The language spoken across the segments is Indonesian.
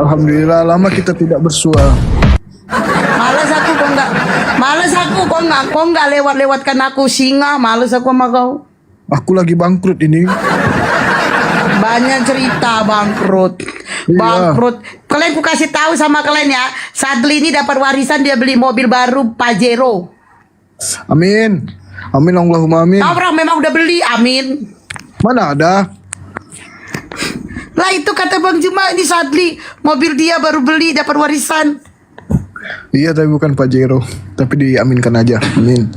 Alhamdulillah lama kita tidak bersua. Males aku kok nggak lewat-lewatkan aku singa. Males aku sama kau. Aku lagi bangkrut ini. Banyak cerita bangkrut. Iya. Bangkrut. Kalian ku kasih tahu sama kalian ya. Sadli ini dapat warisan, dia beli mobil baru Pajero. Amin. Amin Allahumma amin. Orang memang udah beli, amin. Mana ada? Lah itu kata Bang Juma, ini Sadli mobil dia baru beli dapat warisan. Iya tapi bukan Pajero. Tapi diaminkan aja. Amin.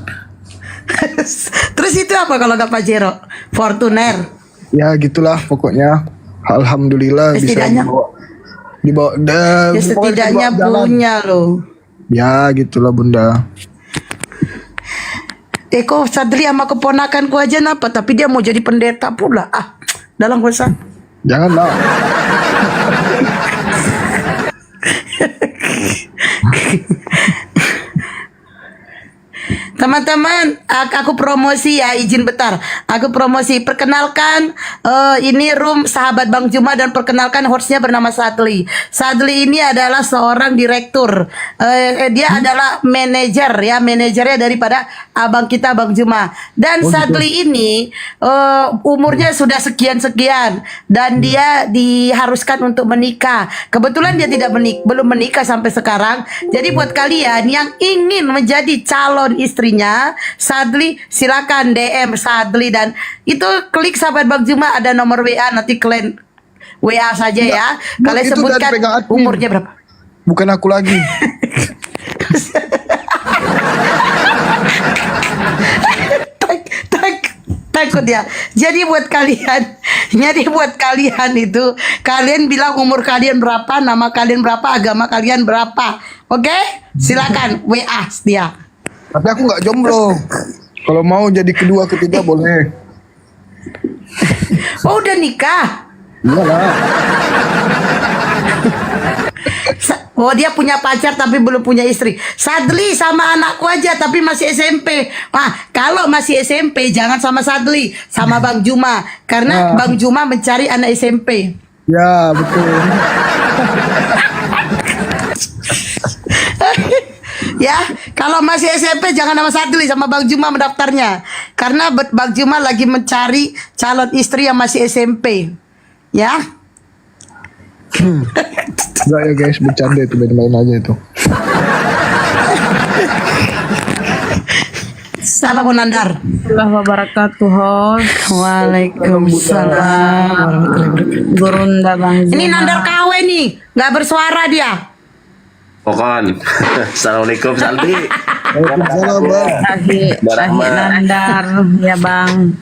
Terus itu apa kalau nggak Pajero? Fortuner. Ya gitulah pokoknya. Alhamdulillah bisa Setidaknya dibawa ya setidaknya dibawa jalan. punya loh. Ya gitulah bunda. Kok Sadli sama keponakanku aja napa, tapi dia mau jadi pendeta pula. Ah, dalam bahasa. Janganlah. Teman-teman, aku promosi ya, izin bentar. Aku promosi, perkenalkan ini room sahabat Bang Juma dan perkenalkan hostnya bernama Sadli. Sadli ini adalah seorang direktur. Dia adalah manajer ya, manajernya daripada abang kita Bang Juma. Dan Sadli ini umurnya sudah sekian-sekian dan dia diharuskan untuk menikah. Kebetulan dia belum menikah sampai sekarang. Jadi buat kalian yang ingin menjadi calon istrinya Sadli, silakan DM Sadli dan itu klik sahabat Bang Juma, ada nomor WA, nanti kalian WA saja ya. Kalian itu sebutkan dari pegang admin. umurnya berapa. Bukan aku lagi. Takut ya. Jadi buat kalian itu, kalian bilang umur kalian berapa, nama kalian berapa, agama kalian berapa. Oke? Silakan WA dia. Tapi aku nggak jomblo. Kalau mau jadi kedua ketiga boleh. Oh, udah nikah. Iyalah. Oh, dia punya pacar tapi belum punya istri. Sadli sama anakku aja tapi masih SMP. Wah, kalau masih SMP jangan sama Sadli, sama Bang Juma. Karena Bang Juma mencari anak SMP. Ya betul. Ya, kalau masih SMP jangan sama Sadli, sama Bang Juma mendaftarnya. Karena Bang Juma lagi mencari calon istri yang masih SMP. Ya. Enggak ya guys, bercanda itu, main-main aja itu. Apa Nandar? Warahmatullahi wabarakatuh, host. Waalaikumsalam warahmatullahi wabarakatuh. Gurunda Bang Juma. Ini Nandar KW nih, nggak bersuara dia. Pokon. Assalamualaikum Saldi. Waalaikumsalam bang. Sahi Nandar ya Bang.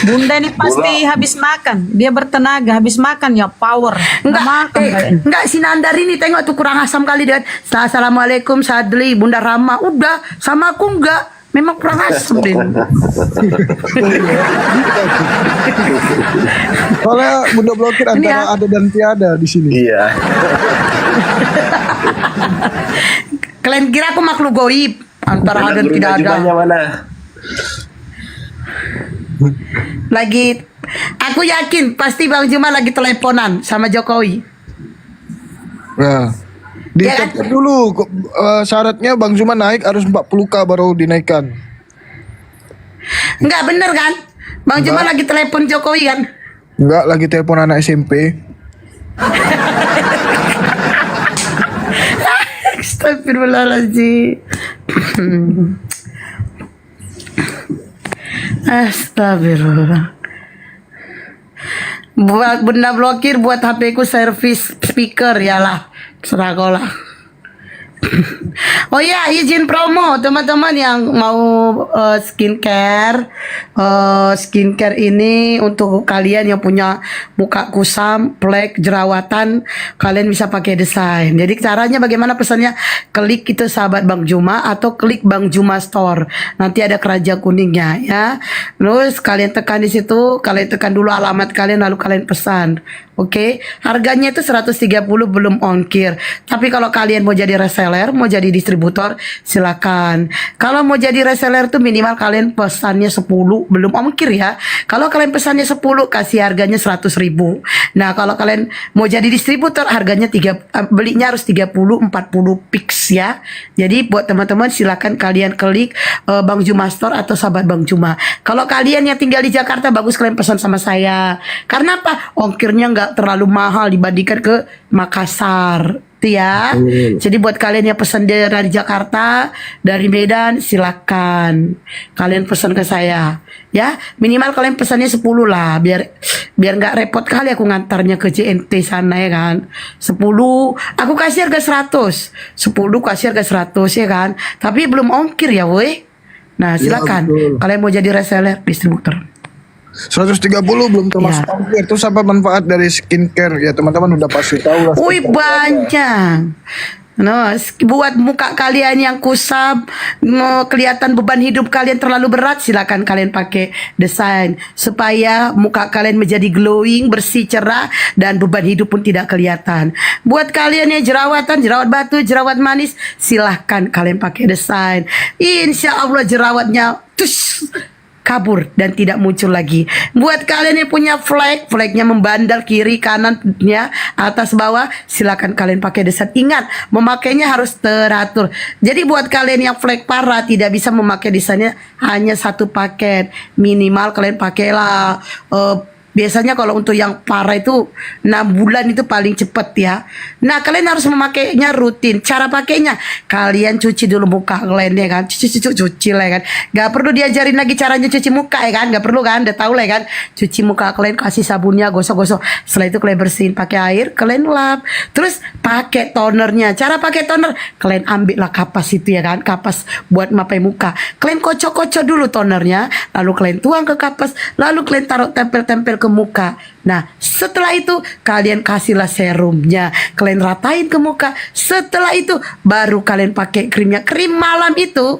Bunda ini pasti habis makan. Dia bertenaga, habis makan ya power. Enggak, si Nandar ini tengok tuh kurang asam kali dia. Assalamualaikum Sadli, Bunda Rama. Udah, sama aku enggak. Memang kurang asam deh. Soalnya bunda blokir antara ada dan tiada di sini. Iya. Kalian kira aku makhluk goib antara ada dan tidak ada. Mana? Lagi, aku yakin pasti Bang Juma lagi teleponan sama Jokowi. Nah, Ya kan? dicatat dulu syaratnya Bang Zuma naik harus 40K baru dinaikkan. Enggak bener kan? Bang Juma lagi telepon Jokowi kan? Enggak, lagi telepon anak SMP. Astagfirullahaladzim. Astagfirullah. Buat benda blokir buat HP ku servis speaker ya lah. Serah kau lah. Oh ya, izin promo teman-teman yang mau skincare. Skincare ini untuk kalian yang punya muka kusam, plek, jerawatan, kalian bisa pakai desain. Jadi caranya bagaimana pesannya? Klik itu sahabat Bang Juma atau klik Bang Juma Store. Nanti ada keranjang kuningnya ya. Terus kalian tekan di situ, kalian tekan dulu alamat kalian lalu kalian pesan. Oke, harganya itu 130 belum ongkir. Tapi kalau kalian mau jadi reseller, mau jadi distributor, silakan. Kalau mau jadi reseller tuh minimal kalian pesannya 10 belum ongkir ya. Kalau kalian pesannya 10 kasih harganya 100.000. Nah, kalau kalian mau jadi distributor harganya belinya harus 30-40 pix ya. Jadi buat teman-teman silakan kalian klik Bang Juma Store atau sahabat Bang Juma. Kalau kalian yang tinggal di Jakarta bagus kalian pesan sama saya. Karena apa? Ongkirnya nggak terlalu mahal dibandingkan ke Makassar itu ya. Jadi buat kalian yang pesan dari Jakarta, dari Medan, silakan kalian pesan ke saya ya. Minimal kalian pesannya 10 lah, biar nggak repot kali aku ngantarnya ke JNT sana ya kan. 10 aku kasih harga 100, 10 kasih harga 100 ya kan. Tapi belum ongkir ya woi. Nah silakan betul. kalian mau jadi reseller distributor. 130 belum termasuk Ya. ongkir. Terus apa manfaat dari skincare? Ya teman-teman udah pasti tahu lah. Wih banyak. No, buat muka kalian yang kusam, kelihatan beban hidup kalian terlalu berat, silakan kalian pakai desain supaya muka kalian menjadi glowing, bersih, cerah, dan beban hidup pun tidak kelihatan. Buat kalian yang jerawatan, jerawat batu, jerawat manis, silahkan kalian pakai desain. Insya Allah jerawatnya kabur dan tidak muncul lagi. Buat kalian yang punya flagnya membandel kiri kanannya atas bawah, silakan kalian pakai desain. Ingat, memakainya harus teratur. Jadi buat kalian yang flag parah tidak bisa memakai desainnya hanya satu paket. Minimal kalian pakailah biasanya kalau untuk yang parah itu 6 bulan itu paling cepet ya. Nah kalian harus memakainya rutin. Cara pakainya kalian cuci dulu muka kalian ya kan. Cuci lah ya kan. Gak perlu diajarin lagi caranya cuci muka ya kan. Gak perlu kan. Udah tahu lah ya kan. Cuci muka kalian, kasih sabunnya, gosok-gosok. Setelah itu kalian bersihin pakai air, kalian lap. Terus pakai tonernya. Cara pakai toner kalian ambil lah kapas itu ya kan. Kapas buat mapai muka. Kalian kocok-kocok dulu tonernya. Lalu kalian tuang ke kapas. Lalu kalian taruh tempel-tempel ke muka. Nah setelah itu kalian kasihlah serumnya, kalian ratain ke muka. Setelah itu baru kalian pakai krimnya. Krim malam itu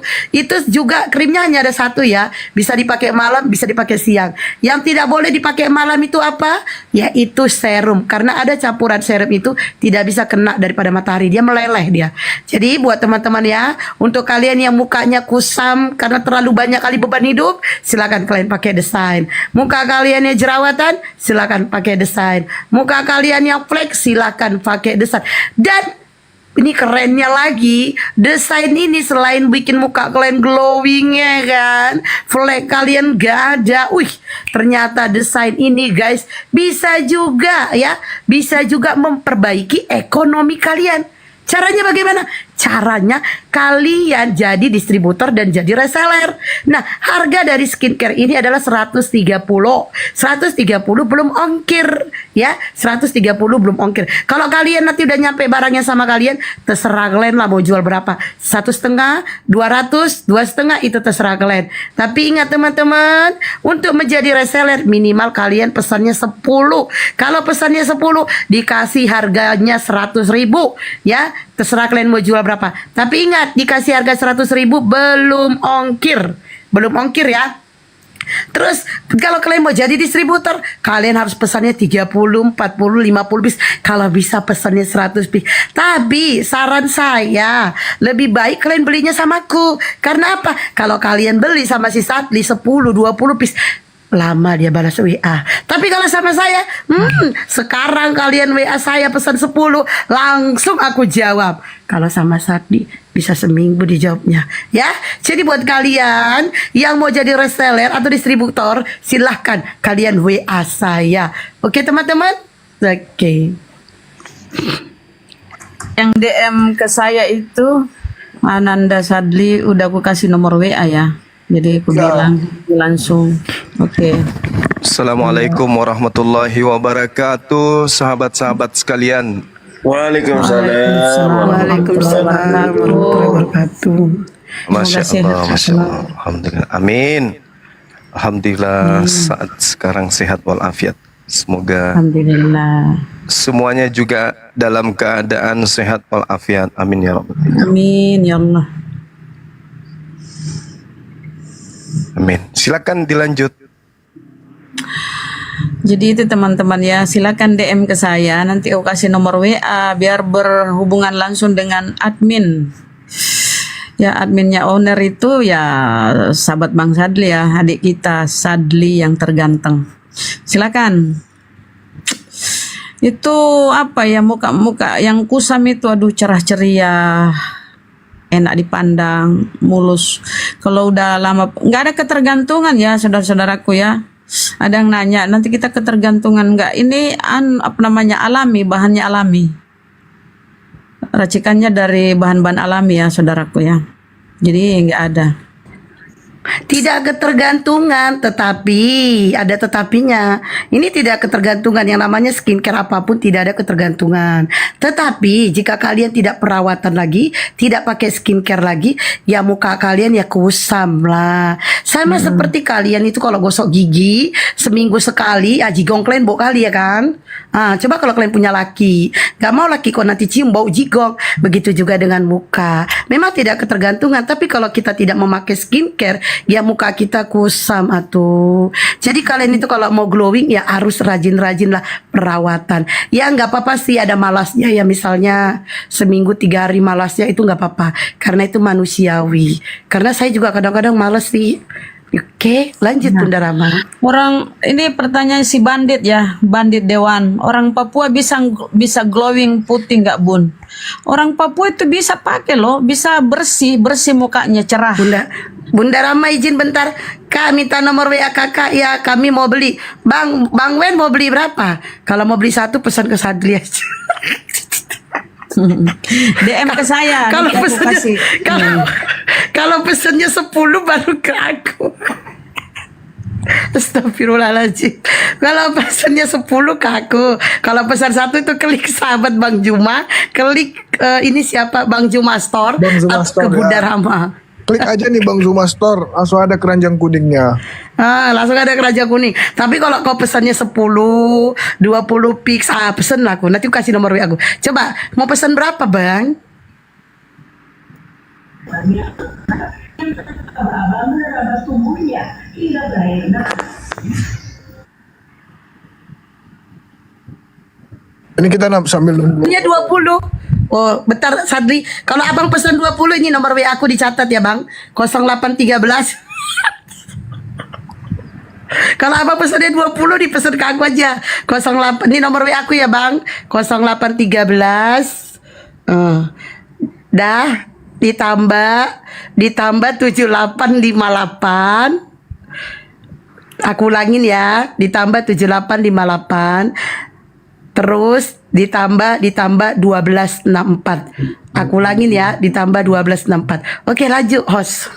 juga krimnya hanya ada satu ya. Bisa dipakai malam, bisa dipakai siang. Yang tidak boleh dipakai malam itu apa? Yaitu serum. Karena ada campuran serum itu tidak bisa kena daripada matahari, dia meleleh dia. Jadi buat teman-teman ya, untuk kalian yang mukanya kusam karena terlalu banyak kali beban hidup, silakan kalian pakai desain. Muka kalian yang jerawatan, silakan pakai desain. Muka kalian yang flek, silakan pakai desain. Dan ini kerennya lagi, desain ini selain bikin muka kalian glowing ya kan, flek kalian gak ada. Ternyata desain ini guys bisa juga ya, bisa juga memperbaiki ekonomi kalian. Caranya bagaimana? Caranya kalian jadi distributor dan jadi reseller. Nah, harga dari skincare ini adalah 130. 130 belum ongkir ya. 130 belum ongkir. Kalau kalian nanti udah nyampe barangnya sama kalian, terserah kalian lah mau jual berapa. 1,5, 200, 2,5 itu terserah kalian. Tapi ingat teman-teman, untuk menjadi reseller minimal kalian pesannya 10. Kalau pesannya 10 dikasih harganya 100.000 ya. Terserah kalian mau jual berapa. Tapi ingat, dikasih harga 100.000 belum ongkir. Belum ongkir ya. Terus kalau kalian mau jadi distributor, kalian harus pesannya 30, 40, 50 piece. Kalau bisa pesannya 100 piece. Tapi saran saya, lebih baik kalian belinya sama aku. Karena apa? Kalau kalian beli sama si Sadli 10, 20 piece, lama dia balas WA. Tapi kalau sama saya, sekarang kalian WA saya pesan 10, langsung aku jawab. Kalau sama Sadli bisa seminggu dijawabnya ya. Jadi buat kalian yang mau jadi reseller atau distributor, silahkan kalian WA saya. Oke teman-teman? Oke. Yang DM ke saya itu Ananda Sadli, udah aku kasih nomor WA ya. Jadi aku bilang langsung. Oke. Assalamualaikum warahmatullahi wabarakatuh, sahabat-sahabat sekalian. Waalaikumsalam. Waalaikumsalam warahmatullahi wabarakatuh. Masya Semoga Allah, sehat. Masya Allah. Alhamdulillah. Amin. Alhamdulillah saat sekarang sehat walafiat. Semoga Alhamdulillah. semuanya juga dalam keadaan sehat walafiat. Amin ya Rabbal alamin. Amin ya Allah. Amin. Silakan dilanjut. Jadi itu teman-teman ya, silakan DM ke saya, nanti aku kasih nomor WA biar berhubungan langsung dengan admin. Ya adminnya owner itu ya sahabat Bang Sadli ya, adik kita Sadli yang terganteng. Silakan. Itu apa ya, muka-muka yang kusam itu aduh cerah ceria, enak dipandang, mulus. Kalau udah lama nggak ada ketergantungan ya saudara-saudaraku ya. Ada yang nanya nanti kita ketergantungan nggak? Ini apa namanya, alami, bahannya alami. Racikannya dari bahan-bahan alami ya saudaraku ya. Jadi nggak ada. Tidak ketergantungan, tetapi ada tetapinya. Ini tidak ketergantungan, yang namanya skincare apapun tidak ada ketergantungan. Tetapi jika kalian tidak perawatan lagi, tidak pakai skincare lagi, ya muka kalian ya kusam lah. Sama seperti kalian itu kalau gosok gigi seminggu sekali, jigong kalian bau kali ya kan? Coba kalau kalian punya laki, gak mau laki kok nanti cium bau jigong. Begitu juga dengan muka. Memang tidak ketergantungan, tapi kalau kita tidak memakai skincare, ya muka kita kusam atuh. Jadi kalian itu kalau mau glowing ya harus rajin-rajin lah perawatan. Ya nggak apa-apa sih ada malasnya ya, misalnya seminggu 3 hari malasnya itu nggak apa-apa. Karena itu manusiawi. Karena saya juga kadang-kadang malas sih. Oke, lanjut Bunda Rama. Orang ini pertanyaan si Bandit ya, Bandit Dewan. Orang Papua bisa glowing putih nggak Bun? Orang Papua itu bisa pakai loh, bisa bersih mukanya cerah. Bunda Rama izin bentar, Kak minta nomor WA kakak ya, kami mau beli. Bang Wen mau beli berapa? Kalau mau beli satu pesan ke Sadli aja. DM ke saya. Kalau nanti aku pesannya kasih. kalau pesannya 10 baru ke aku. Astagfirullahaladzim. Kalau pesannya 10 ke aku. Kalau pesan 1 itu klik sahabat Bang Juma, klik ini siapa Bang Juma Store, Bang Juma atau Store, ke Bunda ya. Rama. Klik aja nih Bang Zuma Store, langsung ada keranjang kuningnya. Langsung ada keranjang kuning. Tapi kalau kau pesannya 10, 20 pix, pesen lah aku. Nanti aku kasih nomor WA aku. Coba, mau pesan berapa, Bang? Ini kita sambil nunggu. Punya 20. Oh, bentar Sadli. Kalau abang pesan 20, ini nomor WA aku dicatat ya, Bang. 0813. Kalau abang pesannya 20, dipesan ke aku aja. 08, ini nomor WA aku ya, Bang. 0813. Dah ditambah 7858. Aku ulangin ya, ditambah 7858. Terus ditambah 1264. Aku ulangin ya, ditambah 1264. Oke, lanjut host.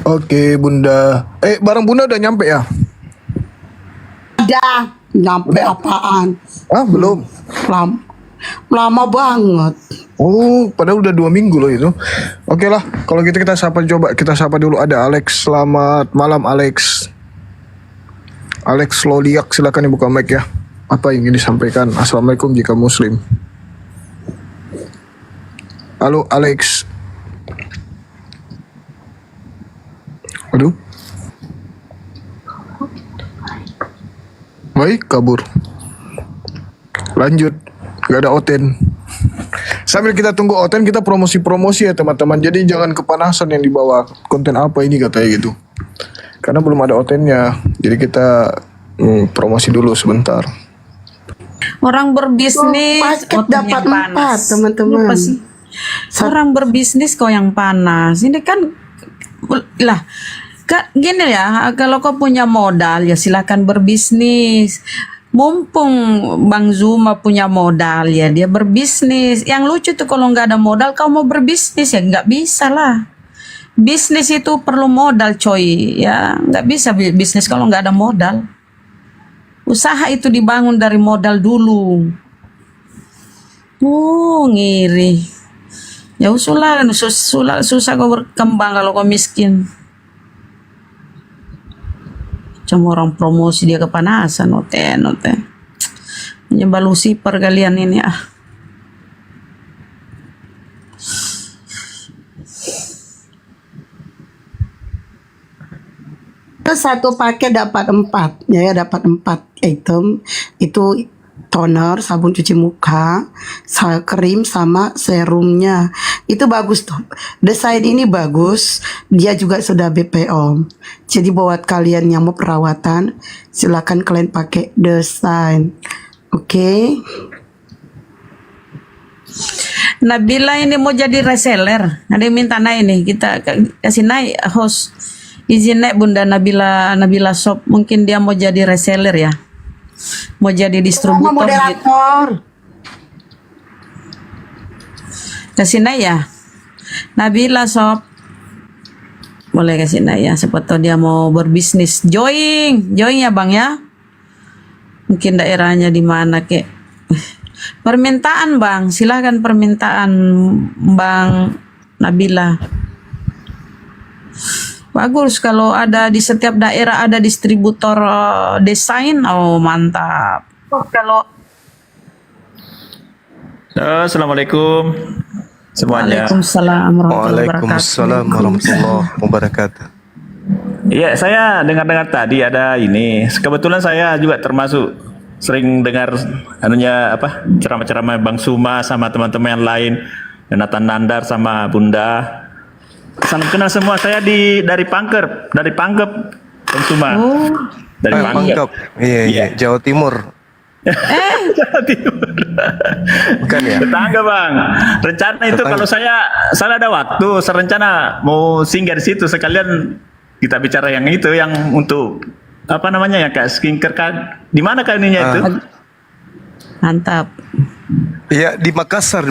Oke Bunda. Barang Bunda udah nyampe ya? Udah nyampe apaan? Belum. Lama banget. Oh, padahal udah 2 minggu loh itu. Oke lah, kalau gitu kita sapa dulu. Ada Alex. Selamat malam Alex. Alex Loliak, silakan dibuka mic ya. Apa yang ingin disampaikan? Assalamualaikum jika muslim. Halo Alex. Aduh. Baik, kabur. Lanjut. Gak ada Oten. Sambil kita tunggu Oten, kita promosi-promosi ya teman-teman. Jadi jangan kepanasan yang dibawa. Konten apa ini katanya gitu. Karena belum ada Otennya. Jadi kita promosi dulu sebentar. Orang berbisnis Basket otak dapat yang 4, teman-teman. Apa sih? Orang berbisnis kok yang panas. Ini kan lah, gini ya, kalau kau punya modal ya silakan berbisnis. Mumpung Bang Zuma punya modal ya dia berbisnis. Yang lucu tuh kalau nggak ada modal kau mau berbisnis ya nggak bisa lah. Bisnis itu perlu modal coy ya, nggak bisa bisnis kalau nggak ada modal. Usaha itu dibangun dari modal dulu. Ngiri. Ya usulah, susah kau berkembang kalau kau miskin. Cuma orang promosi dia kepanasan, oten. Menyembah Lucifer kalian ini satu paket dapat 4 ya, dapat 4 item itu toner, sabun cuci muka, krim sama serumnya. Itu bagus tuh. Desain ini bagus. Dia juga sudah BPO. Jadi buat kalian yang mau perawatan, silakan kalian pakai desain. Oke. Nabila ini mau jadi reseller. Ada yang minta naik nih. Kita kasih naik host. Izin naik Bunda Nabila Shop. Mungkin dia mau jadi reseller ya. Mau jadi distributor gitu. Moderator. Kasih naik ya. Nabila Shop. Boleh kasih naik ya. Siapa tahu dia mau berbisnis. Join ya Bang ya. Mungkin daerahnya di mana kek. Permintaan Bang, silakan permintaan Bang Nabila. Bagus kalau ada di setiap daerah ada distributor desain. Oh mantap. Kalau Assalamualaikum semuanya. Waalaikumsalam warahmatullahi wabarakatuh. Waalaikumsalam warahmatullahi wabarakatuh. Iya, saya dengar-dengar tadi ada ini. Kebetulan saya juga termasuk sering dengar ceramah-ceramah Bang Suma sama teman-teman yang lain, Jonathan Nandar sama Bunda. Salam kenal semua. Saya dari Pangkep, Bang Suma. Dari Pangkep. Iya, Jawa Timur. Jawa Timur. Bukan ya? Tetangga Bang. Rencana itu Tetangga. kalau saya ada waktu, rencana mau singgah di situ sekalian kita bicara yang itu, yang untuk apa namanya ya Kak, skincare kan. Di mana Kak ininya itu? Mantap. Iya, di Makassar.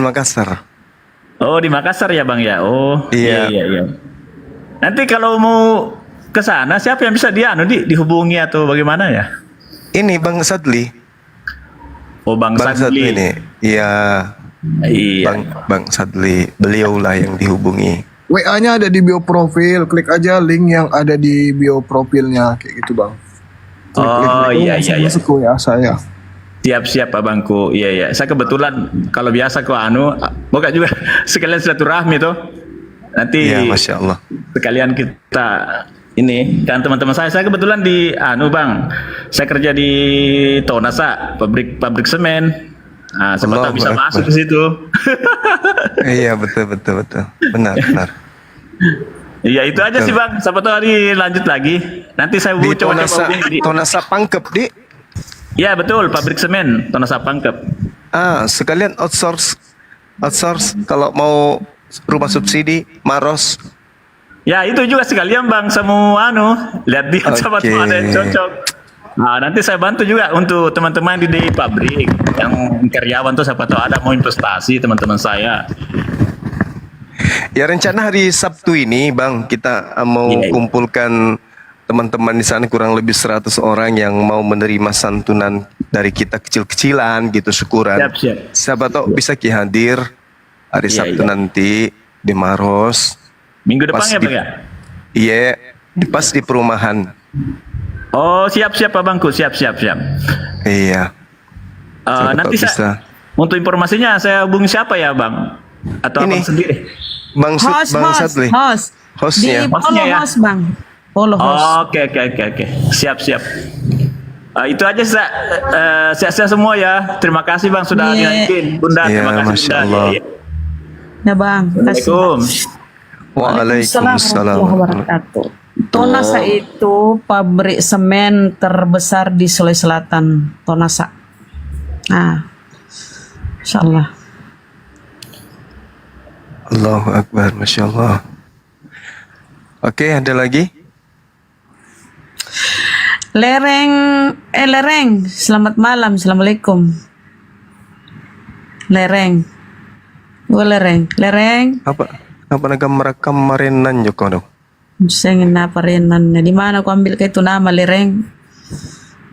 Oh, di Makassar ya Bang ya. Oh, Iya. iya. Nanti kalau mau ke sana siapa yang bisa dihubungi atau bagaimana ya? Ini Bang Sadli. Oh, Bang Bang Sadli Sadli. ini. Iya. Iya. Bang Sadli, beliau lah yang dihubungi. WA-nya ada di bio profil, klik aja link yang ada di bio profilnya kayak gitu Bang. Oh, iya. Masuk ke WA saya. Siap abangku. Iya. Saya kebetulan kalau biasa ke bukan juga sekalian silaturahmi tuh. Nanti Iya, Masya Allah. sekalian kita ini kan teman-teman saya kebetulan di Bang. Saya kerja di Tonasa, pabrik semen. Nah, siapa tahu Allahu bisa Akbar. masuk ke situ. Iya, betul. Benar. Iya, itu aja sih Bang. Siapa tahu hari lanjut lagi. Nanti saya Di coba Tonasa Pangkep, Di. Iya, betul, pabrik semen Tonasa Pangkep. Sekalian outsource kalau mau rumah subsidi, Maros. Ya, itu juga sekalian Bang, semua lihat sama Oke. tuh ada yang cocok. Nah, nanti saya bantu juga untuk teman-teman di pabrik yang karyawan tuh, siapa tahu ada mau investasi teman-teman saya. Ya, rencana hari Sabtu ini Bang, kita mau Iya. kumpulkan teman-teman di sana kurang lebih 100 orang yang mau menerima santunan dari kita kecil-kecilan gitu, syukuran. Siap. Siapa tahu bisa hadir hari Iya, Sabtu iya. nanti di Maros. Minggu depan Pas ya di- Bang ya? Iya, pas di perumahan. Oh, siap Abangku, siap. Iya. Siapa Nanti tahu bisa. untuk informasinya saya hubungi siapa ya Bang? Atau Ini. Abang sendiri? Bang Sadli. Host. Hostnya. Di follow Hostnya ya? host Bang. Follow host. Oh, oke. Siap. Itu aja sehat-sehat semua ya. Terima kasih Bang sudah Iya. dihajiin. Bunda, Iya, terima kasih Masya Bunda. Allah. Iya. Ya Bang. Assalamualaikum. Waalaikumsalam warahmatullahi wabarakatuh. Tonasa itu pabrik semen terbesar di Sulawesi Selatan. Tonasa. Insyaallah. Allahu Akbar, Masya Allah. Oke, ada lagi? Lereng, selamat malam, assalamualaikum. Lereng, Apa naga merekam marinan Joko dong? saya ingin apa renan? Di mana aku ambil ke itu nama Lereng?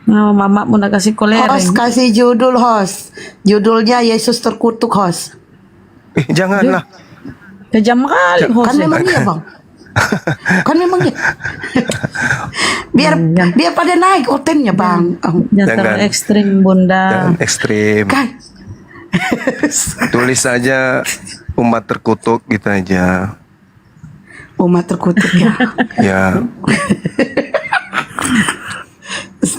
Mama mau nak kasih ko Host Lereng. kasih judul host. Judulnya Yesus terkutuk host. Janganlah. Kejam kali Kan host. memang iya Bang. Kan memang iya. biar pada naik otennya Bang. Jangan Jangan. terlalu ekstrim Bunda. Jangan ekstrim. Kan. Tulis aja umat terkutuk gitu aja. Umat terkutuk ya. Ya.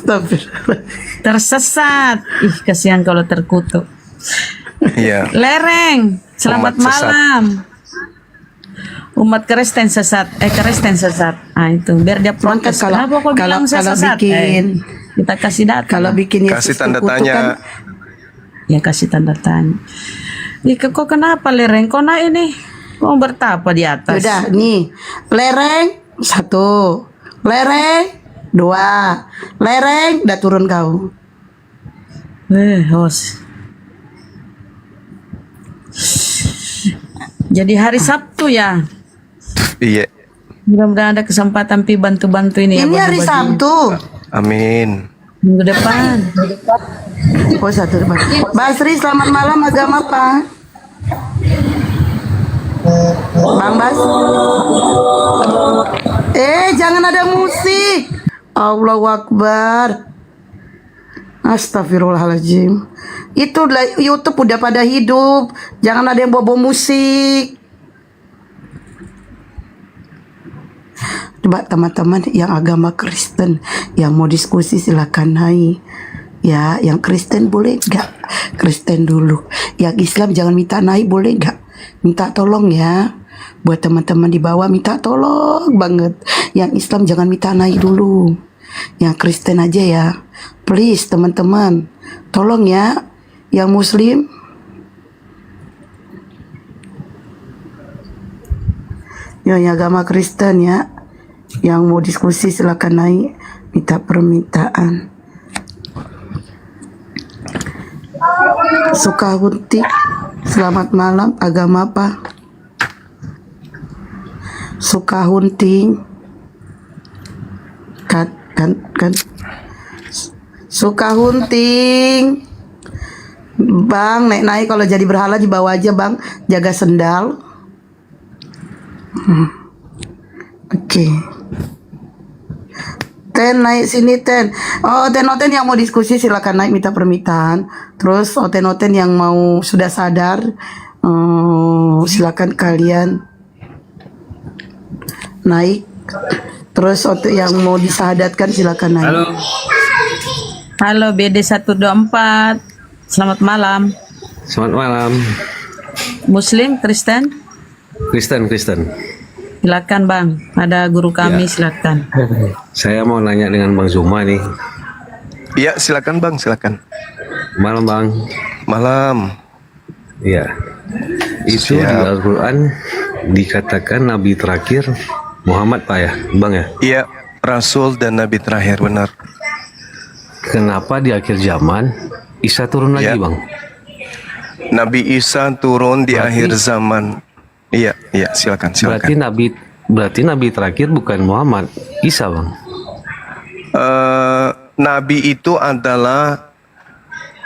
Astagfirullah. Tersesat. Ih, kasihan kalau terkutuk. Iya. Lereng, selamat Umat sesat. malam. Umat Kristen sesat. Kristen sesat. Ah itu, biar dia Cuman kan protes. kalau- Kenapa kok bilang saya kalau sesat? bikin- Kita kasih data. Kalau bikin Yesus Kasih tanda terkutuk tanya. kan, Ya kasih tanda tanya. Ih, kok kenapa lereng? Kok naik ini? Kok bertapa di atas? udah nih, lereng 1, lereng 2, lereng udah turun kau. Host. Jadi hari Sabtu ya. Iya. Mudah-mudahan ada kesempatan pi bantu-bantu ini ya. Ini hari bagi-bagi. Sabtu. Amin. Minggu depan. Oh, 1 depan. Basri, selamat malam, agama apa? Bang Bas. Jangan ada musik. Allahu Akbar. Astagfirullahaladzim. Itu YouTube udah pada hidup. Jangan ada yang bawa musik. Coba teman-teman yang agama Kristen yang mau diskusi silakan hai. Ya, yang Kristen boleh nggak? Kristen dulu. Yang Islam jangan minta naik boleh nggak? Minta tolong ya. Buat teman-teman di bawah minta tolong banget. Yang Islam jangan minta naik dulu. Yang Kristen aja ya. Please teman-teman. Tolong ya. Yang Muslim yang agama Kristen ya. Yang mau diskusi silakan naik. Minta permintaan. Sukahunti, selamat malam. Agama apa? Sukahunti. Kan. Sukahunting. Bang, naik kalau jadi berhala di bawah aja, Bang. Jaga sendal. Oke. Ten naik sini Ten. Oh Oten yang mau diskusi silakan naik minta permintaan. Terus Oten yang mau sudah sadar silakan kalian naik. Terus yang mau disahadatkan silakan naik. Halo BD 124. Selamat malam. Selamat malam. Muslim, Kristen? Kristen. Silakan Bang. Ada guru kami, silakan. Saya mau nanya dengan Bang Zuma nih. Iya, silakan Bang, silakan. Malam Bang. Malam. Iya. Itu di Siap. Al-Quran dikatakan Nabi terakhir Muhammad Pak ya, Bang ya. Iya, Rasul dan Nabi terakhir, benar. Kenapa di akhir zaman Isa turun lagi Iya. Bang? Nabi Isa turun di akhir zaman. Iya, silakan. Berarti Nabi terakhir bukan Muhammad, Isa Bang. Nabi itu adalah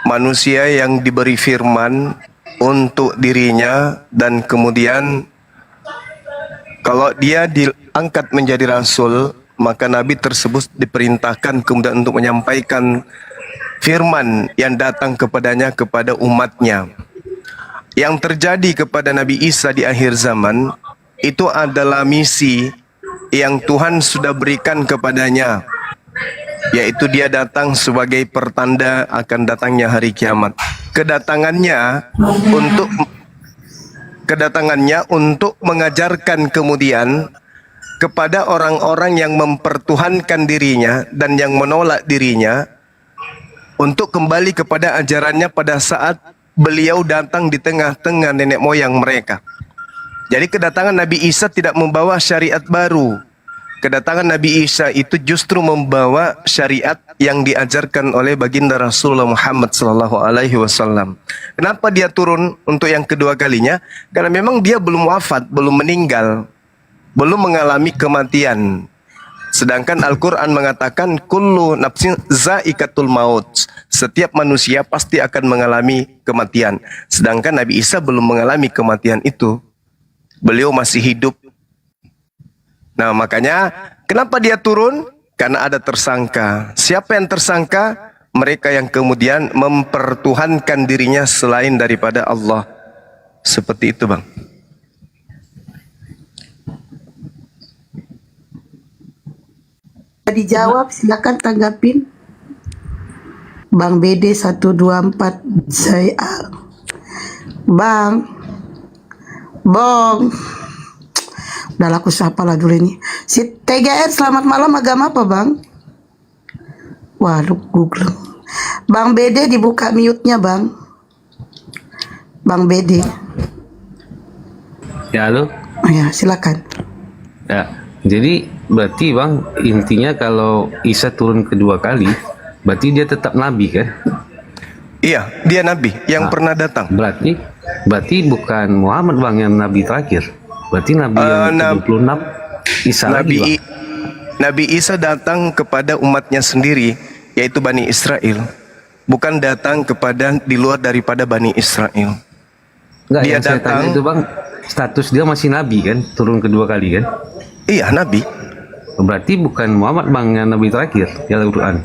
manusia yang diberi firman untuk dirinya dan kemudian kalau dia diangkat menjadi rasul, maka Nabi tersebut diperintahkan kemudian untuk menyampaikan firman yang datang kepadanya kepada umatnya. Yang terjadi kepada Nabi Isa di akhir zaman itu adalah misi yang Tuhan sudah berikan kepadanya, yaitu dia datang sebagai pertanda akan datangnya hari kiamat. Kedatangannya untuk mengajarkan kemudian kepada orang-orang yang mempertuhankan dirinya dan yang menolak dirinya untuk kembali kepada ajarannya pada saat beliau datang di tengah-tengah nenek moyang mereka. Jadi kedatangan Nabi Isa tidak membawa syariat baru. Kedatangan Nabi Isa itu justru membawa syariat yang diajarkan oleh baginda Rasulullah Muhammad SAW. Kenapa dia turun untuk yang kedua kalinya? Karena memang dia belum wafat, belum meninggal, belum mengalami kematian. Sedangkan Al-Quran mengatakan kullu nafsin zaikatul maut. Setiap manusia pasti akan mengalami kematian. Sedangkan Nabi Isa belum mengalami kematian itu. Beliau masih hidup. Nah makanya kenapa dia turun? Karena ada tersangka. Siapa yang tersangka? Mereka yang kemudian mempertuhankan dirinya selain daripada Allah. Seperti itu Bang. Dijawab silakan tanggapin. Bang BD 124 saya Bang Bong. Udah laku siapa lah dulu ini. Si TGR selamat malam, agama apa Bang? Waduh, Google. Bang BD dibuka mute-nya Bang. Bang BD. Ya, halo. Oh ya, silakan. Ya, jadi berarti Bang, intinya kalau Isa turun kedua kali, berarti dia tetap nabi kan? Iya, dia nabi yang pernah datang. Berarti bukan Muhammad Bang yang nabi terakhir. Berarti nabi yang ke-26 Isa lagi, Bang. Nabi Isa datang kepada umatnya sendiri, yaitu Bani Israel. Bukan datang kepada di luar daripada Bani Israel. Enggak, Dia yang saya datang, tanya itu Bang, status dia masih nabi kan? Turun kedua kali kan? iya nabi. Berarti bukan Muhammad Bang yang nabi terakhir yang Al-Quran.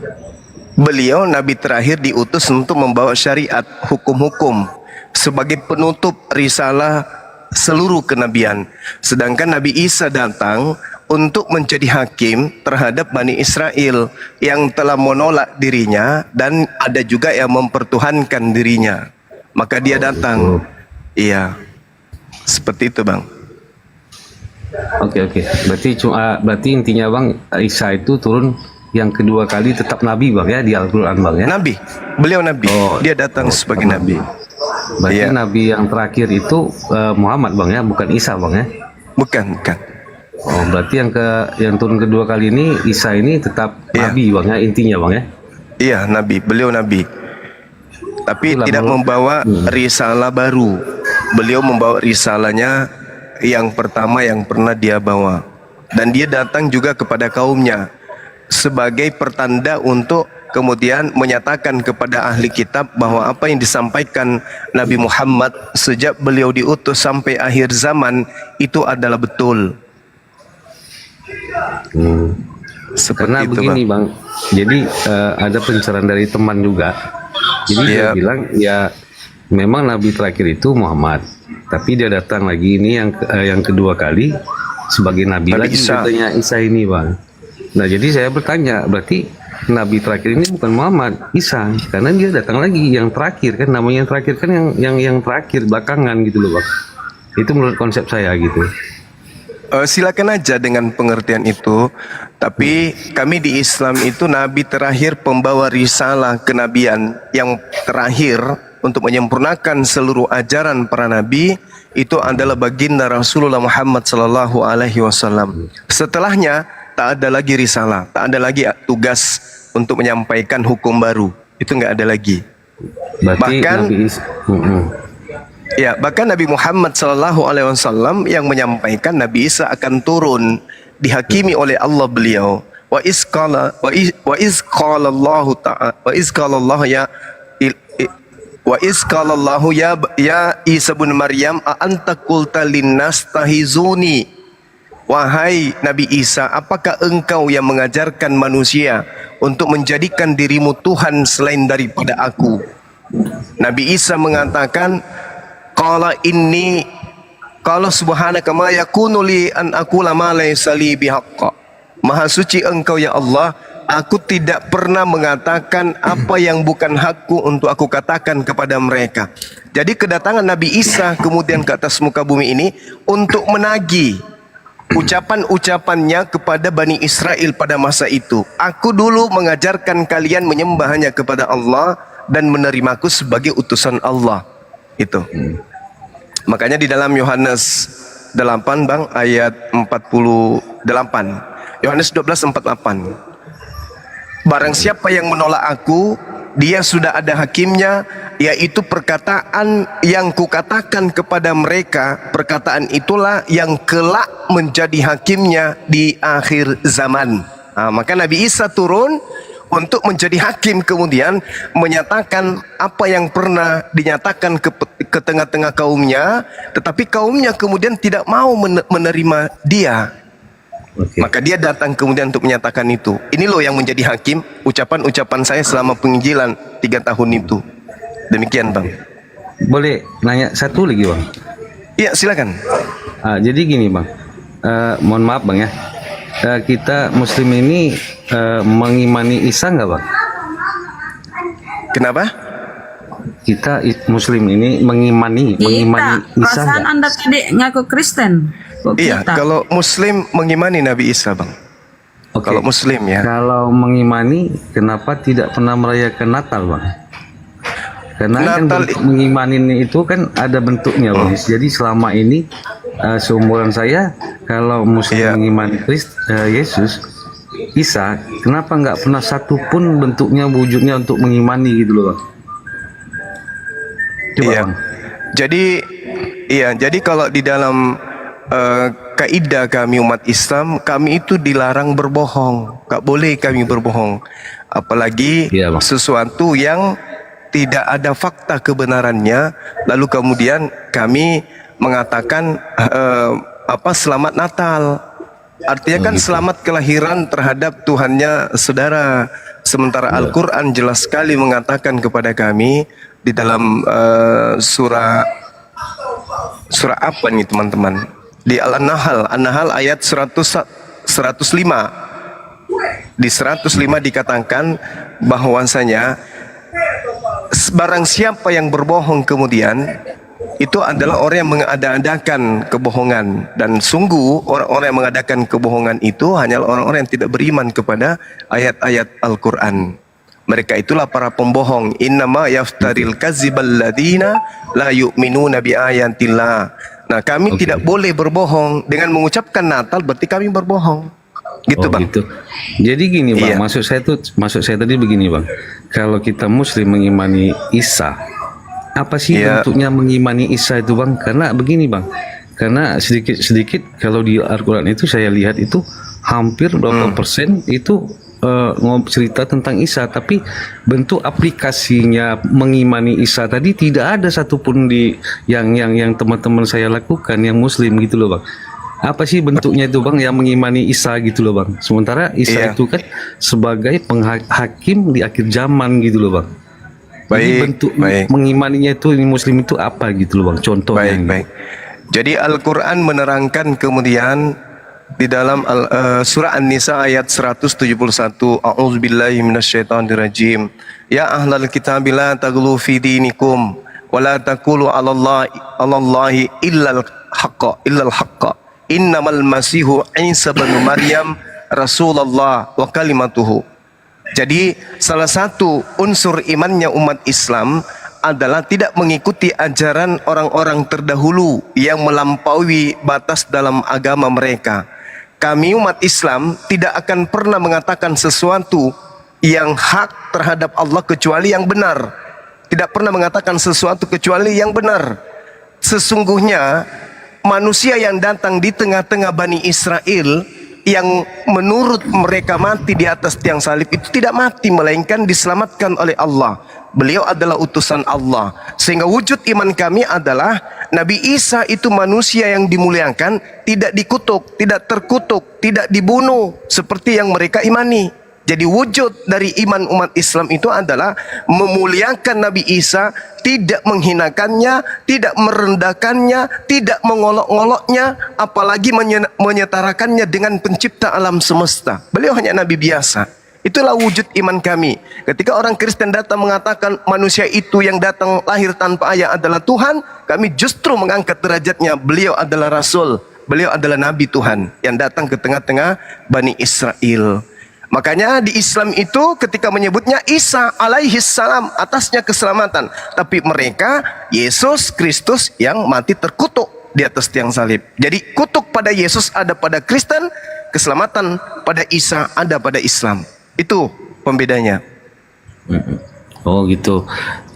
Beliau nabi terakhir diutus untuk membawa syariat, hukum-hukum sebagai penutup risalah seluruh kenabian. Sedangkan Nabi Isa datang untuk menjadi hakim terhadap Bani Israel yang telah menolak dirinya dan ada juga yang mempertuhankan dirinya. Maka dia datang. Iya. Seperti itu, Bang. Oke. Berarti intinya Bang, Isa itu turun yang kedua kali tetap nabi Bang ya di Al-Quran Bang ya? Nabi. Beliau nabi. Dia datang sebagai nabi. Berarti Iya. nabi yang terakhir itu Muhammad Bang ya, bukan Isa Bang ya? Bukan. Oh, berarti yang turun kedua kali ini Isa ini tetap Iya. nabi Bang ya, intinya Bang ya? Iya, nabi. Beliau nabi. Tapi Itulah, tidak Bang. membawa risalah baru. Beliau membawa risalahnya yang pertama yang pernah dia bawa. Dan dia datang juga kepada kaumnya sebagai pertanda untuk kemudian menyatakan kepada ahli kitab bahwa apa yang disampaikan Nabi Muhammad sejak beliau diutus sampai akhir zaman itu adalah betul. Seperti Karena itu, begini Bang, jadi ada pencerahan dari teman juga. Jadi dia Iya. bilang ya memang nabi terakhir itu Muhammad, tapi dia datang lagi ini yang kedua kali sebagai nabi Nabi lagi Isa. katanya Isa ini Bang. Nah jadi saya bertanya, berarti nabi terakhir ini bukan Muhammad, Isa, karena dia datang lagi yang terakhir kan, namanya yang terakhir kan yang terakhir belakangan gitu loh Bang. Itu menurut konsep saya gitu. Silakan aja dengan pengertian itu. Tapi kami di Islam itu nabi terakhir pembawa risalah kenabian yang terakhir untuk menyempurnakan seluruh ajaran para nabi itu adalah baginda Rasulullah Muhammad sallallahu alaihi wasallam. Setelahnya tak ada lagi risalah, tak ada lagi tugas untuk menyampaikan hukum baru. Itu nggak ada lagi. Berarti Bahkan Nabi Isa, Ya, bahkan Nabi Muhammad sallallahu alaihi wasallam yang menyampaikan Nabi Isa akan turun dihakimi oleh Allah beliau. Wa iz qala Allah ta'ala wa iz qala Allah ya Isa bin Maryam a anta qulta linnas tahizuni. Wahai Nabi Isa, apakah engkau yang mengajarkan manusia untuk menjadikan dirimu Tuhan selain daripada aku? Nabi Isa mengatakan, qala subhanaka ma yakunu li an aqula ma laysa li bihaqqa. Maha suci engkau ya Allah, aku tidak pernah mengatakan apa yang bukan hakku untuk aku katakan kepada mereka. Jadi kedatangan Nabi Isa kemudian ke atas muka bumi ini untuk menagih ucapan-ucapannya kepada Bani Israel pada masa itu. Aku dulu mengajarkan kalian menyembah hanya kepada Allah dan menerimaku sebagai utusan Allah. Itu. Makanya di dalam Yohanes 8 Bang ayat 48. Yohanes 12:48. Barang siapa yang menolak aku, dia sudah ada hakimnya, yaitu perkataan yang kukatakan kepada mereka. Perkataan itulah yang kelak menjadi hakimnya di akhir zaman. Maka Nabi Isa turun untuk menjadi hakim, kemudian menyatakan apa yang pernah dinyatakan ke tengah-tengah kaumnya, tetapi kaumnya kemudian tidak mau menerima dia. Oke. Maka dia datang kemudian untuk menyatakan itu. Ini loh yang menjadi hakim, ucapan-ucapan saya selama penginjilan 3 tahun itu. Demikian Bang. Boleh nanya satu lagi Bang? Iya silakan. Jadi gini Bang, mohon maaf Bang ya, kita Muslim ini mengimani Isa nggak Bang? Kenapa? Kita Muslim ini mengimani Kita, Isa perasaan nggak? Anda tadi ngaku Kristen. Kok Iya, kita? kalau Muslim mengimani Nabi Isa, Bang. Oke. Kalau Muslim ya. Kalau mengimani, kenapa tidak pernah merayakan Natal, Bang? Karena kan Natal bentuk mengimani itu kan ada bentuknya, Bang. Jadi selama ini seumuran saya, kalau Muslim Iya. mengimani Yesus, Isa, kenapa nggak pernah satu pun bentuknya, wujudnya untuk mengimani gitu loh, Bang? Coba, Iya. Bang. Jadi kalau di dalam kaidah kami umat Islam, kami itu dilarang berbohong. Gak boleh kami berbohong. Apalagi Iya, Bang. sesuatu yang tidak ada fakta kebenarannya, lalu kemudian kami mengatakan selamat Natal. Artinya kan selamat kelahiran terhadap Tuhannya saudara. Sementara Al-Quran jelas sekali mengatakan kepada kami di dalam surah apa nih teman-teman? Di An-Nahl ayat 105. Di 105 dikatakan bahwasanya barang siapa yang berbohong kemudian itu adalah orang yang mengada-adakan kebohongan, dan sungguh orang-orang yang mengadakan kebohongan itu hanyalah orang-orang yang tidak beriman kepada ayat-ayat Al-Quran. Mereka itulah para pembohong. Innama yaftaril kadzibal ladina la yu'minuna bi ayatillah. Nah, kami tidak boleh berbohong. Dengan mengucapkan Natal berarti kami berbohong. Gitu, Bang. Gitu. Jadi gini, Bang, Iya. maksud saya tadi begini, Bang. Kalau kita Muslim mengimani Isa, apa sih Iya. bentuknya mengimani Isa itu, Bang? Karena begini, Bang. Karena sedikit-sedikit kalau di Al-Quran itu saya lihat itu hampir berapa persen itu cerita tentang Isa, tapi bentuk aplikasinya mengimani Isa tadi tidak ada satupun di yang teman-teman saya lakukan yang Muslim gitu loh, Bang. Apa sih bentuknya itu, Bang, yang mengimani Isa gitu loh, Bang? Sementara Isa Iya. itu kan sebagai penghakim di akhir zaman gitu loh, Bang. Jadi Baik, bentuk baik. mengimaninya itu ini Muslim itu apa gitu loh, Bang? Contohnya. Baik. Jadi Al-Quran menerangkan kemudian di dalam surah An-Nisa ayat 171, A'udzubillahi minasyaitonirrajim. Ya ahlal kitab la taghlu fi dinikum wa la taqulu 'alallahi illal haqqa. Innamal masihu Isa bin Maryam Rasulullah wa kalimatuhu. Jadi salah satu unsur imannya umat Islam adalah tidak mengikuti ajaran orang-orang terdahulu yang melampaui batas dalam agama mereka. Kami umat Islam tidak akan pernah mengatakan sesuatu yang hak terhadap Allah kecuali yang benar. Tidak pernah mengatakan sesuatu kecuali yang benar. Sesungguhnya manusia yang datang di tengah-tengah Bani Israel yang menurut mereka mati di atas tiang salib itu tidak mati, melainkan diselamatkan oleh Allah. Beliau adalah utusan Allah. Sehingga wujud iman kami adalah Nabi Isa itu manusia yang dimuliakan, tidak dikutuk, tidak terkutuk, tidak dibunuh seperti yang mereka imani. Jadi wujud dari iman umat Islam itu adalah memuliakan Nabi Isa, tidak menghinakannya, tidak merendahkannya, tidak mengolok-ngoloknya, apalagi menyetarakannya dengan pencipta alam semesta. Beliau hanya Nabi biasa. Itulah wujud iman kami. Ketika orang Kristen datang mengatakan manusia itu yang datang lahir tanpa ayah adalah Tuhan, kami justru mengangkat derajatnya. Beliau adalah Rasul, beliau adalah Nabi Tuhan yang datang ke tengah-tengah Bani Israel. Makanya di Islam itu ketika menyebutnya Isa alaihi salam, atasnya keselamatan. Tapi mereka Yesus Kristus yang mati terkutuk di atas tiang salib. Jadi kutuk pada Yesus ada pada Kristen, keselamatan pada Isa ada pada Islam. Itu pembedanya. Oh gitu.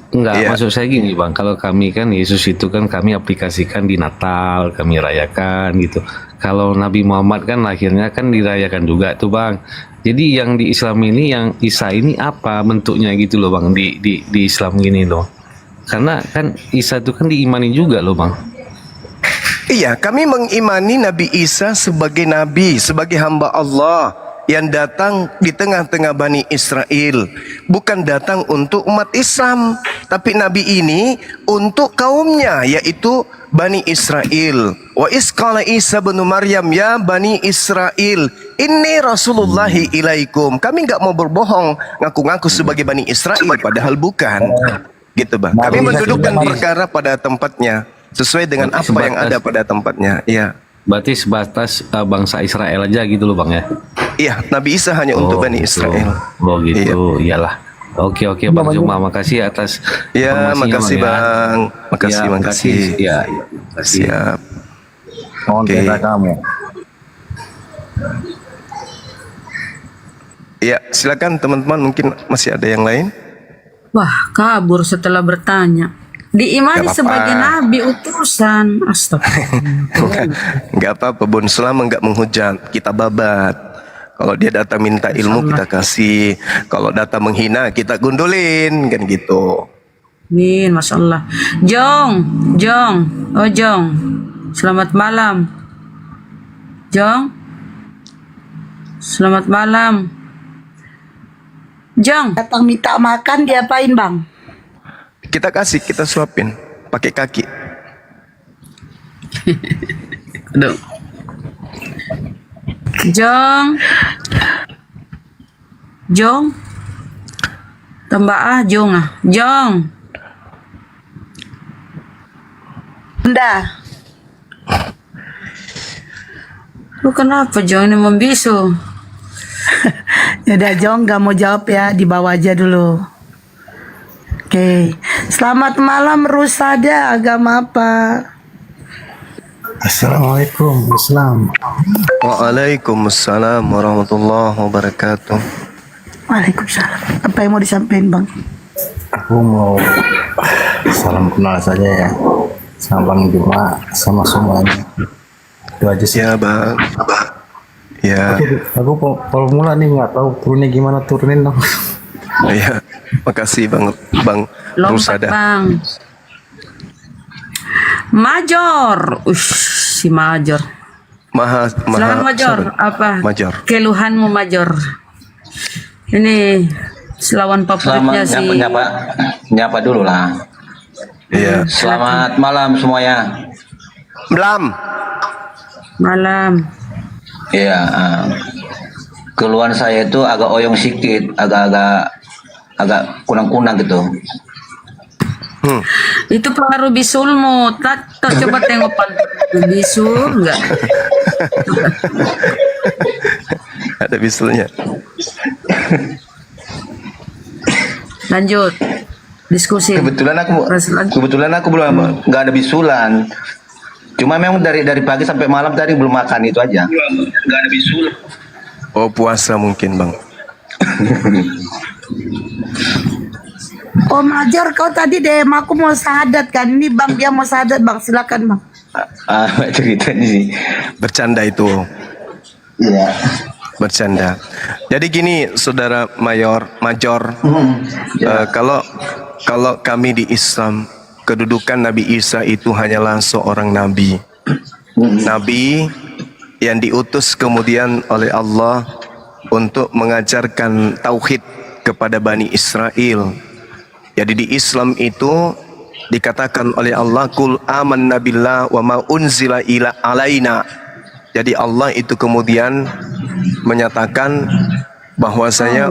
Enggak, Iya. maksud saya gini, Bang. Kalau kami kan Yesus itu kan kami aplikasikan di Natal, kami rayakan gitu. Kalau Nabi Muhammad kan lahirnya kan dirayakan juga tuh, Bang. Jadi yang di Islam ini, yang Isa ini apa bentuknya gitu loh, Bang, di Islam gini loh. Karena kan Isa itu kan diimani juga loh, Bang. Iya, kami mengimani Nabi Isa sebagai nabi, sebagai hamba Allah yang datang di tengah-tengah Bani Israel. Bukan datang untuk umat Islam, tapi Nabi ini untuk kaumnya, yaitu Bani Israel. Wa isqala Isa bin Maryam ya Bani Israel Ini Rasulullahi ilaikum. Kami nggak mau berbohong, ngaku-ngaku sebagai Bani Israel, padahal bukan. Gitu bang. Kami mendudukkan perkara pada tempatnya sesuai dengan apa yang ada pada tempatnya. Iya. Berarti sebatas bangsa Israel aja gitu loh bang ya? Iya, Nabi Isa hanya untuk Bani gitu. Israel. Oh gitu, iyalah. Oke Bang Juma, makasih atas Ya, informasinya, makasih ya. bang. Makasih, Ya, makasih. Ya, makasih. Siap. Mohon Oke. doa kamu. Ya, silakan teman-teman, mungkin masih ada yang lain. Wah, kabur setelah bertanya. Diimani Gak apa-apa. sebagai nabi utusan. Astagfirullah. Nggak apa-apa, Bun. Selama nggak menghujat, kita babat. Kalau dia datang minta ilmu, kita kasih. Kalau datang menghina, kita gundulin, kan gitu. Amin, Masya Allah. Jong. Oh Jong. Selamat malam. Jong. Selamat malam. Jong. Datang minta makan diapain bang? Kita kasih, kita suapin. Pakai kaki. Aduh. Jong. Tambah Jong ah. Jong. Bunda. Lu kenapa Jong ini membisu? Yaudah Jong gak mau jawab ya, dibawa aja dulu. Oke. Selamat malam Rusada, agama apa? Assalamualaikum, Islam. Waalaikumsalam warahmatullahi wabarakatuh. Waalaikumsalam. Apa yang mau disampaikan bang? Aku mau salam kenal saja ya, sama Bang Juma, sama semuanya. Itu aja sih. Ya bang. Ya. Aku formula nih nggak tahu turunnya gimana, turunin dong. Ya. Makasih bang Lompat Rusada. bang. Major. Si Major. Selamat Major. Apa? Major. Keluhanmu Major. Ini selawan favoritnya si. Nyapa dulu lah. Iya. Selamat malam semuanya. Malam. Iya. Keluhan saya itu agak oyong sedikit, agak kunang-kunang gitu. Itu pengaruh bisulmu. Tak coba tengok bisul enggak? Ada bisulnya. Lanjut. Diskusi. Kebetulan aku belum nggak ada bisulan. Cuma memang dari pagi sampai malam tadi belum makan itu aja. Nggak ada bisulan. Oh puasa mungkin bang. Oh Major, kau tadi DM aku mau syahadat kan? Ini bang dia mau syahadat bang, silakan bang. Ceritanya sih. Bercanda itu. Iya. Bercanda. Jadi gini, saudara Major, kalau kami di Islam, kedudukan Nabi Isa itu hanyalah seorang nabi. Nabi yang diutus kemudian oleh Allah untuk mengajarkan tauhid kepada Bani Israel. Jadi di Islam itu dikatakan oleh Allah, Qul amanna billah wa ma unzila ila alaina. Jadi Allah itu kemudian menyatakan bahwasanya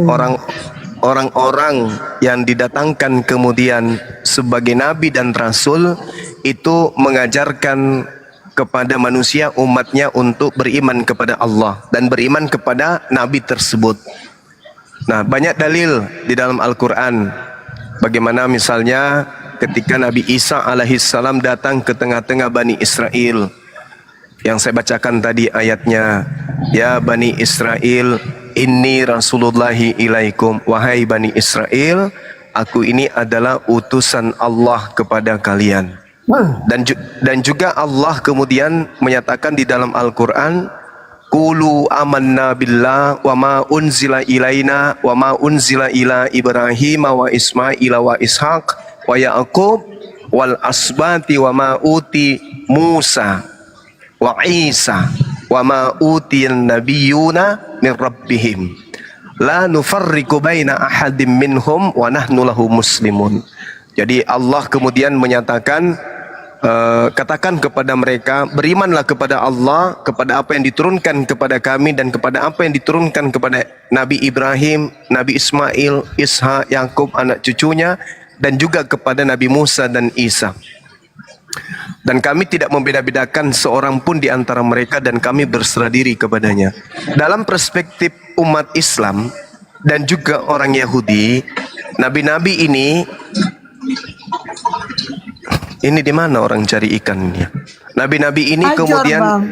orang-orang yang didatangkan kemudian sebagai nabi dan rasul itu mengajarkan kepada manusia umatnya untuk beriman kepada Allah dan beriman kepada nabi tersebut. Nah, banyak dalil di dalam Al-Qur'an. Bagaimana misalnya ketika Nabi Isa alaihissalam datang ke tengah-tengah Bani Israel. Yang saya bacakan tadi ayatnya, ya Bani Israel, inni rasulullahi ilaikum, wahai Bani Israel, aku ini adalah utusan Allah kepada kalian. Dan juga Allah kemudian menyatakan di dalam Al-Quran, Qulu amanna billah wa ma unzila ilaina wa ma unzila ila Ibrahim wa Ismail wa Ishaq wa Ya'qub wal asbati wa ma uti Musa wa Isa wa ma utiyan nabiyuna min rabbihim la nufarriqu baina ahadim minhum wa nahnu lahu muslimun. Jadi Allah kemudian menyatakan katakan kepada mereka, berimanlah kepada Allah, kepada apa yang diturunkan kepada kami dan kepada apa yang diturunkan kepada Nabi Ibrahim, Nabi Ismail, Ishak, Yakub anak cucunya, dan juga kepada Nabi Musa dan Isa. Dan kami tidak membeda-bedakan seorang pun di antara mereka dan kami berserah diri kepadanya. Dalam perspektif umat Islam dan juga orang Yahudi, nabi-nabi ini di mana orang cari ikan ini? Nabi-nabi ini Ajar, kemudian Bang.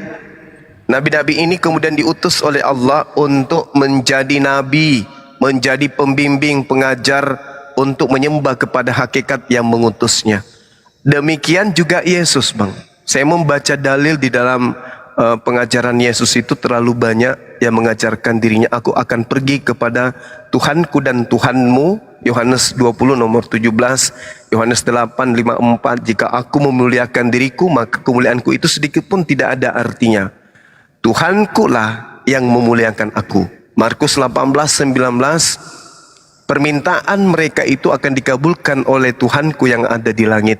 nabi-nabi ini kemudian diutus oleh Allah untuk menjadi nabi, menjadi pembimbing, pengajar untuk menyembah kepada hakikat yang mengutusnya. Demikian juga Yesus, Bang. Saya membaca dalil di dalam pengajaran Yesus itu terlalu banyak yang mengajarkan dirinya, aku akan pergi kepada Tuhanku dan Tuhanmu. Yohanes 20 nomor 17, Yohanes 8:54, jika aku memuliakan diriku maka kemuliaanku itu sedikit pun tidak ada artinya. Tuhanku lah yang memuliakan aku. Markus 18:19, permintaan mereka itu akan dikabulkan oleh Tuhanku yang ada di langit.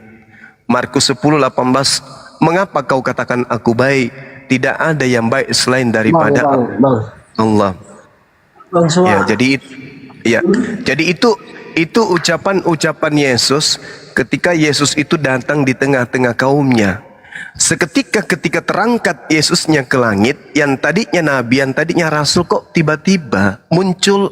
Markus 10:18, mengapa kau katakan aku baik? Tidak ada yang baik selain daripada Allah. Jadi itu ucapan Yesus ketika Yesus itu datang di tengah-tengah kaumnya. Seketika ketika terangkat Yesusnya ke langit, yang tadinya nabi, yang tadinya rasul, kok tiba-tiba muncul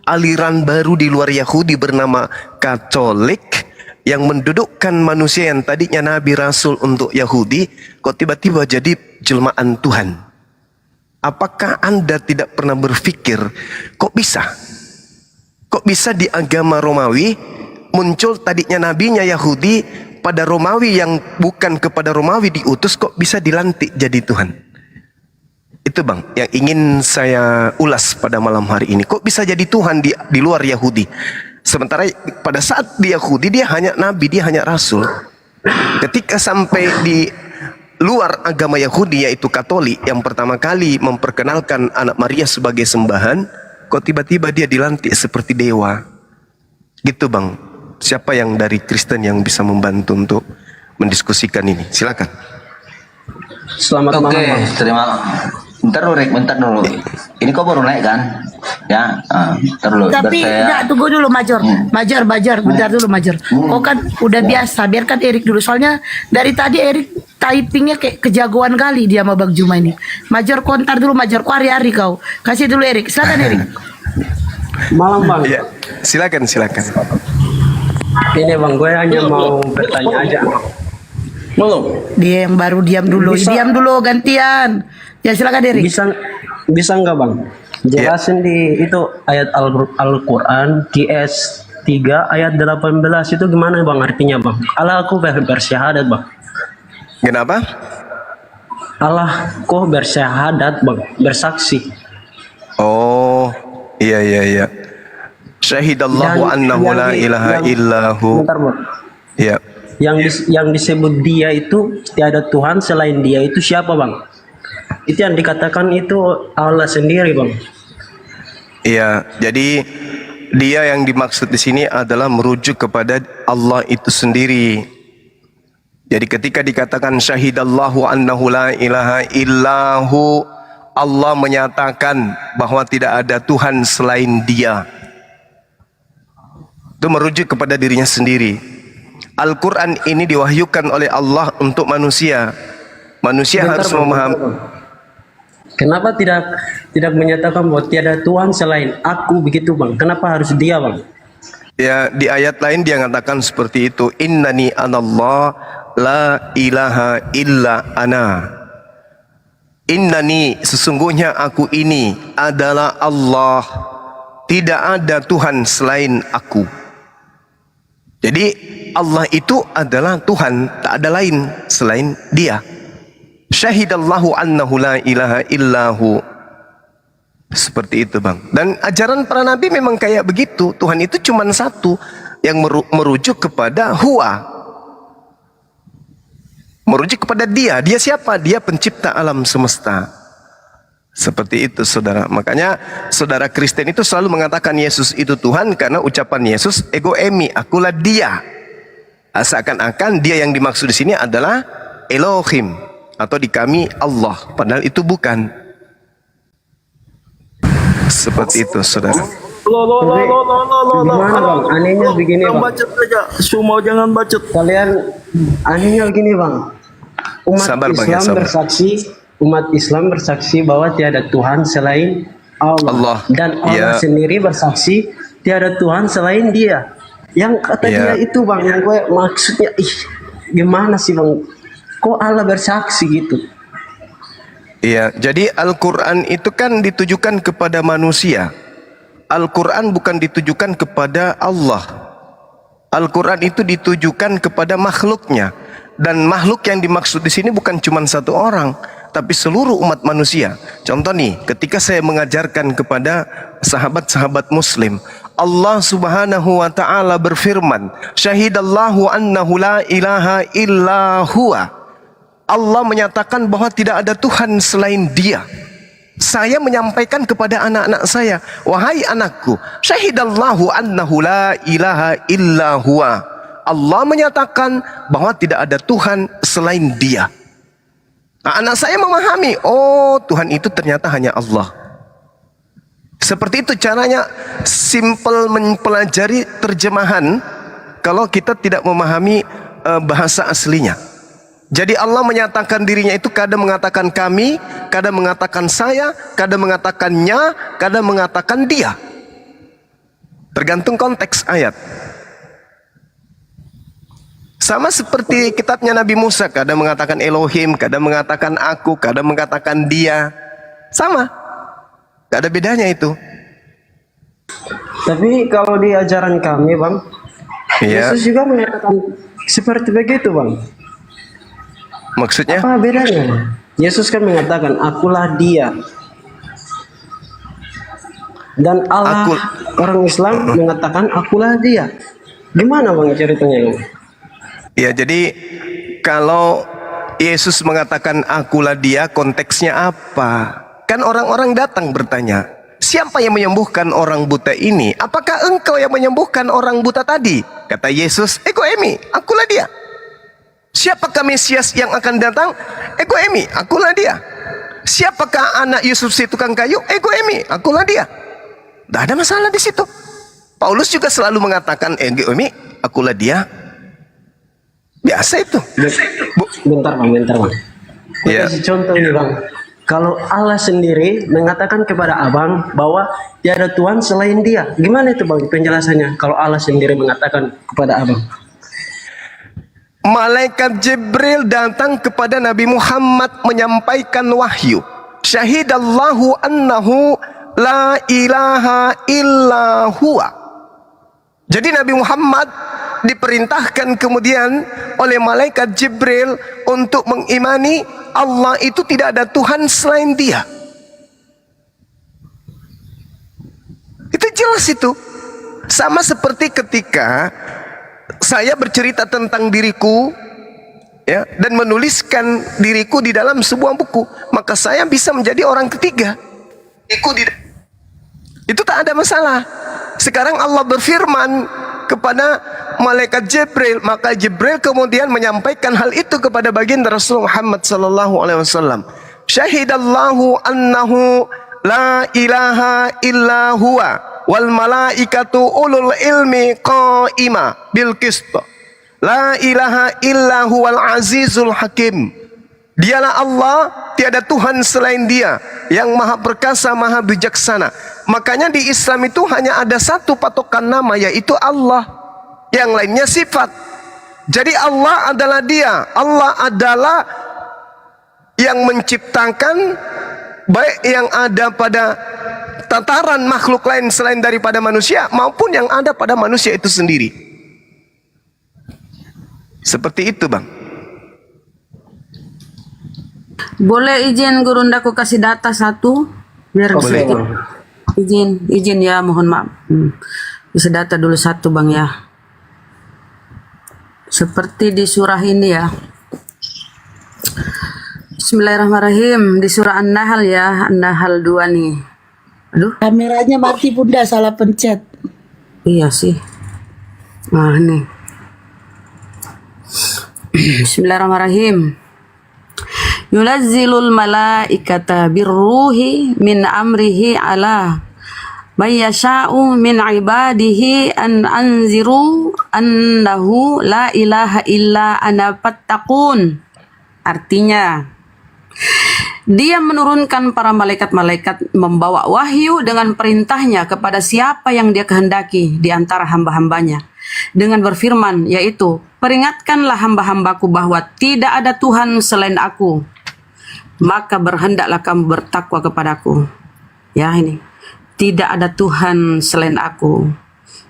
aliran baru di luar Yahudi bernama Katolik yang mendudukkan manusia yang tadinya nabi rasul untuk Yahudi, kok tiba-tiba jadi jelmaan Tuhan. Apakah Anda tidak pernah berpikir, kok bisa? Kok bisa di agama Romawi muncul tadinya nabinya Yahudi, pada Romawi yang bukan kepada Romawi diutus, kok bisa dilantik jadi Tuhan? Itu, Bang, yang ingin saya ulas pada malam hari ini. Kok bisa jadi Tuhan di luar Yahudi? Sementara pada saat di Yahudi dia hanya nabi, dia hanya rasul. Ketika sampai di luar agama Yahudi yaitu Katolik yang pertama kali memperkenalkan anak Maria sebagai sembahan, kok tiba-tiba dia dilantik seperti dewa. Gitu, Bang. Siapa yang dari Kristen yang bisa membantu untuk mendiskusikan ini? Silakan. Selamat malam, Bang. Terima. Bentar dulu, Rick, bentar dulu. Ini kok baru naik kan? Ya, bentar dulu. Tapi enggak, tunggu dulu Major. Major, bentar dulu Major. Kok kan udah biasa, biarkan Erik dulu. Soalnya dari tadi Erik typingnya kayak kejagoan kali dia sama Bang Juma ini. Major, kontar dulu Major. Kok hari-hari kau? Kasih dulu Erik. Silakan Erik. Malam, Bang. Ya, silakan. Ini Bang, gue hanya mau bertanya aja. Dia yang baru diam dulu. Diam dulu gantian. Ya silakan Erik. Bisa nggak, Bang? Jelasin di itu ayat Al-Qur'an GS 3 ayat 18 itu gimana, Bang, artinya, Bang? Allah aku bersyahadat, Bang. Kenapa? Allah kok bersyahadat, Bang, bersaksi. Oh, iya. Syahidallahu annahu la ilaha illahu. Bentar, Bang. Ya. Yang disebut dia itu tiada Tuhan selain dia itu siapa, Bang? Itu yang dikatakan itu Allah sendiri, Bang. Iya, jadi dia yang dimaksud di sini adalah merujuk kepada Allah itu sendiri. Jadi ketika dikatakan syahidallahu annahu la ilaha illahu, Allah menyatakan bahwa tidak ada Tuhan selain Dia. Itu merujuk kepada dirinya sendiri. Al-Quran ini diwahyukan oleh Allah untuk manusia. Manusia harus memahami. Kenapa tidak menyatakan bahwa tiada Tuhan selain aku, begitu, Bang? Kenapa harus dia, Bang? Ya, di ayat lain dia mengatakan seperti itu. Innani anallah la ilaha illa ana. Innani, sesungguhnya aku ini adalah Allah. Tidak ada Tuhan selain aku. Jadi Allah itu adalah Tuhan, tak ada lain selain Dia. Syahidallahu annahu la ilaha illahu. Seperti itu, Bang. Dan ajaran para nabi memang kayak begitu. Tuhan itu cuma satu yang merujuk kepada Huwa. Merujuk kepada Dia. Dia siapa? Dia pencipta alam semesta. Seperti itu, saudara. Makanya saudara Kristen itu selalu mengatakan Yesus itu Tuhan karena ucapan Yesus ego emi, akulah Dia. Seakan-akan dia yang dimaksud di sini adalah Elohim atau di kami Allah, padahal itu bukan. Seperti itu, saudara. Gimana bang? Anehnya begini bang. Bacot saja, semua jangan bacot. Kalian anehnya begini bang. Umat Sabar, Bang, ya, Islam sabar. umat Islam bersaksi bahwa tiada Tuhan selain Allah. Allah. Dan Allah Ya. sendiri bersaksi tiada Tuhan selain Dia. Yang kata Ya. dia itu bang, yang gue maksudnya, gimana sih bang? Kok Allah bersaksi gitu? Iya, jadi Al-Quran itu kan ditujukan kepada manusia. Al-Quran bukan ditujukan kepada Allah. Al-Quran itu ditujukan kepada makhluknya. Dan makhluk yang dimaksud di sini bukan cuma satu orang, tapi seluruh umat manusia. Contoh nih, ketika saya mengajarkan kepada sahabat-sahabat Muslim, Allah Subhanahu wa taala berfirman, "Syahidallahu annahu la ilaha illa huwa." Allah menyatakan bahwa tidak ada Tuhan selain Dia. Saya menyampaikan kepada anak-anak saya, wahai anakku, syahidallahu annahu la ilaha illa huwa. Allah menyatakan bahwa tidak ada Tuhan selain Dia. Nah, anak saya memahami, oh Tuhan itu ternyata hanya Allah. Seperti itu caranya, simple mempelajari terjemahan kalau kita tidak memahami bahasa aslinya. Jadi Allah menyatakan dirinya itu kadang mengatakan kami, kadang mengatakan saya, kadang mengatakannya, kadang mengatakan dia. Tergantung konteks ayat. Sama seperti kitabnya Nabi Musa, kadang mengatakan Elohim, kadang mengatakan aku, kadang mengatakan dia. Sama. Gak ada bedanya itu. Tapi kalau di ajaran kami bang, Iya. Yesus juga mengatakan seperti begitu bang. Maksudnya? Apa bedanya? Yesus kan mengatakan, akulah Dia. Dan Allah, orang Islam mengatakan, akulah Dia. Gimana bang ceritanya ini? Ya, jadi kalau Yesus mengatakan akulah Dia, konteksnya apa? Kan orang-orang datang bertanya, siapa yang menyembuhkan orang buta ini? Apakah engkau yang menyembuhkan orang buta tadi? Kata Yesus, ego emi, akulah Dia. Siapakah Mesias yang akan datang? Ego emi, akulah Dia. Siapakah anak Yusuf si tukang kayu? Ego emi, akulah Dia. Tidak ada masalah di situ. Paulus juga selalu mengatakan ego emi, akulah Dia. Biasa itu. Bentar bang. Ya. Kasih contoh ini bang. Kalau Allah sendiri mengatakan kepada abang bahwa tiada Tuhan selain Dia, gimana itu bang penjelasannya? Kalau Allah sendiri mengatakan kepada abang. Malaikat Jibril datang kepada Nabi Muhammad menyampaikan wahyu. Syahidallahu annahu la ilaha illa huwa. Jadi Nabi Muhammad diperintahkan kemudian oleh malaikat Jibril untuk mengimani Allah itu tidak ada Tuhan selain Dia. Itu jelas itu. Sama seperti ketika saya bercerita tentang diriku, ya, dan menuliskan diriku di dalam sebuah buku, maka saya bisa menjadi orang ketiga. Itu tak ada masalah. Sekarang Allah berfirman kepada malaikat Jibril, maka Jibril kemudian menyampaikan hal itu kepada baginda Rasul Muhammad sallallahu alaihi wasallam. Syahidallahu annahu la ilaha illa huwa wal malaikatu ulul ilmi qaima bil qist. La ilaha illa huwal azizul hakim. Dialah Allah, tiada Tuhan selain Dia yang maha perkasa, maha bijaksana. Makanya di Islam itu hanya ada satu patokan nama, yaitu Allah. Yang lainnya sifat. Jadi Allah adalah Dia. Allah adalah yang menciptakan, baik yang ada pada tataran makhluk lain selain daripada manusia, maupun yang ada pada manusia itu sendiri. Seperti itu bang. Boleh izin Gurundaku kasih data satu biar Oke, sedikit. Bang. Izin ya, mohon maaf. Bisa data dulu satu bang ya. Seperti di surah ini ya. Bismillahirrahmanirrahim. Di surah An-Nahl ya, An-Nahl 2 nih. Aduh, Kameranya mati bunda, salah pencet. iya sih. Nah nih. Bismillahirrahmanirrahim. Yunazzilul malaikata birruhi min amrihi ala may yasha'u min ibadihi an anziru annahu la ilaha illa ana fattaqun. Artinya, Dia menurunkan para malaikat-malaikat membawa wahyu dengan perintahnya kepada siapa yang dia kehendaki di antara hamba-hambanya. Dengan berfirman, yaitu, peringatkanlah hamba-hambaku bahwa tidak ada Tuhan selain aku. Maka berhendaklah kamu bertakwa kepadaku. Ya ini, tidak ada Tuhan selain aku.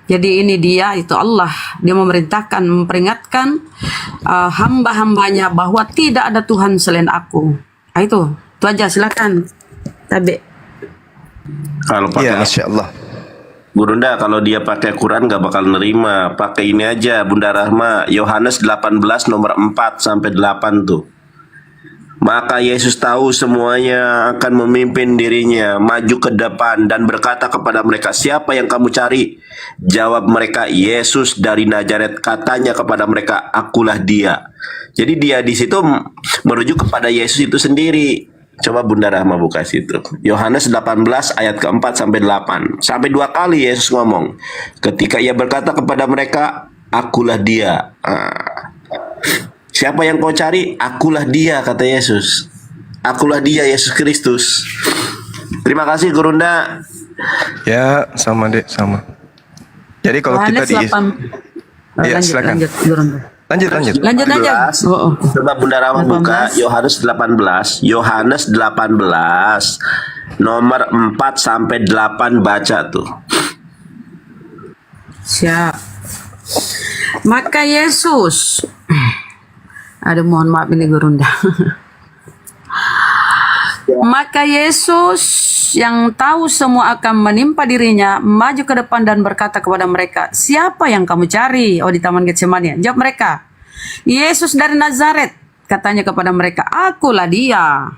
Jadi ini dia, itu Allah. Dia memerintahkan, memperingatkan hamba-hambanya bahwa tidak ada Tuhan selain aku. Nah, itu aja, silakan. Tabe. Kalau pakai Ya, Masya Allah. Burunda, kalau dia pakai Quran nggak bakal nerima. Pakai ini aja, Bunda Rahma, Yohanes 18 nomor 4 sampai 8 tuh. Maka Yesus tahu semuanya akan memimpin dirinya maju ke depan dan berkata kepada mereka, siapa yang kamu cari? Jawab mereka, Yesus dari Nazaret. Katanya kepada mereka, akulah dia. Jadi dia di situ merujuk kepada Yesus itu sendiri. Coba Bunda Rahma buka situ. Yohanes 18 ayat keempat sampai 8. Sampai 2 kali Yesus ngomong. Ketika ia berkata kepada mereka, akulah dia. Siapa yang kau cari? Akulah dia, kata Yesus. Akulah dia, Yesus Kristus. Terima kasih Gurunda. Ya, sama dek, sama. Jadi kalau kita Yohanes di 8. Ya, silakan. Lanjut. Lanjut aja. 18. Coba Bunda Rahma buka 18. Yohanes 18. Yohanes 18 nomor 4 sampai 8 baca tuh. Siap. Maka Yesus, aduh mohon maaf ini Gurunda. Maka Yesus yang tahu semua akan menimpa dirinya maju ke depan dan berkata kepada mereka, siapa yang kamu cari? Oh, di Taman Getsemani. Jawab mereka, Yesus dari Nazaret. Katanya kepada mereka, akulah dia.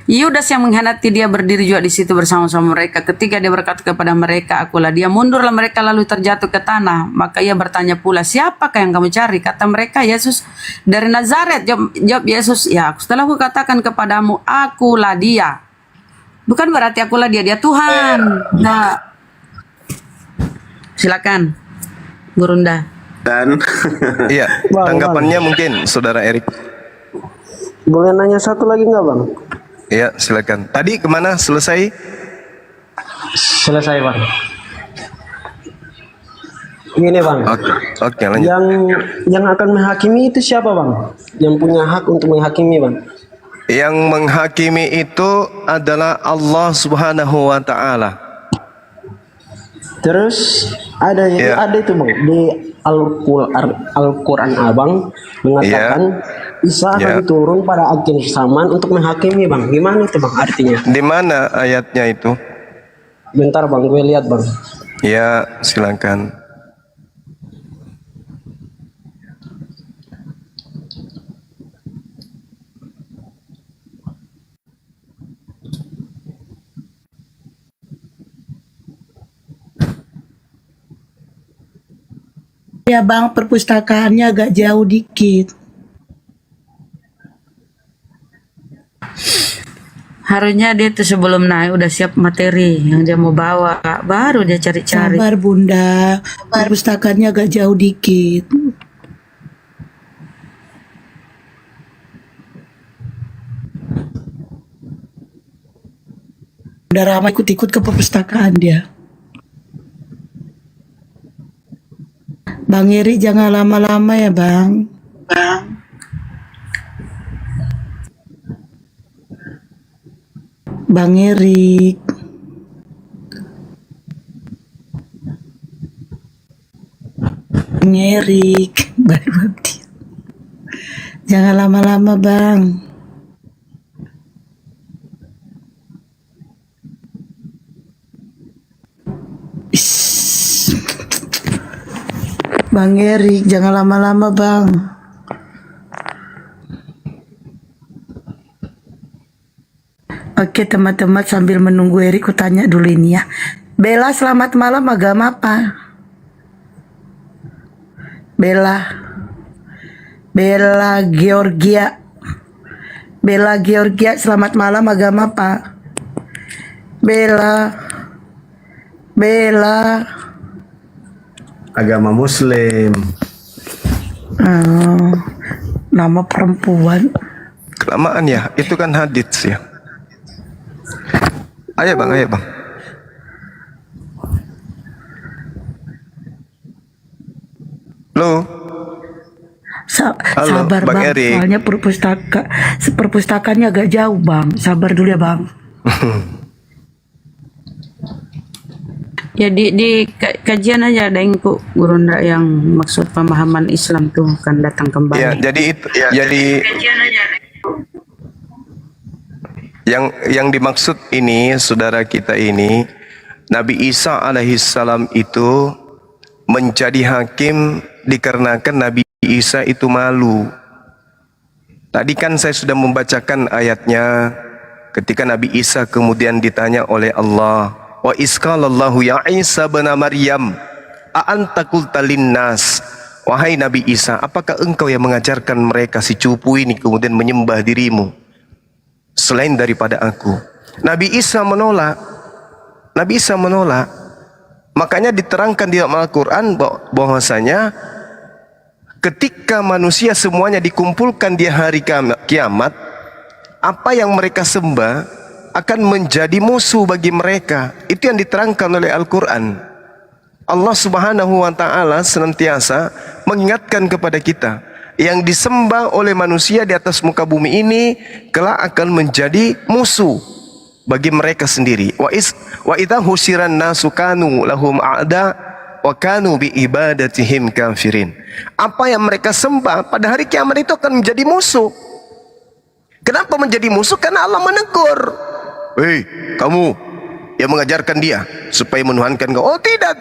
Yudas yang mengkhianati dia berdiri juga di situ bersama-sama mereka. Ketika dia berkata kepada mereka, akulah dia, mundurlah mereka lalu terjatuh ke tanah. Maka ia bertanya pula, siapakah yang kamu cari? Kata mereka, Yesus dari Nazaret. Jawab Yesus, ya setelah aku katakan kepadamu, akulah dia. Bukan berarti akulah dia Tuhan. Nah, silakan Gurunda. Dan Iya, tanggapannya mungkin Saudara Erik. Boleh nanya satu lagi nggak bang? Iya, silakan. Tadi kemana? Selesai? Selesai bang. Gini bang. Oke, lanjut. Yang akan menghakimi itu siapa bang? Yang punya hak untuk menghakimi bang? Yang menghakimi itu adalah Allah Subhanahu wa taala. Terus ada itu bang di Al-Quran abang mengatakan Isa akan turun pada akhir zaman untuk menghakimi bang. Gimana itu bang artinya? Di mana ayatnya itu? Bentar bang, gue lihat bang. Ya, silakan. Ya bang, perpustakaannya agak jauh dikit. Harusnya dia tuh sebelum naik udah siap materi yang dia mau bawa, baru dia cari-cari. Sabar bunda, perpustakaannya agak jauh dikit. Udah ramai ikut-ikut ke perpustakaan dia. Bang Eri jangan lama-lama ya bang. Bang Erik. Bang Erik. Jangan lama-lama bang. Bang Erik, jangan lama-lama bang. Oke teman-teman, sambil menunggu Erik, ku tanya dulu ini ya. Bella, selamat malam, agama apa? Bella. Bella Georgia. Bella Georgia, selamat malam. Agama Pak? Bella. Agama Muslim. Nama perempuan. Kelamaan ya, itu kan hadits ya. Ayo bang. Halo. Halo, Sabar Bang bang, Erik. soalnya perpustakaannya agak jauh bang. Sabar dulu ya bang. Ya di kajian aja ada yang guru ndak yang maksud pemahaman Islam tuh akan datang kembali. Ya, jadi yang dimaksud ini saudara kita ini, Nabi Isa alaihissalam itu menjadi hakim dikarenakan Nabi Isa itu malu. Tadi kan saya sudah membacakan ayatnya ketika Nabi Isa kemudian ditanya oleh Allah, wa isqalallahu ya Isa bin Maryam a anta qulta linnas, wahai Nabi Isa, apakah engkau yang mengajarkan mereka si cupu ini kemudian menyembah dirimu selain daripada aku? Nabi Isa menolak. Makanya diterangkan di dalam Al-Quran bahwasanya ketika manusia semuanya dikumpulkan di hari kiamat, apa yang mereka sembah akan menjadi musuh bagi mereka. Itu yang diterangkan oleh Al-Quran. Allah Subhanahu wa Ta'ala senantiasa mengingatkan kepada kita, yang disembah oleh manusia di atas muka bumi ini kelak akan menjadi musuh bagi mereka sendiri. Wa idza husiran nasu kanu lahum a'da wa kanu bi ibadatihim kafirin. Apa yang mereka sembah pada hari kiamat itu akan menjadi musuh. Kenapa menjadi musuh? Karena Allah menegur. Hei, kamu yang mengajarkan dia supaya menuhankan kau. Oh tidak.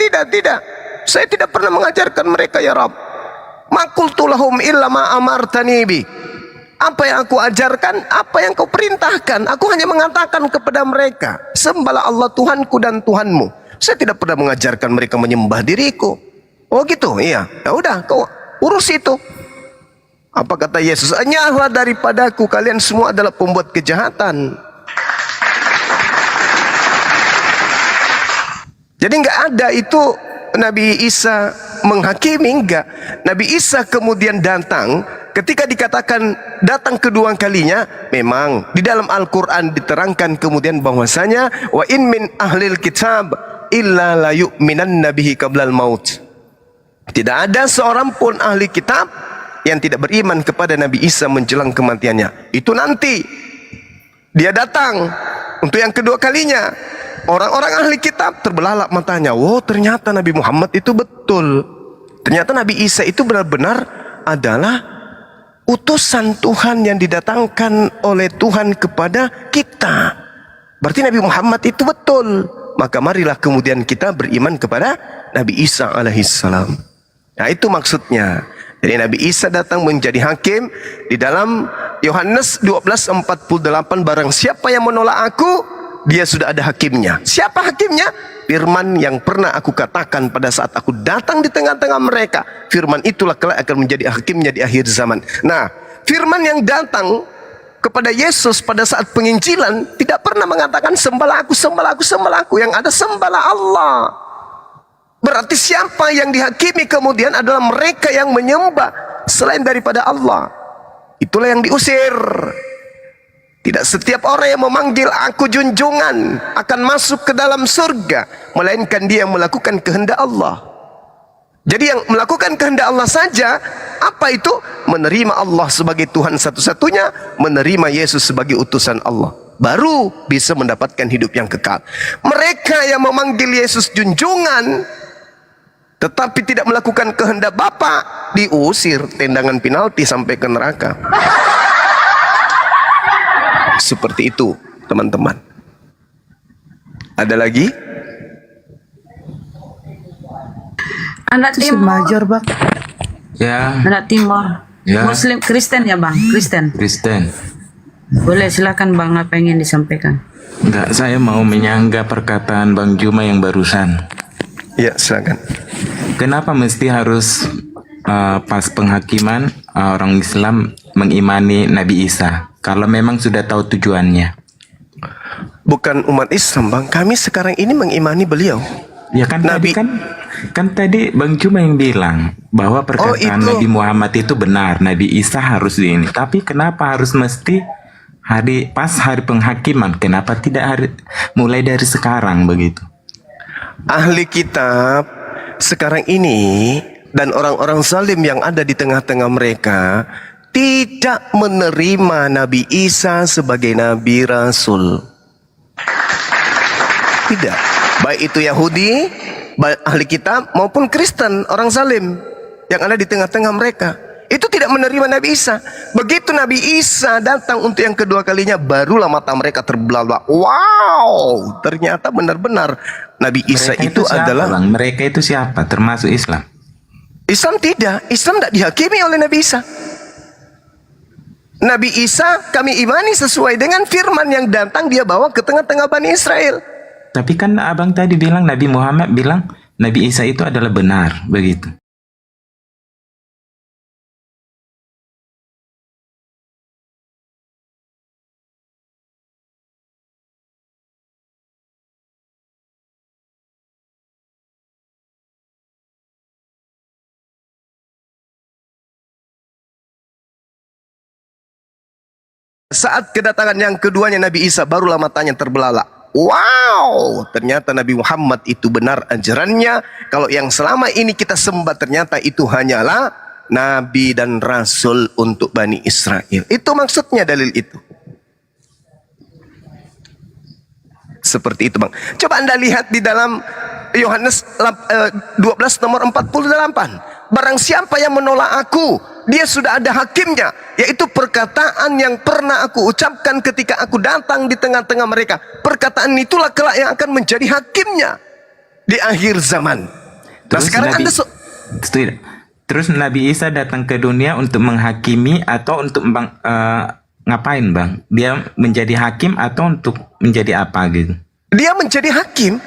Saya tidak pernah mengajarkan mereka ya Rabb. Ma qultu lahum illa ma amartani bi. Apa yang aku ajarkan, apa yang kau perintahkan, aku hanya mengatakan kepada mereka, sembahlah Allah Tuhanku dan Tuhanmu. Saya tidak pernah mengajarkan mereka menyembah diriku. Oh gitu, iya. Ya udah, kau urus itu. Apa kata Yesus? Enyahlah daripadaku, kalian semua adalah pembuat kejahatan. Jadi nggak ada itu Nabi Isa menghakimi, enggak. Nabi Isa kemudian datang. Ketika dikatakan datang kedua kalinya, memang di dalam Al-Quran diterangkan kemudian bahwasanya wa in min ahlil kitab illa la yu'minan nabihi qablal maut. Tidak ada seorang pun ahli kitab yang tidak beriman kepada Nabi Isa menjelang kematiannya. Itu nanti dia datang untuk yang kedua kalinya. Orang-orang ahli kitab terbelalak matanya. Oh, ternyata Nabi Muhammad itu betul. Ternyata Nabi Isa itu benar-benar adalah utusan Tuhan yang didatangkan oleh Tuhan kepada kita. Berarti Nabi Muhammad itu betul. Maka marilah kemudian kita beriman kepada Nabi Isa alaihissalam. Nah itu maksudnya. Jadi Nabi Isa datang menjadi hakim. Di dalam Yohanes 12:48, barang siapa yang menolak aku, dia sudah ada hakimnya. Siapa hakimnya? Firman yang pernah aku katakan pada saat aku datang di tengah-tengah mereka. Firman itulah kelak akan menjadi hakimnya di akhir zaman. Nah, firman yang datang kepada Yesus pada saat penginjilan tidak pernah mengatakan sembahlah aku, sembahlah aku, sembahlah aku. Yang ada sembahlah Allah. Berarti siapa yang dihakimi kemudian adalah mereka yang menyembah selain daripada Allah. Itulah yang diusir. Tidak setiap orang yang memanggil aku junjungan akan masuk ke dalam surga, melainkan dia yang melakukan kehendak Allah. Jadi yang melakukan kehendak Allah saja, apa itu? Menerima Allah sebagai Tuhan satu-satunya, menerima Yesus sebagai utusan Allah, baru bisa mendapatkan hidup yang kekal. Mereka yang memanggil Yesus junjungan tetapi tidak melakukan kehendak Bapa, diusir tendangan penalti sampai ke neraka. Seperti itu, teman-teman. Ada lagi? Anak Timur. Major bang. Ya, Anak Timur. Ya. Muslim Kristen ya bang? Kristen. Boleh silakan bang, apa yang ingin disampaikan? enggak, saya mau menyangga perkataan Bang Juma yang barusan. Ya, silakan. Kenapa mesti harus pas penghakiman orang Islam mengimani Nabi Isa? Kalau memang sudah tahu tujuannya. Bukan umat Islam, Bang. Kami sekarang ini mengimani beliau. Ya kan Nabi- tadi kan tadi Bang Juma yang bilang bahwa perkataan itu. Nabi Muhammad itu benar, Nabi Isa harus ini. Tapi kenapa harus mesti pas hari penghakiman? Kenapa tidak mulai dari sekarang begitu? Ahli kitab sekarang ini dan orang-orang zalim yang ada di tengah-tengah mereka tidak menerima Nabi Isa sebagai Nabi Rasul. Tidak. Baik itu Yahudi, baik ahli kitab maupun Kristen, orang zalim yang ada di tengah-tengah mereka. Itu tidak menerima Nabi Isa. Begitu Nabi Isa datang untuk yang kedua kalinya, barulah mata mereka terbelalak. Wow, ternyata benar-benar Nabi Isa Mereka itu siapa, adalah Bang? Mereka itu siapa? Termasuk Islam? Islam tidak. Islam tidak dihakimi oleh Nabi Isa. Nabi Isa kami imani sesuai dengan firman yang datang dia bawa ke tengah-tengah Bani Israel. Tapi kan abang tadi bilang Nabi Muhammad bilang Nabi Isa itu adalah benar, begitu. Saat kedatangan yang keduanya Nabi Isa, barulah matanya terbelalak. Wow, ternyata Nabi Muhammad itu benar ajarannya. Kalau yang selama ini kita sembah ternyata itu hanyalah Nabi dan Rasul untuk Bani Israel. Itu maksudnya dalil itu. Seperti itu, Bang. Coba Anda lihat di dalam Yohanes 12 nomor 48. Barang siapa yang menolak aku, dia sudah ada hakimnya, yaitu perkataan yang pernah aku ucapkan ketika aku datang di tengah-tengah mereka. Perkataan itulah kelak yang akan menjadi hakimnya di akhir zaman. Nah, sekarang Anda Terus Nabi Isa datang ke dunia untuk menghakimi atau untuk ngapain, Bang? Dia menjadi hakim atau untuk menjadi apa gitu? Dia menjadi hakim.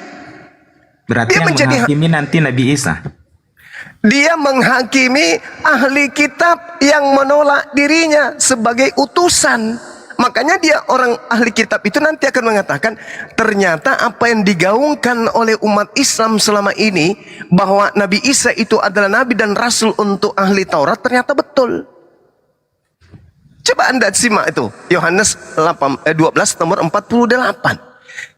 Berarti Dia yang menjadi menghakimi nanti Nabi Isa. Dia menghakimi ahli kitab yang menolak dirinya sebagai utusan. Makanya dia orang ahli kitab itu nanti akan mengatakan, ternyata apa yang digaungkan oleh umat Islam selama ini, bahwa Nabi Isa itu adalah Nabi dan Rasul untuk ahli Taurat, ternyata betul. Coba Anda simak itu, Yohanes 12 nomor 48.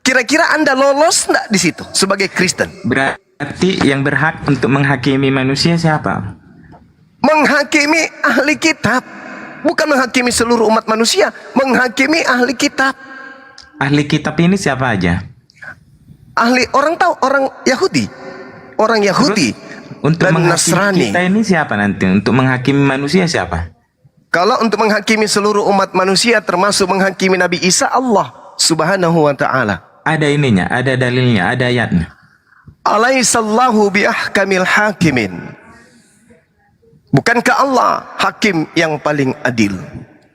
Kira-kira Anda lolos enggak di situ sebagai Kristen? Berarti yang berhak untuk menghakimi manusia siapa? Menghakimi ahli kitab. Bukan menghakimi seluruh umat manusia, menghakimi ahli kitab. Ahli kitab ini siapa aja? Ahli orang tahu, orang Yahudi. Orang Yahudi Untuk dan menghakimi Nasrani. kita ini siapa nanti? Untuk menghakimi manusia siapa? Kalau untuk menghakimi seluruh umat manusia termasuk menghakimi Nabi Isa, Allah Subhanahu wa taala. Ada ininya, ada dalilnya, ada ayatnya. Alaihissallahu biahkamil hakimin. Bukankah Allah hakim yang paling adil?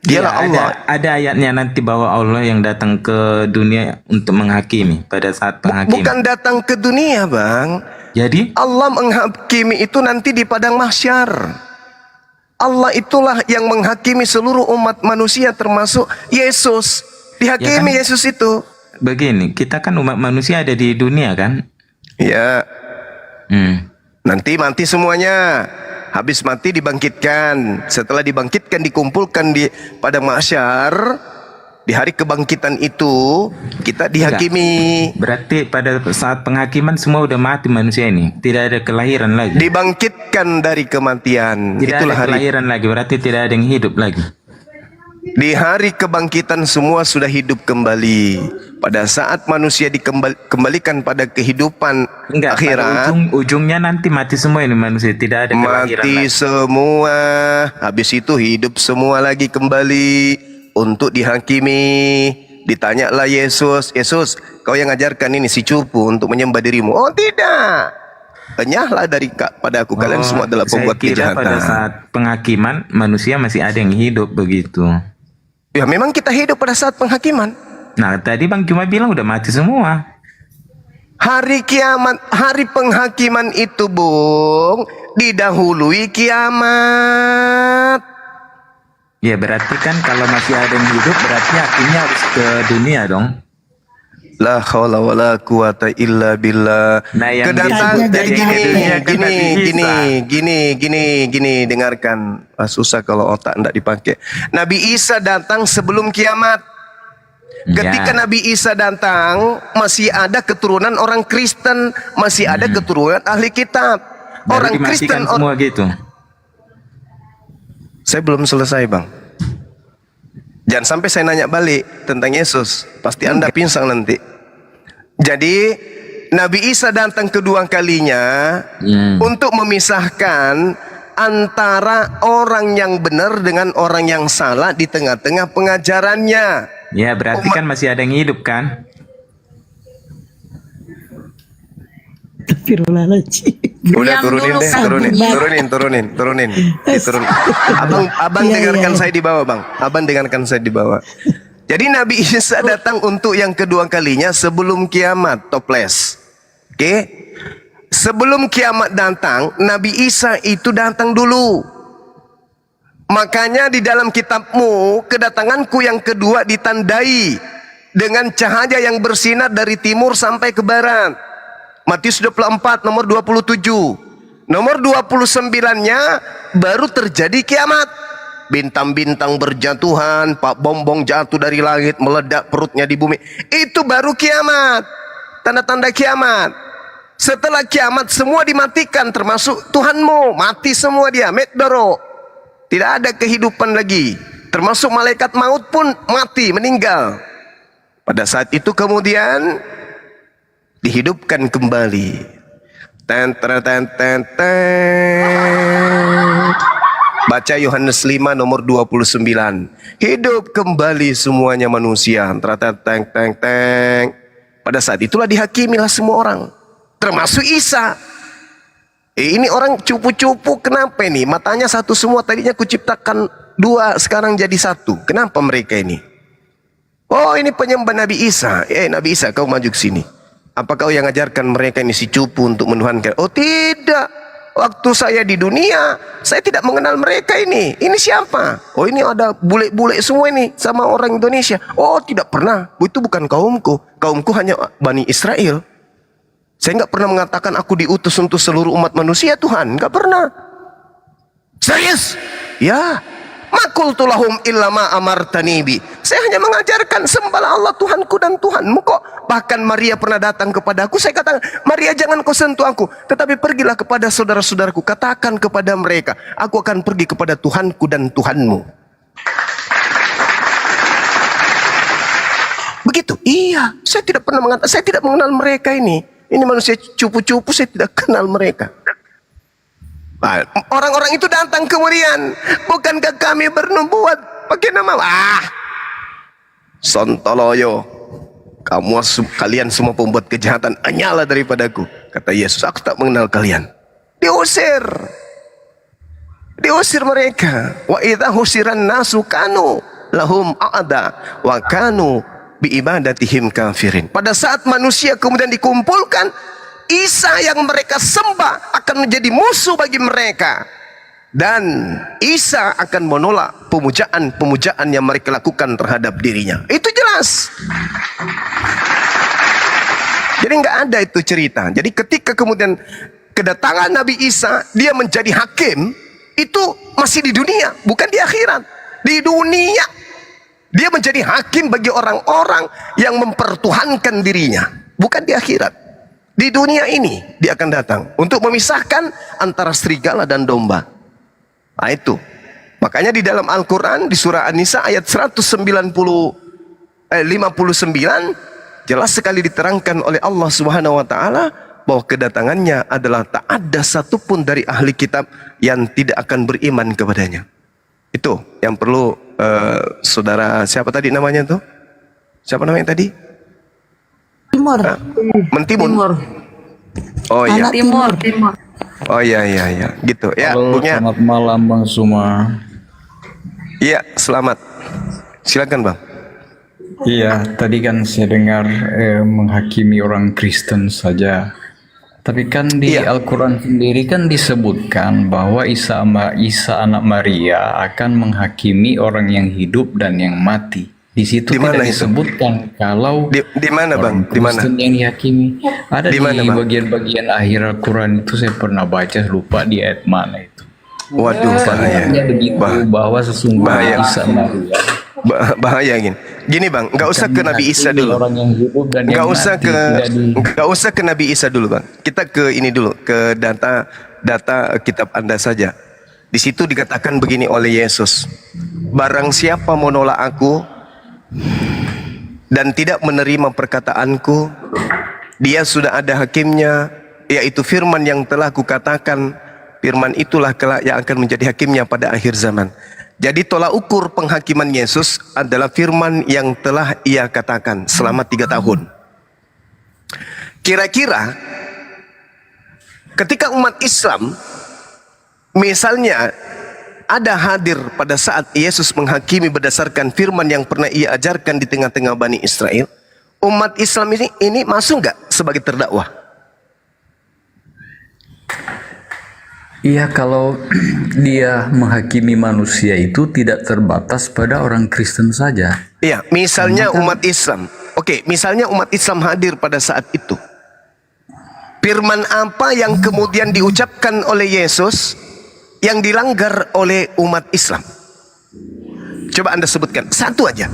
Dialah Iya, Allah. Ada ayatnya nanti bahwa Allah yang datang ke dunia untuk menghakimi pada saat penghakiman. Bukan datang ke dunia, Bang. Jadi Allah menghakimi itu nanti di padang mahsyar. Allah itulah yang menghakimi seluruh umat manusia termasuk Yesus. Dihakimi Ya kan? Yesus itu. begini, kita kan umat manusia ada di dunia kan? Ya, Hmm. nanti mati semuanya. Habis mati dibangkitkan. Setelah dibangkitkan dikumpulkan di padang mahsyar. Di hari kebangkitan itu kita dihakimi. Berarti pada saat penghakiman semua udah mati manusia ini, tidak ada kelahiran lagi. Dibangkitkan dari kematian. Tidak Itulah ada hari. kelahiran lagi, berarti tidak ada yang hidup lagi. Di hari kebangkitan semua sudah hidup kembali. Pada saat manusia dikembalikan pada kehidupan Enggak, pada akhirat, ujungnya nanti mati semua ini manusia, tidak ada kelahiran mati lagi. semua. Habis itu hidup semua lagi kembali untuk dihakimi. Ditanyalah Yesus, Yesus, kau yang ajarkan ini si cupu untuk menyembah dirimu. Oh tidak, enyahlah pada aku, kalian semua adalah pembuat Saya kira pada kejahatan. saat penghakiman manusia masih ada yang hidup begitu. Ya memang kita hidup pada saat penghakiman. Nah tadi Bang cuma bilang udah mati semua. Hari kiamat, hari penghakiman itu, Bung, didahului kiamat. Ya berarti kan kalau masih ada yang hidup berarti hakimnya harus ke dunia dong. La haula wala quwata illa billah. Nah, yang Kedatang disebut jadi yang ke dunia kan Nabi Isa. gini, dengarkan. Susah kalau otak tidak dipakai. Nabi Isa datang sebelum kiamat. Ketika Ya. Nabi Isa datang, masih ada keturunan orang Kristen, masih ada keturunan ahli kitab. Baru Orang dimatikan Kristen, semua gitu. saya belum selesai, Bang. Jangan sampai saya nanya balik tentang Yesus, pasti Anda pinsang nanti. Jadi Nabi Isa datang kedua kalinya untuk memisahkan antara orang yang benar dengan orang yang salah di tengah-tengah pengajarannya. Ya berarti kan masih ada yang hidup kan? Udah Yang turunin dulu deh, kan turunin. Diturun. Abang dengarkan saya di bawah, Bang. Abang dengarkan saya di bawah. Jadi Nabi Isa datang untuk yang kedua kalinya sebelum kiamat, toples. Oke? Sebelum kiamat datang, Nabi Isa itu datang dulu. Makanya di dalam kitabmu, kedatanganku yang kedua ditandai dengan cahaya yang bersinar dari timur sampai ke barat. Matius 24 nomor 27. Nomor 29-nya baru terjadi kiamat. Bintang-bintang berjatuhan, pak bombong jatuh dari langit, meledak perutnya di bumi. Itu baru kiamat. Tanda-tanda kiamat. Setelah kiamat semua dimatikan termasuk Tuhanmu. Mati semua dia, medoro. Tidak ada kehidupan lagi. Termasuk malaikat maut pun mati, meninggal. Pada saat itu kemudian dihidupkan kembali. Baca Yohanes 5 nomor 29. Hidup kembali semuanya manusia. Pada saat itulah dihakimilah semua orang, termasuk Isa. Ini orang cupu-cupu, kenapa ini? Matanya satu semua, tadinya kuciptakan dua, sekarang jadi satu. Kenapa mereka ini? Oh, ini penyembah Nabi Isa. Nabi Isa, kau maju ke sini. Apa kau yang ajarkan mereka ini si cupu untuk menuhankan? Oh tidak. Waktu saya di dunia, saya tidak mengenal mereka ini. Ini siapa? Oh ini ada bule-bule semua ini sama orang Indonesia. Oh tidak pernah. Itu bukan kaumku. Kaumku hanya Bani Israel. Saya nggak pernah mengatakan aku diutus untuk seluruh umat manusia, Tuhan. Nggak pernah. Serius? Ya. Makultu lahum illa ma amartani bi. Saya hanya mengajarkan sembahlah Allah Tuhanku dan Tuhanmu kok. Bahkan Maria pernah datang kepadaku. Saya katakan, Maria jangan kau sentuh aku, tetapi pergilah kepada saudara-saudaraku. Katakan kepada mereka, aku akan pergi kepada Tuhanku dan Tuhanmu. Begitu? Iya. Saya tidak pernah mengatakan, saya tidak mengenal mereka ini. Ini manusia cupu-cupu, saya tidak kenal mereka. Orang-orang itu datang kemudian, bukankah kami bernubuat pakai nama Sontoloyo, kalian semua pembuat kejahatan, hanyalah daripadaku. Kata Yesus, aku tak mengenal kalian. Diusir mereka. Wa idza husiran nasu kanu lahum a'da wa kanu bi ibadatihim kafirin. Pada saat manusia kemudian dikumpulkan, Isa yang mereka sembah akan menjadi musuh bagi mereka. Dan Isa akan menolak pemujaan yang mereka lakukan terhadap dirinya. Itu jelas. Jadi nggak ada itu cerita. Jadi ketika kemudian kedatangan Nabi Isa, dia menjadi hakim, itu masih di dunia, bukan di akhirat. Di dunia dia menjadi hakim bagi orang-orang yang mempertuhankan dirinya, bukan di akhirat. Di dunia ini dia akan datang untuk memisahkan antara serigala dan domba. Nah itu. Makanya di dalam Al-Quran di surah An-Nisa ayat 59 jelas sekali diterangkan oleh Allah Subhanahu wa taala bahwa kedatangannya adalah tak ada satupun dari ahli kitab yang tidak akan beriman kepadanya. Itu yang perlu saudara siapa tadi namanya tuh? Siapa namanya tadi? Timur. Mentimun. Oh iya. Anak Timur. Oh iya. Gitu ya. Halo, Punya. selamat malam Bang Suma. Iya, selamat. Silakan Bang. Iya, tadi kan saya dengar menghakimi orang Kristen saja. Tapi kan di Iya. Al-Quran sendiri kan disebutkan bahwa Isa anak Maria akan menghakimi orang yang hidup dan yang mati. Di situ Di mana tidak itu? disebutkan kalau Di mana bang? orang Di mana? Kristen yang dihakimi. Ada Di di mana, Bang? bagian-bagian akhir Al-Quran itu saya pernah baca, lupa di ayat mana itu. Waduh, bahaya. Disebutnya begitu bahwa Bahaya. sesungguhnya Isa Maria Bahaya gini. Gini bang, nggak usah ke Nabi Isa menghakimi dulu. orang yang hidup dan yang Nggak usah mati, ke tidak nggak usah ke Nabi Isa dulu bang. Kita ke ini dulu, ke data kitab Anda saja. Di situ dikatakan begini oleh Yesus. Barang siapa menolak aku dan tidak menerima perkataanku, dia sudah ada hakimnya, yaitu firman yang telah kukatakan. Firman itulah kelak yang akan menjadi hakimnya pada akhir zaman. Jadi tolak ukur penghakiman Yesus adalah firman yang telah ia katakan selama 3 tahun. Kira-kira ketika umat Islam misalnya ada hadir pada saat Yesus menghakimi berdasarkan firman yang pernah ia ajarkan di tengah-tengah Bani Israel, umat Islam ini masuk nggak sebagai terdakwa? Iya, kalau dia menghakimi manusia itu tidak terbatas pada orang Kristen saja. Iya, misalnya umat Islam. Oke, misalnya umat Islam hadir pada saat itu. Firman apa yang kemudian diucapkan oleh Yesus yang dilanggar oleh umat Islam? Coba Anda sebutkan satu aja.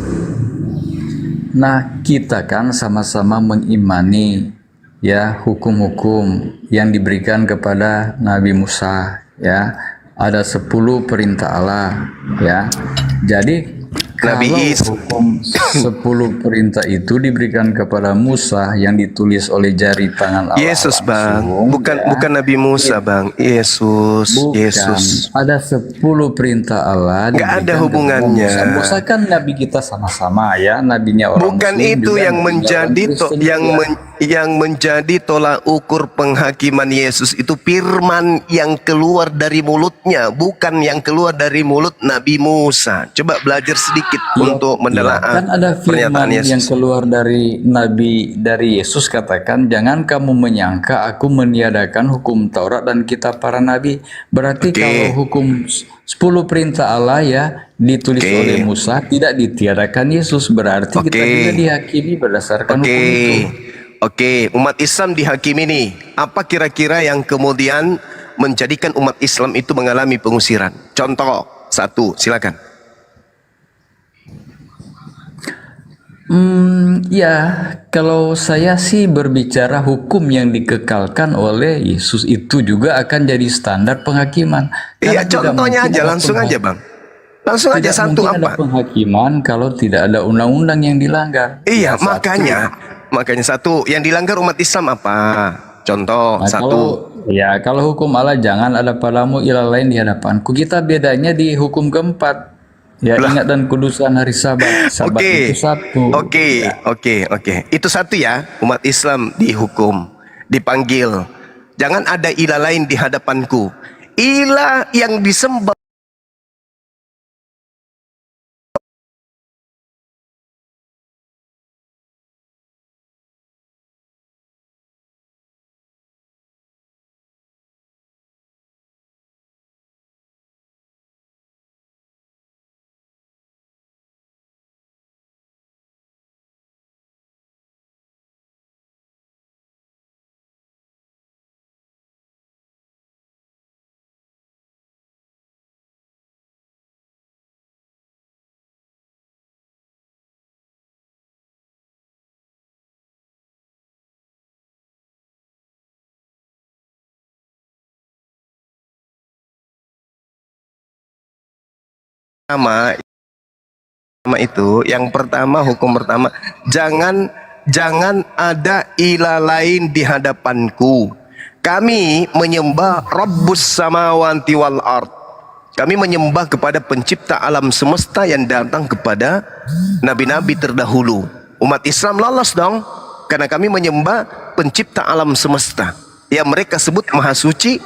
Nah, kita kan sama-sama mengimani ya hukum-hukum yang diberikan kepada Nabi Musa, ya. Ada 10 perintah Allah, ya. Jadi Nabi kalau Isa. hukum 10 perintah itu diberikan kepada Musa yang ditulis oleh jari tangan Allah Yesus bang, langsung, bukan Nabi Musa bang. Yesus, Bukan. Yesus. Ada 10 perintah Allah. Nggak ada diberikan kepada hubungannya. Musa. Musa kan nabi kita sama-sama ya, nabinya orang Bukan Muslim itu juga, yang nabinya menjadi orang Kristen juga. yang menjadi tolak ukur penghakiman Yesus itu firman yang keluar dari mulutnya, bukan yang keluar dari mulut Nabi Musa. Coba belajar sedikit untuk menelaah Kan ada pernyataan firman yang Yesus. keluar dari dari Yesus, katakan, jangan kamu menyangka aku meniadakan hukum Taurat dan kitab para nabi. Berarti Oke. kalau hukum 10 perintah Allah ya ditulis Oke. oleh Musa tidak ditiadakan Yesus, berarti kita Oke. juga dihakimi berdasarkan hukum itu. Oke, umat Islam dihakimi nih. Apa kira-kira yang kemudian menjadikan umat Islam itu mengalami pengusiran? Contoh satu, silakan. Ya, kalau saya sih berbicara hukum yang dikekalkan oleh Yesus itu juga akan jadi standar penghakiman. Iya, Karena tidak contohnya mungkin aja, ada langsung aja bang. Langsung aja Tidak satu mungkin ada apa? penghakiman kalau tidak ada undang-undang yang dilanggar. Iya, Nah, satu. makanya satu yang dilanggar umat Islam apa? Contoh Nah, satu. kalau hukum Allah jangan ada padamu ilah lain di hadapanku. Kita bedanya di hukum keempat. Ya, Lah. ingat dan kudusan hari Sabat. Sabat Oke, itu satu. Ya. oke. Itu satu ya, umat Islam dihukum, dipanggil. Jangan ada ilah lain di hadapanku. Ilah yang disembah itu yang pertama, hukum pertama, jangan ada ilah lain di hadapanku. Kami menyembah Rabbus samawati wal ard. Kami menyembah kepada pencipta alam semesta yang datang kepada nabi-nabi terdahulu. Umat Islam lolos dong, karena kami menyembah pencipta alam semesta yang mereka sebut maha suci,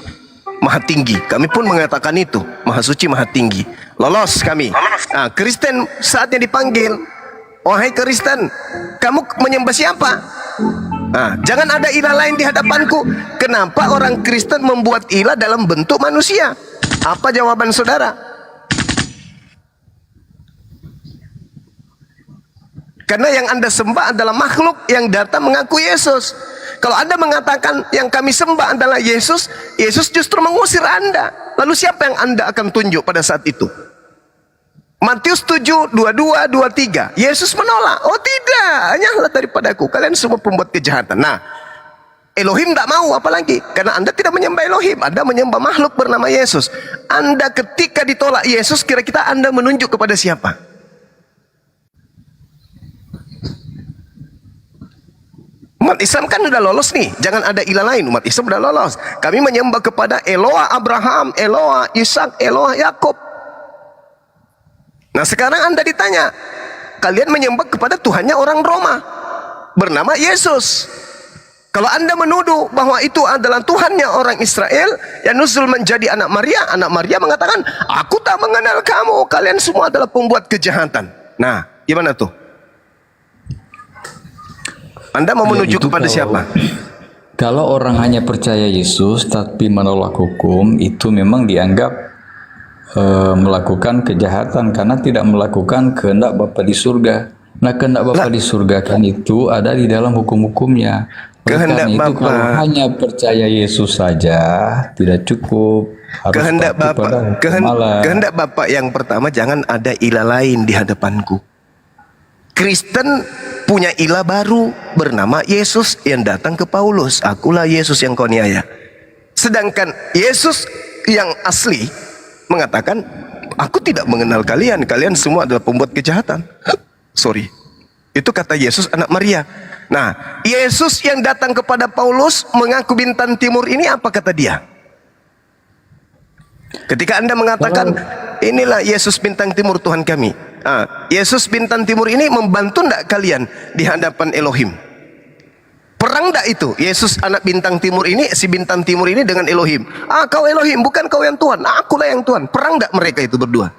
maha tinggi. Kami pun mengatakan itu, maha suci, maha tinggi. Lolos kami. Nah, Kristen saatnya dipanggil. Wahai Kristen, kamu menyembah siapa? Nah, jangan ada ilah lain di hadapanku. Kenapa orang Kristen membuat ilah dalam bentuk manusia? Apa jawaban saudara? Karena yang Anda sembah adalah makhluk yang datang mengaku Yesus. Kalau Anda mengatakan yang kami sembah adalah Yesus, Yesus justru mengusir Anda. Lalu siapa yang Anda akan tunjuk pada saat itu? Matius 7, 22, 23. Yesus menolak. Oh tidak, hanyalah daripadaku. Kalian semua pembuat kejahatan. Nah, Elohim tidak mau apalagi. Karena Anda tidak menyembah Elohim. Anda menyembah makhluk bernama Yesus. Anda ketika ditolak Yesus, kira-kira Anda menunjuk kepada siapa? Umat Islam kan udah lolos nih. Jangan ada ilah lain. Umat Islam udah lolos. Kami menyembah kepada Eloah Abraham, Eloah Ishak, Eloah Yakub. Nah sekarang Anda ditanya, kalian menyembah kepada Tuhannya orang Roma bernama Yesus. Kalau Anda menuduh bahwa itu adalah Tuhannya orang Israel yang nuzul menjadi anak Maria mengatakan, aku tak mengenal kamu, kalian semua adalah pembuat kejahatan. Nah, gimana tuh? Anda mau menuju kepada siapa? Kalau orang hanya percaya Yesus tapi menolak hukum, itu memang dianggap melakukan kejahatan karena tidak melakukan kehendak Bapa di surga. Nah, kehendak Bapa di surga kan itu ada di dalam hukum-hukumnya. Kehendak itu Bapa, kalau hanya percaya Yesus saja tidak cukup. Harus kehendak patuh pada Bapa, hukum Allah. kehendak Bapa yang pertama, jangan ada ilah lain di hadapanku. Kristen punya ilah baru bernama Yesus yang datang ke Paulus. Akulah Yesus yang kau niaya. Sedangkan Yesus yang asli mengatakan, aku tidak mengenal kalian, kalian semua adalah pembuat kejahatan. Sorry, itu kata Yesus anak Maria. Nah, Yesus yang datang kepada Paulus mengaku bintang timur ini, apa kata dia? Ketika Anda mengatakan, inilah Yesus bintang timur Tuhan kami. Yesus bintang timur ini membantu enggak kalian di hadapan Elohim? Perang enggak itu? Yesus anak bintang timur ini, si bintang timur ini dengan Elohim. Kau Elohim, bukan kau yang Tuhan. Akulah yang Tuhan. Perang enggak mereka itu berdua?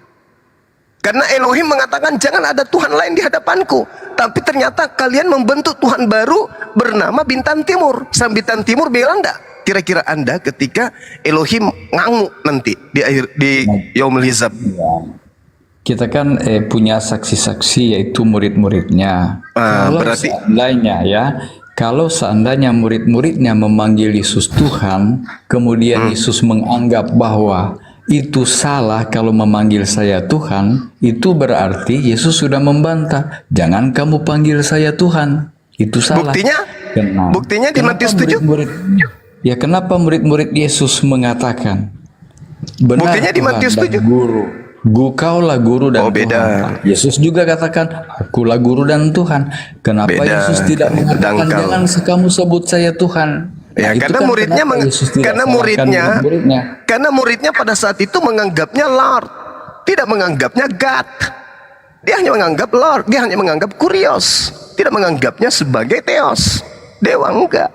Karena Elohim mengatakan jangan ada Tuhan lain di hadapanku. Tapi ternyata kalian membentuk Tuhan baru bernama bintang timur. Sang bintang timur bilang enggak? Kira-kira Anda ketika Elohim ngamuk nanti di Yaumul Hisab. Kita kan punya saksi-saksi yaitu murid-muridnya. Berarti kalau seandainya murid-muridnya memanggil Yesus Tuhan, kemudian Yesus menganggap bahwa itu salah kalau memanggil saya Tuhan, itu berarti Yesus sudah membantah. Jangan kamu panggil saya Tuhan, itu salah. Buktinya di Matius 7. Ya kenapa murid-murid Yesus mengatakan benar buktinya di Matius 7. Guru, kaulah guru dan Tuhan. Yesus juga katakan, akulah guru dan Tuhan. Kenapa Yesus tidak mengatakan jangan kamu sebut saya Tuhan? Ya, karena kan karena muridnya pada saat itu menganggapnya Lord, tidak menganggapnya God. Dia hanya menganggap Lord, dia hanya menganggap Kurios, tidak menganggapnya sebagai Theos, dewa, enggak.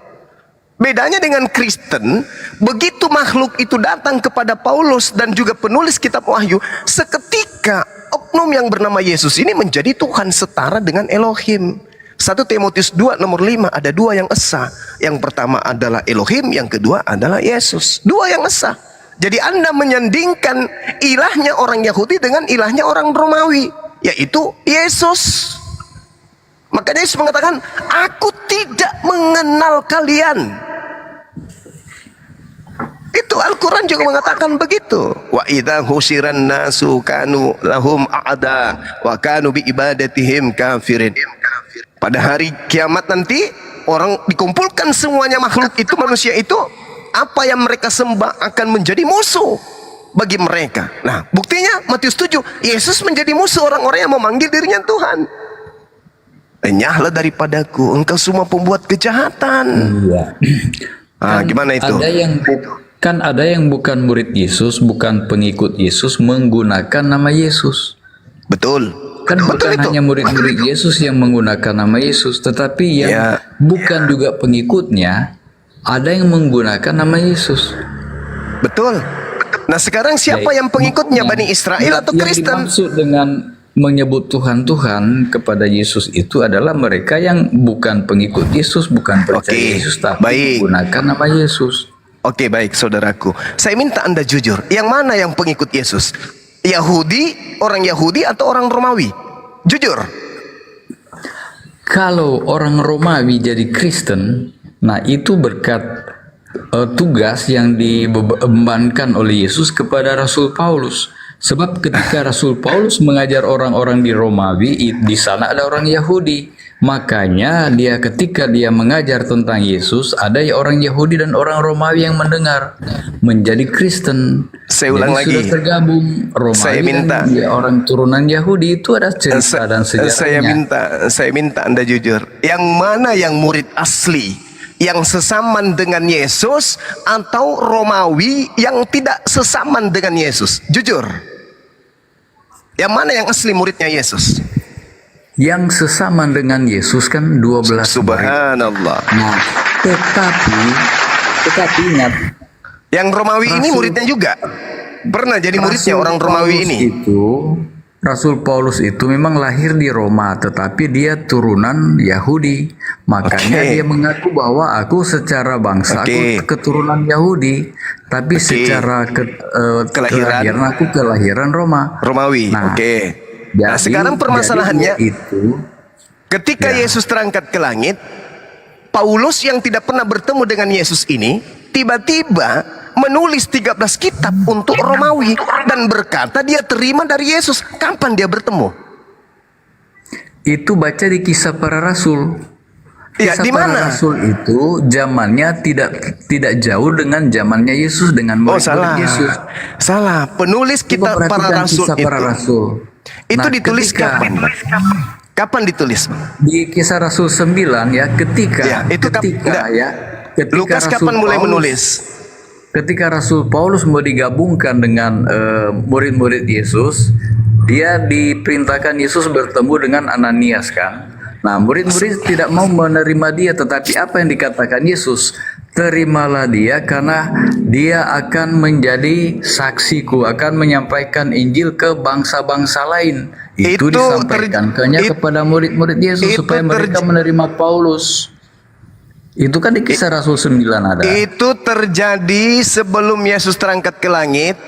Bedanya dengan Kristen, begitu makhluk itu datang kepada Paulus dan juga penulis kitab Wahyu, seketika oknum yang bernama Yesus ini menjadi Tuhan setara dengan Elohim. 1 Timotius 2 nomor 5 ada dua yang esa. Yang pertama adalah Elohim, yang kedua adalah Yesus. Dua yang esa. Jadi Anda menyandingkan ilahnya orang Yahudi dengan ilahnya orang Romawi, yaitu Yesus. Makanya Yesus mengatakan, aku tidak mengenal kalian. Itu Al-Quran juga mengatakan begitu. Wa idza husiran nasu kanu lahum a'da wa kanu bi ibadatihim kafirin. Pada hari kiamat nanti orang dikumpulkan semuanya, makhluk itu, manusia itu, apa yang mereka sembah akan menjadi musuh bagi mereka. Nah, buktinya Matius 7, Yesus menjadi musuh orang-orang yang memanggil dirinya Tuhan. Enyahlah daripadaku engkau semua pembuat kejahatan. Iya. Gimana itu? Ada yang bukan murid Yesus, bukan pengikut Yesus menggunakan nama Yesus. Betul. Kan bukan hanya murid-murid Yesus yang menggunakan nama Yesus, tetapi yang bukan juga pengikutnya ada yang menggunakan nama Yesus. Betul. Nah sekarang siapa yang pengikutnya, Bani Israel atau Kristen? Yang dimaksud dengan menyebut Tuhan kepada Yesus itu adalah mereka yang bukan pengikut Yesus, bukan percaya Yesus, tapi menggunakan nama Yesus. Oke, baik saudaraku. Saya minta Anda jujur. Yang mana yang pengikut Yesus? Yahudi, orang Yahudi atau orang Romawi? Jujur. Kalau orang Romawi jadi Kristen, nah itu berkat tugas yang dibebankan oleh Yesus kepada Rasul Paulus. Sebab ketika Rasul Paulus mengajar orang-orang di Romawi, di sana ada orang Yahudi. Makanya ketika dia mengajar tentang Yesus, ada orang Yahudi dan orang Romawi yang mendengar, menjadi Kristen. Saya ulang lagi. Sudah tergabung Romawi Saya minta. dan orang turunan Yahudi, itu ada cerita dan sejarahnya. Saya minta Anda jujur. Yang mana yang murid asli? Yang sesaman dengan Yesus atau Romawi yang tidak sesaman dengan Yesus? Jujur. Yang mana yang asli muridnya Yesus? Yang sesaman dengan Yesus kan 12 Subhanallah. Nah, tetapi ingat, yang Romawi ini muridnya juga pernah jadi muridnya orang Romawi ini. Rasul Paulus itu memang lahir di Roma, tetapi dia turunan Yahudi. Makanya dia mengaku bahwa aku secara bangsa aku keturunan Yahudi, tapi secara kelahiran aku kelahiran Romawi. Nah, nah, sekarang permasalahannya itu ketika Yesus terangkat ke langit, Paulus yang tidak pernah bertemu dengan Yesus ini tiba-tiba menulis 13 kitab untuk Romawi dan berkata dia terima dari Yesus. Kapan dia bertemu? Itu baca di Kisah Para Rasul. Ya, di mana? Para Rasul itu zamannya tidak jauh dengan zamannya Yesus, dengan murid-murid Yesus. Salah. Penulis kitab Para Rasul itu ditulis kapan? Kapan ditulis? Di Kisah Rasul 9 ya, ketika Lukas kapan mulai menulis? Ketika Rasul Paulus mau digabungkan dengan murid-murid Yesus, dia diperintahkan Yesus bertemu dengan Ananias kan. Nah, murid-murid tidak mau menerima dia, tetapi apa yang dikatakan Yesus? Terimalah dia karena dia akan menjadi saksiku, akan menyampaikan Injil ke bangsa-bangsa lain. Itu disampaikan kepada murid-murid Yesus supaya mereka menerima Paulus. Itu kan di Kisah Rasul 9 ada. Itu terjadi sebelum Yesus terangkat ke langit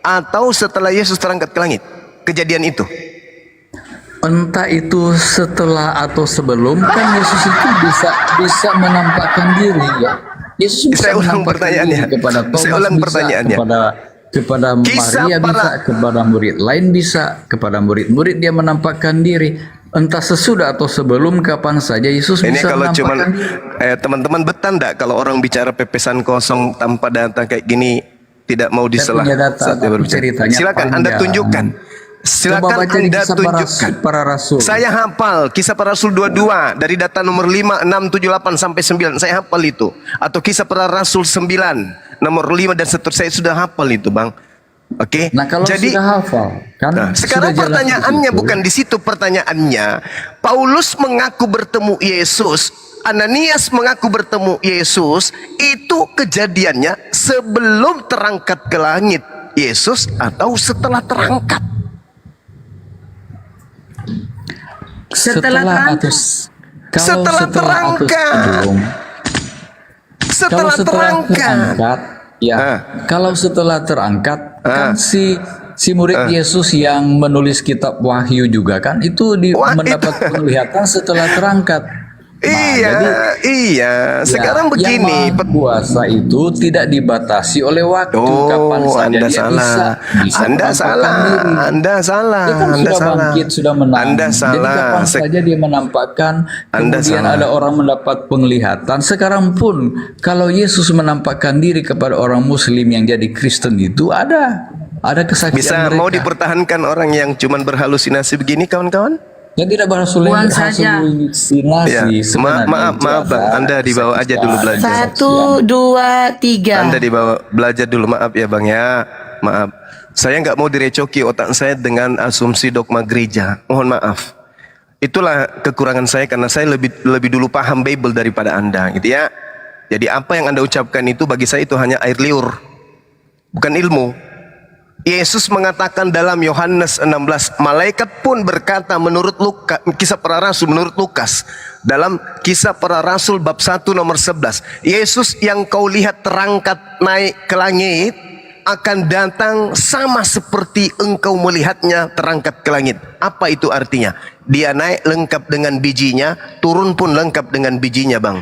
atau setelah Yesus terangkat ke langit? Kejadian itu. Entah itu setelah atau sebelum, kan Yesus itu bisa menampakkan diri ya. Yesus bisa menampakkan diri kepada Thomas, kepada Maria bisa, kepada murid lain bisa, kepada murid-murid dia menampakkan diri. Entah sesudah atau sebelum, kapan saja Yesus bisa kalau menampakkan diri. Teman-teman betul enggak kalau orang bicara pepesan kosong tanpa data kayak gini tidak mau disela saat dia berbicara? Silakan Anda tunjukkan. Silakan Anda tunjukkan. Para Rasul. Saya hafal Kisah Para Rasul 22 dari data nomor 5, 6, 7, 8 sampai 9. Saya hafal itu. Atau Kisah Para Rasul 9 nomor 5 dan seterusnya, saya sudah hafal itu, Bang. Oke. Nah, kalau jadi sudah hafal, kan sekarang pertanyaannya bukan di situ pertanyaannya. Paulus mengaku bertemu Yesus, Ananias mengaku bertemu Yesus, itu kejadiannya sebelum terangkat ke langit Yesus atau setelah terangkat? Setelah terangkat. Setelah terangkat. Ya, kalau setelah terangkat kan si murid Yesus yang menulis kitab Wahyu juga kan itu mendapat penglihatan setelah terangkat. Nah, iya. Sekarang begini, yang puasa itu tidak dibatasi oleh waktu. Kapan saja Anda dia salah. bisa Anda salah. Anda salah. Dia kan sudah bangkit, sudah menang. Anda salah. Jadi kapan saja dia menampakkan, kemudian ada orang mendapat penglihatan. Sekarang pun kalau Yesus menampakkan diri kepada orang Muslim yang jadi Kristen itu ada kesaksian bisa mereka. Mau dipertahankan orang yang cuman berhalusinasi begini, kawan-kawan? Ya tidak berhalusinasi sebenarnya. Maaf Bang, Anda dibawa aja dulu belajar. 1, 2, 3. Anda dibawa belajar dulu, maaf ya Bang ya. Maaf. Saya nggak mau direcoki otak saya dengan asumsi dogma gereja. Mohon maaf. Itulah kekurangan saya karena saya lebih dulu paham Bible daripada Anda, gitu ya. Jadi apa yang Anda ucapkan itu bagi saya itu hanya air liur, bukan ilmu. Yesus mengatakan dalam Yohanes 16, malaikat pun berkata menurut Kisah Para Rasul menurut Lukas, dalam Kisah Para Rasul bab 1 nomor 11, Yesus yang kau lihat terangkat naik ke langit akan datang sama seperti engkau melihatnya terangkat ke langit. Apa itu artinya? Dia naik lengkap dengan bijinya, turun pun lengkap dengan bijinya, Bang.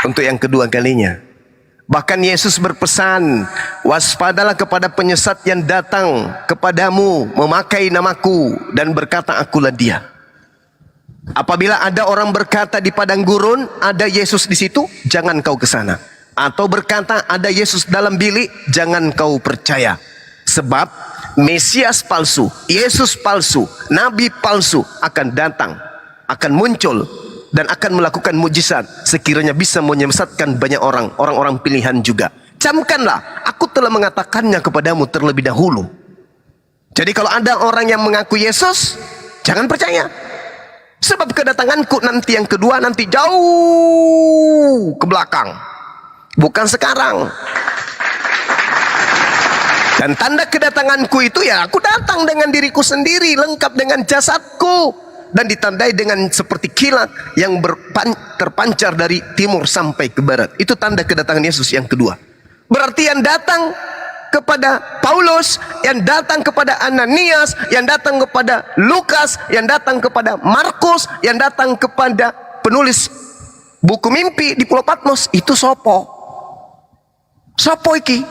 Untuk yang kedua kalinya. Bahkan Yesus berpesan, waspadalah kepada penyesat yang datang kepadamu memakai namaku dan berkata akulah dia. Apabila ada orang berkata di padang gurun ada Yesus di situ, jangan kau ke sana. Atau berkata ada Yesus dalam bilik, jangan kau percaya. Sebab Mesias palsu, Yesus palsu, Nabi palsu akan datang, akan muncul dan akan melakukan mujizat sekiranya bisa menyesatkan banyak orang-orang pilihan juga. Camkanlah, aku telah mengatakannya kepadamu terlebih dahulu. Jadi kalau ada orang yang mengaku Yesus, jangan percaya. Sebab kedatanganku nanti yang kedua nanti jauh ke belakang, bukan sekarang. Dan tanda kedatanganku itu ya aku datang dengan diriku sendiri, lengkap dengan jasadku, dan ditandai dengan seperti kilat yang terpancar dari timur sampai ke barat. Itu tanda kedatangan Yesus yang kedua. Berarti yang datang kepada Paulus, yang datang kepada Ananias, yang datang kepada Lukas, yang datang kepada Markus, yang datang kepada penulis buku mimpi di Pulau Patmos, itu sopo? Sopo iki?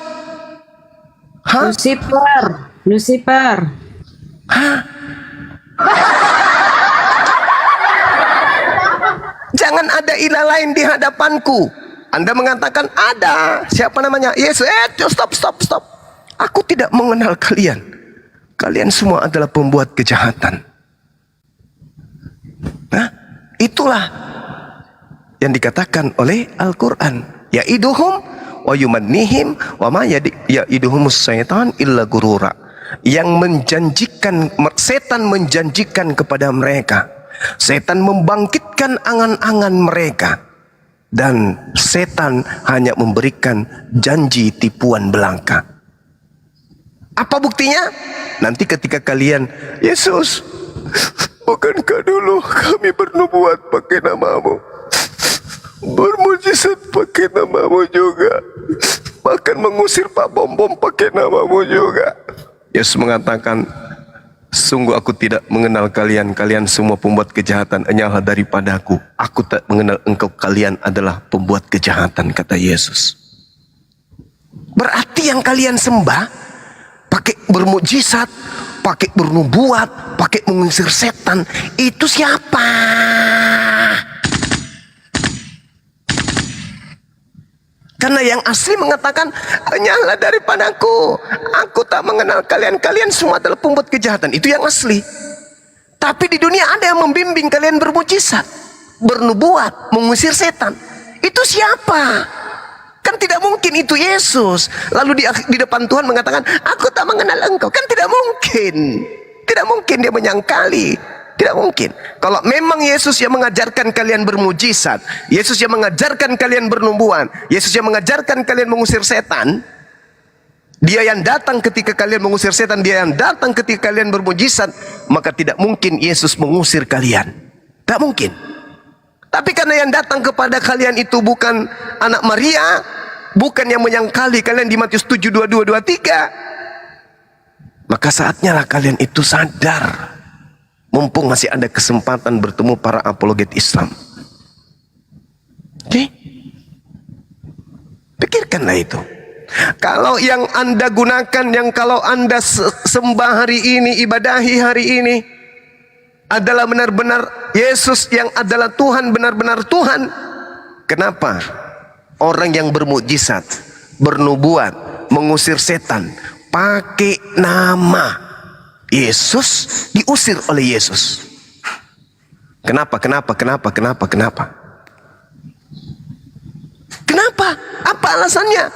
Hah? Lucifer. Hah? Jangan ada ilah lain di hadapanku. Anda mengatakan ada. Siapa namanya? Yesus. Stop. Aku tidak mengenal kalian. Kalian semua adalah pembuat kejahatan. Nah, itulah yang dikatakan oleh Al-Quran. Ya'iduhum wa yumannihim wa ma ya'iduhumus syaitan illa gurura. Yang menjanjikan, setan menjanjikan kepada mereka. Setan membangkitkan angan-angan mereka. Dan setan hanya memberikan janji tipuan belaka. Apa buktinya? Nanti ketika kalian, Yesus, bukankah dulu kami bernubuat pakai namamu, bermujizat pakai namamu juga, bahkan mengusir Pak Bom-Bom pakai namamu juga. Yesus mengatakan, sungguh aku tidak mengenal kalian. Kalian semua pembuat kejahatan. Enyahlah daripadaku. Aku tak mengenal engkau. Kalian adalah pembuat kejahatan, kata Yesus. Berarti yang kalian sembah, pakai bermukjizat, pakai bernubuat, pakai mengusir setan, itu siapa? Karena yang asli mengatakan, enyahlah daripadaku, aku tak mengenal kalian. Kalian semua adalah pembuat kejahatan. Itu yang asli. Tapi di dunia ada yang membimbing kalian bermujizat, bernubuat, mengusir setan. Itu siapa? Kan tidak mungkin itu Yesus. Lalu di depan Tuhan mengatakan, aku tak mengenal engkau. Kan tidak mungkin. Tidak mungkin dia menyangkali. Tidak mungkin. Kalau memang Yesus yang mengajarkan kalian bermujizat, Yesus yang mengajarkan kalian bernubuat, Yesus yang mengajarkan kalian mengusir setan, dia yang datang ketika kalian mengusir setan, dia yang datang ketika kalian bermujizat, maka tidak mungkin Yesus mengusir kalian. Tak mungkin. Tapi karena yang datang kepada kalian itu bukan anak Maria, bukan yang menyangkali kalian di Matius 7, 22, 23, maka saatnya lah kalian itu sadar. Mumpung masih ada kesempatan bertemu para apologet Islam. Oke? Pikirkanlah itu. Kalau yang Anda gunakan, yang kalau Anda sembah hari ini, ibadahi hari ini, adalah benar-benar Yesus yang adalah Tuhan, benar-benar Tuhan. Kenapa orang yang bermukjizat, bernubuat, mengusir setan, pakai nama Yesus, diusir oleh Yesus? Kenapa? Kenapa? Apa alasannya?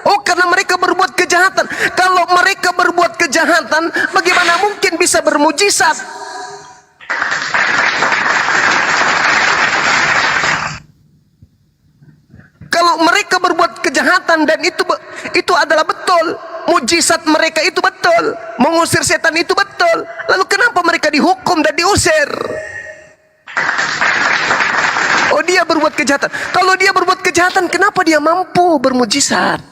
Oh, karena mereka berbuat kejahatan. Kalau mereka berbuat kejahatan, bagaimana mungkin bisa bermujizat? Kalau mereka berbuat kejahatan dan itu adalah betul. Mujizat mereka itu betul. Mengusir setan itu betul. Lalu kenapa mereka dihukum dan diusir? Oh, dia berbuat kejahatan. Kalau dia berbuat kejahatan, kenapa dia mampu bermujizat?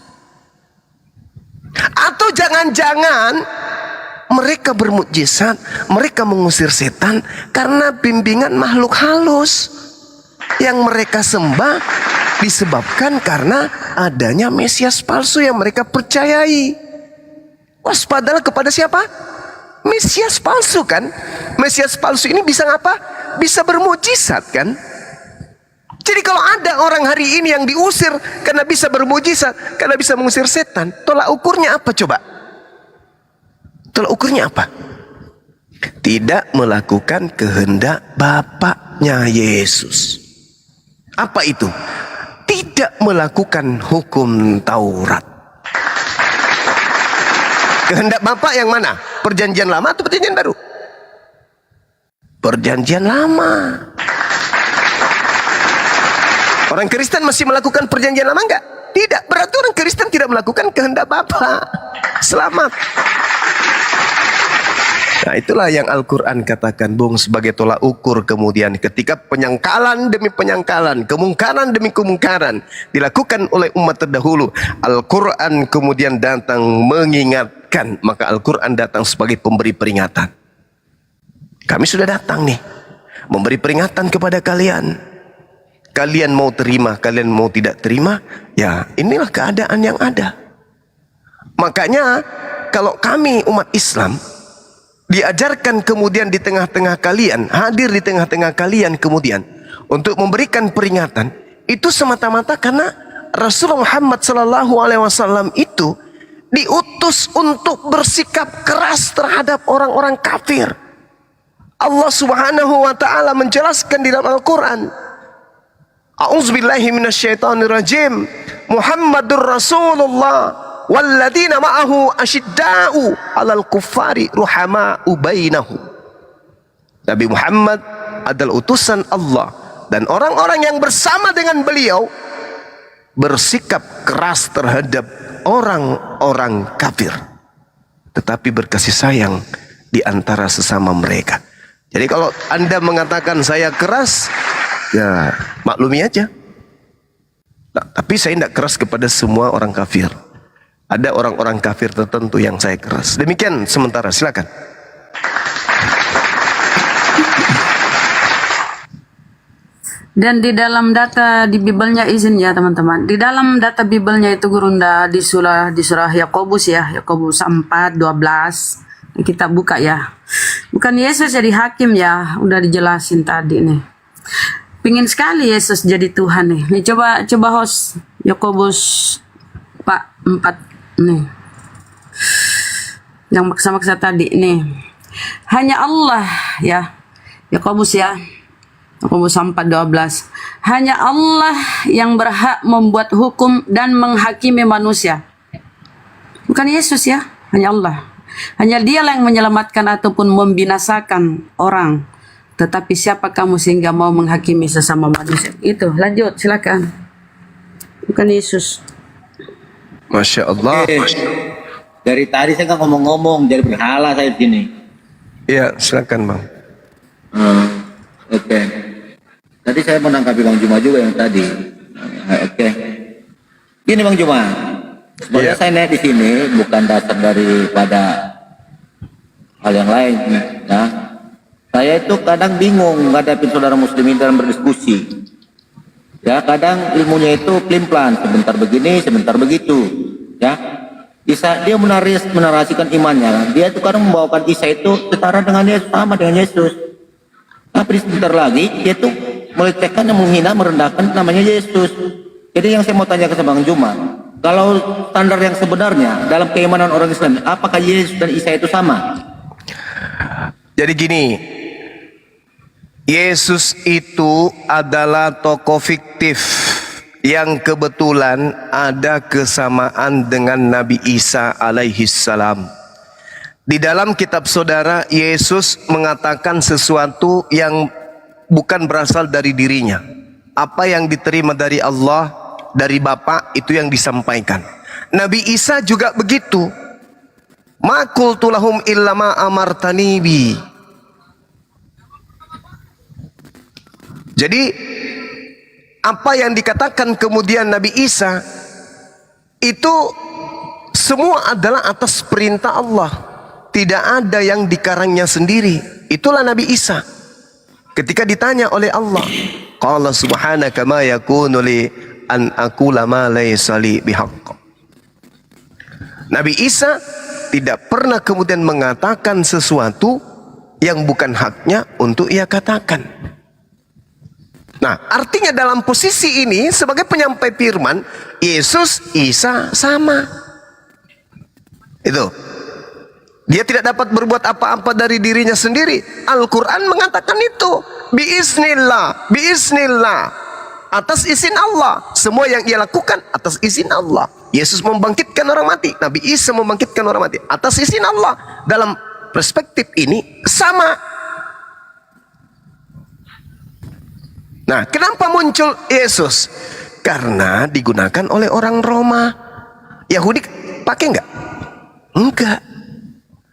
Atau jangan-jangan mereka bermujizat, mereka mengusir setan karena bimbingan makhluk halus yang mereka sembah disebabkan karena adanya Mesias palsu yang mereka percayai. Waspadalah kepada siapa? Mesias palsu kan? Mesias palsu ini bisa ngapa? Bisa bermujizat kan? Jadi kalau ada orang hari ini yang diusir karena bisa bermujizat, karena bisa mengusir setan, tolak ukurnya apa coba? Tolak ukurnya apa? Tidak melakukan kehendak Bapaknya Yesus. Apa itu? Tidak melakukan hukum Taurat. Kehendak Bapak yang mana? Perjanjian lama atau perjanjian baru? Perjanjian lama. Orang Kristen masih melakukan perjanjian lama enggak? Tidak. Berarti orang Kristen tidak melakukan kehendak Bapa. Selamat. Nah, itulah yang Al-Quran katakan, Bung, sebagai tolak ukur kemudian ketika penyangkalan demi penyangkalan, kemungkaran demi kemungkaran dilakukan oleh umat terdahulu, Al-Quran kemudian datang mengingatkan. Maka Al-Quran datang sebagai pemberi peringatan. Kami sudah datang nih, memberi peringatan kepada kalian. Kalian mau terima, kalian mau tidak terima, ya inilah keadaan yang ada. Makanya kalau kami umat Islam diajarkan kemudian di tengah-tengah kalian, hadir di tengah-tengah kalian kemudian untuk memberikan peringatan, itu semata-mata karena Rasulullah Muhammad SAW itu diutus untuk bersikap keras terhadap orang-orang kafir. Allah Subhanahu wa taala menjelaskan di dalam Al-Qur'an, A'udzubillahi minasyaitonirrajim. Muhammadur Rasulullah walladzina ma'ahu asyidda'u 'alal kuffari ruhama'u bainahum. Nabi Muhammad adalah utusan Allah dan orang-orang yang bersama dengan beliau bersikap keras terhadap orang-orang kafir, tetapi berkasih sayang di antara sesama mereka. Jadi kalau Anda mengatakan saya keras, ya maklumi aja. Nah, tapi saya tidak keras kepada semua orang kafir. Ada orang-orang kafir tertentu yang saya keras. Demikian sementara, silakan. Dan di dalam data di Bibelnya, izin ya teman-teman, di dalam data Bibelnya itu Gurunda di surah Yakobus ya, Yakobus 4:12. Kita buka ya. Bukan Yesus jadi hakim ya, udah dijelasin tadi nih. Pingin sekali Yesus jadi Tuhan nih. Nih coba host Yakobus 4 nih. Yang maksa-maksa tadi nih. Hanya Allah ya. Yakobus ya. Yakobus 4:12. Hanya Allah yang berhak membuat hukum dan menghakimi manusia. Bukan Yesus ya, hanya Allah. Hanya Dialah yang menyelamatkan ataupun membinasakan orang. Tetapi siapa kamu sehingga mau menghakimi sesama manusia? Itu, lanjut, silakan. Bukan Yesus. Masya Allah. Dari tadi saya nggak ngomong-ngomong, jadi berhala saya di sini. Iya, silakan Bang. Oke. Tadi saya menangkapi Bang Juma juga yang tadi. Oke. Gini Bang Juma, sebenarnya saya naik di sini bukan dasar daripada hal yang lain. Ya. Saya itu kadang bingung menghadapi saudara muslimin dalam berdiskusi. Ya, kadang ilmunya itu pelin-pelan, sebentar begini, sebentar begitu. Ya, Isa dia menarasikan imannya. Dia itu kadang membawakan Isa itu setara dengan Yesus, sama dengan Yesus. Tapi sebentar lagi dia itu melecehkan dan menghina, merendahkan namanya Yesus. Jadi yang saya mau tanya ke Bang Juma, kalau standar yang sebenarnya dalam keimanan orang Islam, apakah Yesus dan Isa itu sama? Jadi gini, Yesus itu adalah tokoh fiktif yang kebetulan ada kesamaan dengan Nabi Isa alaihi salam. Di dalam kitab saudara, Yesus mengatakan sesuatu yang bukan berasal dari dirinya. Apa yang diterima dari Allah, dari Bapa, itu yang disampaikan. Nabi Isa juga begitu. Ma qultu lahum illa ma amartani bi. Jadi apa yang dikatakan kemudian Nabi Isa itu semua adalah atas perintah Allah. Tidak ada yang dikarangnya sendiri. Itulah Nabi Isa. Ketika ditanya oleh Allah, qala subhanaka ma yakunu li an aqula ma laysa li bihaqq. Nabi Isa tidak pernah kemudian mengatakan sesuatu yang bukan haknya untuk ia katakan. Nah, artinya dalam posisi ini sebagai penyampai firman, Yesus, Isa sama. Itu. Dia tidak dapat berbuat apa-apa dari dirinya sendiri. Al-Quran mengatakan itu. Biiznillah, biiznillah. Atas izin Allah. Semua yang ia lakukan atas izin Allah. Yesus membangkitkan orang mati. Nabi Isa membangkitkan orang mati. Atas izin Allah. Dalam perspektif ini sama. Nah, kenapa muncul Yesus? Karena digunakan oleh orang Roma. Yahudi pakai enggak? Enggak.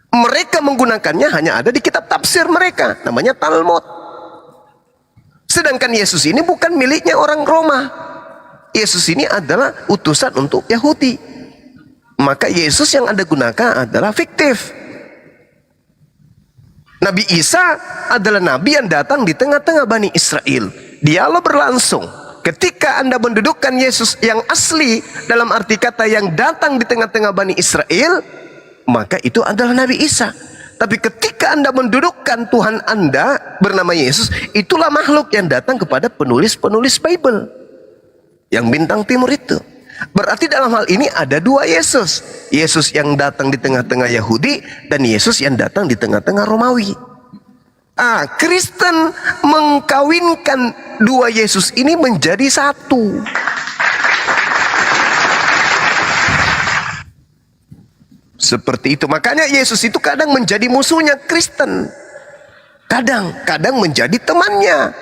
Mereka menggunakannya hanya ada di kitab tafsir mereka, namanya Talmud. Sedangkan Yesus ini bukan miliknya orang Roma. Yesus ini adalah utusan untuk Yahudi. Maka Yesus yang Anda gunakan adalah fiktif. Nabi Isa adalah nabi yang datang di tengah-tengah Bani Israel. Dialog berlangsung. Ketika Anda mendudukkan Yesus yang asli, dalam arti kata yang datang di tengah-tengah Bani Israel, maka itu adalah Nabi Isa. Tapi ketika Anda mendudukkan Tuhan Anda bernama Yesus, itulah makhluk yang datang kepada penulis-penulis Bible yang bintang timur itu. Berarti dalam hal ini ada dua Yesus. Yesus yang datang di tengah-tengah Yahudi dan Yesus yang datang di tengah-tengah Romawi. Kristen mengkawinkan dua Yesus ini menjadi satu. Seperti itu. Makanya Yesus itu kadang menjadi musuhnya Kristen. Kadang menjadi temannya.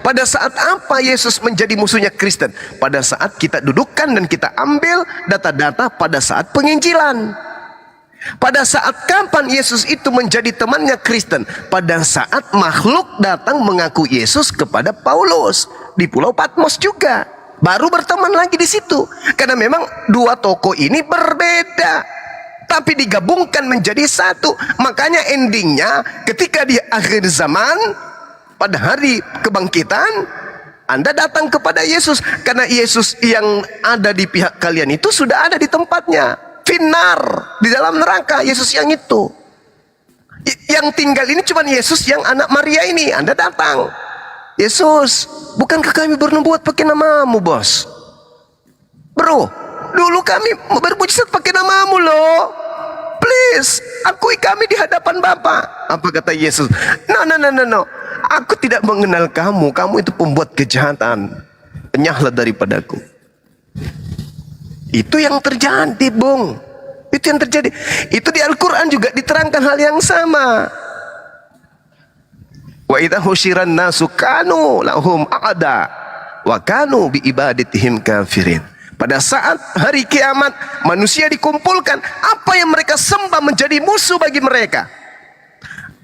Pada saat apa Yesus menjadi musuhnya Kristen? Pada saat kita dudukkan dan kita ambil data-data pada saat penginjilan. Pada saat kapan Yesus itu menjadi temannya Kristen? Pada saat makhluk datang mengaku Yesus kepada Paulus di Pulau Patmos juga. Baru berteman lagi di situ. Karena memang dua tokoh ini berbeda, tapi digabungkan menjadi satu. Makanya endingnya ketika di akhir zaman, pada hari kebangkitan, Anda datang kepada Yesus. Karena Yesus yang ada di pihak kalian itu sudah ada di tempatnya. Finar, di dalam neraka, Yesus yang itu. Yang tinggal ini cuma Yesus yang anak Maria ini. Anda datang, Yesus, bukankah kami bernubuat pakai namamu, bos? Bro, dulu kami bermujizat pakai namamu loh. Please, akui kami di hadapan Bapa. Apa kata Yesus? No. Aku tidak mengenal kamu. Kamu itu pembuat kejahatan. Penyahlah daripadaku. Itu yang terjadi, Bung. Itu yang terjadi. Itu di Al-Quran juga diterangkan hal yang sama. Wa idza husyiran nasu kanu lahum a'da wa kanu bi ibadatihim kafirin. Pada saat hari kiamat manusia dikumpulkan, apa yang mereka sembah menjadi musuh bagi mereka.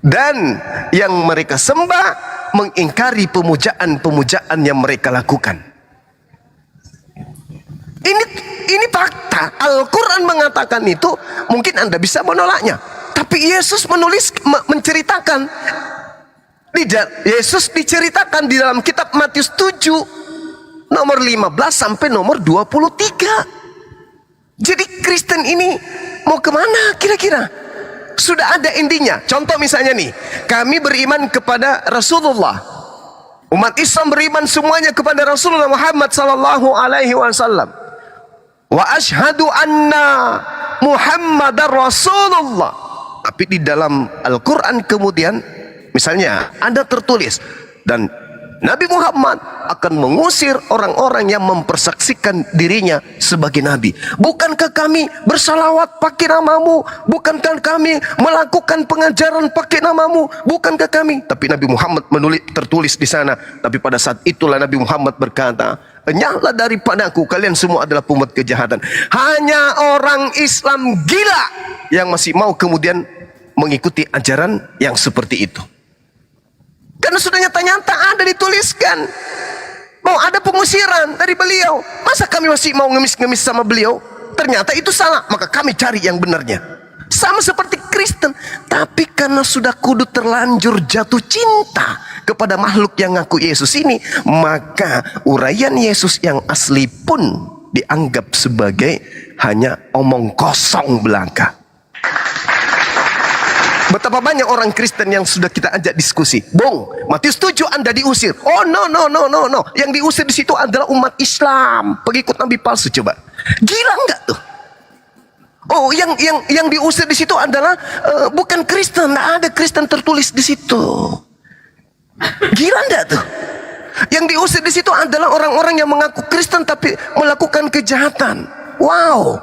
Dan yang mereka sembah mengingkari pemujaan-pemujaan yang mereka lakukan. Ini fakta. Al-Quran mengatakan itu. Mungkin Anda bisa menolaknya, tapi Yesus menceritakan. Yesus diceritakan di dalam kitab Matius 7 nomor 15 sampai nomor 23. Jadi Kristen ini mau kemana kira-kira? Sudah ada endingnya. Contoh misalnya nih, kami beriman kepada Rasulullah. Umat Islam beriman semuanya kepada Rasulullah Muhammad sallallahu alaihi wasallam. Wa ashhadu anna Muhammadar Rasulullah. Tapi di dalam Al-Quran kemudian misalnya ada tertulis, dan Nabi Muhammad akan mengusir orang-orang yang mempersaksikan dirinya sebagai Nabi. Bukankah kami bersalawat pakai namamu? Bukankah kami melakukan pengajaran pakai namamu? Bukankah kami? Tapi Nabi Muhammad tertulis di sana. Tapi pada saat itulah Nabi Muhammad berkata, enyahlah daripadaku, kalian semua adalah pembuat kejahatan. Hanya orang Islam gila yang masih mau kemudian mengikuti ajaran yang seperti itu. Karena sudah nyata-nyata ada dituliskan mau ada pengusiran dari beliau. Masa kami masih mau ngemis-ngemis sama beliau? Ternyata itu salah, maka kami cari yang benarnya. Sama seperti Kristen, tapi karena sudah kudu terlanjur jatuh cinta kepada makhluk yang ngaku Yesus ini, maka uraian Yesus yang asli pun dianggap sebagai hanya omong kosong belaka. Betapa banyak orang Kristen yang sudah kita ajak diskusi. Bung, Matius 7 Anda diusir. Oh no. Yang diusir di situ adalah umat Islam, pengikut Nabi palsu. Coba, gila enggak tuh? Oh, yang diusir di situ adalah bukan Kristen. Nggak ada Kristen tertulis di situ. Gila enggak tuh? Yang diusir di situ adalah orang-orang yang mengaku Kristen tapi melakukan kejahatan. Wow.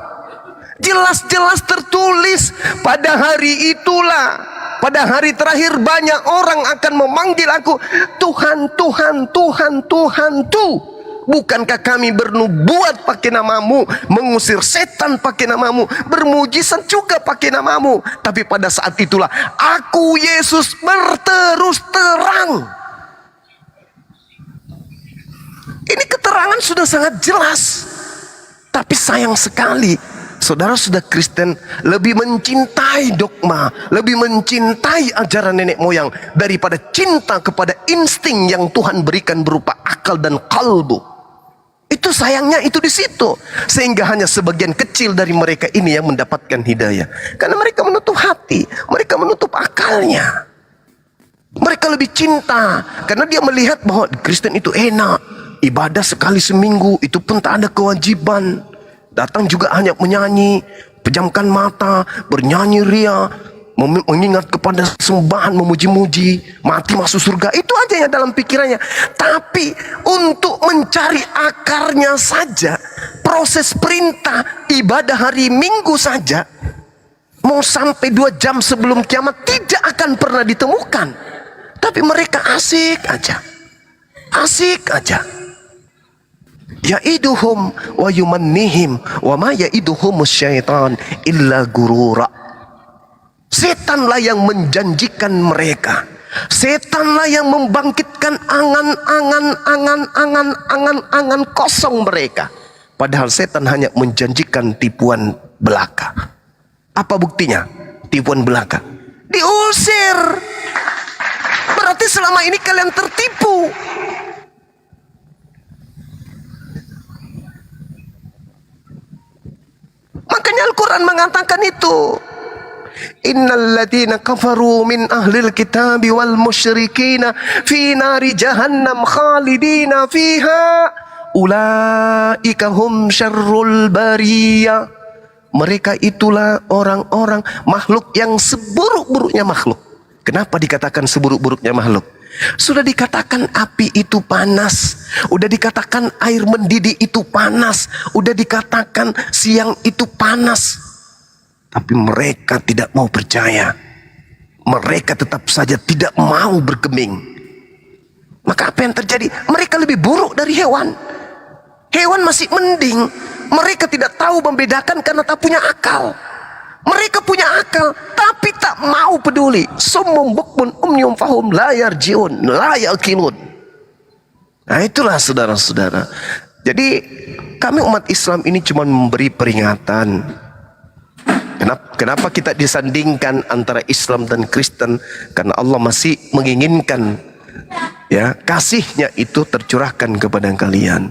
Jelas-jelas tertulis pada hari itulah, pada hari terakhir banyak orang akan memanggil aku Tuhan, Tuhan, Tuhan, Tuhan tuh. Bukankah kami bernubuat pakai namamu, mengusir setan pakai namamu, bermujizat juga pakai namamu? Tapi pada saat itulah aku Yesus berterus terang. Ini keterangan sudah sangat jelas. Tapi sayang sekali, saudara-saudara Kristen lebih mencintai dogma, lebih mencintai ajaran nenek moyang daripada cinta kepada insting yang Tuhan berikan berupa akal dan kalbu. Itu sayangnya itu di situ. Sehingga hanya sebagian kecil dari mereka ini yang mendapatkan hidayah. Karena mereka menutup hati, mereka menutup akalnya. Mereka lebih cinta karena dia melihat bahwa Kristen itu enak. Ibadah sekali seminggu, itu pun tak ada kewajiban. Datang juga hanya menyanyi, pejamkan mata, bernyanyi ria, mengingat kepada sembahan, memuji-muji, mati masuk surga. Itu aja yang dalam pikirannya. Tapi untuk mencari akarnya saja, proses perintah ibadah hari Minggu saja, mau sampai 2 jam sebelum kiamat tidak akan pernah ditemukan. Tapi mereka asik aja. Asik aja. Ya'iduhum wa yumannihim wa ma ya'iduhum syaitan illa gurura. Setanlah yang menjanjikan mereka. Setanlah yang membangkitkan angan-angan kosong mereka. Padahal setan hanya menjanjikan tipuan belaka. Apa buktinya? Tipuan belaka. Diusir. Berarti selama ini kalian tertipu. Makanya Al-Quran mengatakan itu. Innal ladzina kafaru min ahlil kitabi wal musyrikina fi nari jahannam khalidina fiha ulaika hum syarrul bariyah. Mereka itulah orang-orang makhluk yang seburuk-buruknya makhluk. Kenapa dikatakan seburuk-buruknya makhluk? Sudah dikatakan api itu panas, udah dikatakan air mendidih itu panas, udah dikatakan siang itu panas. Tapi mereka tidak mau percaya. Mereka tetap saja tidak mau bergeming. Maka apa yang terjadi? Mereka lebih buruk dari hewan. Hewan masih mending. Mereka tidak tahu membedakan karena tak punya akal. Mereka punya akal, tapi tak mau peduli. Summum bukmun umyum fahum la yarjiun, la yaqilun. Nah itulah saudara-saudara. Jadi kami umat Islam ini cuma memberi peringatan. Kenapa kita disandingkan antara Islam dan Kristen? Karena Allah masih menginginkan ya kasihnya itu tercurahkan kepada kalian.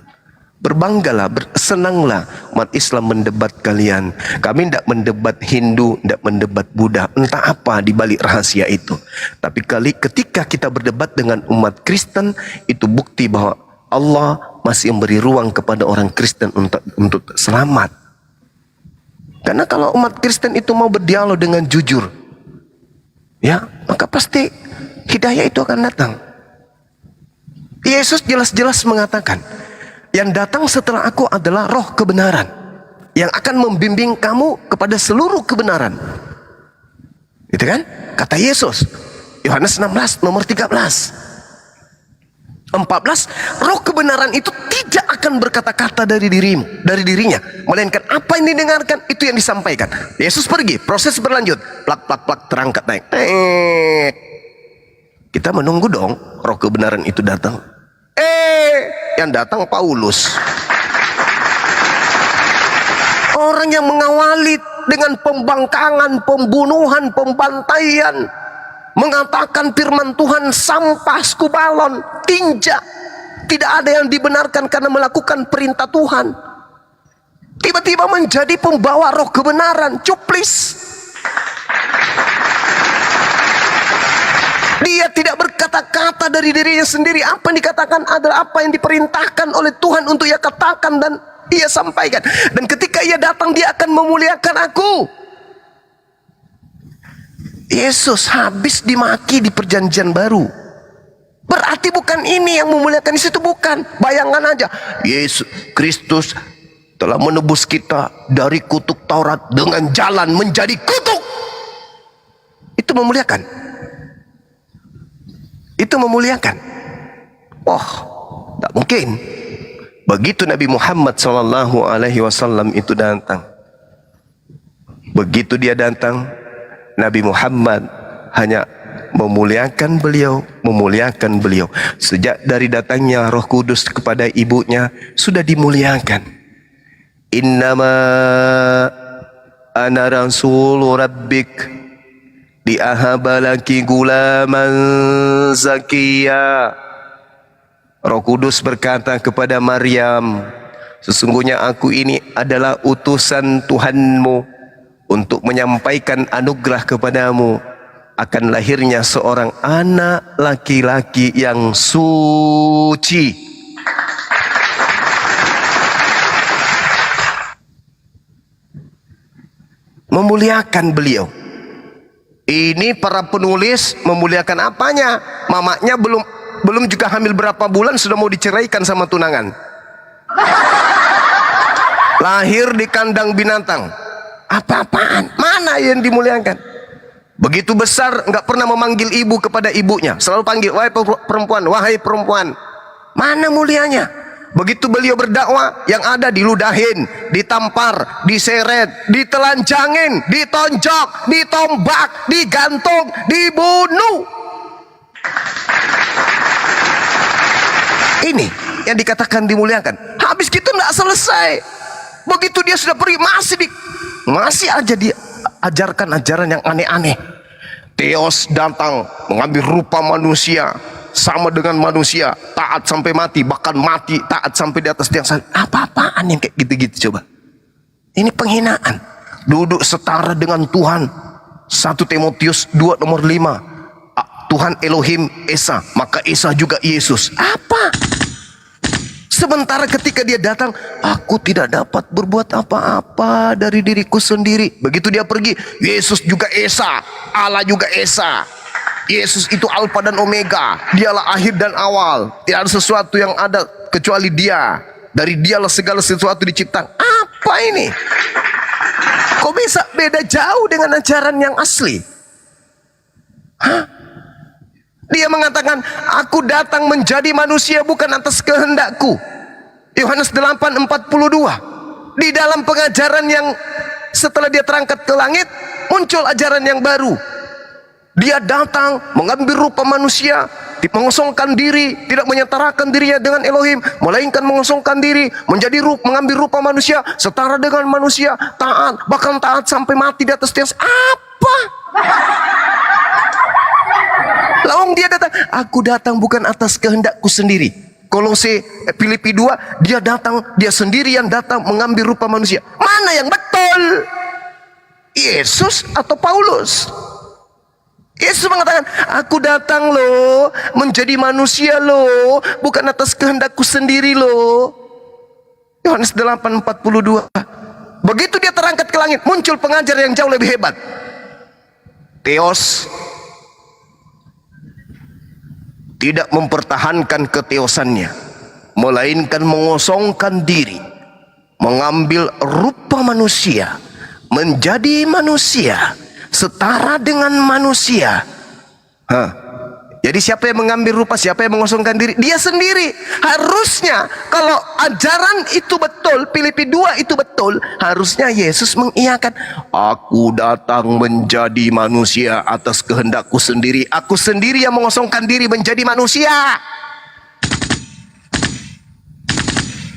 Berbanggalah, senanglah umat Islam mendebat kalian. Kami tidak mendebat Hindu, tidak mendebat Buddha. Entah apa di balik rahasia itu. Tapi ketika kita berdebat dengan umat Kristen, itu bukti bahwa Allah masih memberi ruang kepada orang Kristen untuk selamat. Karena kalau umat Kristen itu mau berdialog dengan jujur, ya maka pasti hidayah itu akan datang. Yesus jelas-jelas mengatakan, yang datang setelah aku adalah roh kebenaran, yang akan membimbing kamu kepada seluruh kebenaran. Itu kan? Kata Yesus. Yohanes 16 nomor 13. 14, roh kebenaran itu tidak akan berkata-kata dari dirinya, melainkan apa yang didengarkan itu yang disampaikan. Yesus pergi, proses berlanjut, plak terangkat naik. Kita menunggu dong roh kebenaran itu datang. Yang datang Paulus, orang yang mengawali dengan pembangkangan, pembunuhan, pembantaian, mengatakan firman Tuhan sampah skubalon, tinja, tidak ada yang dibenarkan karena melakukan perintah Tuhan. Tiba-tiba menjadi pembawa roh kebenaran, cuplis. Dia tidak berkata-kata dari dirinya sendiri. Apa yang dikatakan adalah apa yang diperintahkan oleh Tuhan untuk ia katakan dan ia sampaikan. Dan ketika ia datang, dia akan memuliakan aku. Yesus habis dimaki di perjanjian baru. Berarti bukan ini yang memuliakan, di situ bukan. Bayangkan aja, Yesus Kristus telah menebus kita dari kutuk Taurat dengan jalan menjadi kutuk. Itu memuliakan. Itu memuliakan. Oh, tak mungkin. Begitu Nabi Muhammad SAW itu datang, begitu dia datang, Nabi Muhammad hanya memuliakan beliau. Sejak dari datangnya Roh Kudus kepada ibunya sudah dimuliakan. Innama ana rasul rabbik liahabalaki gulaman zakiya. Roh Kudus berkata kepada Maryam, sesungguhnya aku ini adalah utusan Tuhanmu untuk menyampaikan anugerah kepadamu akan lahirnya seorang anak laki-laki yang suci. Memuliakan beliau. Ini para penulis memuliakan apanya? Mamanya belum juga hamil berapa bulan sudah mau diceraikan sama tunangan. Lahir di kandang binatang. Apa-apaan? Mana yang dimuliakan? Begitu besar nggak pernah memanggil ibu kepada ibunya, selalu panggil wahai perempuan, wahai perempuan. Mana mulianya? Begitu beliau berdakwah, yang ada diludahin, ditampar, diseret, ditelanjangin, ditonjok, ditombak, digantung, dibunuh. Ini yang dikatakan dimuliakan. Habis gitu nggak selesai. Begitu dia sudah pergi, masih aja dia ajarkan ajaran yang aneh-aneh. Theos datang mengambil rupa manusia, sama dengan manusia, taat sampai mati, bahkan mati taat sampai di atas tiang salib. Apa-apaan yang kayak gitu-gitu coba? Ini penghinaan. Duduk setara dengan Tuhan. 1 Timotius 2 nomor 5. Tuhan Elohim Esa, maka Esa juga Yesus. Apa? Sementara ketika dia datang, aku tidak dapat berbuat apa-apa dari diriku sendiri. Begitu dia pergi, Yesus juga Esa, Allah juga Esa. Yesus itu Alfa dan Omega, dialah akhir dan awal. Tidak ada sesuatu yang ada kecuali dia. Dari dialah segala sesuatu diciptakan. Apa ini? Kok bisa beda jauh dengan ajaran yang asli? Hah? Dia mengatakan, aku datang menjadi manusia bukan atas kehendakku. Yohanes 8:42. Di dalam pengajaran yang setelah dia terangkat ke langit, muncul ajaran yang baru. Dia datang mengambil rupa manusia, mengosongkan diri, tidak menyetarakan dirinya dengan Elohim, melainkan mengosongkan diri, mengambil rupa manusia, setara dengan manusia, taat, bahkan taat sampai mati di atas tiang. Apa? Lawang dia datang, aku datang bukan atas kehendakku sendiri. Kolose Filipi 2, dia datang, dia sendiri yang datang mengambil rupa manusia. Mana yang betul? Yesus atau Paulus? Yesus mengatakan, aku datang loh, menjadi manusia loh, bukan atas kehendakku sendiri loh. Yohanes 8:42. Begitu dia terangkat ke langit, muncul pengajar yang jauh lebih hebat. tidak mempertahankan keteosannya, melainkan mengosongkan diri, mengambil rupa manusia, menjadi manusia, setara dengan manusia. Jadi siapa yang mengambil rupa, siapa yang mengosongkan diri? Dia sendiri. Harusnya kalau ajaran itu betul, Filipi 2 itu betul, harusnya Yesus mengiyakan, aku datang menjadi manusia atas kehendakku sendiri. Aku sendiri yang mengosongkan diri menjadi manusia.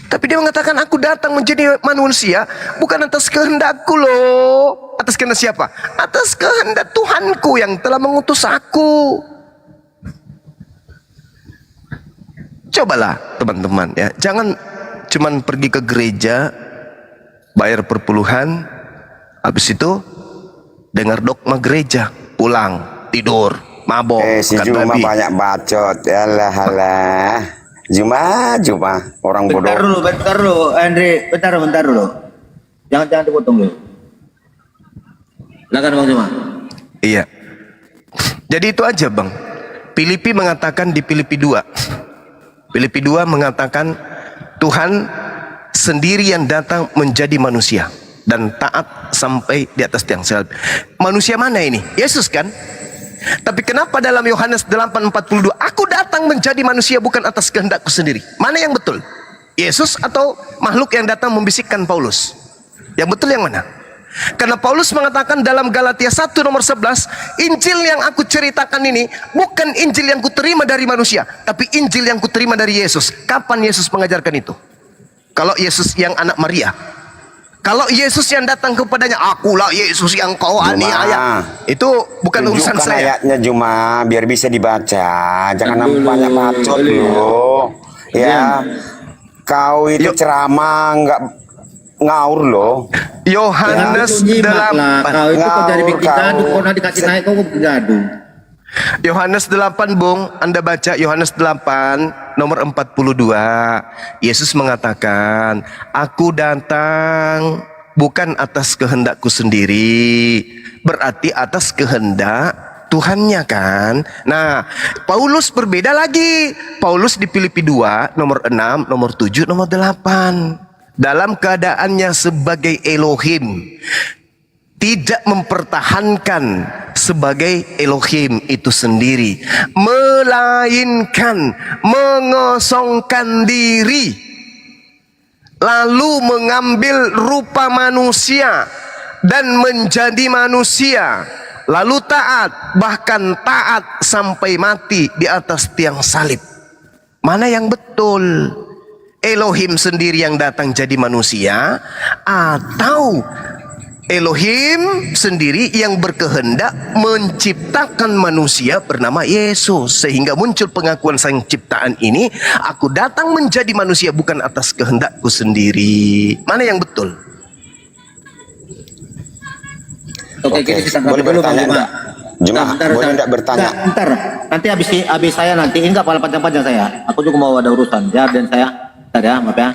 Tapi dia mengatakan aku datang menjadi manusia bukan atas kehendakku loh. Atas kehendak siapa? Atas kehendak Tuhanku yang telah mengutus aku. Cobalah teman-teman ya, jangan cuman pergi ke gereja, bayar perpuluhan, habis itu dengar dogma gereja, pulang, tidur, mabok, si makan Juma babi. banyak bacot. Yalah. Juma orang bodoh. Bentar dulu, Andre, bentar dulu. Jangan dipotong dulu. Silakan Bang Juma. Iya. Jadi itu aja Bang. Filipi mengatakan di Filipi 2. Filipi 2 mengatakan Tuhan sendiri yang datang menjadi manusia dan taat sampai di atas tiang salib. Manusia mana ini? Yesus kan? Tapi kenapa dalam Yohanes 8:42 aku datang menjadi manusia bukan atas kehendakku sendiri? Mana yang betul? Yesus atau makhluk yang datang membisikkan Paulus? Yang betul yang mana? Karena Paulus mengatakan dalam Galatia 1 nomor 11, Injil yang aku ceritakan ini bukan Injil yang kuterima dari manusia, tapi Injil yang kuterima dari Yesus. Kapan Yesus mengajarkan itu? Kalau Yesus yang anak Maria, kalau Yesus yang datang kepadanya, akulah Yesus yang kau aniaya, itu bukan urusan Tunjukkan saya. ayatnya Juma biar bisa dibaca. Jangan banyak bacot loh. Ya, kau itu ceramah nggak ngaur loh. Yohanes 8. Kau itu kau jadi bikin gaduh, kau nanti dikasih naik kau gaduh. Yohanes 8 Bung, Anda baca Yohanes 8 nomor 42. Yesus mengatakan, aku datang bukan atas kehendakku sendiri, berarti atas kehendak Tuhannya kan. Nah, Paulus berbeda lagi. Paulus di Filipi 2 nomor 6, nomor 7, nomor 8. Dalam keadaannya sebagai Elohim, tidak mempertahankan sebagai Elohim itu sendiri, melainkan mengosongkan diri, lalu mengambil rupa manusia dan menjadi manusia, lalu taat, bahkan taat sampai mati di atas tiang salib. Mana yang betul? Elohim sendiri yang datang jadi manusia, atau Elohim sendiri yang berkehendak menciptakan manusia bernama Yesus, sehingga muncul pengakuan sang ciptaan ini, aku datang menjadi manusia bukan atas kehendakku sendiri. Mana yang betul? Oke, kita boleh dulu Bang bertanya Juma. Juma, boleh enggak bertanya? Bentar. Nanti habis saya nanti enggak panjang-panjang saya. Aku juga mau ada urusan. Dan saya ya, maaf ya.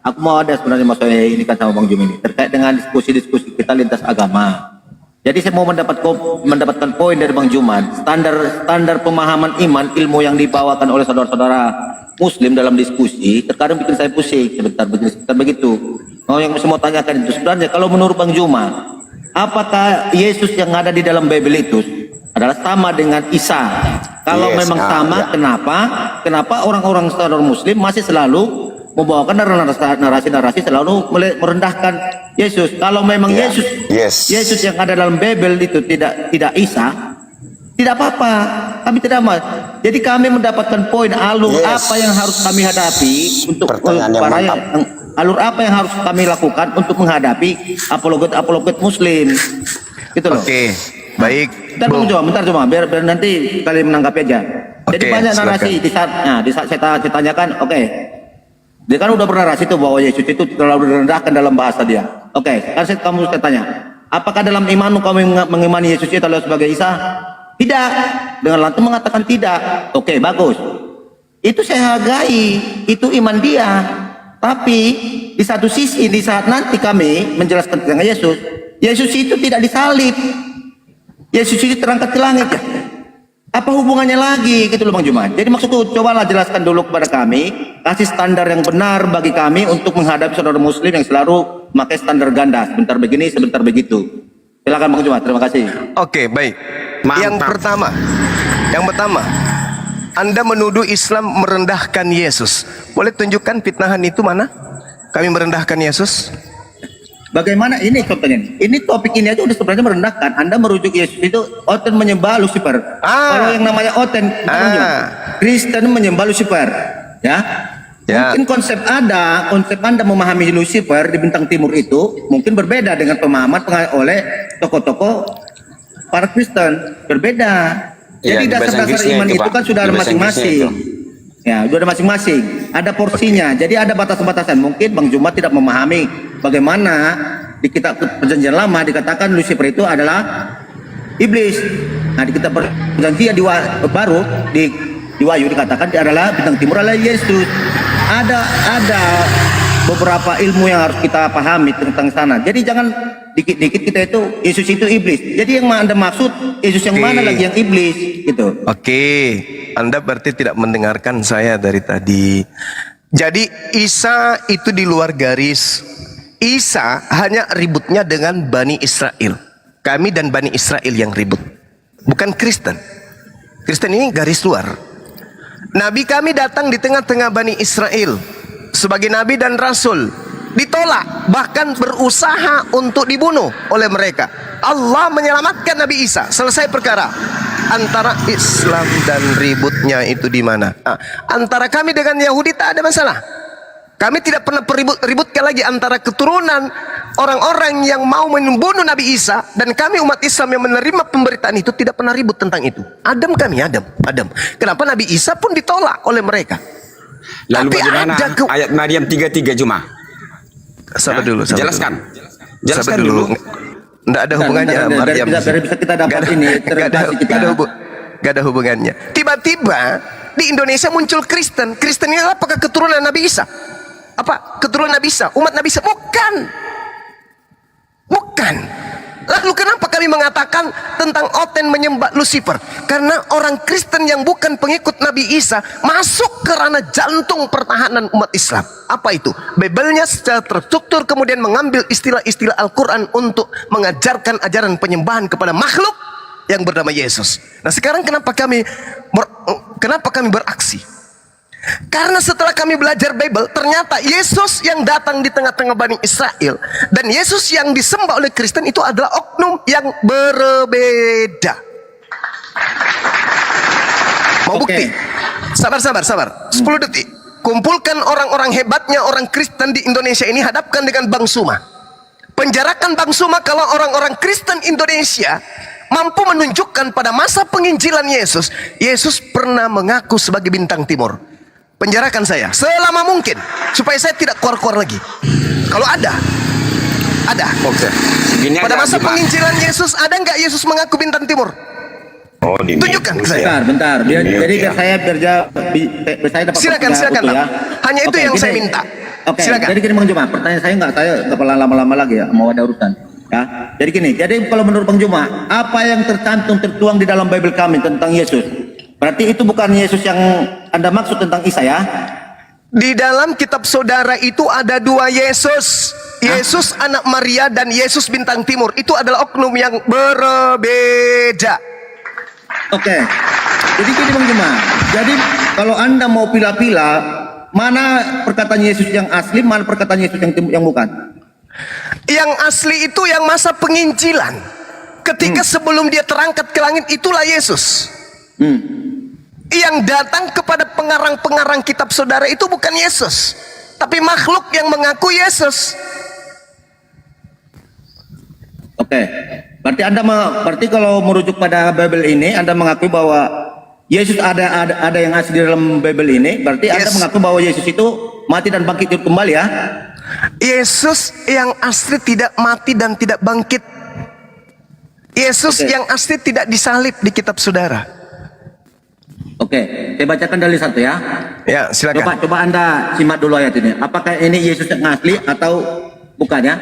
Aku mau ada sebenarnya mau saya ini kan sama Bang Jum ini terkait dengan diskusi-diskusi kita lintas agama. Jadi saya mau mendapatkan poin dari Bang Juman, standar pemahaman iman, ilmu yang dibawakan oleh saudara-saudara Muslim dalam diskusi terkadang bikin saya pusing. Sebentar begitu. Mau yang mau tanyakan itu sebenarnya kalau menurut Bang Juma, apakah Yesus yang ada di dalam Bible itu adalah sama dengan Isa? Kalau memang sama, kenapa orang-orang saudara Muslim masih selalu membawakan narasi-narasi selalu merendahkan Yesus? Kalau memang Yesus yang ada dalam Bible itu tidak Isa, tidak apa-apa, kami tidak mau. Jadi kami mendapatkan poin alur apa yang harus kami hadapi untuk para alur apa yang harus kami lakukan untuk menghadapi apologet Muslim. Gitu loh. Oke, baik. Bentar cuma biar nanti kalian menanggapi aja. Jadi banyak narasi di saat saya tanyakan, dia kan udah bernarasi tuh bahwa Yesus itu terlalu direndahkan dalam bahasa dia. Kan kamu tanya, apakah dalam imanmu kamu mengimani Yesus itu adalah sebagai Isa? Tidak. Dengan lantang mengatakan tidak. Bagus. Itu saya hargai, itu iman dia. Tapi di satu sisi, di saat nanti kami menjelaskan tentang Yesus itu tidak disalib. Yesus itu terangkat ke langit. Apa hubungannya lagi gitu loh Bang Juma. Jadi maksudku cobalah jelaskan dulu kepada kami, kasih standar yang benar bagi kami untuk menghadapi saudara muslim yang selalu memakai standar ganda, sebentar begini, sebentar begitu. Silakan Bang Juma, terima kasih. Oke, baik. Yang pertama, Anda menuduh Islam merendahkan Yesus. Boleh tunjukkan fitnahan itu mana? Kami merendahkan Yesus. Bagaimana ini contohnya? Ini topik ini aja udah sebenarnya merendahkan. Anda merujuk Yesus itu Oten menyembah Lucifer. Kalau yang namanya Oten, Kristen menyembah Lucifer. Ya. Mungkin konsep Anda memahami Lucifer di bintang timur itu mungkin berbeda dengan pemahaman oleh tokoh-tokoh para Kristen. Berbeda. Jadi dasar-dasar iman itu kan sudah ada masing-masing. Ya, sudah ada masing-masing. Ada porsinya. Jadi ada batas-batasan. Mungkin Bang Juma tidak memahami bagaimana di kitab perjanjian lama dikatakan Lucifer itu adalah iblis. Nah, di kitab perjanjian baru di Wahyu dikatakan dia adalah bintang timur adalah Yesus. Ada beberapa ilmu yang harus kita pahami tentang sana. Jadi jangan dikit-dikit kita itu Yesus itu iblis. Jadi yang Anda maksud Yesus yang mana lagi yang iblis gitu. Oke, Anda berarti tidak mendengarkan saya dari tadi. Jadi Isa itu di luar garis. Isa hanya ributnya dengan Bani Israel. Kami dan Bani Israel yang ribut, bukan Kristen. Kristen ini garis luar. Nabi kami datang di tengah-tengah Bani Israel sebagai nabi dan rasul, ditolak, bahkan berusaha untuk dibunuh oleh mereka. Allah menyelamatkan Nabi Isa, selesai perkara. Antara Islam dan ributnya itu di mana? Antara kami dengan Yahudi tak ada masalah. Kami tidak pernah ributkan lagi antara keturunan orang-orang yang mau membunuh Nabi Isa dan kami umat Islam yang menerima pemberitaan itu tidak pernah ribut tentang itu. Adam. Kenapa Nabi Isa pun ditolak oleh mereka? Lalu tapi bagaimana ada ayat Maryam 33 Juma? Sabar dulu. Jelaskan Sabar dulu. Nggak ada hubungannya Maryam. Bisa kita dapat ini. Gak ada hubungannya. Tiba-tiba di Indonesia muncul Kristen. Kristen ini apakah keturunan Nabi Isa? Apa? Keturunan Nabi Isa? Umat Nabi Isa? Bukan. Lalu kenapa kami mengatakan tentang Oten menyembah Lucifer? Karena orang Kristen yang bukan pengikut Nabi Isa masuk ke ranah jantung pertahanan umat Islam. Apa itu? Bibelnya secara terstruktur kemudian mengambil istilah-istilah Al-Quran untuk mengajarkan ajaran penyembahan kepada makhluk yang bernama Yesus. Nah sekarang kenapa kami beraksi? Karena setelah kami belajar Bible, ternyata Yesus yang datang di tengah-tengah Bani Israel dan Yesus yang disembah oleh Kristen itu adalah oknum yang berbeda. Mau bukti? Sabar. 10 detik. Kumpulkan orang-orang hebatnya orang Kristen di Indonesia ini, hadapkan dengan Bang Suma. Penjarakan Bang Suma kalau orang-orang Kristen Indonesia mampu menunjukkan pada masa penginjilan Yesus, Yesus pernah mengaku sebagai bintang timur. Penjarakan saya selama mungkin supaya saya tidak keluar-keluar lagi. Kalau ada. Oke. Pada masa penginjilan Yesus ada nggak Yesus mengaku bintang timur? Tunjukkan ke saya. Bentar. Jadi saya dapat. Silakan. Ya. Hanya itu yang saya minta. Oke. Silakan. Jadi gini Bang Juma, pertanyaan saya nggak perlu lama-lama lagi ya, mau ada urutan. Ya. Jadi gini. Jadi kalau menurut Bang Juma, apa yang tertuang di dalam Bible kami tentang Yesus? Berarti itu bukan Yesus yang Anda maksud tentang Isa ya? Di dalam kitab saudara itu ada 2 Yesus. Yesus anak Maria dan Yesus bintang timur. Itu adalah oknum yang berbeda. Oke. Jadi gini Bang Juma. Jadi kalau Anda mau pilih-pilih, mana perkataan Yesus yang asli, mana perkataan Yesus yang bukan? Yang asli itu yang masa penginjilan. Ketika sebelum dia terangkat ke langit, itulah Yesus. Yang datang kepada pengarang-pengarang kitab saudara itu bukan Yesus, tapi makhluk yang mengaku Yesus. Oke. Berarti kalau merujuk pada Bible ini, Anda mengakui bahwa Yesus ada yang asli dalam Bible ini. Berarti Anda mengaku bahwa Yesus itu mati dan bangkit kembali ya? Yesus yang asli tidak mati dan tidak bangkit. Yesus yang asli tidak disalib di kitab saudara. Oke, saya bacakan dalil 1 ya. Ya, silakan. Coba Anda simak dulu ayat ini. Apakah ini Yesus yang asli atau bukan ya?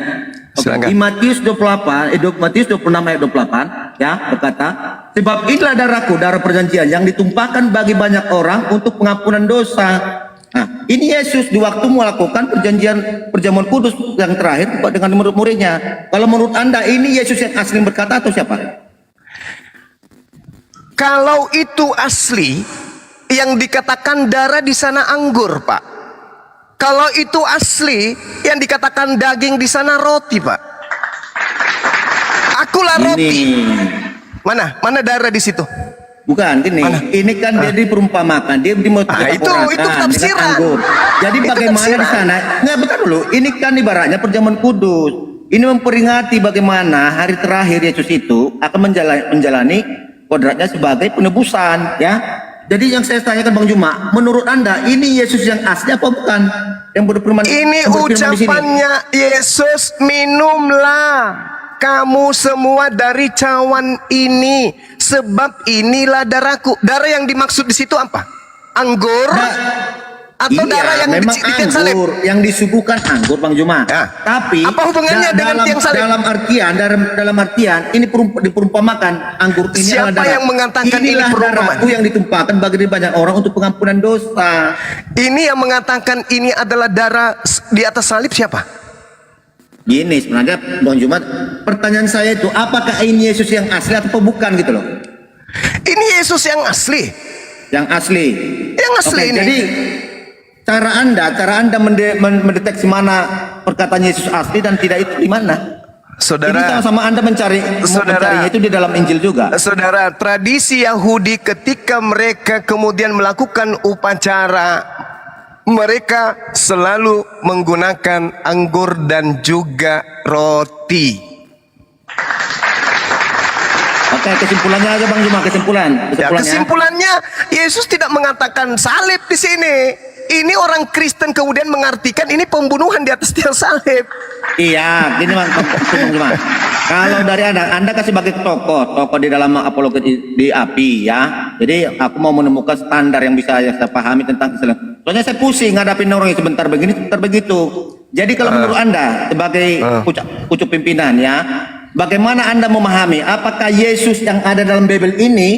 Silakan. Di Matius 28, Matius 26 ayat 28 ya berkata, sebab inilah darahku, darah perjanjian yang ditumpahkan bagi banyak orang untuk pengampunan dosa. Nah, ini Yesus di waktu melakukan perjamuan kudus yang terakhir dengan murid-muridnya. Kalau menurut Anda ini Yesus yang asli berkata atau siapa? Kalau itu asli, yang dikatakan darah di sana anggur, Pak. Kalau itu asli, yang dikatakan daging di sana roti, Pak. Akulah roti. Mana darah di situ? Bukan, ini kan dia diperumpamakan, dia itu tafsiran. Jadi Itu bagaimana di tafsiran. sana? Nggak, bentar dulu. Ini kan ibaratnya perjamuan kudus. Ini memperingati bagaimana hari terakhir Yesus itu akan menjalani kodratnya sebagai penebusan, ya. Jadi yang saya tanyakan Bang Juma, menurut Anda ini Yesus yang asli apa bukan? Yang berfirman Ini yang berfirman di sini? ucapannya Yesus, minumlah kamu semua dari cawan ini, sebab inilah darahku. Darah yang dimaksud di situ apa? Anggur? Atau darah yang memang di tiang salib? anggur yang disuguhkan anggur Bang Juma. Tapi apa hubungannya dengan tiang salib? Dalam artian ini diperumpamakan anggur ini Siapa adalah darah. yang mengatakan ini Inilah perumpamaan? darahku yang ditumpahkan bagi banyak orang untuk pengampunan dosa. Ini yang mengatakan ini adalah darah di atas salib siapa? Gini sebenarnya Bang Juma, pertanyaan saya itu apakah ini Yesus yang asli atau bukan gitu loh? Ini Yesus yang asli. Yang asli. Yang asli Oke, ini. Jadi cara anda mendeteksi mana perkataan Yesus asli dan tidak itu di mana? Saudara, ini sama-sama Anda mencarinya itu di dalam Injil juga. Saudara, tradisi Yahudi ketika mereka kemudian melakukan upacara, mereka selalu menggunakan anggur dan juga roti. Oke, kesimpulannya aja Bang Juma, Kesimpulannya Yesus tidak mengatakan salib di sini. Ini orang Kristen kemudian mengartikan ini pembunuhan di atas tiang salib. Iya, gini Bang Juma. Kalau dari Anda kan sebagai tokoh di dalam apologet di API ya. Jadi aku mau menemukan standar yang bisa saya pahami tentang Islam. Soalnya saya pusing ngadapin orang yang sebentar begini, sebentar begitu. Jadi kalau menurut Anda sebagai pucuk pimpinan ya, bagaimana Anda memahami apakah Yesus yang ada dalam Bible ini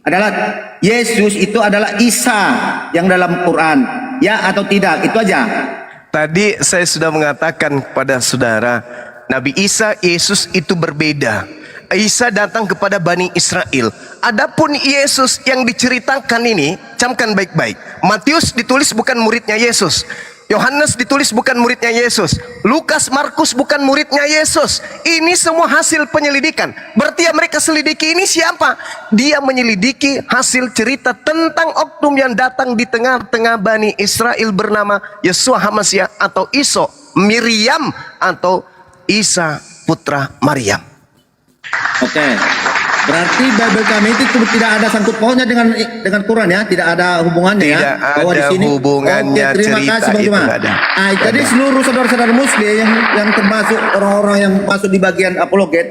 adalah Yesus itu adalah Isa yang dalam Quran, ya atau tidak? Itu aja. Tadi saya sudah mengatakan kepada saudara, Nabi Isa, Yesus itu berbeda. Isa datang kepada Bani Israel. Adapun Yesus yang diceritakan ini, camkan baik-baik. Matius ditulis bukan muridnya Yesus. Yohanes ditulis bukan muridnya Yesus. Lukas, Markus bukan muridnya Yesus. Ini semua hasil penyelidikan. Berarti yang mereka selidiki ini siapa? Dia menyelidiki hasil cerita tentang oknum yang datang di tengah-tengah Bani Israel bernama Yesua Hamasya atau Iso, Miriam atau Isa putra Maryam. Oke. Berarti Bible kami itu tidak ada sangkut pautnya dengan Quran ya, tidak ada hubungannya Tidak ya. Bahwa ada hubungannya, Oke, terima cerita kasih Bang itu Juma. nggak ada. Jadi seluruh saudara-saudara Muslim yang termasuk orang-orang yang masuk di bagian apologet,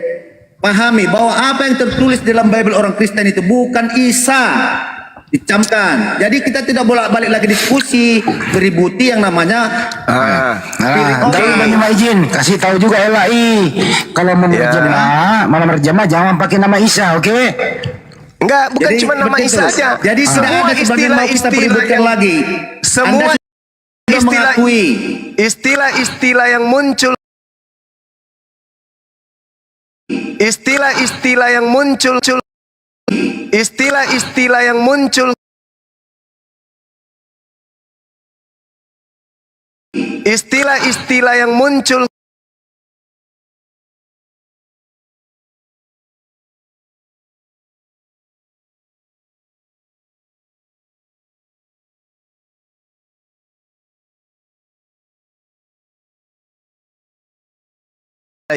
pahami bahwa apa yang tertulis dalam Bible orang Kristen itu bukan Isa. Dicamkan. Jadi kita tidak boleh balik lagi diskusi, beributi yang namanya Tapi Bang Juma izin kasih tahu juga LAI kalau menurut jemaah jangan pakai nama Isa, oke? Enggak, bukan cuma nama Isa aja. Jadi tidak ada sebagian mau kita peributkan lagi. Semua istilah-istilah yang muncul, istilah-istilah yang muncul, istilah-istilah yang muncul, istilah-istilah yang muncul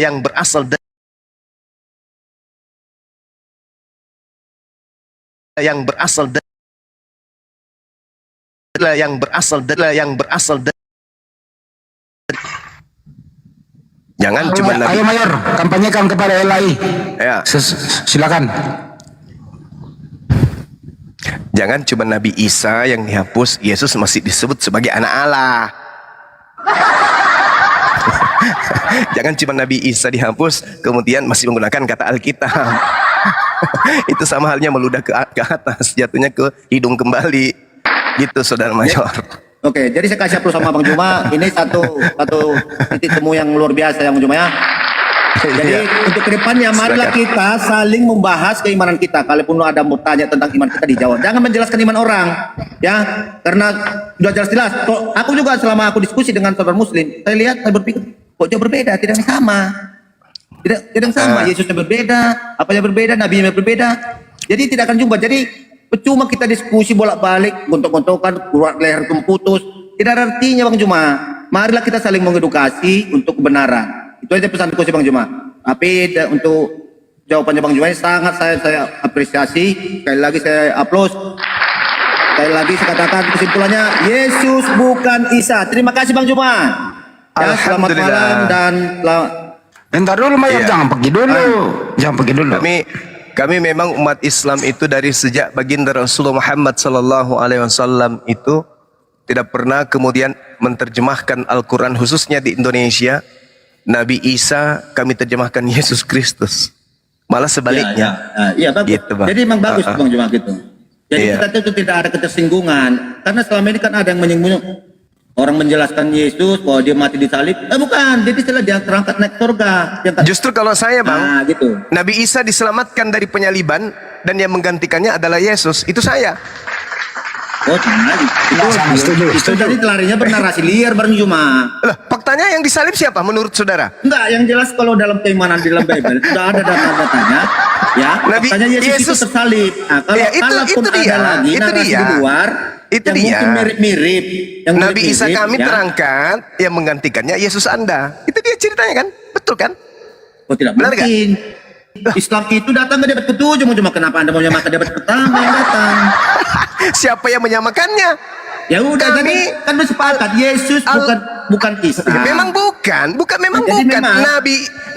yang berasal dari jangan cuma Ayo Mayor, kampanyekan kepada LAI. ya. Silakan. Jangan cuma Nabi Isa yang dihapus, Yesus masih disebut sebagai anak Allah. Jangan cuma Nabi Isa dihapus, kemudian masih menggunakan kata Alkitab. Itu sama halnya meludah ke atas, jatuhnya ke hidung kembali. Gitu, Saudara Mayor. Oke, jadi saya kasih approve sama Bang Juma. Ini satu titik temu yang luar biasa ya Bang Juma ya. Jadi untuk kedepannya marilah kita saling membahas keimanan kita. Kalaupun ada mau tanya tentang iman kita dijawab. Jangan menjelaskan iman orang, ya, karena sudah jelas-jelas. Aku juga selama aku diskusi dengan saudara Muslim, saya lihat, saya berpikir kok jauh berbeda, tidak yang sama, tidak yang sama. Yesusnya berbeda, apa yang berbeda, Nabi-nya berbeda. Jadi tidak akan jumpa. Jadi percuma kita diskusi bolak-balik, gontok-gontokan, kuat leher putus. Tidak ada artinya Bang Juma. Marilah kita saling mengedukasi untuk kebenaran. Itu aja pesan diskusi Bang Juma. Tapi untuk jawabannya Bang Juma ini sangat saya apresiasi. Sekali lagi saya aplaus. Sekali lagi saya katakan kesimpulannya, Yesus bukan Isa. Terima kasih Bang Juma. Ya, selamat malam dan Bentar dulu Mayor, jangan pergi dulu. Jangan pergi dulu. Kami memang umat Islam itu dari sejak baginda Rasulullah Muhammad sallallahu alaihi wasallam itu tidak pernah kemudian menerjemahkan Al-Qur'an khususnya di Indonesia. Nabi Isa kami terjemahkan Yesus Kristus. Malah sebaliknya. Iya bagus. Gitu, Bang. Jadi memang bagus Bang Juma gitu. Jadi kita itu tidak ada ketersinggungan. Karena selama ini kan ada yang menyinggung orang menjelaskan Yesus bahwa dia mati disalib. Bukan, jadi setelah dia terangkat naik surga. Justru kalau saya Bang, gitu. Nabi Isa diselamatkan dari penyaliban dan yang menggantikannya adalah Yesus. Itu saya. Oh, itu tadi larinya bernarasi liar Bang Juma. Lah, faktanya yang disalib siapa menurut saudara? Enggak, yang jelas kalau dalam keimanan di dalam Bible sudah ada data-datanya, ya. Nabi Faktanya Yesus itu tersalib. Nah, kalau ya, itu ada dia, lagi itu narasi dia. di luar, Itu yang dia. mungkin mirip-mirip. Yang Nabi Isa mirip-mirip, kami ya. terangkat yang menggantikannya Yesus Anda. Itu dia ceritanya kan? Betul kan? Oh, tidak benar mungkin. Islam itu datang ke debat ke-7, cuma kenapa Anda mau menyamakan debat pertama yang datang? Siapa yang menyamakannya? Ya udah, jadi kan bersepakat Yesus bukan Isa. Memang bukan. Jadi memang.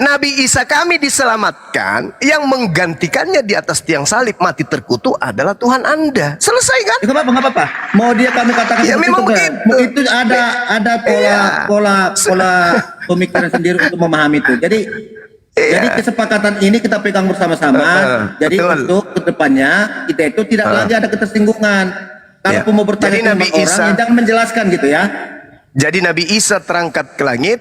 Nabi Isa kami diselamatkan, yang menggantikannya di atas tiang salib mati terkutuk adalah Tuhan Anda. Selesai kan? Enggak apa-apa. Mau dia kami katakan Ya, seperti memang itu, kan? begitu. Itu ada pola pemikiran sendiri untuk memahami itu. Jadi kesepakatan ini kita pegang bersama-sama. Jadi untuk kedepannya kita itu tidak lagi ada ketersinggungan. Kalau mau bertanya sama orang, jangan menjelaskan gitu ya. Jadi Nabi Isa terangkat ke langit,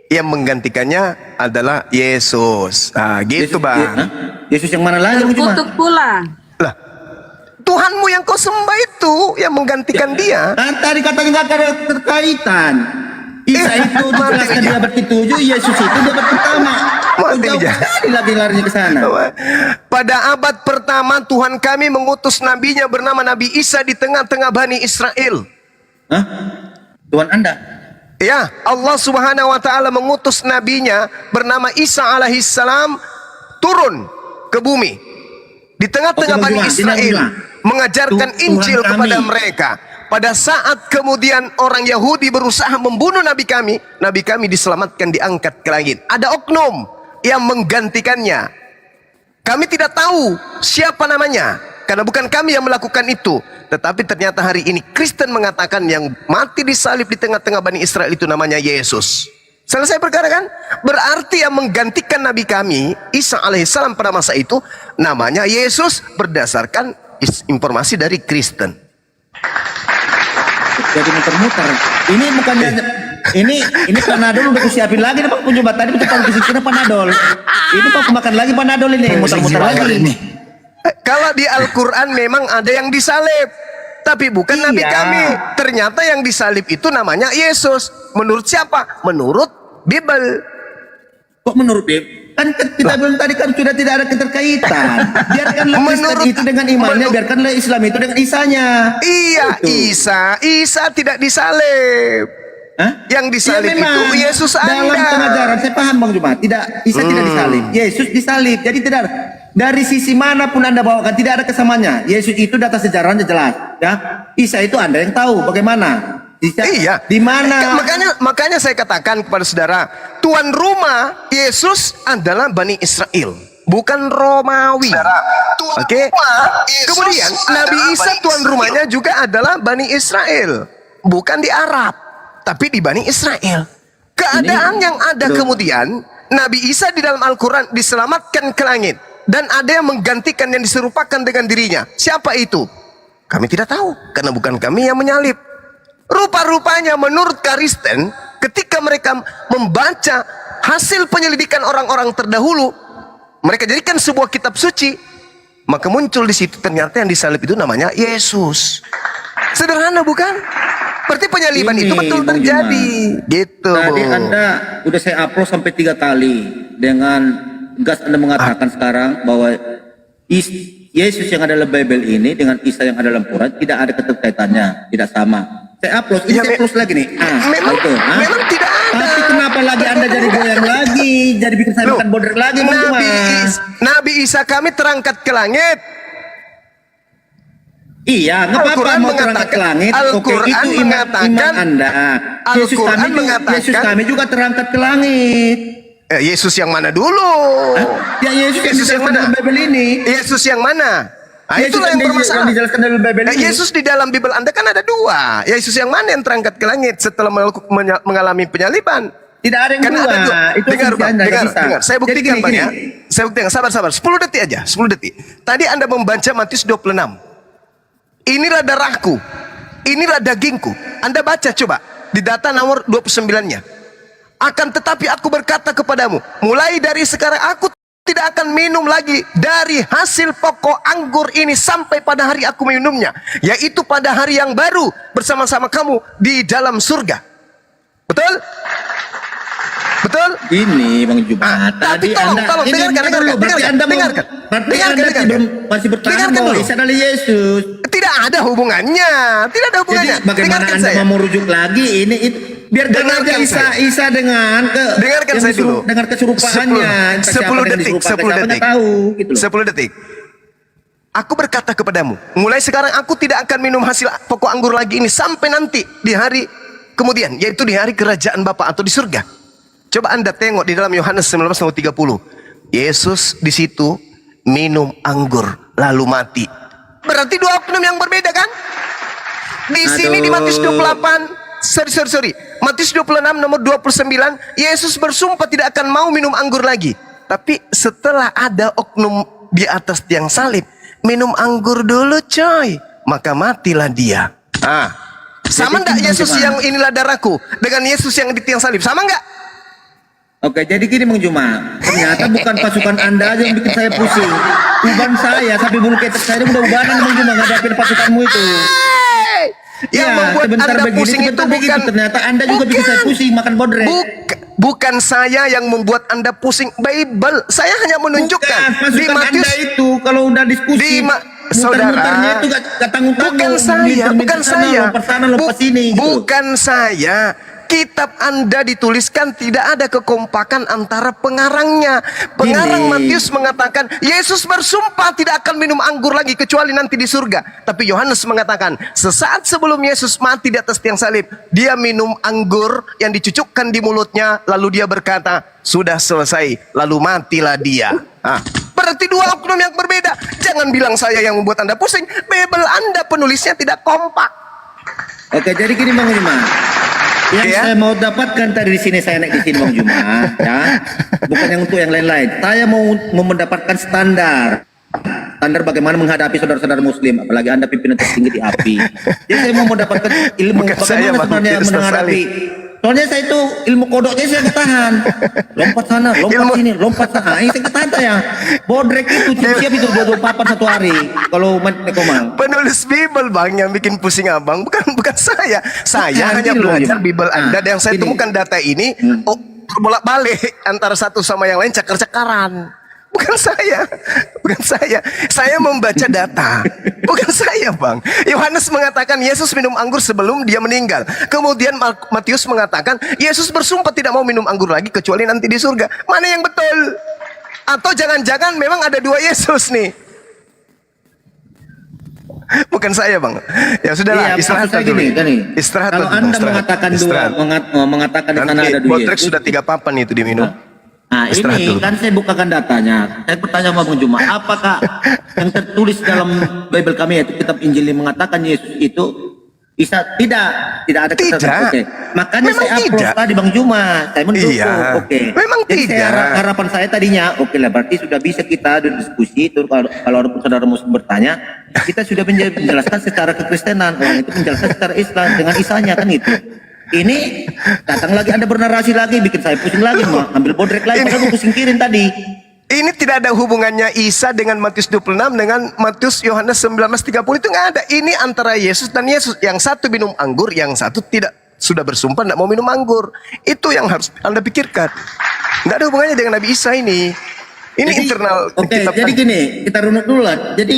yang menggantikannya adalah Yesus. Nah, gitu Bang. Yesus yang mana lagi? Terkutuk pula. Lah, Tuhanmu yang kau sembah itu yang menggantikan dia. Kan tadi katanya nggak ada terkaitan. Isa itu dijelaskan di abad ke-7, Yesus itu di abad pertama. Jauh sekali lagi larinya ke sana. Pada abad pertama Tuhan kami mengutus nabinya bernama Nabi Isa di tengah-tengah Bani Israel. Hah? Tuhan Anda? Ya, Allah Subhanahu wa taala mengutus nabinya bernama Isa alaihissalam turun ke bumi di tengah-tengah Bani Israel mengajarkan Injil kepada mereka. Pada saat kemudian orang Yahudi berusaha membunuh nabi kami diselamatkan, diangkat ke langit. Ada oknum yang menggantikannya. Kami tidak tahu siapa namanya, karena bukan kami yang melakukan itu. Tetapi ternyata hari ini Kristen mengatakan yang mati disalib di tengah-tengah Bani Israel itu namanya Yesus. Selesai perkara kan? Berarti yang menggantikan nabi kami Isa alaihissalam pada masa itu namanya Yesus berdasarkan informasi dari Kristen. Jadi muter-muter. Ini bukannya ini Panadol udah kusiapin lagi nih Pak Punjubat tadi betul kusiapin Panadol. Ini Pak makan lagi Panadol ini muter-muter lagi ini. Kalau di Al-Qur'an memang ada yang disalib, tapi bukan nabi kami. Ternyata yang disalib itu namanya Yesus. Menurut siapa? Menurut Bible. Kok menurut Bible? Kan kita bilang tadi kan sudah tidak ada keterkaitan. Biarkanlah Kristen itu dengan imannya, biarkanlah Islam itu dengan Isanya. Iya, Isa tidak disalib. Yang disalib itu Yesus Anda. Dalam pengajaran saya paham Bang Juma, Isa tidak disalib, Yesus disalib. Jadi tidak dari sisi manapun Anda bawakan tidak ada kesamaannya. Yesus itu data sejarahnya jelas, ya. Isa itu Anda yang tahu bagaimana. Iya, di mana? Makanya saya katakan kepada saudara, tuan rumah Yesus adalah Bani Israel, bukan Romawi. Oke. Kemudian Nabi Isa tuan rumahnya juga adalah Bani Israel, bukan di Arab, tapi di Bani Israel. Keadaan yang ada kemudian, Nabi Isa di dalam Al-Quran diselamatkan ke langit. Dan ada yang menggantikan yang diserupakan dengan dirinya. Siapa itu? Kami tidak tahu, karena bukan kami yang menyalib. Rupa-rupanya menurut Kristen, ketika mereka membaca hasil penyelidikan orang-orang terdahulu, mereka jadikan sebuah kitab suci, maka muncul di situ ternyata yang disalib itu namanya Yesus. Sederhana bukan? Berarti penyaliban itu betul Bang terjadi. Gitu. Tadi Anda udah saya upload sampai 3 kali dengan gas Anda mengatakan sekarang bahwa Yesus yang ada dalam Bible ini dengan Isa yang ada dalam Quran tidak ada keterkaitannya, tidak sama. Saya upload, ini saya upload lagi nih. Memang tidak ada. Tapi kenapa lagi Anda jadi goyang lagi, jadi bikin saya makan border lagi, Bang Juma? Nabi Isa kami terangkat ke langit. Iya, nggak apa-apa mau terangkat ke langit. Oke, itu iman Anda. Yesus kami juga terangkat ke langit. Yesus yang mana dulu? Ya Yesus yang mana? Bible ini. Yesus yang mana? Yesus Itulah yang bermasalah. Yang dijelaskan dalam Bible ini. Yesus di dalam Bible Anda kan ada 2. Yesus yang mana yang terangkat ke langit setelah mengalami penyaliban? Tidak ada yang Karena dua. ada 2. Itu Dengar, Bang, dengar. Saya buktikan, Bang, ya. gini. Saya buktikan. Sabar. 10 detik aja. 10 detik. Tadi Anda membaca Matius 26. Inilah darahku. Inilah dagingku. Anda baca coba. Di data nomor 29-nya. Akan tetapi aku berkata kepadamu, mulai dari sekarang aku tidak akan minum lagi dari hasil pokok anggur ini sampai pada hari aku minumnya, yaitu pada hari yang baru bersama-sama kamu di dalam surga. Betul? Betul? Ini Bang Juma. Tapi tolong dengarkan. Masih bertahan bahwa Isa adalah Yesus. Tidak ada hubungannya. Jadi bagaimana Anda mau merujuk lagi ini itu biar dengarkan Isa dengan dengarkan saya dulu. Dengar kesurupaannya. 10 detik. Aku berkata kepadamu, mulai sekarang aku tidak akan minum hasil pokok anggur lagi ini sampai nanti di hari kemudian, yaitu di hari kerajaan Bapa atau di surga. Coba Anda tengok di dalam Yohanes 19:30. Yesus di situ minum anggur lalu mati. Berarti 2 oknum yang berbeda kan? Di sini di Matius 28, sorry. Matius 26 nomor 29, Yesus bersumpah tidak akan mau minum anggur lagi. Tapi setelah ada oknum di atas tiang salib, minum anggur dulu coy, maka matilah dia. Sama enggak Yesus yang inilah darahku dengan Yesus yang di tiang salib? Sama enggak? Oke, jadi gini Bang Juma, ternyata bukan pasukan Anda aja yang bikin saya pusing. Uban saya sampai bulu ketek saya udah ubanan Bang Juma ngadapin pasukanmu itu. Yang membuat Anda pusing itu bukan, ternyata Anda juga bikin saya pusing makan bodrek. Bukan saya yang membuat Anda pusing, Bible. Saya hanya menunjukkan di Matius Anda itu kalau udah diskusi saudara, itu gak tanggung-tanggung. Bukan saya. Kitab Anda dituliskan tidak ada kekompakan antara pengarangnya. Pengarang Matius mengatakan Yesus bersumpah tidak akan minum anggur lagi kecuali nanti di surga. Tapi Yohanes mengatakan sesaat sebelum Yesus mati di atas tiang salib, dia minum anggur yang dicucukkan di mulutnya, lalu dia berkata, sudah selesai, lalu matilah dia. Berarti 2 oknum yang berbeda. Jangan bilang saya yang membuat Anda pusing. Bible Anda penulisnya tidak kompak. Oke, jadi gini Bang Juma. Yang saya mau dapatkan tadi di sini, saya naik di sini Bang Juma, ya. Bukan yang untuk yang lain-lain. Saya mau mendapatkan standar bagaimana menghadapi saudara-saudara Muslim, apalagi Anda pimpinan tertinggi di API. Jadi saya mau mendapatkan ilmu bagaimana sebenarnya menghadapi. Soalnya saya itu ilmu kodoknya saya ketahan. Lompat sana, lompat sini, lompat sana. Ini saya ketahan saya. Bodrek itu siap itu 2 papan 1 hari. Kalau Komal. Penulis Bible Bang yang bikin pusing Abang, bukan saya. Saya hanya belajar Bible Anda dan saya temukan data ini bolak-balik antara satu sama yang lain, cakar-cakaran. Bukan saya. Saya membaca data. Bukan saya, Bang. Yohanes mengatakan Yesus minum anggur sebelum dia meninggal. Kemudian Matius mengatakan Yesus bersumpah tidak mau minum anggur lagi kecuali nanti di surga. Mana yang betul? Atau jangan-jangan memang ada 2 Yesus nih? Bukan saya, Bang. Ya sudahlah, istirahat dulu. Istirahat. Kalau Anda mengatakan mengatakan di sana ada 2 Yesus. Yesus. Sudah 3 papan itu diminum. Nah ini kan saya bukakan datanya. Saya bertanya sama Bang Juma, apakah yang tertulis dalam Bible kami yaitu kitab Injil yang mengatakan Yesus itu Isa tidak ada Tidak. keterkaitan. Oke. Makanya Memang saya upload tidak. tadi Bang Juma, saya mendukung. Iya. Oke. Memang Jadi tidak. harapan saya tadinya, oke lah berarti sudah bisa kita diskusi itu kalau ada saudara muslim bertanya, kita sudah menjelaskan secara kekristenan, orang itu menjelaskan secara Islam dengan Isanya kan itu. Ini datang lagi Anda bernarasi lagi, bikin saya pusing lagi, ambil bodrek lagi, padahal aku singkirin tadi. Ini tidak ada hubungannya Isa dengan Matius 26 dengan Matius Yohanes 19:30 itu nggak ada. Ini antara Yesus dan Yesus. Yang satu minum anggur, yang satu tidak, sudah bersumpah tidak mau minum anggur. Itu yang harus Anda pikirkan. Nggak ada hubungannya dengan Nabi Isa ini. Ini Jadi, internal. Oke, jadi gini, kita runut dulu lah. Jadi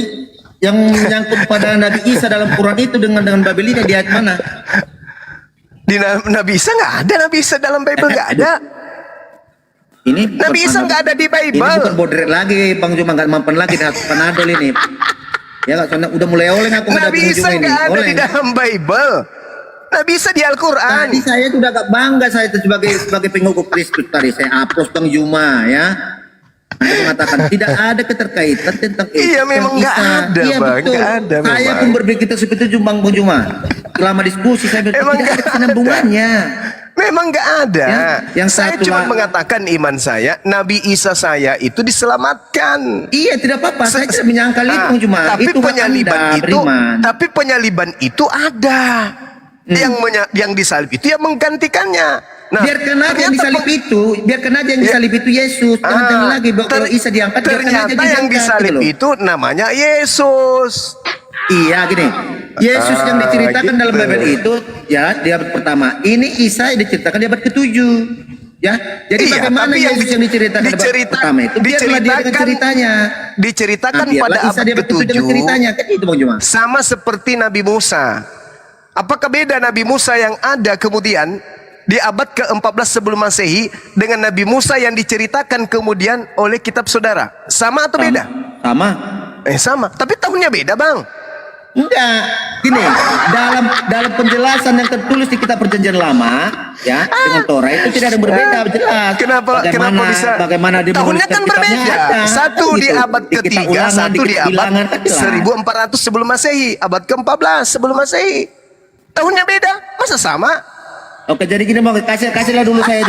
yang menyangkut pada Nabi Isa dalam Quran itu dengan Babelina di ayat mana? Di Nabi Isa nggak ada. Nabi Isa dalam Bible nggak ada. Ini Nabi Isa nggak ada di Ini Bible. bukan bodrek lagi, Bang Juma nggak mampan lagi dengan panadol ini. Ya nggak, soalnya udah mulai oleng aku Nabi Isa nggak ada di dalam Bible. Nabi Isa di Al-Quran. Tadi saya tuh udah agak bangga saya itu sebagai pengikut Kristus tadi saya hapus Bang Juma ya. Saya mengatakan tidak ada keterkaitan tentang Iya, memang nggak Isa. ada, Iya, Bang, betul. nggak ada, Saya memang. pun berpikir seperti itu Bang Juma. Selama diskusi saya berpikir Emang tidak ada nggak kesinambungannya. Memang nggak ada. Yang Saya satu cuma lah- mengatakan iman saya, Nabi Isa saya itu diselamatkan. Iya, tidak apa-apa. Saya tidak menyangkal itu, Bang Juma. Tapi Itu hak penyaliban Anda, itu, beriman. tapi penyaliban itu ada. Yang disalib itu yang menggantikannya. Nah, biarkan aja yang ternyata disalib itu, biarkan aja yang disalib itu Yesus. Jangan lagi kalau Isa diangkat, biarkan aja ternyata yang diangkat, disalib gitu loh. itu namanya Yesus. Iya gini, Yesus yang diceritakan dalam gitu. Bible itu ya di abad pertama. Ini Isa yang diceritakan di abad ke-7. Ya, jadi Iya, bagaimana tapi yang Yesus yang diceritakan di abad pertama itu? Biarlah dia dengan ceritanya. Diceritakan Nah, biarlah pada Isa abad di abad ke-7 dengan ke-7 ceritanya. Kan itu Bang Juma. sama seperti Nabi Musa. Apakah beda Nabi Musa yang ada kemudian di abad ke-14 sebelum Masehi dengan Nabi Musa yang diceritakan kemudian oleh kitab saudara? Sama atau beda? Sama. Sama. Tapi tahunnya beda, Bang. Enggak, gini, dalam penjelasan yang tertulis di kitab perjanjian lama ya dengan Torah itu tidak ada yang berbeda, jelas. Kenapa bisa? Bagaimana dia Tahunnya kan berbeda. Satu di abad ketiga, satu di abad 1400 sebelum Masehi, abad ke-14 sebelum Masehi. Tahunnya beda, masa sama? Oke, jadi gini Bang, kasihlah dulu saya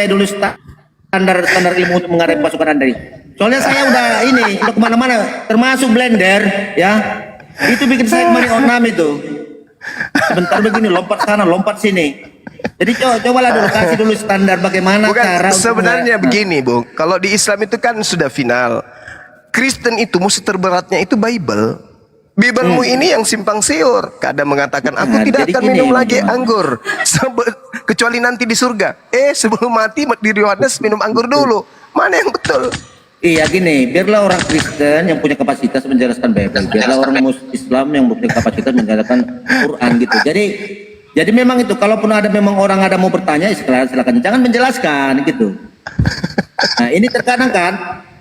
dulu standar ilmu untuk menghadapi pasukan Anda ini. Soalnya saya udah kemana-mana, termasuk blender ya. Itu bikin saya kemarin onam itu. Sebentar begini, lompat sana, lompat sini. Jadi cobalah dulu kasih dulu standar bagaimana Bukan, cara sebenarnya begini, Bung. Kalau di Islam itu kan sudah final. Kristen itu musuh terberatnya itu Bible. Biblemu ini yang simpang siur. Kadang mengatakan aku Nah, tidak jadi akan gini, minum lagi Bang. anggur kecuali nanti di surga. Sebelum mati di Yohanes minum anggur dulu. Mana yang betul? Iya gini, biarlah orang Kristen yang punya kapasitas menjelaskan Bible, biarlah orang Islam yang punya kapasitas menjelaskan Quran gitu. Jadi memang itu, kalaupun ada memang orang ada mau bertanya, silakan, jangan menjelaskan gitu. Nah ini terkadang kan,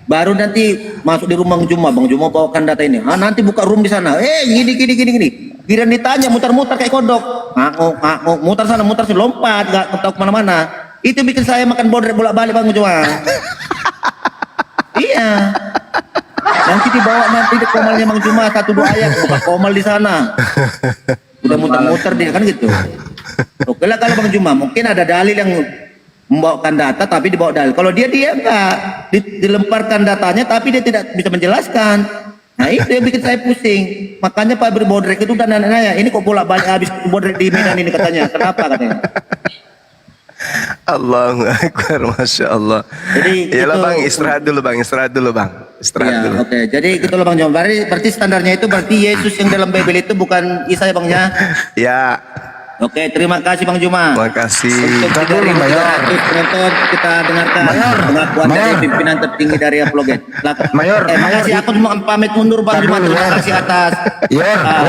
baru nanti masuk di rumah Bang Juma bawakan data ini. Nanti buka room di sana, gini. Kira ditanya mutar-mutar kayak kodok, mutar sana, mutar sini, lompat, gak tahu kemana-mana. Itu bikin saya makan bodrek bolak-balik Bang Juma. Iya. Nanti dibawa di komalnya Bang Juma 1-2 ayat, buka komal di sana. Udah muter-muter dia kan gitu. Oke lah kalau Bang Juma mungkin ada dalil yang membawakan data tapi dibawa dalil. Kalau dia enggak dilemparkan datanya tapi dia tidak bisa menjelaskan. Nah itu yang bikin saya pusing. Makanya Pak Bodrek itu udah nanya, ini kok bolak-balik habis Bodrek di Medan ini katanya. Kenapa katanya? Allahu Akbar, Masya Allah. Jadi Yalah itu- Bang, istirahat dulu Bang. Istirahat Ya, dulu. oke. Jadi gitu loh Bang Joma. Berarti standarnya itu berarti Yesus yang dalam Bible itu bukan Isa ya Bang ya. Ya, Oke, terima kasih Bang Juma. terima kasih. Untuk 3.300 penonton kita dengarkan pengakuan dari pimpinan tertinggi dari Apologet. Mayor, makasih aku cuma pamit mundur Bang Juma. Terima kasih atas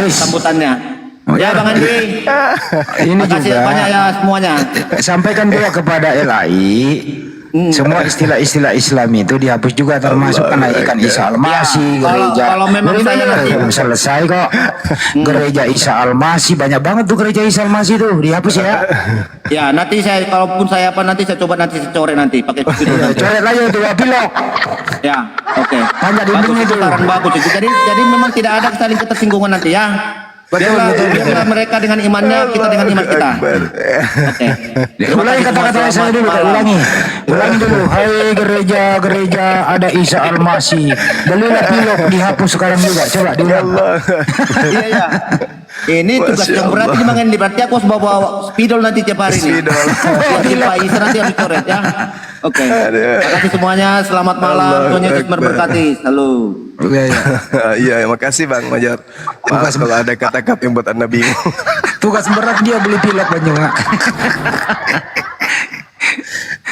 sambutannya. Ya Bang Andi. Ini Makasih juga banyak ya semuanya. sampaikan juga kepada LAI. Semua istilah-istilah Islam itu dihapus juga, termasuk kenaikan Isa Al-Masih, gereja. kalau memang saya nanti- belum selesai kok. Gereja Isa Al-Masih banyak banget tuh gereja Isa Al-Masih tuh dihapus ya. Ya nanti saya kalaupun saya nanti saya coba nanti saya coret nanti pakai video nanti. Coret lagi tuh pilok. Ya, oke. Tanya di Bagus ujung itu. saran bagus itu. Jadi memang tidak ada saling ketersinggungan nanti ya. Biarlah mereka dengan imannya, kita dengan iman kita. Oke. Ulangi kata-kata saya dulu, ulangi dulu. Hai gereja ada Isa Al-Masih. Belilah pilok dihapus sekarang juga. Coba diulang. Iya. Ini tugas yang berat ini Bang Endi. Berarti aku harus bawa spidol nanti tiap hari nih. Spidol. Pak Isa nanti yang dicoret ya. Oke. Terima kasih semuanya. Selamat malam. Tuhan Yesus memberkati. Halo. Iya, makasih Bang Majar. Maaf kalau ada kata-kata yang buat Anda bingung. Tugas berat dia beli pilok Bang Juma.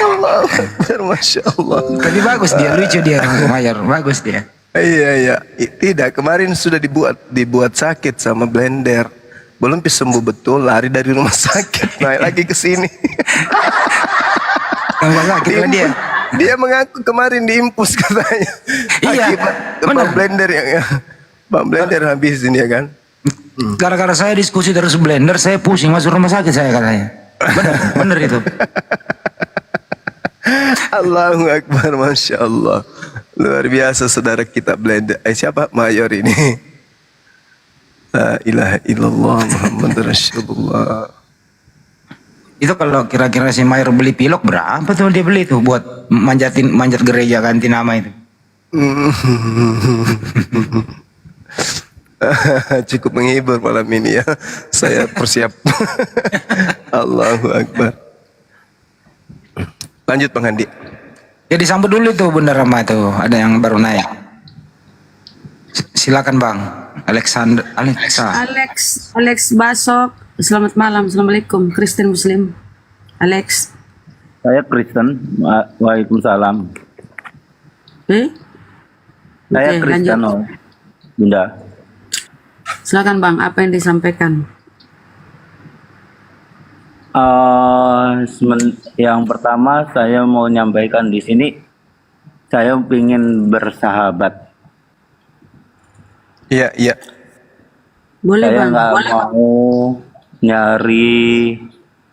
Allah Akbar, Masya Allah. Tapi bagus dia, lucu dia Mayer, bagus dia. Iya. Tidak, kemarin sudah dibuat sakit sama blender. Belum sembuh betul, lari dari rumah sakit, naik lagi ke sini. Dia mengaku kemarin diimpus katanya. Iya, Bang blender Bang blender habisin ya kan. Gara-gara saya diskusi terus blender, saya pusing masuk rumah sakit saya katanya. Bener itu. Allahu Akbar, Masya Allah. Luar biasa saudara kita blender. Siapa? Mayor ini. La ilaha illallah Muhammad Rasulullah. Itu kalau kira-kira si Mayer beli pilok berapa tuh dia beli tuh buat manjat gereja ganti nama itu? Cukup menghibur malam ini ya. Saya persiap. Allahu Akbar. Lanjut Bang Handi. Ya disambut dulu tuh Bunda Rama tuh. Ada yang baru naik. Silakan Bang. Alex Basok. Selamat malam. Assalamualaikum. Kristen Muslim. Alex. Saya Kristen. Waalaikumsalam. Saya Oke, Kristen, lanjut. Bunda. Silakan Bang, apa yang disampaikan? Yang pertama saya mau menyampaikan di sini, saya ingin bersahabat. Iya. Boleh Saya Bang, nggak boleh Bang. mau nyari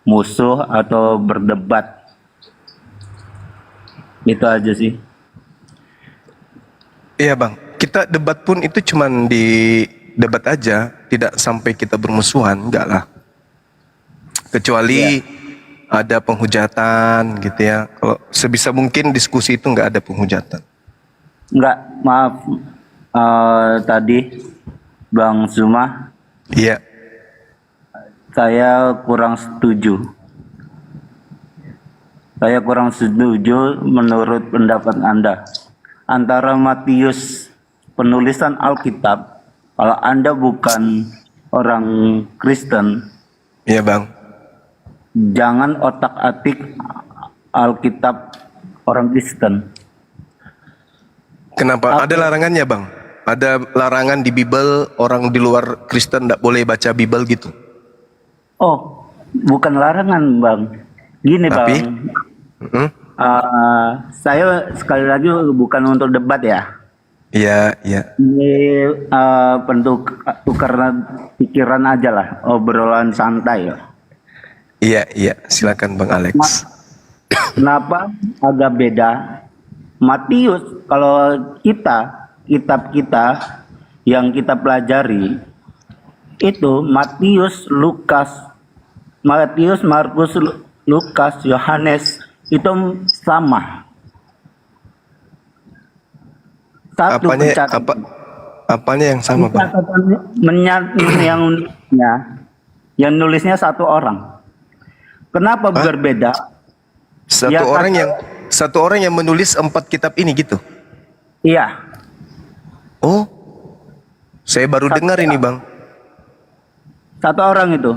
musuh atau berdebat. Itu aja sih. Iya Bang. Kita debat pun itu cuman di debat aja, tidak sampai kita bermusuhan, enggak lah. Kecuali ada penghujatan gitu ya. Kalau sebisa mungkin diskusi itu enggak ada penghujatan. Enggak, maaf. Tadi Bang Zuma. Iya. Saya kurang setuju. Saya kurang setuju menurut pendapat Anda. Antara Matius, penulisan Alkitab, kalau Anda bukan orang Kristen, iya Bang, jangan otak-atik Alkitab orang Kristen. kenapa? Ada larangannya Bang? Ada larangan di Bible orang di luar Kristen tidak boleh baca Bible gitu? Oh, bukan larangan Bang. Gini Tapi? Bang, saya sekali lagi bukan untuk debat ya. Iya. Ini bentuk tukaran pikiran aja lah, obrolan santai ya. Iya, silakan Bang Alex. Kenapa agak beda? Matius, kalau kitab kita yang kita pelajari itu Matius, Markus, Lukas, Yohanes itu sama. Satu apanya yang sama Bang? Yang nulisnya satu orang. Kenapa berbeda? Satu orang yang menulis 4 kitab ini gitu? Iya. Oh, saya baru dengar ini Bang. Satu orang itu.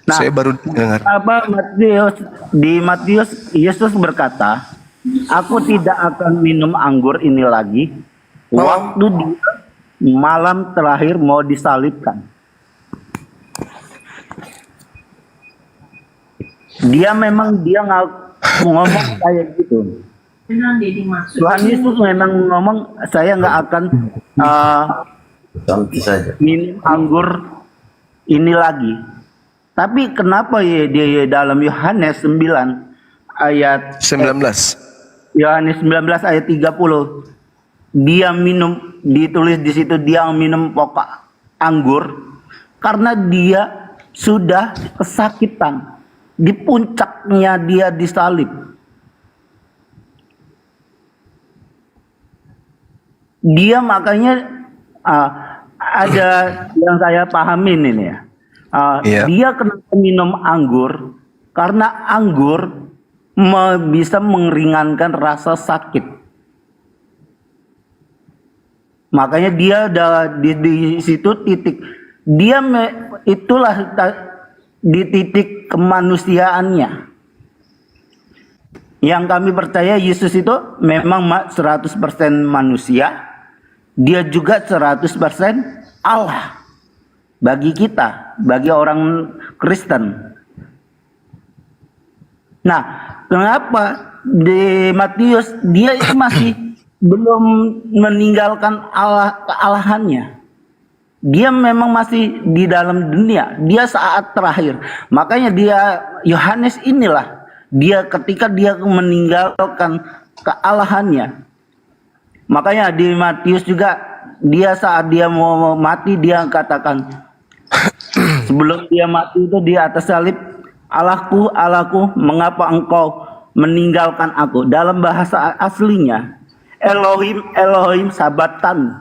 Nah, saya baru dengar. Di Matius Yesus berkata, aku tidak akan minum anggur ini lagi waktu dia malam terakhir mau disalibkan. Dia nggak ngomong kayak gitu. Tuhan Yesus memang ngomong saya nggak akan minum anggur ini lagi. Tapi kenapa ya di dalam Yohanes 9 ayat 19. Yohanes 19 ayat 30 dia minum, ditulis di situ dia minum pokok anggur karena dia sudah kesakitan di puncaknya dia disalib. Dia makanya ada yang saya pahamin ini ya. Dia kena minum anggur karena anggur bisa meringankan rasa sakit. Makanya dia di situ titik dia itulah di titik kemanusiaannya. Yang kami percaya Yesus itu memang 100% manusia, dia juga 100% Allah bagi kita, bagi orang Kristen. Nah, kenapa di Matius dia itu masih belum meninggalkan kealahannya? Dia memang masih di dalam dunia. Dia saat terakhir. Makanya dia Yohanes inilah dia ketika dia meninggalkan kealahannya. Makanya di Matius juga dia saat dia mau mati dia katakan sebelum dia mati itu di atas salib, Allahku, Allahku, mengapa engkau meninggalkan aku? Dalam bahasa aslinya, Elohim, Elohim sabatan.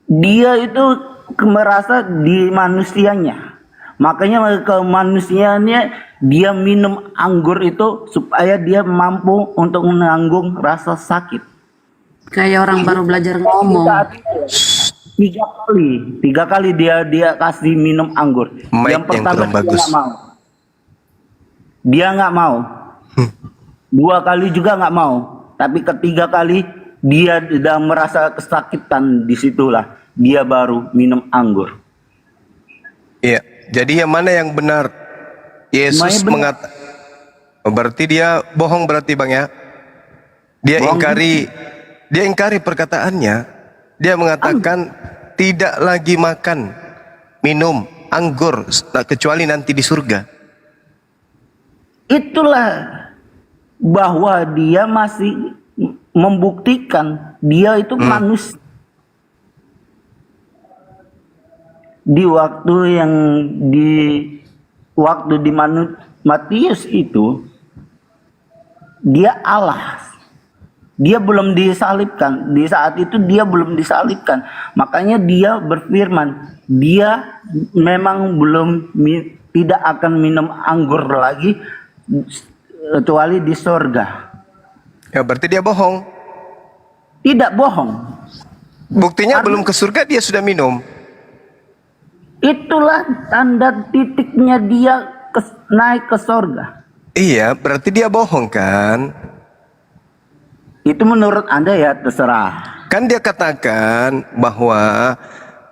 Dia itu merasa di manusianya. Makanya kemanusiaannya dia minum anggur itu supaya dia mampu untuk menanggung rasa sakit. Kayak orang baru belajar ngomong. Tiga kali dia kasih minum anggur. Yang pertama dia nggak mau. Dia nggak mau. 2 kali juga nggak mau. Tapi ketiga kali dia sudah merasa kesakitan, disitulah dia baru minum anggur. Iya. Jadi yang mana yang benar? Yesus mengatakan. Berarti dia bohong berarti Bang ya? Dia ingkari perkataannya. Dia mengatakan tidak lagi makan, minum anggur kecuali nanti di surga. Itulah bahwa dia masih membuktikan dia itu manusia. Di waktu di Matius itu dia Allah. Dia belum disalibkan. Di saat itu dia belum disalibkan. Makanya dia berfirman, dia memang tidak akan minum anggur lagi kecuali di surga. Ya berarti dia bohong. Tidak bohong. Buktinya belum ke surga dia sudah minum. Itulah tanda titiknya dia naik ke surga. Iya, berarti dia bohong kan? Itu menurut Anda ya terserah. Kan dia katakan bahwa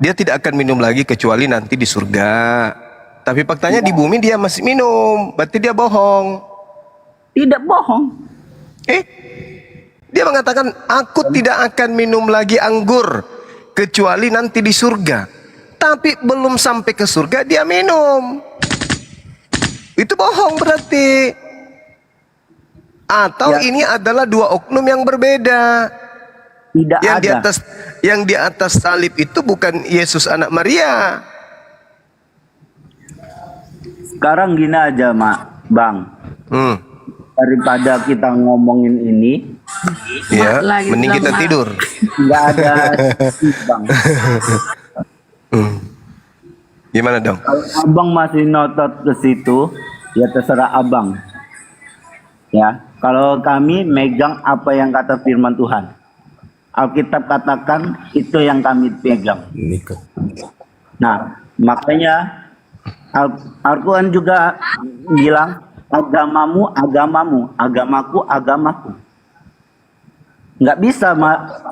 dia tidak akan minum lagi kecuali nanti di surga. Tapi faktanya di bumi dia masih minum. Berarti dia bohong. Tidak bohong. Dia mengatakan aku tidak akan minum lagi anggur kecuali nanti di surga. Tapi belum sampai ke surga dia minum. Itu bohong berarti. Atau ini adalah 2 oknum yang berbeda. Tidak yang ada. Yang di atas salib itu bukan Yesus anak Maria. Sekarang gini aja Bang. Daripada kita ngomongin ini, ya, mending kita tidur. Nggak ada Bang. Gimana dong? Kalau Abang masih notot ke situ, ya terserah Abang. Ya, kalau kami megang apa yang kata firman Tuhan. Alkitab katakan itu yang kami pegang. Nah, makanya Al-Quran juga bilang agamamu, agamamu, agamaku, agamaku. Nggak bisa, Mak.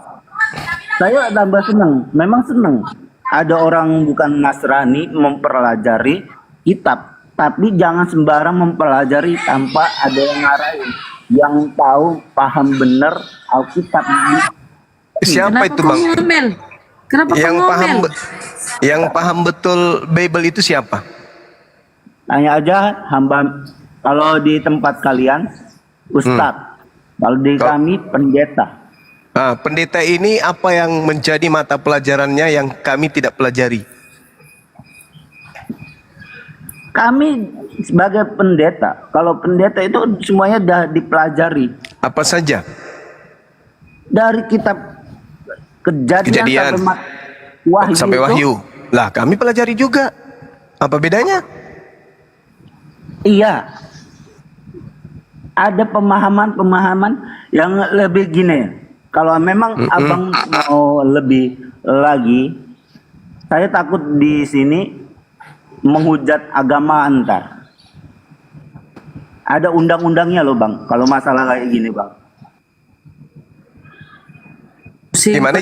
Saya tambah senang, memang senang. Ada orang bukan Nasrani mempelajari kitab, tapi jangan sembarang mempelajari tanpa ada yang ngarahin, yang tahu paham benar Alkitab. Siapa itu Bang? Kenapa yang paham betul Bible itu siapa? Tanya aja hamba. Kalau di tempat kalian Ustadz, kalau di kami pendeta. Pendeta ini apa yang menjadi mata pelajarannya yang kami tidak pelajari? Kami sebagai pendeta, kalau pendeta itu semuanya sudah dipelajari. Apa saja? Dari kitab Kejadian sampai Wahyu. Lah, kami pelajari juga. Apa bedanya? Iya. Ada pemahaman-pemahaman yang lebih gini. Kalau memang abang mau lebih lagi, saya takut di sini menghujat agama antar. Ada undang-undangnya loh bang. Kalau masalah kayak gini bang. Gimana?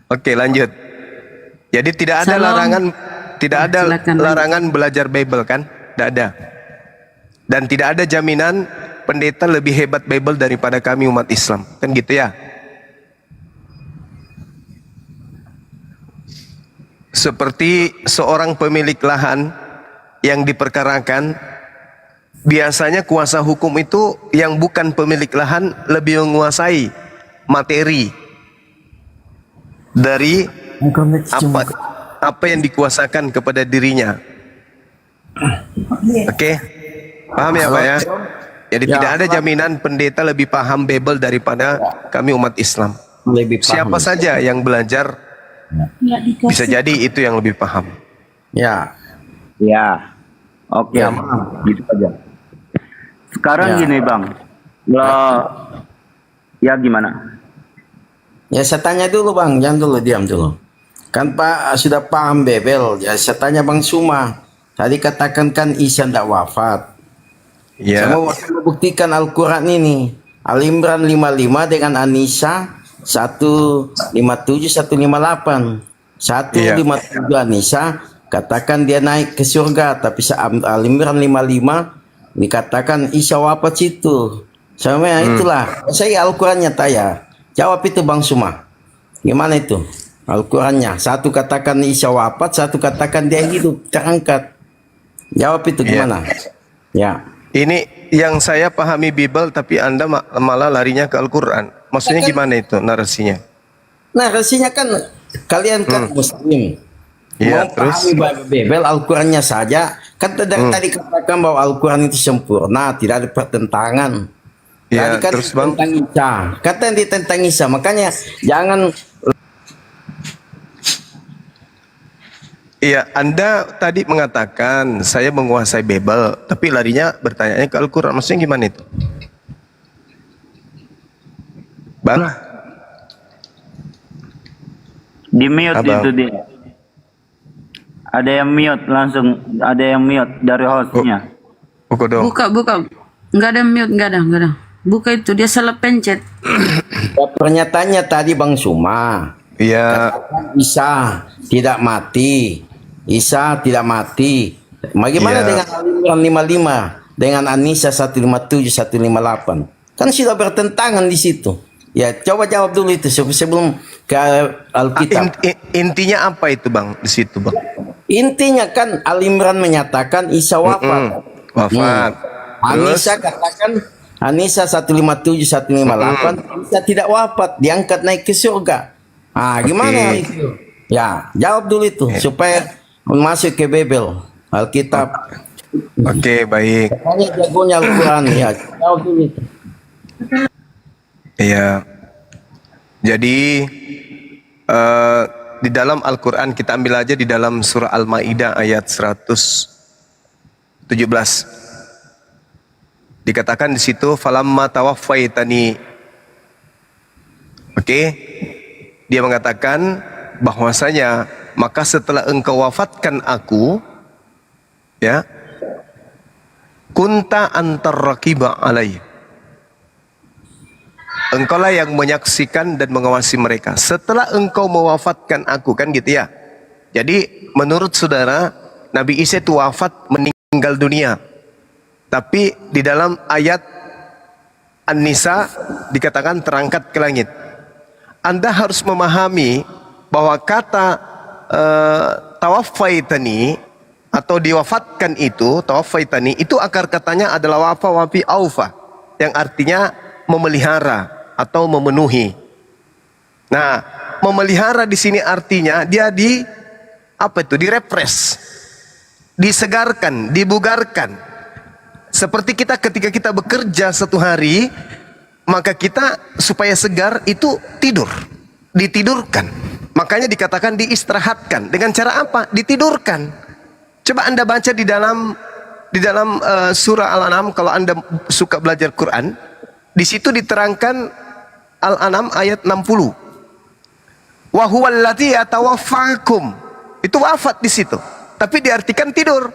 Oke, lanjut. Jadi tidak ada larangan belajar Bible kan? Tidak ada. Dan tidak ada jaminan pendeta lebih hebat Bible daripada kami umat Islam. Kan gitu ya? Seperti seorang pemilik lahan yang diperkarakan, biasanya kuasa hukum itu yang bukan pemilik lahan lebih menguasai materi dari apa yang dikuasakan kepada dirinya. Oke, paham ya Pak ya? Jadi tidak ada jaminan pendeta lebih paham Bible daripada kami umat Islam. Siapa saja yang belajar bisa jadi itu yang lebih paham. Ya. Oke, gitu aja. Sekarang gini bang, ya gimana? Ya saya tanya dulu bang, jangan dulu diam dulu. Kan Pak sudah paham Bible, ya saya tanya Bang Suma. Tadi katakan kan Isa tidak wafat. Ya. Saya mau buktikan Al-Quran ini. Al-Imran 55 dengan An-Nisa 157 158. 157 An-Nisa katakan dia naik ke surga, tapi Al-Imran 55 dikatakan Isa wafat situ. Sama itulah. Saya Al-Qurannya tanya. Jawab itu Bang Suma. Gimana itu? Al-Qurannya. Satu katakan Isa wafat, satu katakan dia hidup, terangkat. Jawab itu gimana? Ya. Ini yang saya pahami Bible, tapi Anda malah larinya ke Al-Quran. Maksudnya gimana itu narasinya? Narasinya kan kalian kan Muslim. Ya, mau pahami Bible, Al-Qurannya saja. Kan tadi katakan bahwa Al-Quran itu sempurna, tidak ada pertentangan. Ya, tadi kan terus Bang. tentang Isa. Kata yang ditentang Isa, makanya jangan. Iya, Anda tadi mengatakan saya menguasai Bible, tapi larinya bertanya ke Al-Quran. Maksudnya gimana itu? Bang? Di mute itu dia. Ada yang mute langsung, ada yang mute dari hostnya. Buka. Enggak ada mute, enggak ada. Buka itu, dia salah pencet. Pernyataannya tadi Bang Suma. Iya. Isa tidak mati. Isa tidak mati. Bagaimana dengan Al-Imran 55 dengan An-Nisa 157 158? Kan sudah bertentangan di situ. Ya, coba jawab dulu itu sebelum ke Alkitab. Intinya apa itu Bang di situ Bang? Intinya kan Al-Imran menyatakan Isa wafat. An-Nisa katakan An-Nisa 157 158 Isa tidak wafat, diangkat naik ke surga. Gimana itu? Ya, jawab dulu itu supaya masuk ke Bible, Alkitab. Oke, baik. Hanya jagonya Al-Quran ya. Jawab dulu itu. Iya. Jadi di dalam Al-Quran kita ambil aja di dalam surah Al-Maidah ayat 117. Dikatakan di situ falamma tawaffaitani. Oke. Dia mengatakan bahwasanya maka setelah engkau wafatkan aku, ya, kunta antar raqiba alai. Engkaulah yang menyaksikan dan mengawasi mereka. Setelah engkau mewafatkan aku, kan gitu ya. Jadi menurut saudara Nabi Isa itu wafat, meninggal dunia. Tapi di dalam ayat An-Nisa dikatakan terangkat ke langit. Anda harus memahami bahwa kata tawaffaitani atau diwafatkan itu, tawafaitani, itu akar katanya adalah wafa wafi aufa, yang artinya memelihara atau memenuhi. Nah, memelihara di sini artinya dia direpres, disegarkan, dibugarkan. Seperti kita ketika kita bekerja satu hari, maka kita supaya segar itu tidur, ditidurkan. Makanya dikatakan diistirahatkan. Dengan cara apa? Ditidurkan. Coba Anda baca di dalam surah Al-An'am, kalau Anda suka belajar Quran, di situ diterangkan Al-An'am ayat 60. Wa huwallazi yatawaffakum. Itu wafat di situ. Tapi diartikan tidur.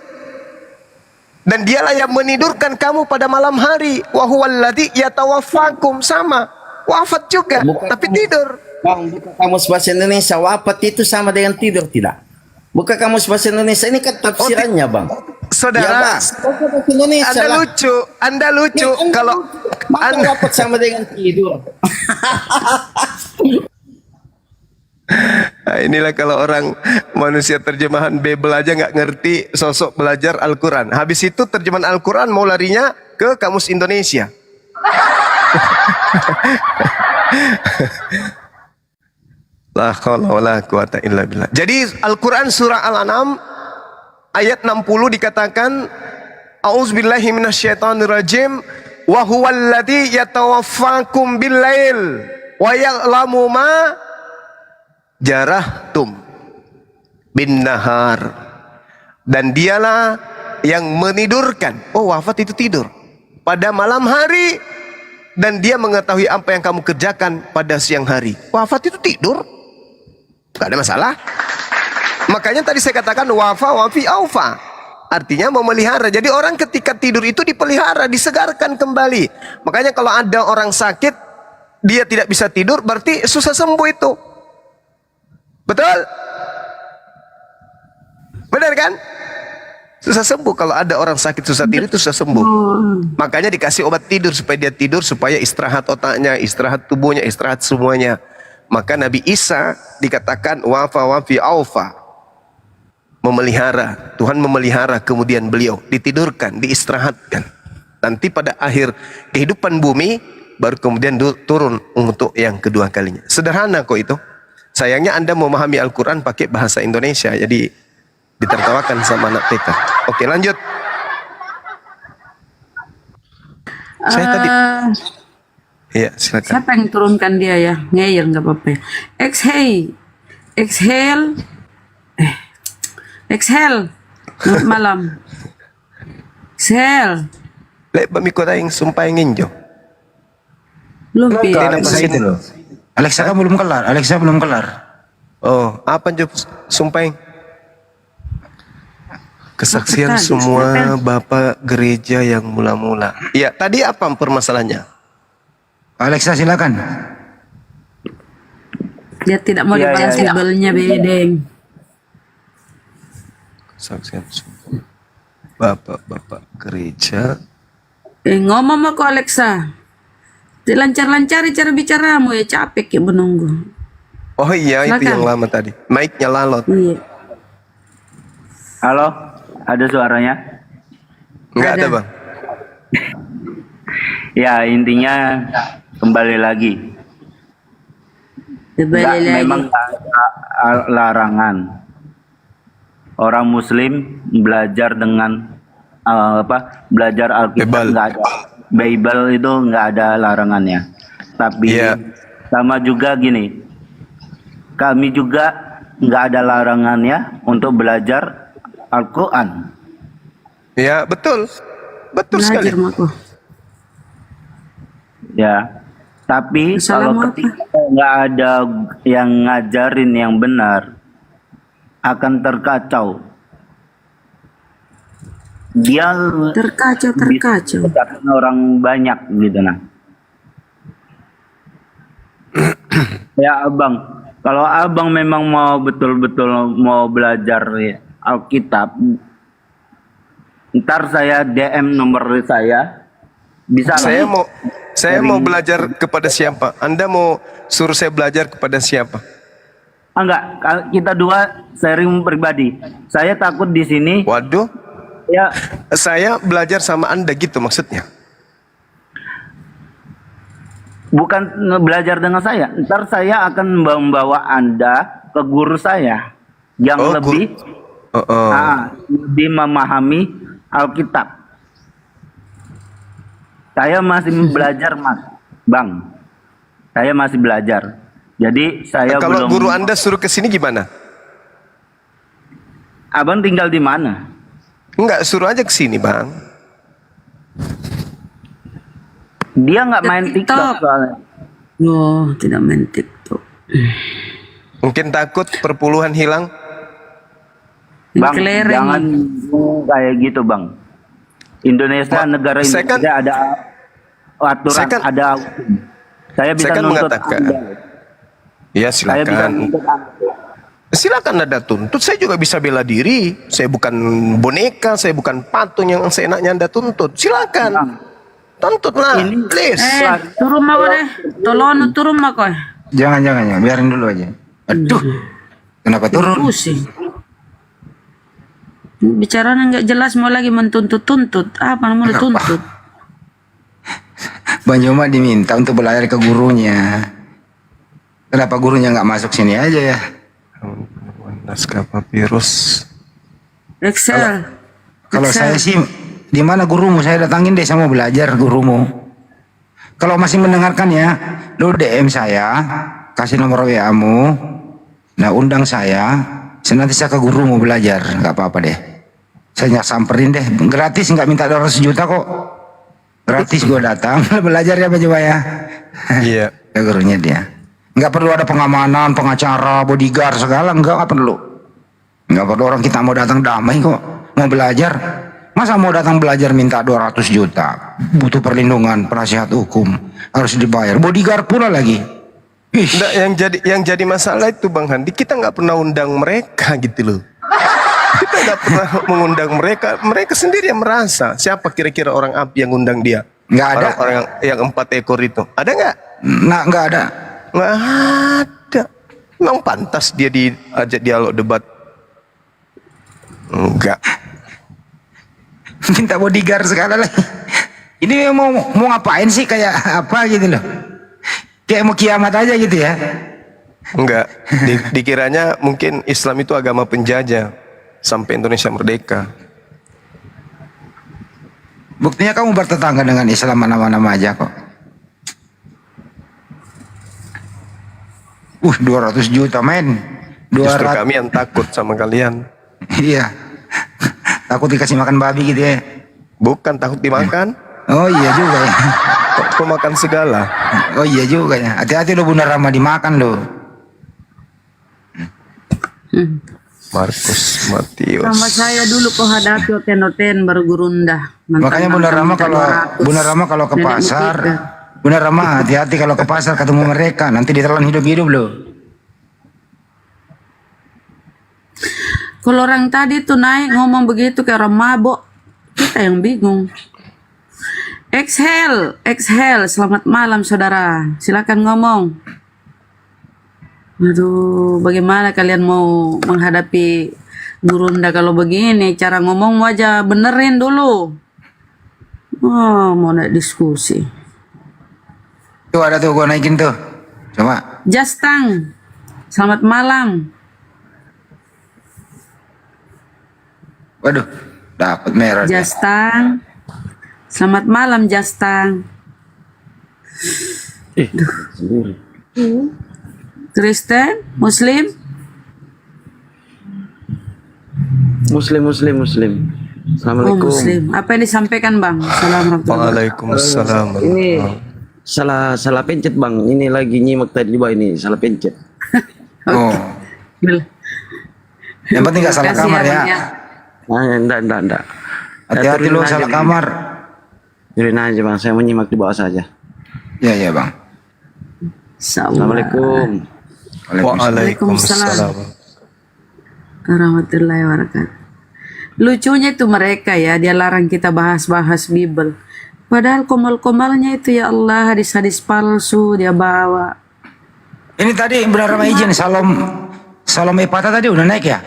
Dan dialah yang menidurkan kamu pada malam hari. Wa huwallazi yatawaffakum, sama. Wafat juga, tapi tidur. Bang, buka kamus bahasa Indonesia, wafat itu sama dengan tidur tidak? Buka kamus bahasa Indonesia, ini kan tafsirannya, Bang. Saudara, ya, bahasa Indonesia Anda lucu, Anda lucu kalau Anda wafat sama dengan tidur. Nah, inilah kalau orang manusia terjemahan Bible aja nggak ngerti sosok belajar Al-Quran. Habis itu terjemahan Al-Quran mau larinya ke kamus Indonesia. La haula wala quwata illa billah. Jadi Al-Quran surah Al-An'am ayat 60 dikatakan A'udzubillahi minasyaitonirrajim wa huwallazi yatawaffakum bil-lail wa ya'lamu ma jarahtum bin nahar. Dan dialah yang menidurkan. Oh, wafat itu tidur pada malam hari, dan dia mengetahui apa yang kamu kerjakan pada siang hari. Wafat itu tidur, gak ada masalah. Makanya tadi saya katakan wafa wafi aufa, artinya memelihara. Jadi orang ketika tidur itu dipelihara, disegarkan kembali. Makanya kalau ada orang sakit, dia tidak bisa tidur, berarti susah sembuh itu. Betul? Benar kan? Susah sembuh. Kalau ada orang sakit susah tidur itu susah sembuh. Makanya dikasih obat tidur supaya dia tidur, supaya istirahat otaknya, istirahat tubuhnya, istirahat semuanya. Maka Nabi Isa dikatakan wafa wafi aufa, memelihara. Tuhan memelihara, kemudian beliau ditidurkan, diistirahatkan. Nanti pada akhir kehidupan bumi baru kemudian turun untuk yang kedua kalinya. Sederhana kok itu. Sayangnya Anda memahami Al-Quran pakai bahasa Indonesia, jadi ditertawakan sama anak TK. Oke, lanjut. Saya tadi. Iya, silakan. Siapa yang turunkan dia ya? Ngeyel nggak apa-apa. Exhale, exhale, exhale. Selamat malam. Exhale. Lek bami kota yang sumpah yang nginjo. Belum Ke Alexa itu loh. Alexa kan belum kelar. Alexa belum kelar. Oh, apa Job sumpah yang? Kesaksian Tadi, semua bapak gereja yang mula-mula. Iya, tadi apa permasalahannya? Alexa silakan. Dia tidak mau dibalas Bible-nya, bedeng. Kesaksian semua bapak-bapak gereja. Ngomong aku Alexa. Lancar-lancari cara bicaramu ya, capek ya menunggu. Oh iya, Silakan. itu yang lama tadi. Mic-nya lalot. Iya. Halo, ada suaranya? Enggak ada, Bang. Ya, intinya kembali lagi. Memang ada larangan orang Muslim belajar dengan belajar Alkitab, nggak ada. Bible itu nggak ada larangannya. Tapi sama juga gini, kami juga nggak ada larangannya untuk belajar Al-Quran. Ya, betul. Betul sekali. Ya, tapi kalau ketika nggak ada yang ngajarin yang benar, akan terkacau. Dia terkacau orang banyak gitu nah. Ya abang, kalau abang memang mau betul-betul mau belajar Alkitab, ntar saya DM nomor saya, bisa Saya mau belajar kepada siapa? Anda mau suruh saya belajar kepada siapa? Enggak, kita dua sharing pribadi. Saya takut di sini. Waduh. Ya, saya belajar sama Anda gitu maksudnya. bukan belajar dengan saya. Ntar saya akan membawa Anda ke guru saya yang lebih lebih memahami Alkitab. Saya masih belajar, Mas, Bang. Saya masih belajar. Jadi saya kalau belum. guru Anda suruh ke sini gimana? Abang tinggal di mana? Enggak, suruh aja ke sini, Bang. Dia nggak main TikTok soalnya. Oh, tidak main TikTok. Mungkin takut perpuluhan hilang. Bang, Kelereng. jangan kayak gitu, Bang. Indonesia, negara Indonesia ada aturan, ada hukum. Saya bisa kan nuntut mengatakan, Anda. Ya Saya bisa silakan. nuntut Anda. Silakan Anda tuntut. Saya juga bisa bela diri. Saya bukan boneka, saya bukan patung yang seenaknya Anda tuntut. Silakan. Tuntutlah, please. Turun mah deh. Tolong turun mah kok. Jangan, biarin dulu aja. Aduh, kenapa turun? Pusing. Bicaranya nggak jelas, mau lagi mentuntut-tuntut. Apa mau dituntut? Bang Juma diminta untuk belajar ke gurunya. Kenapa gurunya nggak masuk sini aja ya? Naskah papirus. Excel. Kalau saya sih, di mana gurumu? Saya datangin deh, saya mau belajar gurumu. Kalau masih mendengarkan ya, lu DM saya, kasih nomor WA-mu, nah undang saya nanti saya ke gurumu belajar, nggak apa-apa deh. Saya samperin deh, gratis, nggak minta 200 juta kok. Gratis gue datang, belajar ya Pak Jawa ya. Iya. Ke gurunya dia. Nggak perlu ada pengamanan, pengacara, bodyguard segala, nggak perlu. Nggak perlu, orang kita mau datang damai kok, mau belajar. Masa mau datang belajar minta 200 juta, butuh perlindungan, penasihat hukum, harus dibayar, bodyguard pula lagi. Nggak, yang jadi masalah itu Bang Handi, kita nggak pernah undang mereka gitu loh. Kita nggak pernah mengundang mereka. Mereka sendiri yang merasa. Siapa kira-kira orang api yang undang dia? Nggak ada. Orang yang 4 ekor itu. Ada nggak? Nah, nggak ada. Nggak ada. Memang pantas dia diajak dialog debat? Enggak. Minta bodyguard segala lagi. Ini mau ngapain sih, kayak apa gitu loh? Kayak mau kiamat aja gitu ya? Enggak. Dikiranya mungkin Islam itu agama penjajah sampai Indonesia merdeka. Buktinya kamu bertetangga dengan Islam mana-mana aja kok. 200 juta men. Justru kami yang takut sama kalian. Iya. Takut dikasih makan babi gitu ya? Bukan takut dimakan. Oh iya juga ya. Kok makan segala? Oh iya juga ya. Hati-hati lo Bunda Rama dimakan lo. Markus, Matius. Sama saya dulu kok hadapi oten-oten baru gurunda. Makanya Bunda Rama kalau ke pasar, Bunda Rama hati-hati kalau ke pasar ketemu mereka, nanti ditelan hidup-hidup lo. Kalau orang tadi tuh naik ngomong begitu kayak orang mabok, kita yang bingung. Exhale, selamat malam saudara, silakan ngomong. Aduh, bagaimana kalian mau menghadapi gurunda kalau begini? Cara ngomong aja benerin dulu. Oh, mau naik diskusi. Tuh ada tuh, gua naikin tuh. Coba. Jastang, selamat malam. Waduh, dapat merah. Jastang, selamat malam Jastang. Kristen, Muslim? Muslim. Assalamualaikum. Oh, Muslim. Apa yang disampaikan Bang? Assalamualaikum. Waalaikumsalam. Ini salah pencet Bang. Ini lagi nyimak tadi di bawah ini, salah pencet. Oh. Yang penting nggak salah kamar ya. Enggak. Hati-hati lo salah kamar. Turunin aja Bang, saya menyimak di bawah saja. Iya Bang. Assalamualaikum. Waalaikumsalam. Warahmatullahi wabarakatuh. Lucunya itu mereka ya, dia larang kita bahas-bahas Bible. Padahal komal-komalnya itu ya Allah, hadis-hadis palsu dia bawa. Ini tadi benar sama izin Salome Patah tadi udah naik ya?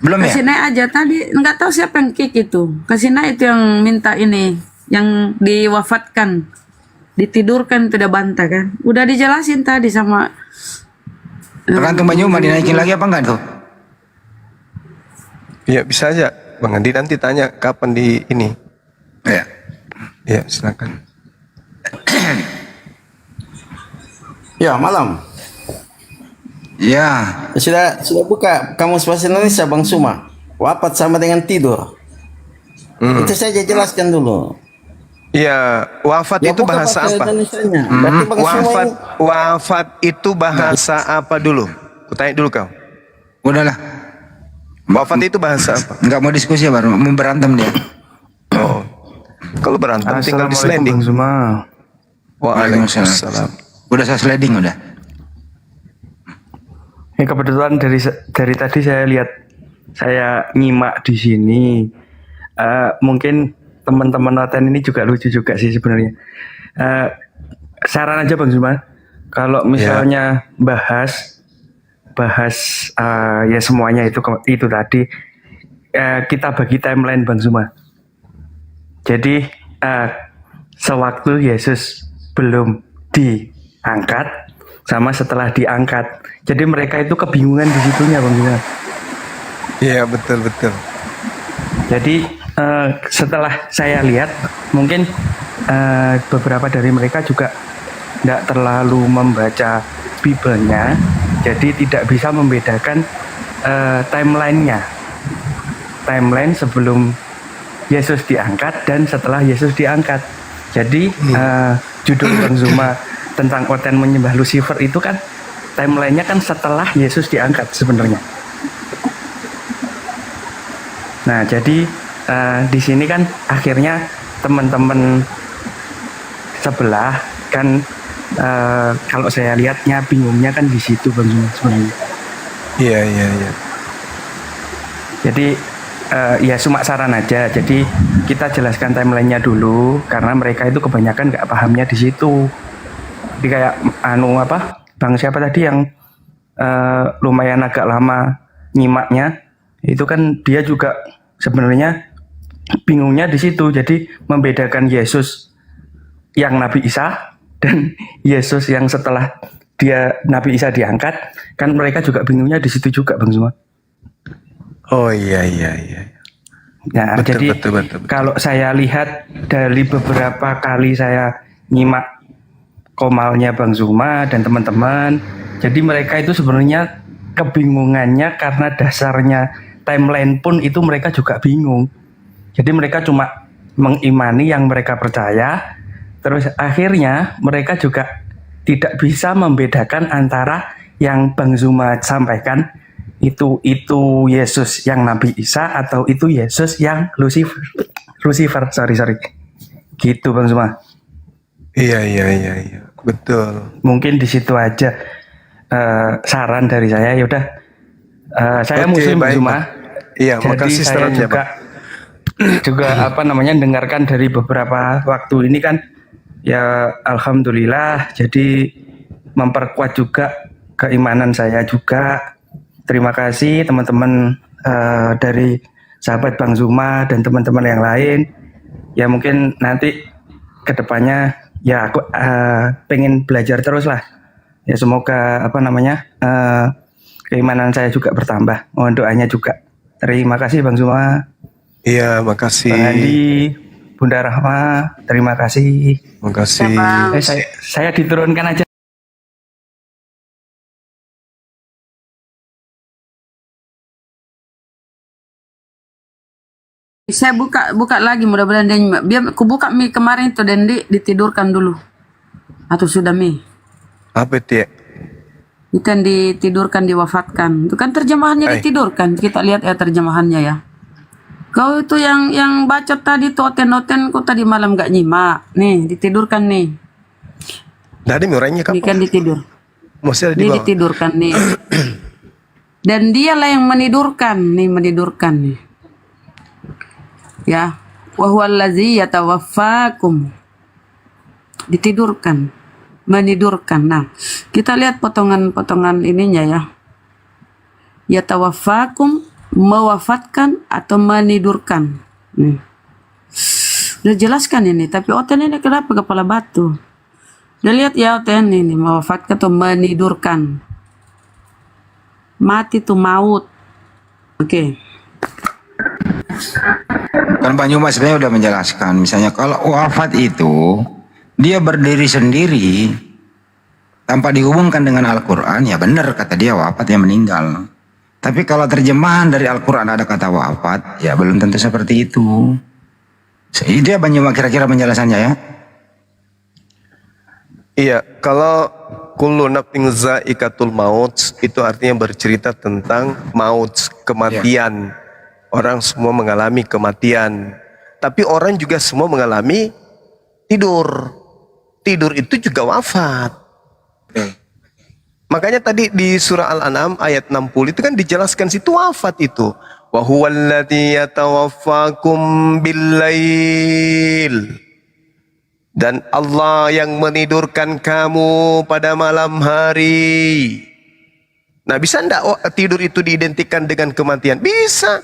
Belum ya? Kasih naik aja tadi, nggak tahu siapa yang kick itu. Kasih naik itu yang minta ini, yang diwafatkan, ditidurkan itu udah bantah kan. Udah dijelasin tadi sama. Tergantung Bang Juma dinaikin lagi apa enggak tuh? Ya bisa aja, Bang Andi nanti tanya kapan di ini. Ya. Ya silakan. Ya, malam. Ya. Sudah buka Kamus Bahasa Indonesia Bang Suma. Wafat sama dengan tidur. Itu saja jelaskan dulu. Iya, wafat Ya, itu buka bahasa apa? Indonesianya. Berarti Bang Suma Wafat itu bahasa apa dulu? Kutanya dulu kau. Udahlah. Wafat itu bahasa apa? Enggak mau diskusi ya, baru mau berantem dia. Oh. Kalau berantem tinggal di sliding. Semua. Waalaikumsalam. Udah saya sliding udah. Ya, kebetulan dari tadi saya nyimak di sini. Mungkin teman-teman noten ini juga lucu juga sih sebenarnya. Saran aja Bang Zuma, kalau misalnya bahas ya semuanya itu tadi, kita bagi timeline Bang Zuma. Jadi sewaktu Yesus belum diangkat sama setelah diangkat. Jadi mereka itu kebingungan di situnya Bang Zuma. Iya betul. Jadi setelah saya lihat mungkin beberapa dari mereka juga tidak terlalu membaca Bibelnya, jadi tidak bisa membedakan timeline sebelum Yesus diangkat dan setelah Yesus diangkat. Jadi judul Bang Zuma tentang Oten menyembah Lucifer itu kan timelinenya kan setelah Yesus diangkat sebenarnya. Nah jadi di sini kan akhirnya teman-teman sebelah kan kalau saya lihatnya bingungnya kan di situ Bang Zuma sebenarnya. Iya. Jadi ya cuma saran aja. Jadi kita jelaskan timelinenya dulu karena mereka itu kebanyakan nggak pahamnya di situ. Jadi kayak Bang siapa tadi yang lumayan agak lama nyimaknya itu kan dia juga sebenarnya bingungnya di situ. Jadi membedakan Yesus yang Nabi Isa dan Yesus yang setelah Nabi Isa diangkat, kan mereka juga bingungnya di situ juga Bang Zuma. Oh iya. Nah, betul. Kalau saya lihat dari beberapa kali saya nyimak komalnya Bang Zuma dan teman-teman, jadi mereka itu sebenarnya kebingungannya karena dasarnya timeline pun itu mereka juga bingung. Jadi mereka cuma mengimani yang mereka percaya, terus akhirnya mereka juga tidak bisa membedakan antara yang Bang Zuma sampaikan itu Yesus yang Nabi Isa atau itu Yesus yang Lucifer. Sorry. Gitu Bang Zuma. Iya. Betul. Mungkin di situ aja saran dari saya. Yaudah, saya Oke, Muslim Bang baik, Zuma. Iya, Jadi makasih saya sarannya, juga dengarkan dari beberapa waktu ini kan ya alhamdulillah jadi memperkuat juga keimanan saya juga. Terima kasih teman-teman dari sahabat Bang Zuma dan teman-teman yang lain. Ya mungkin nanti kedepannya ya aku pengen belajar terus lah. Ya semoga keimanan saya juga bertambah. Mohon doanya juga. Terima kasih Bang Zuma. Iya, makasih. Bang Andi, Bunda Rahma, terima kasih. Makasih. Saya diturunkan aja. Saya buka lagi mudah-mudahan dia nyimak. Biar aku buka mie kemarin itu dan ditidurkan dulu. Atau sudah mie? Apa itu ya? Itu yang ditidurkan, diwafatkan. Itu kan terjemahannya ditidurkan. Kita lihat ya terjemahannya ya. Kau itu yang bacot tadi tuh oten-oten kau tadi malam gak nyimak. Nih, ditidurkan nih. Nggak ada orangnya kapan? Ini kan ditidur. Masih ada di Ini bawah. ditidurkan nih. Dan dialah yang menidurkan nih. Ya, wa huwallazi yatawaffakum. Ditidurkan. menidurkan. Nah, kita lihat potongan-potongan ininya ya. Yatawaffakum, mewafatkan atau menidurkan. Udah jelaskan ini, tapi Oten ini kenapa kepala batu? Udah lihat ya Oten ini, mewafatkan atau menidurkan. Mati itu maut. Oke. Kan Bang Juma sebenarnya udah menjelaskan, misalnya kalau wafat itu dia berdiri sendiri tanpa dihubungkan dengan Al-Quran, ya benar kata dia wafat yang meninggal. Tapi kalau terjemahan dari Al-Quran ada kata wafat, ya belum tentu seperti itu. Dia Bang Juma kira-kira penjelasannya ya. Iya, kalau kullu nafsin za'iqatul maut itu artinya bercerita tentang maut, kematian. Orang semua mengalami kematian. Tapi orang juga semua mengalami tidur. Tidur itu juga wafat. Makanya tadi di surah Al-An'am ayat 60 itu kan dijelaskan situ wafat itu. Wa huwallazi yatawaffakum bil-lail. Dan Allah yang menidurkan kamu pada malam hari. Nah, bisa enggak tidur itu diidentikan dengan kematian? Bisa.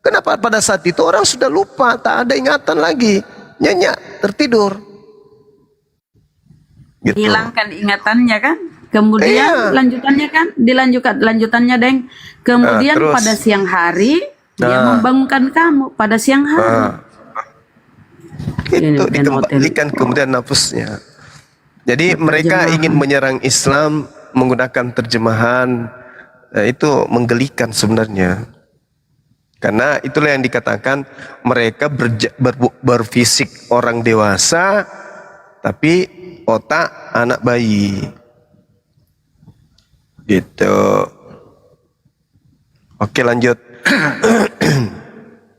Kenapa? Pada saat itu orang sudah lupa, tak ada ingatan lagi. Nyenyak, tertidur. Gitu. Hilangkan ingatannya kan? Kemudian lanjutannya kan? Lanjutannya Deng. Kemudian terus, pada siang hari dia membangunkan kamu pada siang hari. Itu dikembalikan kemudian nafasnya. Jadi mereka ingin menyerang Islam menggunakan terjemahan itu menggelikan sebenarnya. Karena itulah yang dikatakan mereka berfisik orang dewasa tapi otak anak bayi. Gitu. Oke, lanjut.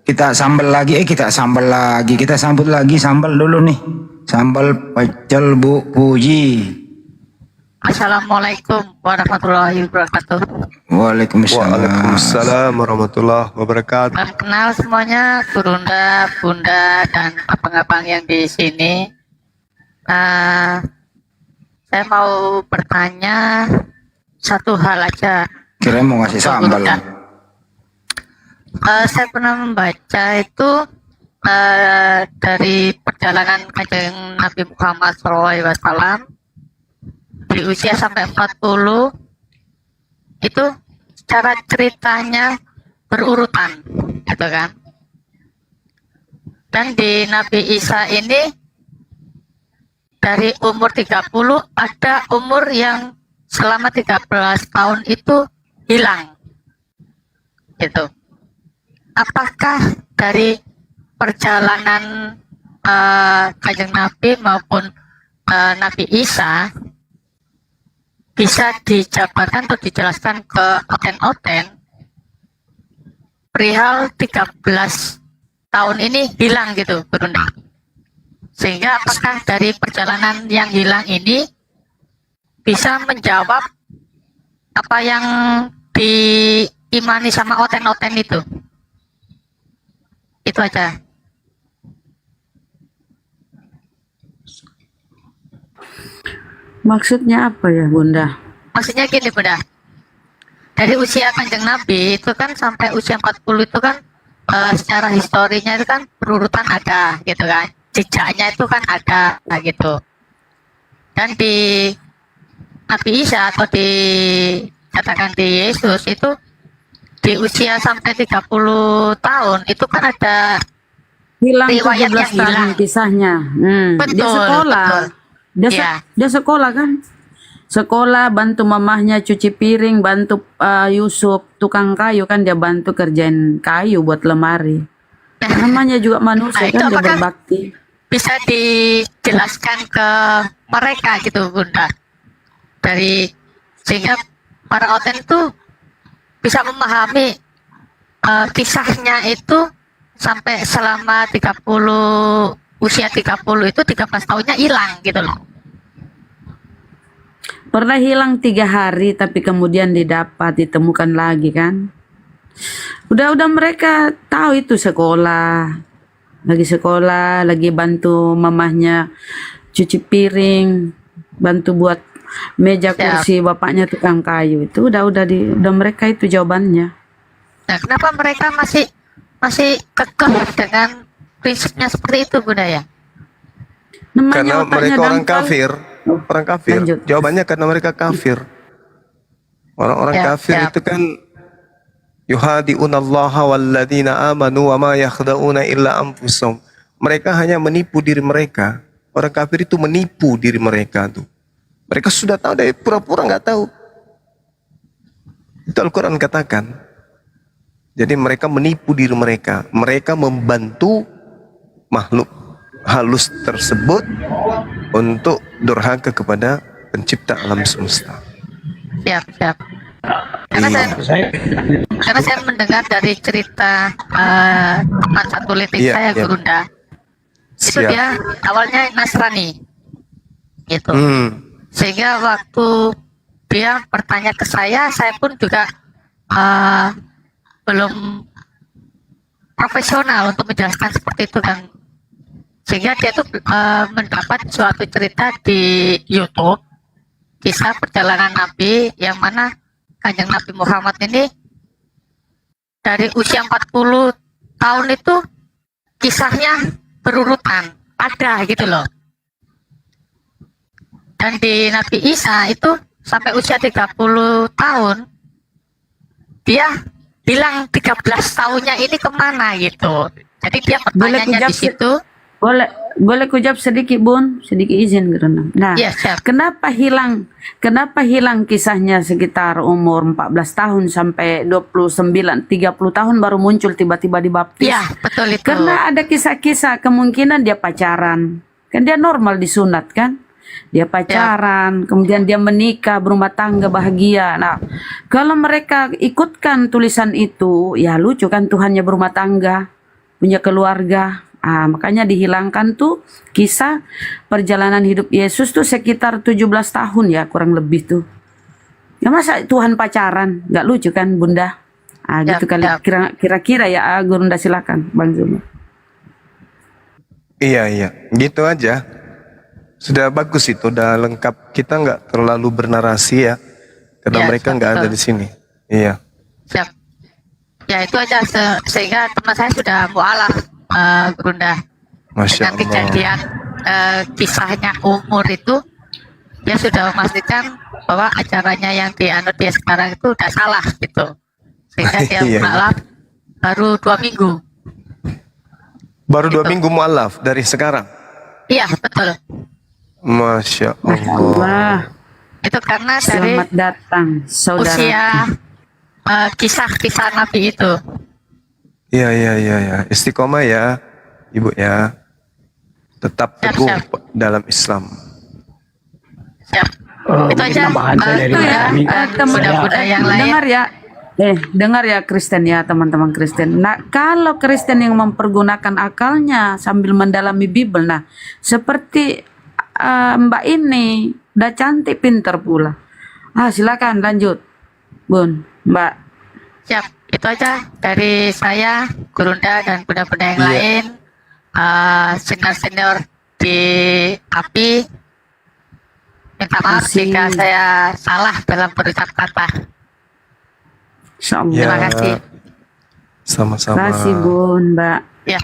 Kita sambal lagi, kita sambut lagi sambal dulu nih. Sambal pecel Bu Puji. Assalamualaikum warahmatullahi wabarakatuh. Waalaikumsalam warahmatullahi wabarakatuh. Kenal semuanya, Burunda, Bunda, dan abang-abang yang di sini. Saya mau bertanya satu hal aja. Kira mau ngasih sambal. Saya pernah membaca itu dari perjalanan Kanjeng Nabi Muhammad SAW di usia sampai 40 itu cara ceritanya berurutan, gitu kan? Dan di Nabi Isa ini dari umur 30 ada umur yang selama 13 tahun itu hilang, gitu. Apakah dari perjalanan Kanjeng Nabi maupun Nabi Isa bisa dijabarkan atau dijelaskan ke Oten perihal 13 tahun ini hilang gitu, Burunda. Sehingga apakah dari perjalanan yang hilang ini bisa menjawab apa yang diimani sama Oten-Oten itu? Itu aja. Maksudnya apa ya Bunda? Maksudnya gini Bunda, dari usia Kanjeng Nabi itu kan sampai usia 40 itu kan secara historinya itu kan berurutan ada gitu kan, jejaknya itu kan ada gitu. Dan di Nabi Isa atau dikatakan di Yesus itu di usia sampai 30 tahun itu kan ada hilang riwayat 17 yang tahun hilang. kisahnya. Betul, Dia sekolah. betul. Dia sekolah kan? Sekolah, bantu mamahnya cuci piring, bantu Yusuf tukang kayu kan, dia bantu kerjain kayu buat lemari. Namanya juga manusia kan, dia berbakti. Bisa dijelaskan ke mereka gitu Bunda, dari sehingga para Oten itu bisa memahami kisahnya itu sampai selama 30 usia 30 itu 13 tahunnya hilang gitu loh. Pernah hilang 3 hari tapi kemudian ditemukan lagi kan. Udah mereka tahu itu sekolah, lagi bantu mamahnya cuci piring. bantu buat meja kursi, bapaknya tukang kayu. Itu udah mereka itu jawabannya. Nah, kenapa mereka masih kekeh dengan prinsipnya seperti itu, Bunda ya? Karena mereka orang kafir. Orang kafir. Jawabannya karena mereka kafir. Orang-orang kafir itu kan yuhadi'unallaha walladzina amanu wa ma yakhda'una illa anfusahum. Mereka hanya menipu diri mereka. Orang kafir itu menipu diri mereka tuh. Mereka sudah tahu, dari pura-pura nggak tahu. Itu Al-Quran katakan. Jadi mereka menipu diri mereka. Mereka membantu makhluk halus tersebut untuk durhaka kepada pencipta alam semesta. Siap. Karena saya mendengar dari cerita teman satu litik saya, Gurunda. Itu dia awalnya Nasrani, gitu. Sehingga waktu dia bertanya ke saya pun juga belum profesional untuk menjelaskan seperti itu kan. Sehingga dia tuh mendapat suatu cerita di YouTube, kisah perjalanan Nabi, yang mana Kanjeng Nabi Muhammad ini dari usia 40 tahun itu kisahnya berurutan, ada gitu loh. Dan di Nabi Isa itu sampai usia 30 tahun, dia bilang 13 tahunnya ini kemana gitu. Jadi dia pertanyaannya di situ. Boleh kujawab sedikit, Bun? Sedikit izin, Gerunang. Nah, kenapa hilang kisahnya sekitar umur 14 tahun sampai 29, 30 tahun baru muncul tiba-tiba dibaptis? Iya, betul itu. Karena ada kisah-kisah kemungkinan dia pacaran. Kan dia normal disunat kan? Dia pacaran, kemudian dia menikah, berumah tangga, bahagia. Nah, kalau mereka ikutkan tulisan itu, ya lucu kan, Tuhannya berumah tangga, punya keluarga. Makanya dihilangkan tuh kisah perjalanan hidup Yesus tuh sekitar 17 tahun ya, kurang lebih tuh. Ya masa Tuhan pacaran, nggak lucu kan, Bunda? Gitu kali kira-kira ya, Gurunda, silakan, Bang Zuma. Iya, gitu aja. Sudah bagus itu, udah lengkap. Kita nggak terlalu bernarasi ya, karena mereka nggak ada di sini. Iya. Siap. Ya itu aja, sehingga teman saya sudah mualaf, Gurunda. Masya dengan kejadian kisahnya umur itu, dia sudah memastikan bahwa acaranya yang dianut dia sekarang itu udah salah gitu, sehingga dia mualaf baru 2 minggu. Baru 2 minggu mualaf dari sekarang? Iya, betul. Masya Allah. Itu karena Selamat dari datang, saudara. usia kisah-kisah Nabi itu. Iya. Istiqomah ya, Ibu ya. Tetap teguh dalam Islam. Siap. Itu aja. Itu ya. Mudah-mudahan yang lain. Dengar ya Kristen ya, teman-teman Kristen. Nah, kalau Kristen yang mempergunakan akalnya sambil mendalami Bible, nah seperti Mbak ini udah cantik, pinter pula. Silakan lanjut, Bun, Mbak. Siap. Itu aja dari saya, Gurunda dan bunda-bunda yang lain, senior-senior di API. Minta maaf jika saya salah dalam berucap kata. Terima kasih. Sama-sama. Terima kasih, Bun, Mbak. Ya.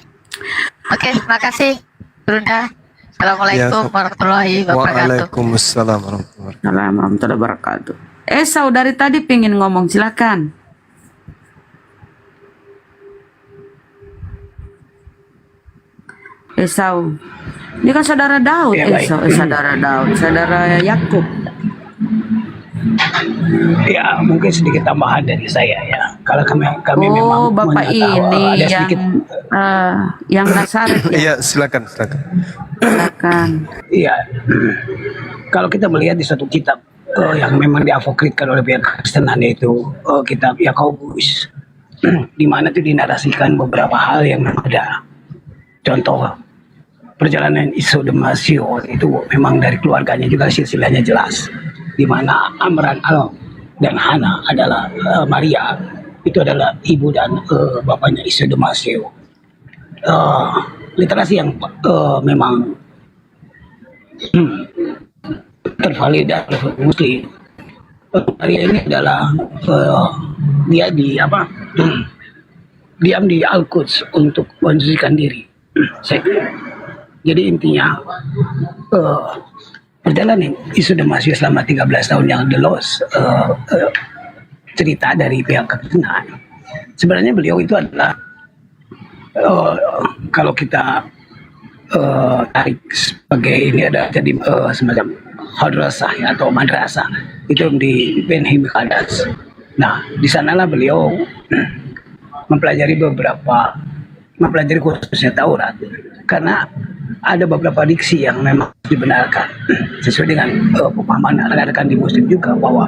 Oke, terima kasih, Gurunda. Assalamualaikum warahmatullahi wabarakatuh. Waalaikumsalam warahmatullahi wabarakatuh. Esau dari tadi pengen ngomong, silakan. Esau, ini kan saudara Daud, saudara Daud, saudara Yakub. Ya, mungkin sedikit tambahan dari saya ya. Kalau kami memang Bapak ini yang Nasaret ya. Iya, silakan. Iya. Kalau kita melihat di suatu kitab yang memang diapokritkan oleh pihak Kristenan, yaitu kitab Yakobus, di mana itu dinarasikan beberapa hal yang ada. Contoh, perjalanan Isa Damasio itu memang dari keluarganya juga silsilahnya jelas, di mana Amran dan Hana adalah Maria, itu adalah ibu dan bapaknya Isa Damasio. Literasi yang memang tervalidasi oleh Muslim. Maria ini adalah dia diam di Al-Quds untuk mensucikan diri. Jadi intinya perjalanan isu Damaskus selama 13 tahun yang The Lost, cerita dari pihak Kristen. Sebenarnya beliau itu adalah kalau kita tarik sebagai ini ada jadi semacam hadrasah ya, atau madrasah itu di Benhim Kadas. Nah, di sanalah beliau mempelajari khususnya Taurat, karena ada beberapa diksi yang memang dibenarkan sesuai dengan pemahaman rekan-rekan di Muslim juga, bahwa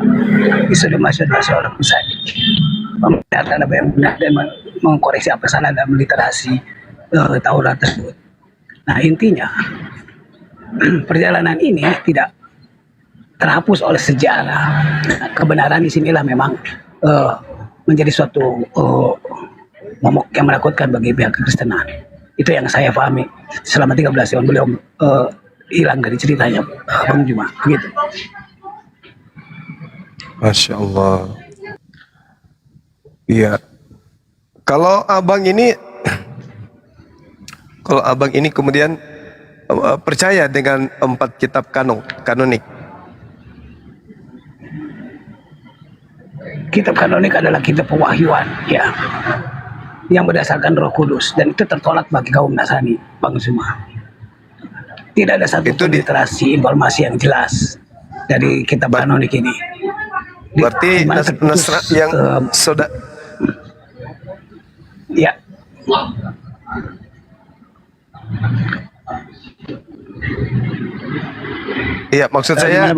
Isa Damaskus adalah seorang musaddiq, membenarkan apa yang benar dan mengkoreksi apa salah dalam literasi Taurat tersebut. Nah, intinya perjalanan ini tidak terhapus oleh sejarah. Kebenaran di sinilah memang menjadi suatu momok yang menakutkan bagi pihak Kekristenan. Itu yang saya pahami selama 13 tahun beliau hilang dari ceritanya, Bang Juma. Begitu. Masya Allah. Iya. Kalau abang ini kemudian percaya dengan 4 kitab kanonik. Kitab kanonik adalah kitab pewahyuan, ya, yang berdasarkan Roh Kudus, dan itu tertolak bagi kaum Nasrani, Bang Zuma. Tidak ada satu literasi informasi yang jelas dari kitab kanonik ini. Berarti Nasrani yang ya. Iya, maksud saya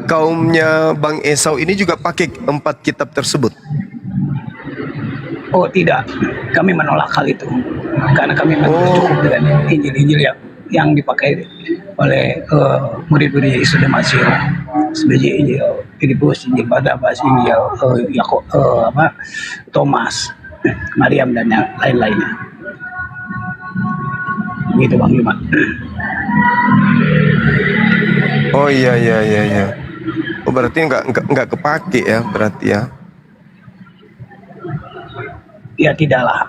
kaumnya Bang Esau ini juga pakai 4 kitab tersebut. Oh tidak, kami menolak hal itu karena kami cukup dengan Injil-Injil yang dipakai oleh murid-murid Yesus Damaskus, sebagai Injil Filipus, Injil Barnabas, Injil Thomas, Maryam dan yang lain-lainnya. Gitu Bang Yuma. Oh iya. Oh berarti nggak kepake ya berarti ya? Ya tidaklah.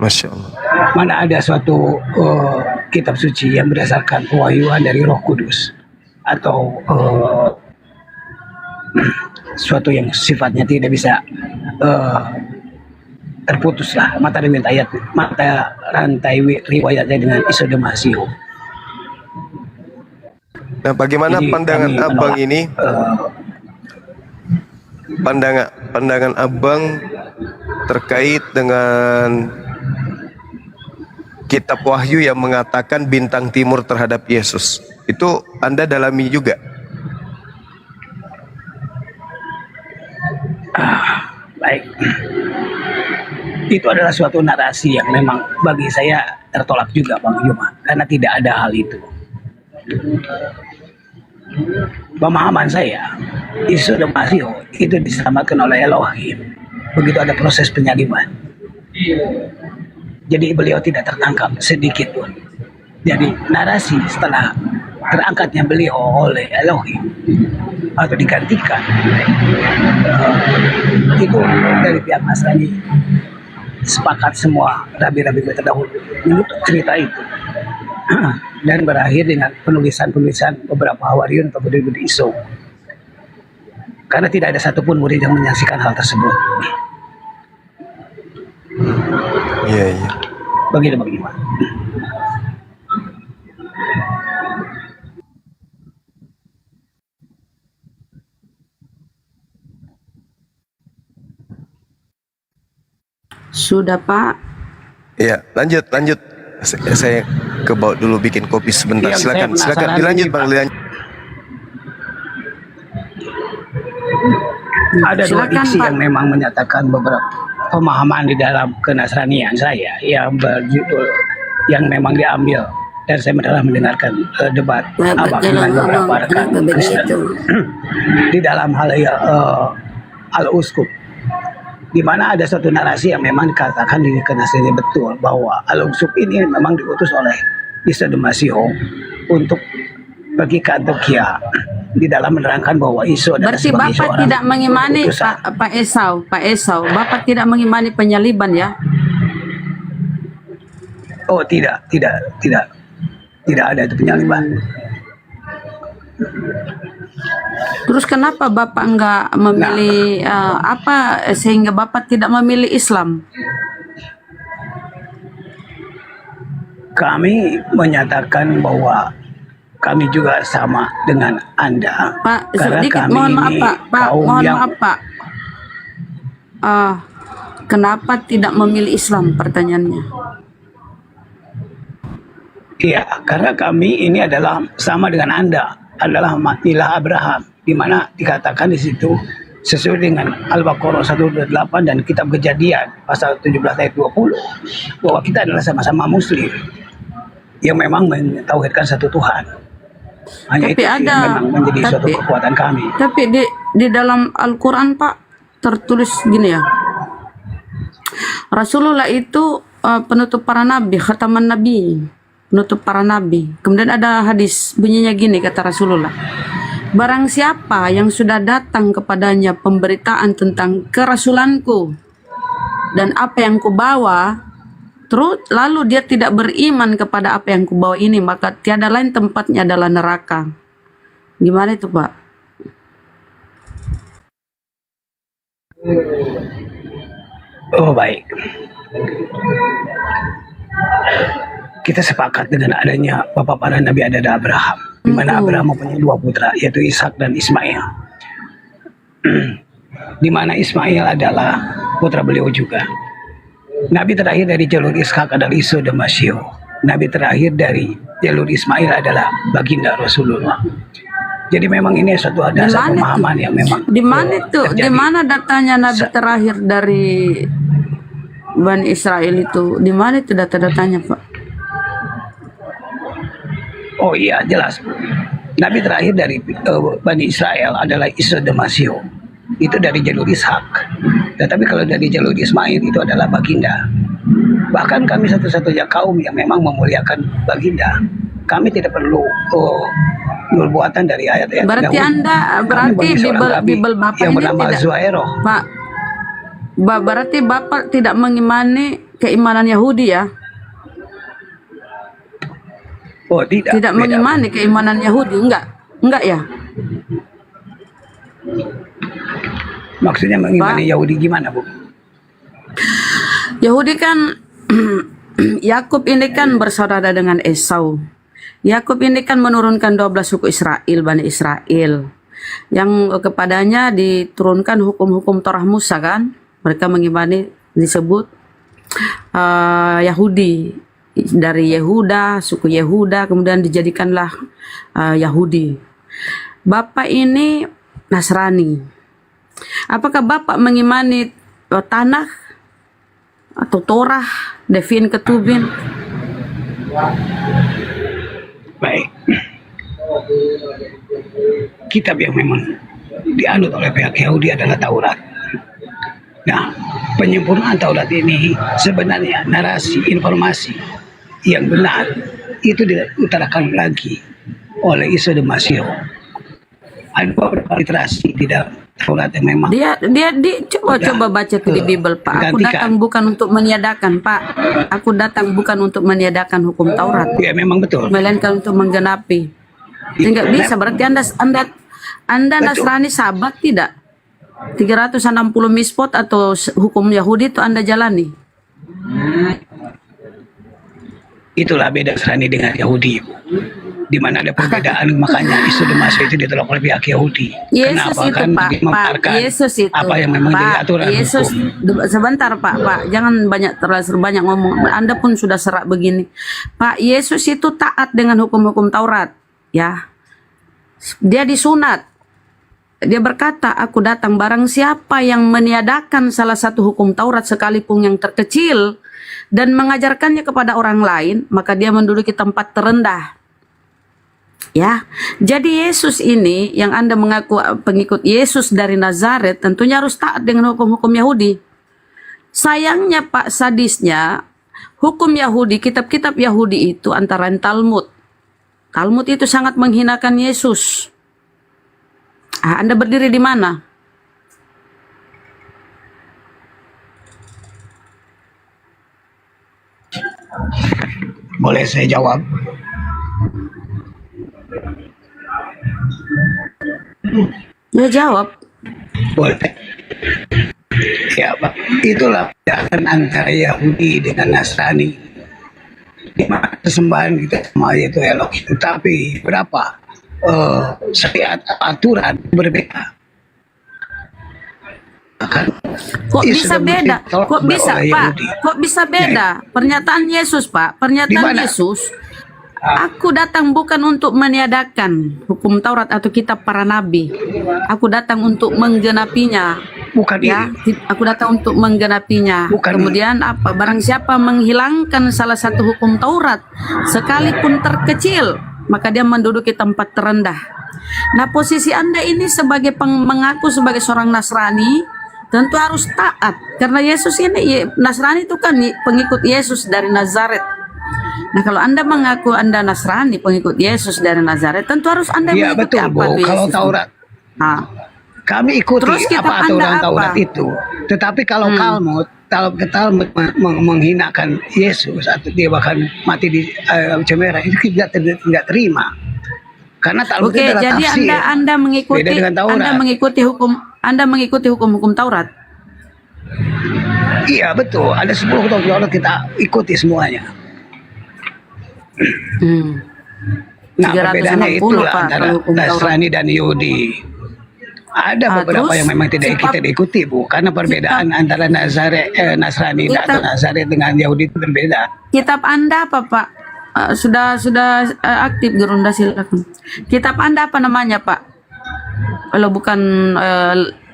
Masya Allah. Mana ada suatu kitab suci yang berdasarkan pewahyuan dari Roh Kudus atau suatu yang sifatnya tidak bisa terputuslah mata rantai riwayatnya dengan Isa Damaskus. Nah, bagaimana pandangan abang ini? Pandangan abang terkait dengan kitab Wahyu yang mengatakan bintang timur terhadap Yesus. Itu Anda dalami juga? Baik. Itu adalah suatu narasi yang memang bagi saya tertolak juga Bang Yuma, karena tidak ada hal itu. Pemahaman saya, Yesus Damaskus itu diselamatkan oleh Elohim. Begitu ada proses penyaliban. Jadi beliau tidak tertangkap sedikit pun. Jadi narasi setelah terangkatnya beliau oleh Elohim atau digantikan, itu dari pihak Nasrani sepakat semua rabi-rabi terdahulu menutup cerita itu dan berakhir dengan penulisan beberapa hawariun atau murid Iso, karena tidak ada satupun murid yang menyaksikan hal tersebut. Iya. Begitu bagaimana? Sudah Pak. Iya, lanjut. Saya ke bawah dulu bikin kopi sebentar. Silakan dilanjut Bang. Ada dua diksi yang memang menyatakan beberapa pemahaman di dalam kenasranian saya yang berjudul yang memang diambil, dan saya telah mendengarkan debat dengan beberapa rekan Kristen di dalam hal al-uskup, di mana ada suatu narasi yang memang dikatakan di kenasranian betul bahwa al-uskup ini memang diutus oleh Isa Damaskus untuk bagi Kadokia di dalam menerangkan bahwa Yesus adalah Berarti sebagai Bapak seorang tidak mengimani utusan. Pak Esau, Bapak tidak mengimani penyaliban ya? Oh tidak ada itu penyaliban. Terus kenapa Bapak enggak memilih apa sehingga Bapak tidak memilih Islam? Kami menyatakan bahwa kami juga sama dengan Anda. Pak, Karena sedikit kami mohon maaf ini Pak, kaum mohon yang maaf Pak. Kenapa tidak memilih Islam pertanyaannya? Iya, karena kami ini adalah sama dengan Anda, adalah milah Abraham, di mana dikatakan di situ sesuai dengan Al-Baqarah 128 dan Kitab Kejadian pasal 17 ayat 20 bahwa kita adalah sama-sama Muslim yang memang mentauhidkan satu Tuhan. Hanya Tapi itu yang ada, memang menjadi suatu kekuatan kami. Tapi di dalam Al-Quran Pak tertulis gini ya. Rasulullah itu penutup para nabi, khataman nabi, penutup para nabi. Kemudian ada hadis bunyinya gini kata Rasulullah. Barang siapa yang sudah datang kepadanya pemberitaan tentang kerasulanku dan apa yang kubawa, terus lalu dia tidak beriman kepada apa yang kubawa ini, maka tiada lain tempatnya adalah neraka. Gimana itu Pak? Oh baik. Kita sepakat dengan adanya bapak para nabi ada Abraham, di mana Abraham mempunyai dua putra yaitu Ishak dan Ismail. Di mana Ismail adalah putra beliau juga. Nabi terakhir dari jalur Ishak adalah Isa dan Masih. Nabi terakhir dari jalur Ismail adalah baginda Rasulullah. Jadi memang ini suatu ada satu pemahaman yang memang Di mana itu? Di mana datanya Nabi terakhir dari Bani Israel itu? Di mana itu data-datanya Pak? Oh iya jelas. Nabi terakhir dari Bani Israel adalah Isa dan Masih. Itu dari jalur Ishak. Tetapi kalau dari jalur Ismail itu adalah baginda. Bahkan kami satu-satunya kaum yang memang memuliakan baginda. Kami tidak perlu perbuatan dari ayat-ayat. Berarti Anda berarti Bible Bapak yang ini bernama tidak Zuhairo. Pak. Berarti Bapak tidak mengimani keimanan Yahudi ya? Oh tidak. Tidak mengimani keimanan Yahudi, enggak ya? Maksudnya mengimani Yahudi gimana Bu? Yahudi kan Yakub ini kan bersaudara dengan Esau. Yakub ini kan menurunkan 12 suku Israel, Bani Israel, yang kepadanya diturunkan hukum-hukum Torah Musa kan. Mereka mengimani disebut Yahudi, dari Yehuda, suku Yehuda, kemudian dijadikanlah Yahudi. Bapak ini Nasrani. Apakah Bapak mengimani tanah atau Torah, Devin Ketubin? Baik. Kitab yang memang dianut oleh pihak Yahudi adalah Taurat. Nah, penyempurnaan Taurat ini sebenarnya narasi informasi yang benar itu diutarakan lagi oleh Isa dan Masih. Ada beberapa literasi di dalam Taurat yang memang coba baca tuh di Bible Pak. Aku datang bukan untuk meniadakan Pak. Aku datang bukan untuk meniadakan hukum Taurat. Ya memang betul. Melainkan untuk menggenapi. Tidak bisa berarti Anda Nasrani sahabat tidak? 360 mispot atau hukum Yahudi itu Anda jalani? Itulah beda Nasrani dengan Yahudi, di mana ada perbedaan. Makanya Isa dan Masih itu ditolak oleh pihak Yahudi. Yesus Kenapa? itu Kan Pak Yesus itu apa yang memang jadi aturan Yesus hukum. Sebentar Pak jangan terlalu banyak ngomong. Anda pun sudah serak begini. Pak Yesus itu taat dengan hukum-hukum Taurat ya. Dia disunat. Dia berkata, aku datang barang siapa yang meniadakan salah satu hukum Taurat sekalipun yang terkecil dan mengajarkannya kepada orang lain, maka dia menduduki tempat terendah. Ya, jadi Yesus ini yang Anda mengaku pengikut Yesus dari Nazaret tentunya harus taat dengan hukum-hukum Yahudi. Sayangnya Pak, sadisnya hukum Yahudi, kitab-kitab Yahudi itu antara lain Talmud. Talmud itu sangat menghinakan Yesus. Anda berdiri di mana? Boleh saya jawab? Ya jawab. Boleh. Ya Pak, itulah perbedaan antara Yahudi dengan Nasrani. Di mana persembahan kita sama itu elok, tetapi berapa syariat aturan berbeda. Kok bisa beda? Kok bisa Pak? Kok bisa beda? Pernyataan Yesus Pak, pernyataan Yesus. Aku datang bukan untuk meniadakan hukum Taurat atau kitab para nabi. Aku datang untuk menggenapinya. Bukan ya, aku datang untuk menggenapinya. Kemudian apa? Barang siapa menghilangkan salah satu hukum Taurat, sekalipun terkecil, maka dia menduduki tempat terendah. Nah, posisi Anda ini sebagai mengaku sebagai seorang Nasrani, tentu harus taat. Karena Yesus ini, Nasrani itu kan pengikut Yesus dari Nazaret. Nah, kalau Anda mengaku Anda Nasrani, pengikut Yesus dari Nazaret, tentu harus Anda Iya mengikuti betul, apa Bu. itu Kalau Yesus. Taurat, Nah, kami ikuti terus kitab apa Anda aturan apa? Taurat itu. Tetapi kalau Talmud menghinakan Yesus atau dia bahkan mati di cemera, itu kita tidak terima. Karena Talmud Oke, itu adalah jadi tafsir. Anda mengikuti Beda dengan Taurat. Anda mengikuti hukum Taurat. Iya betul, ada 10 hukum Taurat kita ikuti semuanya. Nah, 360 perbedaannya itulah Pak, antara kalau hukum Taurat. Nasrani dan Yahudi. Ada beberapa terus yang memang tidak kita ikuti, Bu, karena perbedaan antara Nasrani atau Nazaret dengan Yahudi itu berbeda. Kitab Anda apa Pak? Sudah aktif Gerunda, silakan. Kitab Anda apa namanya Pak? Kalau bukan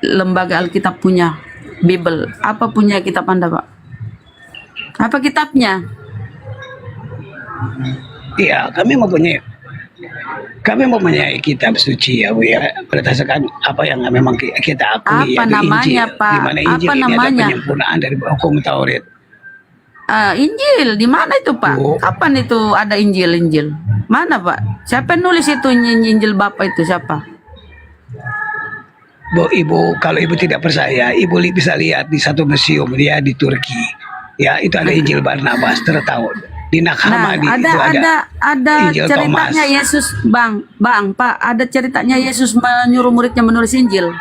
lembaga Alkitab punya Bible, apa punya kitab Anda Pak? Apa kitabnya? Iya, kami mempunyai kitab suci ya, Bu, ya, berdasarkan apa yang memang kita akui, Apa yaitu namanya, Injil. Pak? Di mana Injil Apa ini adalah namanya? penyempurnaan dari hukum Taurat. Injil di mana itu Pak? Kapan itu ada Injil? Mana Pak? Siapa yang nulis itu Injil Bapak itu siapa? Bu, Ibu, kalau Ibu tidak percaya, Ibu bisa lihat di satu museum dia di Turki. Ya, itu ada Injil Barnabas tertahun. Di Nakhamadi itu ada Injil ceritanya Thomas. Yesus, Bang, Pak, ada ceritanya Yesus menyuruh muridnya menulis Injil.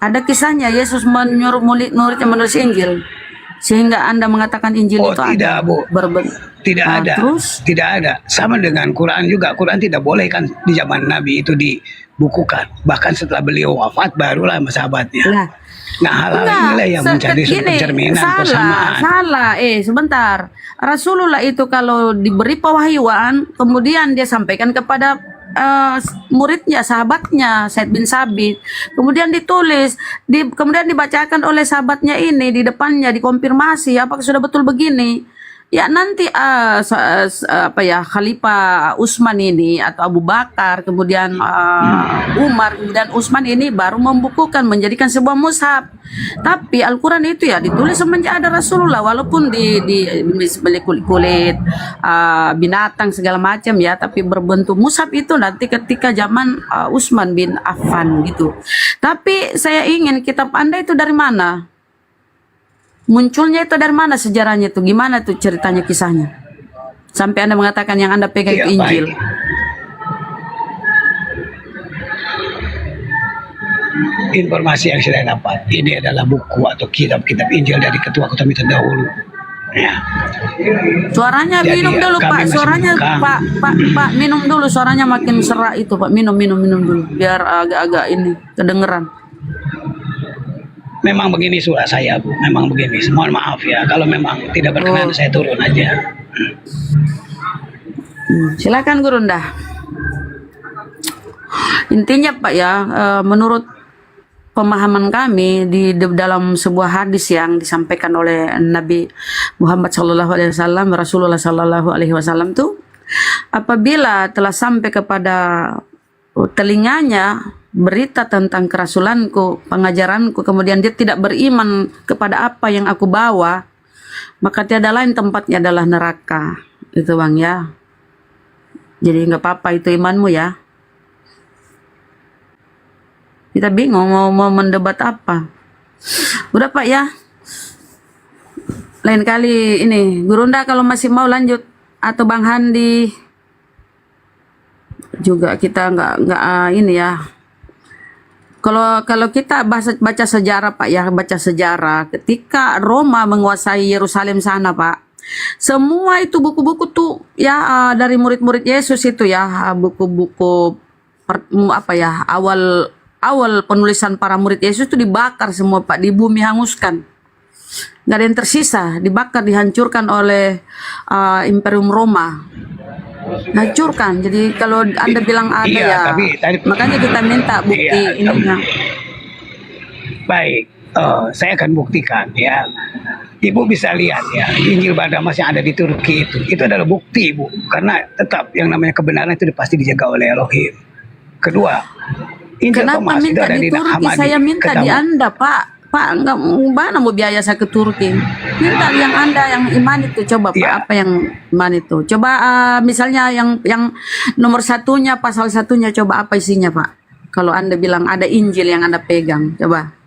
Ada kisahnya Yesus menyuruh muridnya menulis Injil. Sehingga Anda mengatakan Injil itu tidak, ada. Bu. Tidak ada. Terus? Tidak ada. Sama dengan Quran juga. Quran tidak boleh kan di zaman Nabi itu dibukukan. Bahkan setelah beliau wafat barulah sahabatnya. Nah, hal-hal inilah yang mencari pencerminan persamaan. Salah. Sebentar. Rasulullah itu kalau diberi pewahyuan, kemudian dia sampaikan kepada muridnya, sahabatnya, Said bin Sabit. Kemudian ditulis, kemudian dibacakan oleh sahabatnya ini di depannya, dikonfirmasi apakah sudah betul begini. Ya nanti Khalifah Utsman ini atau Abu Bakar, kemudian Umar, kemudian Utsman ini baru membukukan, menjadikan sebuah mushaf. Tapi Al-Quran itu ya ditulis semenjak ada Rasulullah, walaupun di kulit binatang segala macam ya, tapi berbentuk mushaf itu nanti ketika zaman Utsman bin Affan gitu. Tapi saya ingin kitab Anda itu dari mana? Munculnya itu dari mana sejarahnya itu? Gimana tuh ceritanya, kisahnya? Sampai Anda mengatakan yang Anda pegang itu Injil. Informasi yang saya dapat, ini adalah buku atau kitab-kitab Injil dari ketua-ketua terdahulu. Ya. Suaranya Jadi, minum dulu kami Pak, masih suaranya bukan. Pak minum dulu, suaranya makin serak itu Pak. Minum dulu biar agak-agak ini kedengeran. Memang begini suara saya, Bu. Memang begini. Mohon maaf ya. Kalau memang tidak berkenan, saya turun aja. Silakan Gurunda. Intinya Pak ya, menurut pemahaman kami di dalam sebuah hadis yang disampaikan oleh Nabi Muhammad SAW, Rasulullah SAW tuh, apabila telah sampai kepada telinganya berita tentang kerasulanku, pengajaranku, kemudian dia tidak beriman kepada apa yang aku bawa, maka tiada lain tempatnya adalah neraka. Itu Bang ya. Jadi nggak apa-apa itu imanmu ya. Kita bingung mau mendebat apa. Udah Pak ya. Lain kali ini Gurunda kalau masih mau lanjut atau Bang Handi juga kita nggak ini ya. Kalau kita baca sejarah Pak ya, baca sejarah ketika Roma menguasai Yerusalem sana Pak. Semua itu buku-buku tuh ya dari murid-murid Yesus itu ya, buku-buku apa ya, awal penulisan para murid Yesus itu dibakar semua Pak, di bumi hanguskan. Nggak ada yang tersisa, dibakar, dihancurkan oleh Imperium Roma. Hancurkan. Jadi kalau Anda bilang ada Iya, ya, tapi tadi makanya kita minta bukti Iya, ininya. baik. Saya akan buktikan ya. Ibu bisa lihat ya, Injil Barnabas yang ada di Turki itu adalah bukti Ibu, karena tetap yang namanya kebenaran itu pasti dijaga oleh Elohim. Kedua, Injil Kenapa Thomas itu minta ada di di Turki? Hamadi, Saya minta di ketemu. Anda Pak. Pak, enggak mana mau biaya saya ke Turki. Minta yang Anda yang iman itu coba Pak, apa yang iman itu. Coba misalnya yang nomor satunya, pasal satunya coba apa isinya Pak. Kalau Anda bilang ada Injil yang Anda pegang, coba.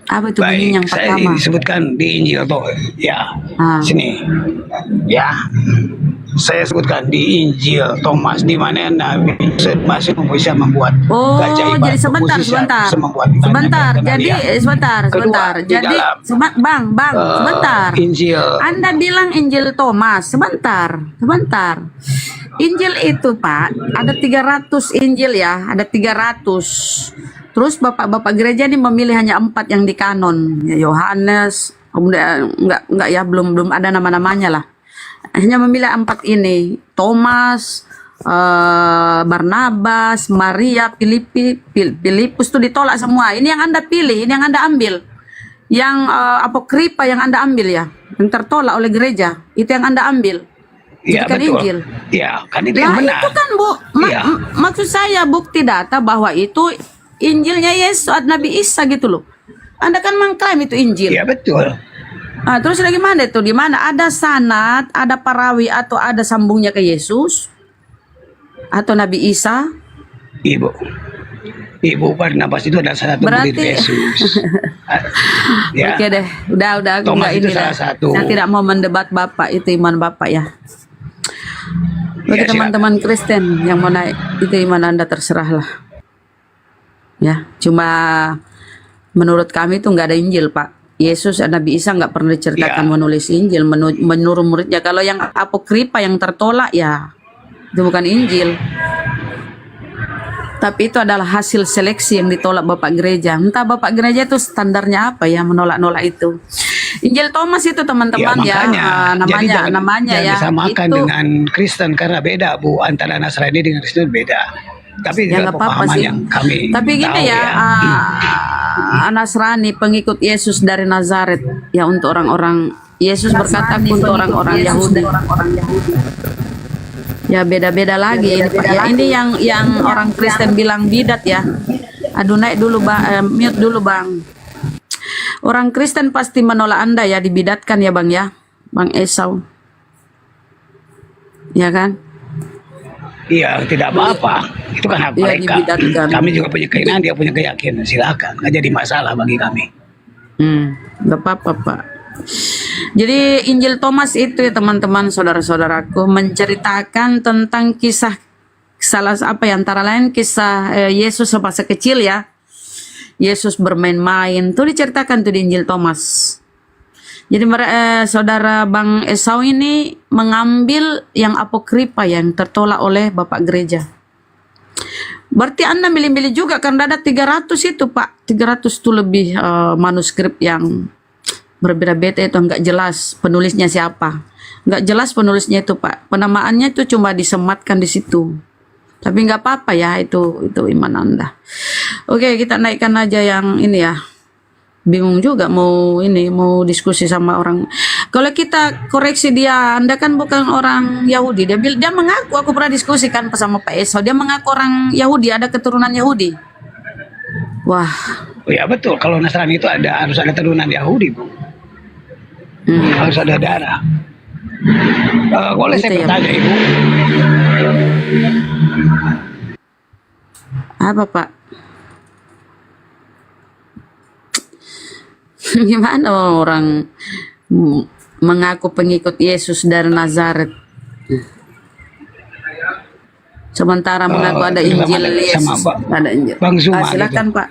Apa itu bunyi yang Saya pertama? disebutkan di Injil tuh ya. Sini. Ya. Saya sebutkan di Injil Thomas di mana Nabi masih bisa membuat Oh, keajaiban, jadi sebentar, khususnya sebentar, bisa membuat sebentar. ibadah Jadi ya. sebentar, Kedua, sebentar. di Jadi dalam, Bang, sebentar. Injil. Anda bilang Injil Thomas, sebentar. Injil itu Pak, ada 300 Injil ya, ada 300. Terus bapak-bapak gereja ini memilih hanya 4 yang di kanon, ya, Yohanes, kemudian enggak ya, belum ada nama-namanya lah. Hanya memilih 4 ini, Thomas, Barnabas, Maria, Filipus itu ditolak semua. Ini yang Anda pilih, ini yang Anda ambil. Yang apokripa yang Anda ambil ya, yang tertolak oleh gereja, itu yang Anda ambil. Iya, Jadikan betul. Injil. Ya, kan itu yang Nah benar. itu kan Bu, maksud saya bukti data bahwa itu Injilnya Yesus, Nabi Isa gitu loh. Anda kan mengklaim itu Injil. Iya betul. Nah, terus lagi mana itu? Di mana ada sanad, ada parawi atau ada sambungnya ke Yesus atau Nabi Isa? Ibu Barnabas itu adalah salah satu murid Berarti Yesus. Ya. Oke deh, udah aku Thomas nggak itu ini salah dah. satu. Saya tidak mau mendebat Bapak, itu iman Bapak ya. Bagi Ya, teman-teman Kristen yang mau naik, itu iman Anda terserahlah. Ya, cuma menurut kami itu nggak ada Injil Pak. Yesus dan Nabi Isa nggak pernah diceritakan menulis Injil, menurut muridnya. Kalau yang apokripa yang tertolak ya itu bukan Injil. Tapi itu adalah hasil seleksi yang ditolak Bapak Gereja. Entah Bapak Gereja itu standarnya apa ya menolak-nolak itu. Injil Thomas itu teman-teman ya, makanya, namanya jangan ya. disamakan Itu dengan Kristen karena beda Bu, antara Nasrani dengan Kristen beda. Tapi ya dalam nggak apa-apa pemahaman sih. yang kami Tapi gini tahu ya, Nasrani pengikut Yesus dari Nazaret ya, untuk orang-orang Yesus berkata untuk orang-orang Yahudi. Ya beda-beda lagi ini Pak. Ya, ini yang orang Kristen bilang bidat ya. Aduh naik dulu Bang, mute dulu Bang. Orang Kristen pasti menolak Anda ya, dibidatkan ya Bang ya, Bang Esau. Ya kan? Iya, tidak apa-apa. Itu kan hak Iya, mereka. dibidatkan. Kami juga punya keinginan, dia punya keyakinan. Silakan, nggak jadi masalah bagi kami. Nggak apa-apa Pak. Jadi Injil Thomas itu ya teman-teman, saudara-saudaraku, menceritakan tentang kisah antara lain kisah Yesus semasa kecil ya. Yesus bermain-main, tuh diceritakan tuh di Injil Thomas. Jadi saudara Bang Esau ini mengambil yang apokripa yang tertolak oleh Bapak Gereja. Berarti Anda milih-milih juga karena ada 300 itu Pak. 300 itu lebih manuskrip yang berbeda-beda itu, nggak jelas penulisnya siapa. Nggak jelas penulisnya itu Pak. Penamaannya itu cuma disematkan di situ. Tapi nggak apa-apa ya, itu iman Anda. Oke, kita naikkan aja yang ini ya. Bingung juga mau diskusi sama orang. Kalau kita koreksi dia, Anda kan bukan orang Yahudi. Dia mengaku, aku pernah diskusikan sama Pak Esau, dia mengaku orang Yahudi, ada keturunan Yahudi. Wah. Oh ya betul, kalau Nasrani itu harus ada turunan Yahudi Bu. Harus ada darah. Boleh saya Gitu ya, bertanya Ibu? Apa Pak? Gimana orang mengaku pengikut Yesus dari Nazaret, sementara mengaku ada Injil Yesus, ada Injil. Bang Zuma Silakan Pak.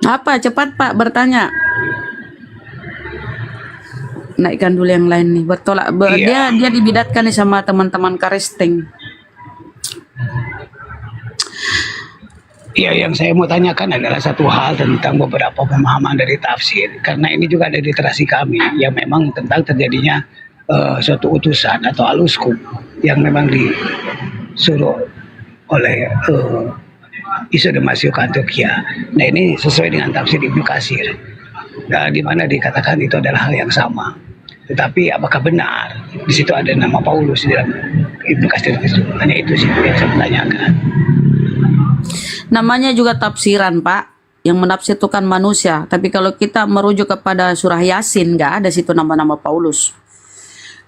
Apa? Cepat Pak bertanya. Naikkan dulu yang lain nih. Bertolak. Iya. Dia dibidatkan nih sama teman-teman Karisting. Ya, yang saya mau tanyakan adalah satu hal tentang beberapa pemahaman dari tafsir. Karena ini juga ada literasi kami yang memang tentang terjadinya suatu utusan atau aluskum yang memang disuruh oleh Isa Damasio ke Antioquia. Nah ini sesuai dengan tafsir Ibnu Katsir, di mana dikatakan itu adalah hal yang sama. Tetapi apakah benar di situ ada nama Paulus di dalam Ibnu Katsir itu? Hanya itu sih yang saya tanyakan. Namanya juga tafsiran Pak, yang menafsirkan manusia. Tapi kalau kita merujuk kepada surah Yasin, nggak ada situ nama-nama Paulus.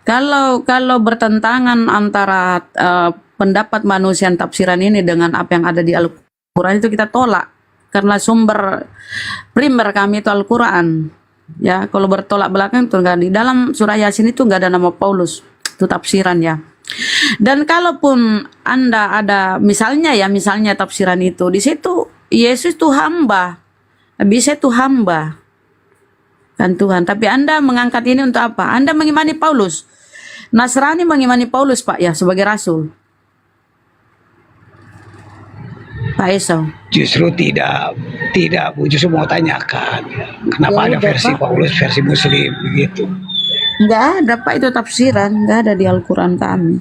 Kalau bertentangan antara pendapat manusia yang tafsiran ini dengan apa yang ada di Al-Quran, itu kita tolak. Karena sumber primer kami itu Al-Quran. Ya, kalau bertolak belakang itu nggak, di dalam surah Yasin itu nggak ada nama Paulus. Itu tafsiran ya. Dan kalaupun Anda ada misalnya tafsiran itu, di situ Yesus itu hamba, bisa itu hamba kan Tuhan. Tapi Anda mengangkat ini untuk apa? Anda mengimani Paulus. Nasrani mengimani Paulus Pak ya sebagai rasul. Pak Esau. Justru tidak Bu, justru mau tanyakan kenapa Ya ada udah, versi Pak. Paulus, versi Muslim begitu. Nggak ada Pak, itu tafsiran, nggak ada di Al-Quran kami.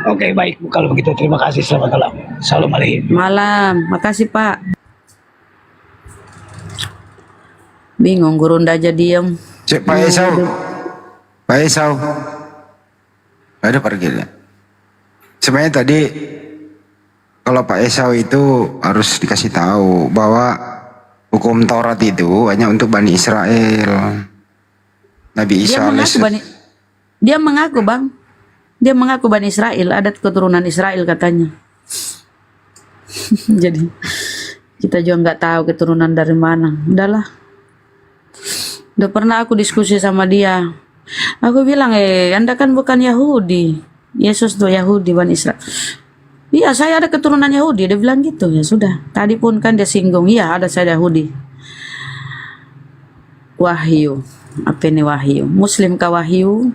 Oke, baik Bu, kalau begitu terima kasih, selamat malam. Assalamualaikum. Malam, makasih Pak. Bingung guru ndak aja diem. Cek Pak Esau. Pak Esau. Ada pergi ya. Sebenarnya tadi kalau Pak Esau itu harus dikasih tahu bahwa hukum Taurat itu hanya untuk Bani Israel. Nabi Isa Dia mengaku Bang. Dia mengaku Bani Israel, ada keturunan Israel katanya. Jadi kita juga nggak tahu keturunan dari mana. Udahlah. Udah pernah aku diskusi sama dia. Aku bilang, Anda kan bukan Yahudi. Yesus tuh Yahudi, Bani Israel. Iya, saya ada keturunan Yahudi. Dia bilang gitu. Ya sudah. Tadi pun kan dia singgung, iya ada saya Yahudi. Wahyu. Apa ini Wahyu? Muslim kah Wahyu?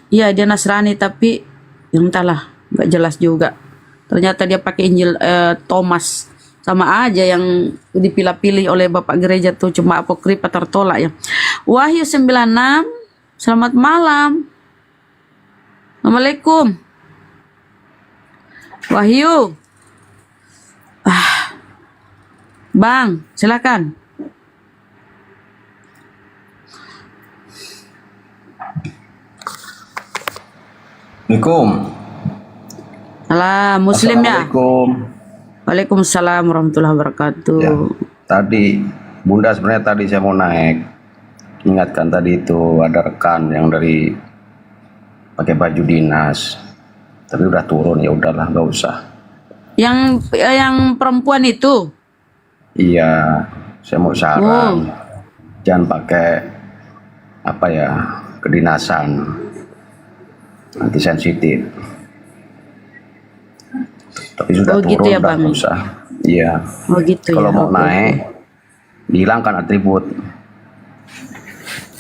Iya, dia Nasrani tapi yang entahlah, nggak jelas juga. Ternyata dia pakai Injil Thomas. Sama aja yang dipilih-pilih oleh Bapak Gereja tuh, cuma apokrifa tertolak ya. Wahyu 96. Selamat malam. Assalamualaikum. Wahyu. Bang, silakan. Assalamualaikum. Salam Muslim ya. Assalamualaikum. Waalaikumsalam warahmatullahi wabarakatuh. Ya, tadi Bunda sebenarnya tadi saya mau naik, ingatkan tadi itu ada rekan yang dari pakai baju dinas, tapi udah turun, ya udahlah nggak usah. Yang perempuan itu. Iya, saya mau saran, jangan pakai apa ya, kedinasan, nanti sensitif. Tapi sudah turun, gitu ya, udah Bang? nggak usah. Iya. Oh gitu Kalau ya. mau Oke. naik, dihilangkan atribut.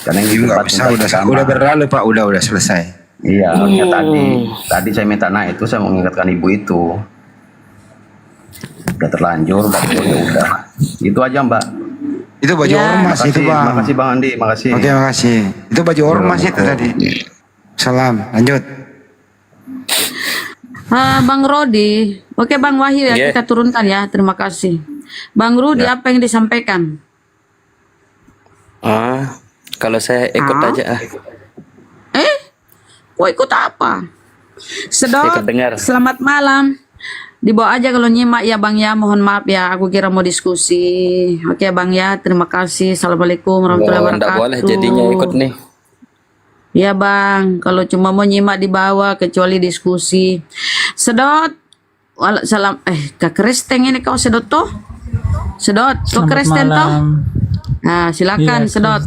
Karena yang di Nggak tempat usah, udah berlalu Pak, udah selesai. Iya, harusnya tadi saya minta naik itu, saya mau mengingatkan ibu itu. Udah terlanjur, ya udah. Itu aja Mbak. Itu baju ormas itu Bang. Makasih Bang Andi, makasih. Oke, makasih. Itu baju ormas itu tadi. Salam, lanjut. Bang Rodi. Oke Bang Wahyu ya, kita turunkan ya. Terima kasih. Bang Rudi, apa yang disampaikan? Kalau saya ikut aja. Kok ikut apa? Sedot, Ikut dengar. selamat malam. Dibawa aja kalau nyimak ya Bang ya. Mohon maaf ya, aku kira mau diskusi. Oke Bang ya, terima kasih. Assalamualaikum warahmatullahi Oh, nggak wabarakatuh. boleh jadinya ikut nih. Ya Bang, kalau cuma mau nyimak di bawah kecuali diskusi. Sedot. Salam Kak Kristen ini kau sedot toh? Sedot, kau Kristen toh? Nah, silakan Iya, sedot.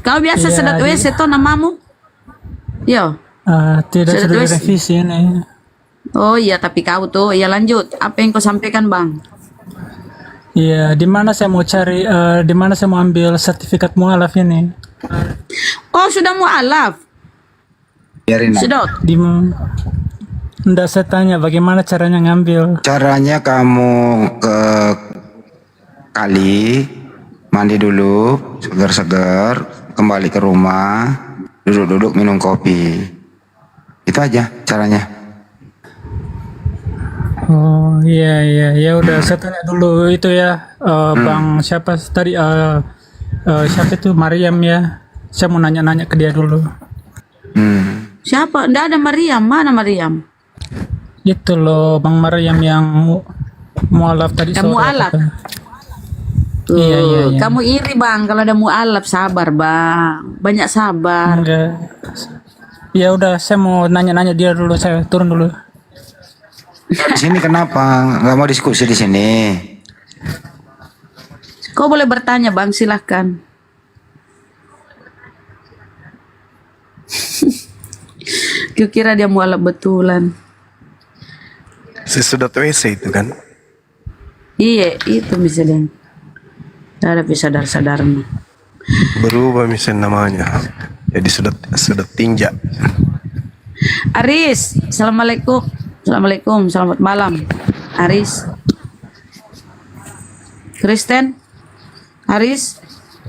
Kau biasa Iya, sedot WC toh namamu? Yo. Tidak Sedot sudah WC. direvisi ini. Oh iya, tapi kau tuh, ya lanjut. Apa yang kau sampaikan Bang? Iya, di mana saya mau cari, di mana saya mau ambil sertifikat mualaf ini? Oh, sudah mualaf. Biarin. Sedot. Enggak, saya tanya bagaimana caranya ngambil. Caranya kamu ke kali, mandi dulu, segar-segar, kembali ke rumah, duduk-duduk minum kopi. Itu aja caranya. Oh iya iya ya udah, saya tanya dulu itu ya, Bang siapa tadi, siapa itu Mariam ya? Saya mau nanya-nanya ke dia dulu. Siapa? Nggak ada Mariam. Mana Mariam? Itu loh Bang Mariam yang mualaf tadi Kamu sore. mualaf? Tuh, iya iya iya. Kamu iri Bang kalau ada mualaf, sabar Bang. Banyak sabar. Enggak. Ya udah, saya mau nanya-nanya dia dulu, saya turun dulu. Di sini kenapa nggak mau diskusi di sini? Kau boleh bertanya Bang, silahkan. Kira dia mualaf betulan. Si sedot WC itu kan. Iya, itu misalnya. Ada sadar-sadarnya. Berubah misalnya namanya. Jadi sedot tinja. Aris, assalamualaikum. Assalamualaikum, selamat malam. Aris. Kristen. Aris.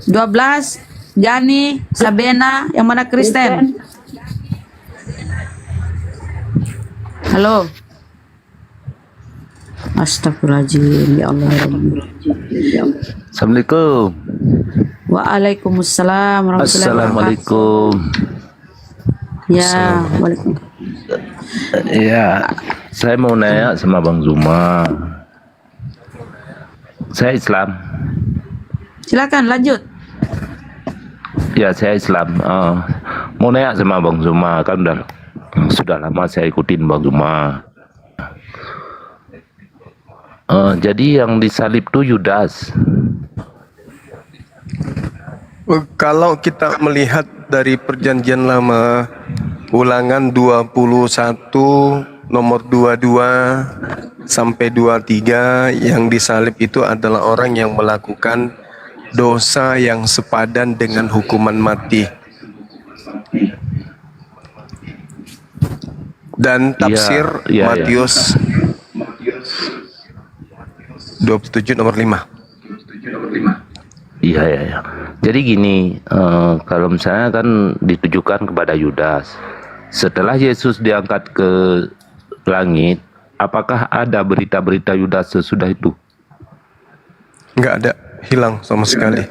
12. Jani, Sabena, yang mana Kristen? Halo. Astagfirullahaladzim, ya Allah. Assalamualaikum. Waalaikumsalam warahmatullahi wabarakatuh. Assalamualaikum. Ya, waalaikumsalam. Ya, saya mau nanya sama Bang Zuma. Saya Islam. Silakan lanjut. Ya, saya Islam. Mau nanya sama Bang Zuma, kan sudah lama saya ikutin Bang Zuma. Jadi yang disalib tuh Yudas. Kalau kita melihat dari perjanjian lama, Ulangan 21 nomor 22 sampai 23, yang disalib itu adalah orang yang melakukan dosa yang sepadan dengan hukuman mati. Dan tafsir Ya, ya, Matius 27 nomor 5. Iya ya, ya. Jadi gini, kalau misalnya kan ditujukan kepada Yudas, setelah Yesus diangkat ke langit, apakah ada berita-berita Yudas sesudah itu? Enggak ada, hilang sama sekali.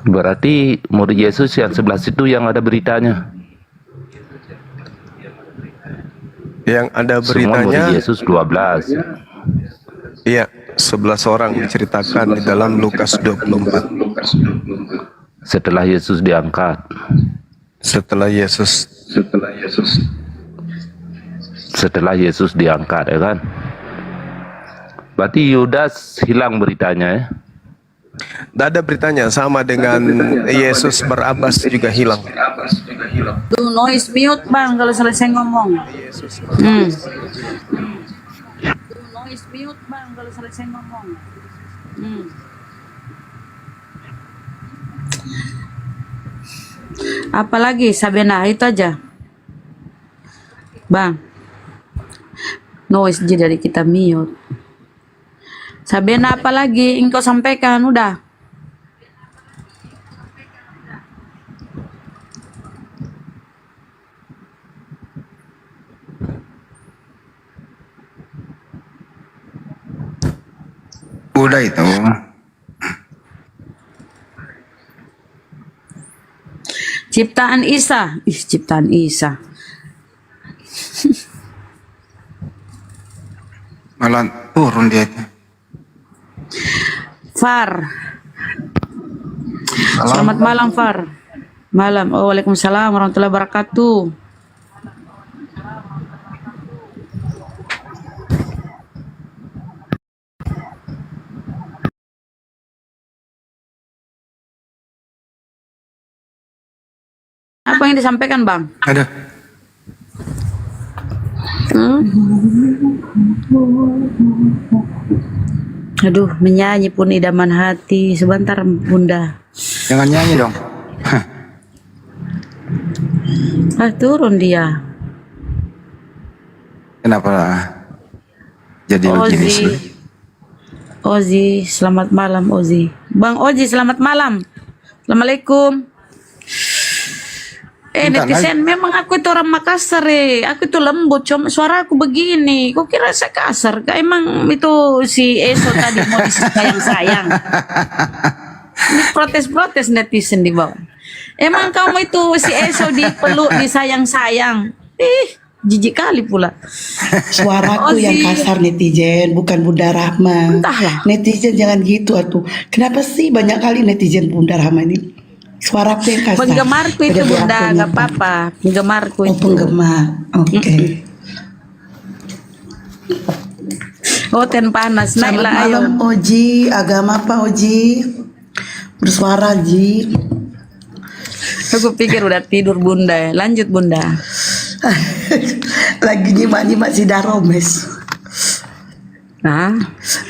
Berarti murid Yesus yang 11 itu yang ada beritanya. Yang ada Semua beritanya, murid Yesus 12. iya, 11 orang diceritakan di dalam Lukas 24. Setelah Yesus diangkat. Setelah Yesus diangkat, ya kan? Berarti Yudas hilang beritanya ya? Tidak ada beritanya, sama dengan Yesus Barabas juga hilang. Tuh noise mute Bang kalau selesai ngomong. Noise mute Bang kalau selesai ngomong. Apalagi Sabena itu aja. Bang. Noise jadi dari kita mute. Sabena apalagi engkau sampaikan udah. Udah itu. Ciptaan Isa. Ciptaan Isa. Kalau turun dia. Far. Selamat malam, Far. Malam. Oh, waalaikumsalam warahmatullahi wabarakatuh. Apa yang disampaikan, Bang? Ada. Aduh, menyanyi pun idaman hati. Sebentar, Bunda. Jangan nyanyi dong. Turun dia. Kenapa jadi begini Ozi. sih? Ozi, selamat malam, Ozi. Bang Ozi, selamat malam. Assalamualaikum. Bentar, Netizen, memang aku itu orang Makassar, aku itu lembut, cuma suara aku begini. Kok kira saya kasar? Kak, emang itu si Eso tadi mau disayang-sayang. Ini protes-protes netizen di bawah. Emang kamu itu si Eso dipeluk, disayang-sayang. Jijik kali pula. Suaraku yang kasar netizen, bukan Bunda Rahma. Entahlah. Netizen jangan gitu atuh. Kenapa sih banyak kali netizen Bunda Rahma ini? Suaraku yang kasar. Penggemarku itu Udah biar Bunda, aku nggak apa-apa. Penggemarku itu. penggemar. Oke. Oh, ten panas. Selamat Naiklah, ayo. malam Oji. Agama apa Oji? Bersuara Ji. Aku pikir udah tidur Bunda ya. Lanjut Bunda. Lagi nyimak-nyimak si Daromes. Nah,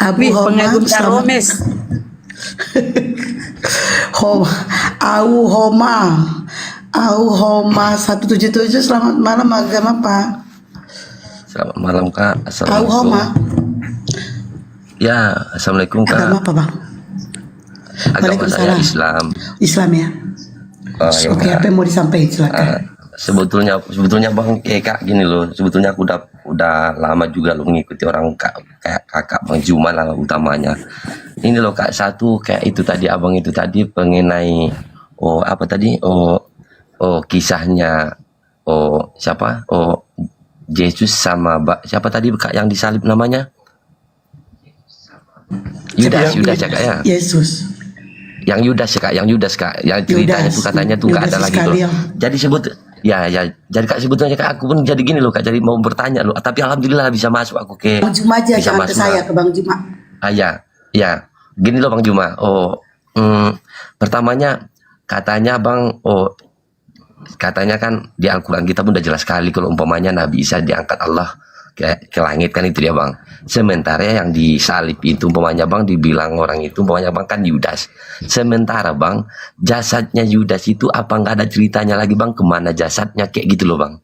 Abu wih, Homa, pengagum selamat- Daromes. Au Homa 177, selamat malam, agama apa? Selamat malam Kak. Au Assalamualaikum. Homa, Ya, Assalamualaikum Kak. agama apa bang? Agama saya Waalaikumsalam. Islam. Islam ya? Ya Oke, udah. apa yang mau disampaikan silakan. Sebetulnya Bang, Kak gini loh. Sebetulnya aku udah lama juga lo mengikuti orang kayak kakak Bang Juma lah utamanya. Ini loh Kak, satu kayak itu tadi abang itu tadi mengenai apa tadi kisahnya siapa Yesus sama siapa tadi Kak yang disalib namanya? Yudas ya Kak ya. Yesus. Yang Yudas Kak, yang ceritanya Yudas. tuh katanya tuh nggak Yudas ada lagi loh. Iskariot. Jadi jadi Kak sebetulnya Kak aku pun jadi gini loh Kak, jadi mau bertanya loh, tapi alhamdulillah bisa masuk aku ke Bang Juma aja, bisa jangan ke masuk. saya, ke Bang Juma. Ya, gini loh Bang Juma. Pertamanya katanya Bang, katanya kan di Al-Quran kita pun udah jelas sekali kalau umpamanya Nabi Isa diangkat Allah ke langit kan itu dia Bang. Sementara yang disalib itu umpamanya Bang dibilang orang itu umpamanya Bang kan Yudas. Sementara Bang jasadnya Yudas itu apa nggak ada ceritanya lagi Bang kemana jasadnya kayak gitu loh Bang.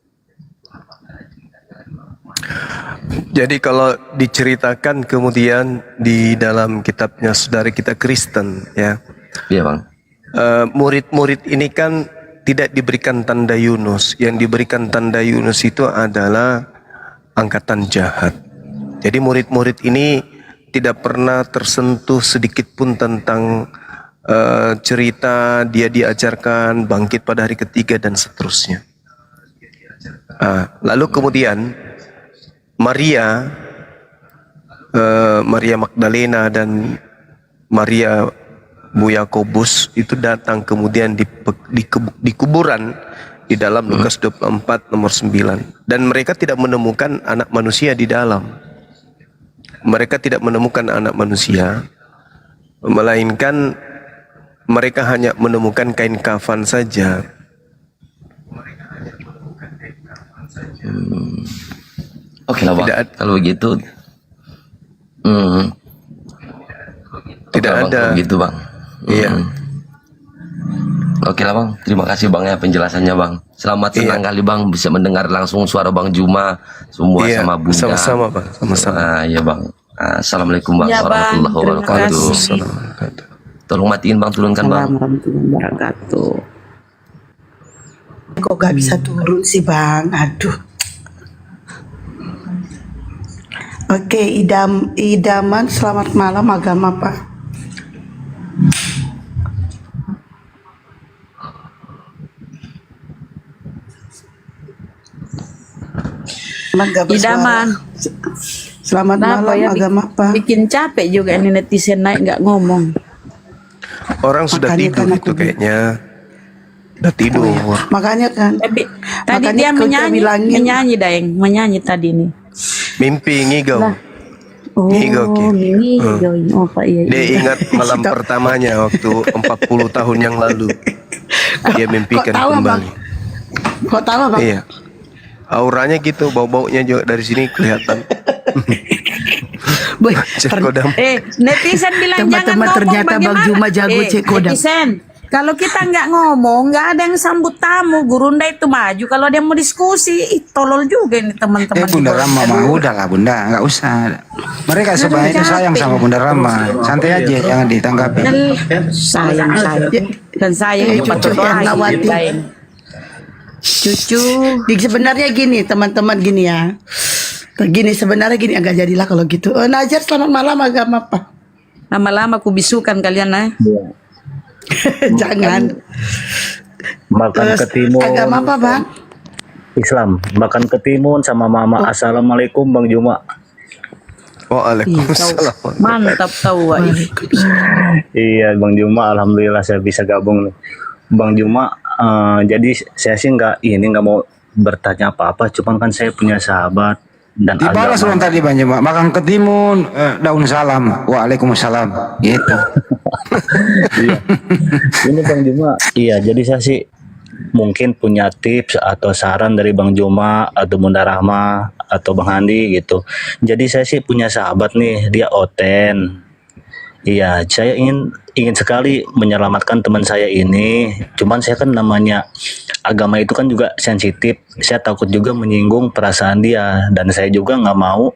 Jadi kalau diceritakan kemudian di dalam kitabnya saudara kita Kristen ya. Iya Bang. Murid-murid ini kan tidak diberikan tanda Yunus. Yang diberikan tanda Yunus itu adalah angkatan jahat. Jadi murid-murid ini tidak pernah tersentuh sedikit pun tentang cerita dia diajarkan bangkit pada hari ketiga dan seterusnya. Lalu kemudian Maria Magdalena dan Maria Bu Yakobus itu datang kemudian di kuburan di dalam Lukas 24 nomor 9, dan mereka tidak menemukan anak manusia di dalam. Mereka tidak menemukan anak manusia, melainkan mereka hanya menemukan kain kafan saja. Oke lah Bang, kalau begitu tidak ada gitu Bang. Iya. Oke lah Bang, terima kasih Bang ya penjelasannya Bang. Selamat senang kali Bang bisa mendengar langsung suara Bang Juma semua Iya, sama Bunda. sama-sama Bang, sama-sama. Iya Bang. Assalamualaikum Bang Ya, Bang. warahmatullahi Terima wabarakatuh. kasih. Tolong matiin Bang, turunkan Bang. Assalamualaikum warahmatullahi wabarakatuh. Kok gak bisa turun sih Bang? Aduh. Oke, idaman selamat malam, agama apa? Emang gak bersuara. Idaman. Selamat Kenapa malam, ya, agama apa? bikin capek juga ini netizen naik nggak ngomong. Orang sudah Makanya tidur kan itu kayaknya. Udah tidur. Makanya kan. Tapi tadi Makanya dia kau menyanyi, bilangin. Daeng, menyanyi tadi nih. Mimpi ngigau. Oh, Ngigau, Ki. ini join. Oh, Pak, iya. Dia iya. ingat malam pertamanya waktu 40 tahun yang lalu. Dia mimpikan kok tahu, kembali. Kok tahu Bang? Iya. Auranya gitu, bau-baunya juga dari sini kelihatan. Boy, Cek kodam. Netizen bilang jangan Teman-teman, ngomong ternyata Bang bagaimana. Juma jago cek kodam. Netizen, kalau kita nggak ngomong, nggak ada yang sambut tamu. Gurunda itu maju. Kalau dia mau diskusi, tolol juga ini teman-teman. Bunda Rama mah udah lah Bunda, nggak usah. Mereka sebenarnya sayang sama Bunda Rama. Santai aja, jangan ditanggapi. Sayang. Dan sayang juga cucu Ernawati. Cucu. Sebenarnya gini teman-teman, gini ya. Gini sebenarnya gini agak jadilah kalau gitu. Najar, selamat malam, agama apa? Lama-lama aku bisukan kalian Jangan. Makan ketimun. Agama apa Bang? Islam. Makan ketimun sama mama. Assalamualaikum Bang Juma. Waalaikumsalam. Mantap tahu Wak. Iya Bang Juma, alhamdulillah saya bisa gabung nih. Bang Juma, jadi saya sih nggak mau bertanya apa-apa, cuman kan saya punya sahabat dan Dibalas agama. orang tadi Bang Juma, makan ketimun, daun salam, waalaikumsalam, gitu. Iya. Ini Bang Juma, iya jadi saya sih mungkin punya tips atau saran dari Bang Juma atau Bunda Rahma atau Bang Handi gitu. Jadi saya sih punya sahabat nih, dia Oten. Iya, saya ingin sekali menyelamatkan teman saya ini. Cuman saya kan namanya agama itu kan juga sensitif. Saya takut juga menyinggung perasaan dia, dan saya juga nggak mau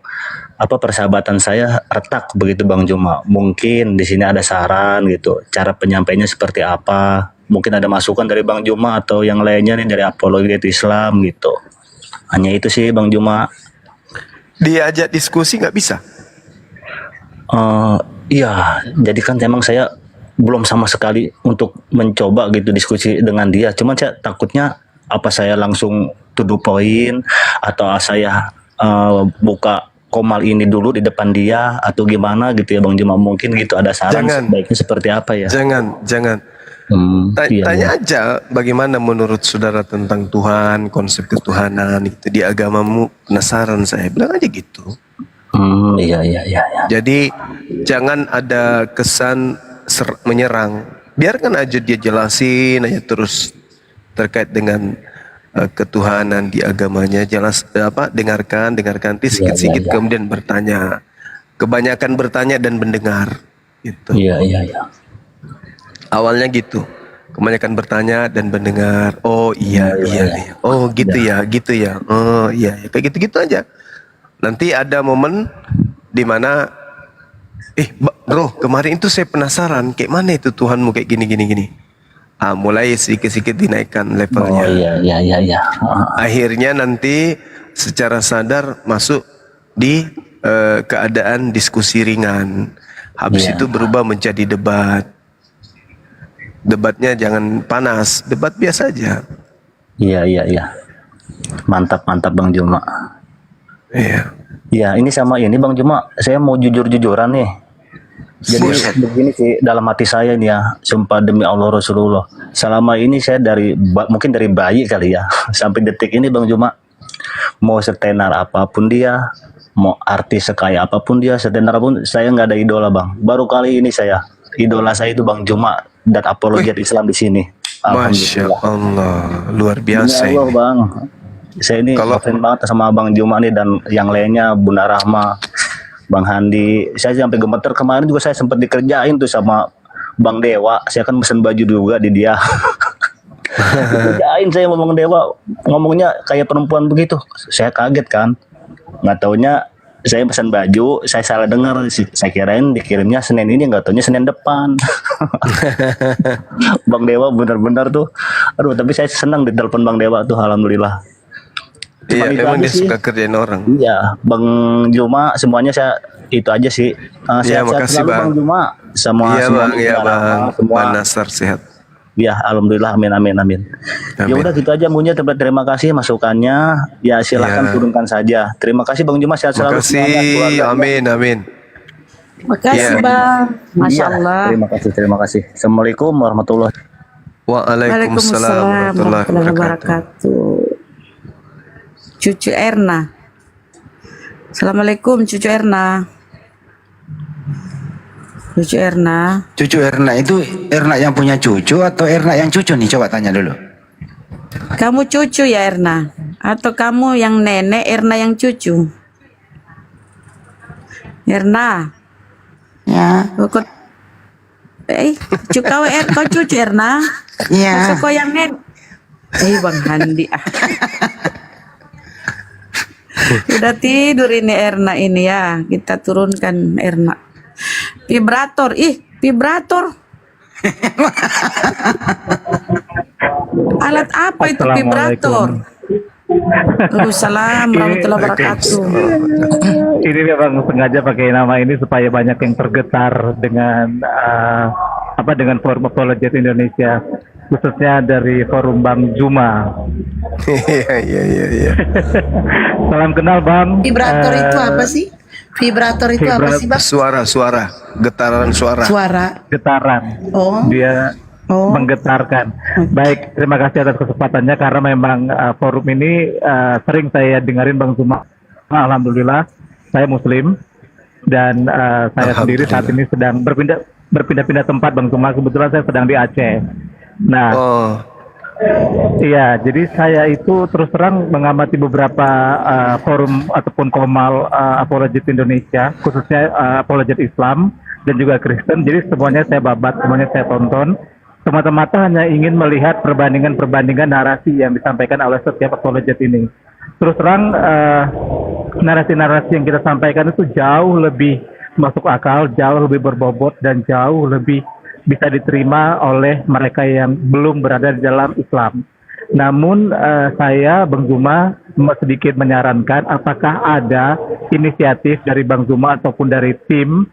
persahabatan saya retak begitu Bang Juma. Mungkin di sini ada saran gitu, cara penyampainya seperti apa. Mungkin ada masukan dari Bang Juma atau yang lainnya nih dari Apologet Islam gitu. Hanya itu sih Bang Juma. Diajak diskusi nggak bisa? Iya, jadi kan emang saya belum sama sekali untuk mencoba gitu diskusi dengan dia. Cuman saya takutnya apa saya langsung to the point atau saya buka komal ini dulu di depan dia atau gimana gitu ya Bang Juma. Mungkin gitu ada saran sebaiknya seperti apa ya? Jangan. Tanya aja bagaimana menurut saudara tentang Tuhan, konsep ketuhanan gitu di agamamu. Penasaran saya, bilang aja gitu. Iya. Jadi jangan ada kesan menyerang. Biarkan aja dia jelasin aja terus terkait dengan ketuhanan di agamanya. Dengarkan nanti sikit-sikit kemudian bertanya. Kebanyakan bertanya dan mendengar gitu. Iya. Awalnya gitu. Kebanyakan bertanya dan mendengar. Oh iya. Oh gitu ya. Oh iya. Kayak gitu-gitu aja. Nanti ada momen di mana bro, kemarin itu saya penasaran kayak mana itu Tuhanmu kayak gini. Mulai sedikit-sedikit dinaikkan levelnya. Oh iya. Akhirnya nanti secara sadar masuk di keadaan diskusi ringan. Habis itu berubah menjadi debat. Debatnya jangan panas, debat biasa aja. Iya. Mantap Bang Juma. Iya. Ya, ini sama ini Bang Juma, saya mau jujur-jujuran nih. Jadi begini sih dalam hati saya nih ya, sumpah demi Allah Rasulullah. Selama ini saya mungkin dari bayi kali ya, sampai detik ini Bang Juma, mau setenar apapun dia, mau artis sekaya apapun dia, setenar apapun, saya nggak ada idola Bang. Baru kali ini idola saya itu Bang Juma dan Apologet Islam di sini. Masya Allah, luar biasa Demi Allah Bang. Saya ini ngefans banget sama Bang Juma nih dan yang lainnya, Bunda Rahma, Bang Handi. Saya sampai gemeter, kemarin juga saya sempat dikerjain tuh sama Bang Dewa. Saya kan pesen baju juga di dia. Dikerjain saya sama Bang Dewa, ngomongnya kayak perempuan begitu. Saya kaget kan. Nggak taunya saya pesan baju, saya salah dengar. Saya kirain dikirimnya Senin ini, nggak taunya Senin depan. Bang Dewa benar-benar tuh. Aduh, tapi saya senang ditelepon Bang Dewa tuh, alhamdulillah. Iya, memang dia suka kerjain orang. Iya, Bang Juma, semuanya saya itu aja sih. Iya, Sehat-sehat makasih selalu Bang. Bang Juma. Sama Iya semua Bang, semua. Bang Nasar sehat. Ya, alhamdulillah, amin amin amin. Ya udah gitu aja Munya, terima kasih masukannya. Ya silahkan Ya. turunkan saja. Terima kasih Bang Juma, sehat Terima selalu semuanya, kasih. keluarga. Amin, amin. Makasih Ya. Bang. Masya Iya, Allah. terima kasih. Assalamualaikum warahmatullahi. Waalaikumsalam warahmatullahi wabarakatuh. Cucu Erna. Assalamualaikum Cucu Erna. Cucu Erna. Cucu Erna itu Erna yang punya cucu atau Erna yang cucu nih? Coba tanya dulu. Kamu cucu ya Erna? Atau kamu yang nenek Erna yang cucu? Erna. Ya. Cucu kau cucu Erna? Iya. Atau kau yang nenek? Bang Handi ah. Udah tidur ini Erna ini ya. Kita turunkan Erna. Vibrator, vibrator. Alat apa itu vibrator? Waalaikumsalam warahmatullahi wabarakatuh. Ini memang sengaja pakai nama ini supaya banyak yang tergetar dengan dengan Forum Apologet Indonesia, khususnya dari Forum Bang Juma. Iya. Salam kenal Bang. Vibrator itu apa sih? Vibrator itu apa sih, Bang? Suara, getaran suara. Getaran. Oh. Dia menggetarkan. Baik, terima kasih atas kesempatannya karena memang forum ini sering saya dengerin Bang Juma. Alhamdulillah, saya Muslim dan saya sendiri saat ini sedang berpindah-pindah tempat Bang Juma. Kebetulan saya sedang di Aceh. Nah, iya, jadi saya itu terus terang mengamati beberapa forum ataupun komal apologet Indonesia, khususnya apologet Islam dan juga Kristen. Jadi semuanya saya babat, semuanya saya tonton. Semata-mata hanya ingin melihat perbandingan narasi yang disampaikan oleh setiap apologet ini. Terus terang narasi-narasi yang kita sampaikan itu jauh lebih masuk akal, jauh lebih berbobot dan jauh lebih bisa diterima oleh mereka yang belum berada di dalam Islam. Namun saya Bang Juma sedikit menyarankan apakah ada inisiatif dari Bang Juma ataupun dari tim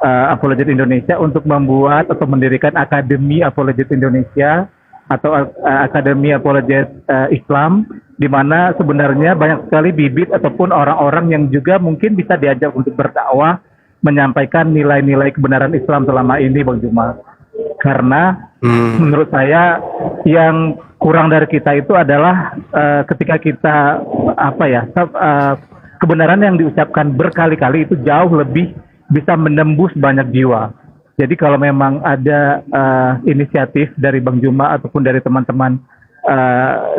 Apologet Indonesia untuk membuat atau mendirikan Akademi Apologet Indonesia atau Akademi Apologet Islam, di mana sebenarnya banyak sekali bibit ataupun orang-orang yang juga mungkin bisa diajak untuk berdakwah menyampaikan nilai-nilai kebenaran Islam selama ini Bang Juma. Karena menurut saya yang kurang dari kita itu adalah ketika kita kebenaran yang diucapkan berkali-kali itu jauh lebih bisa menembus banyak jiwa. Jadi kalau memang ada inisiatif dari Bang Juma ataupun dari teman-teman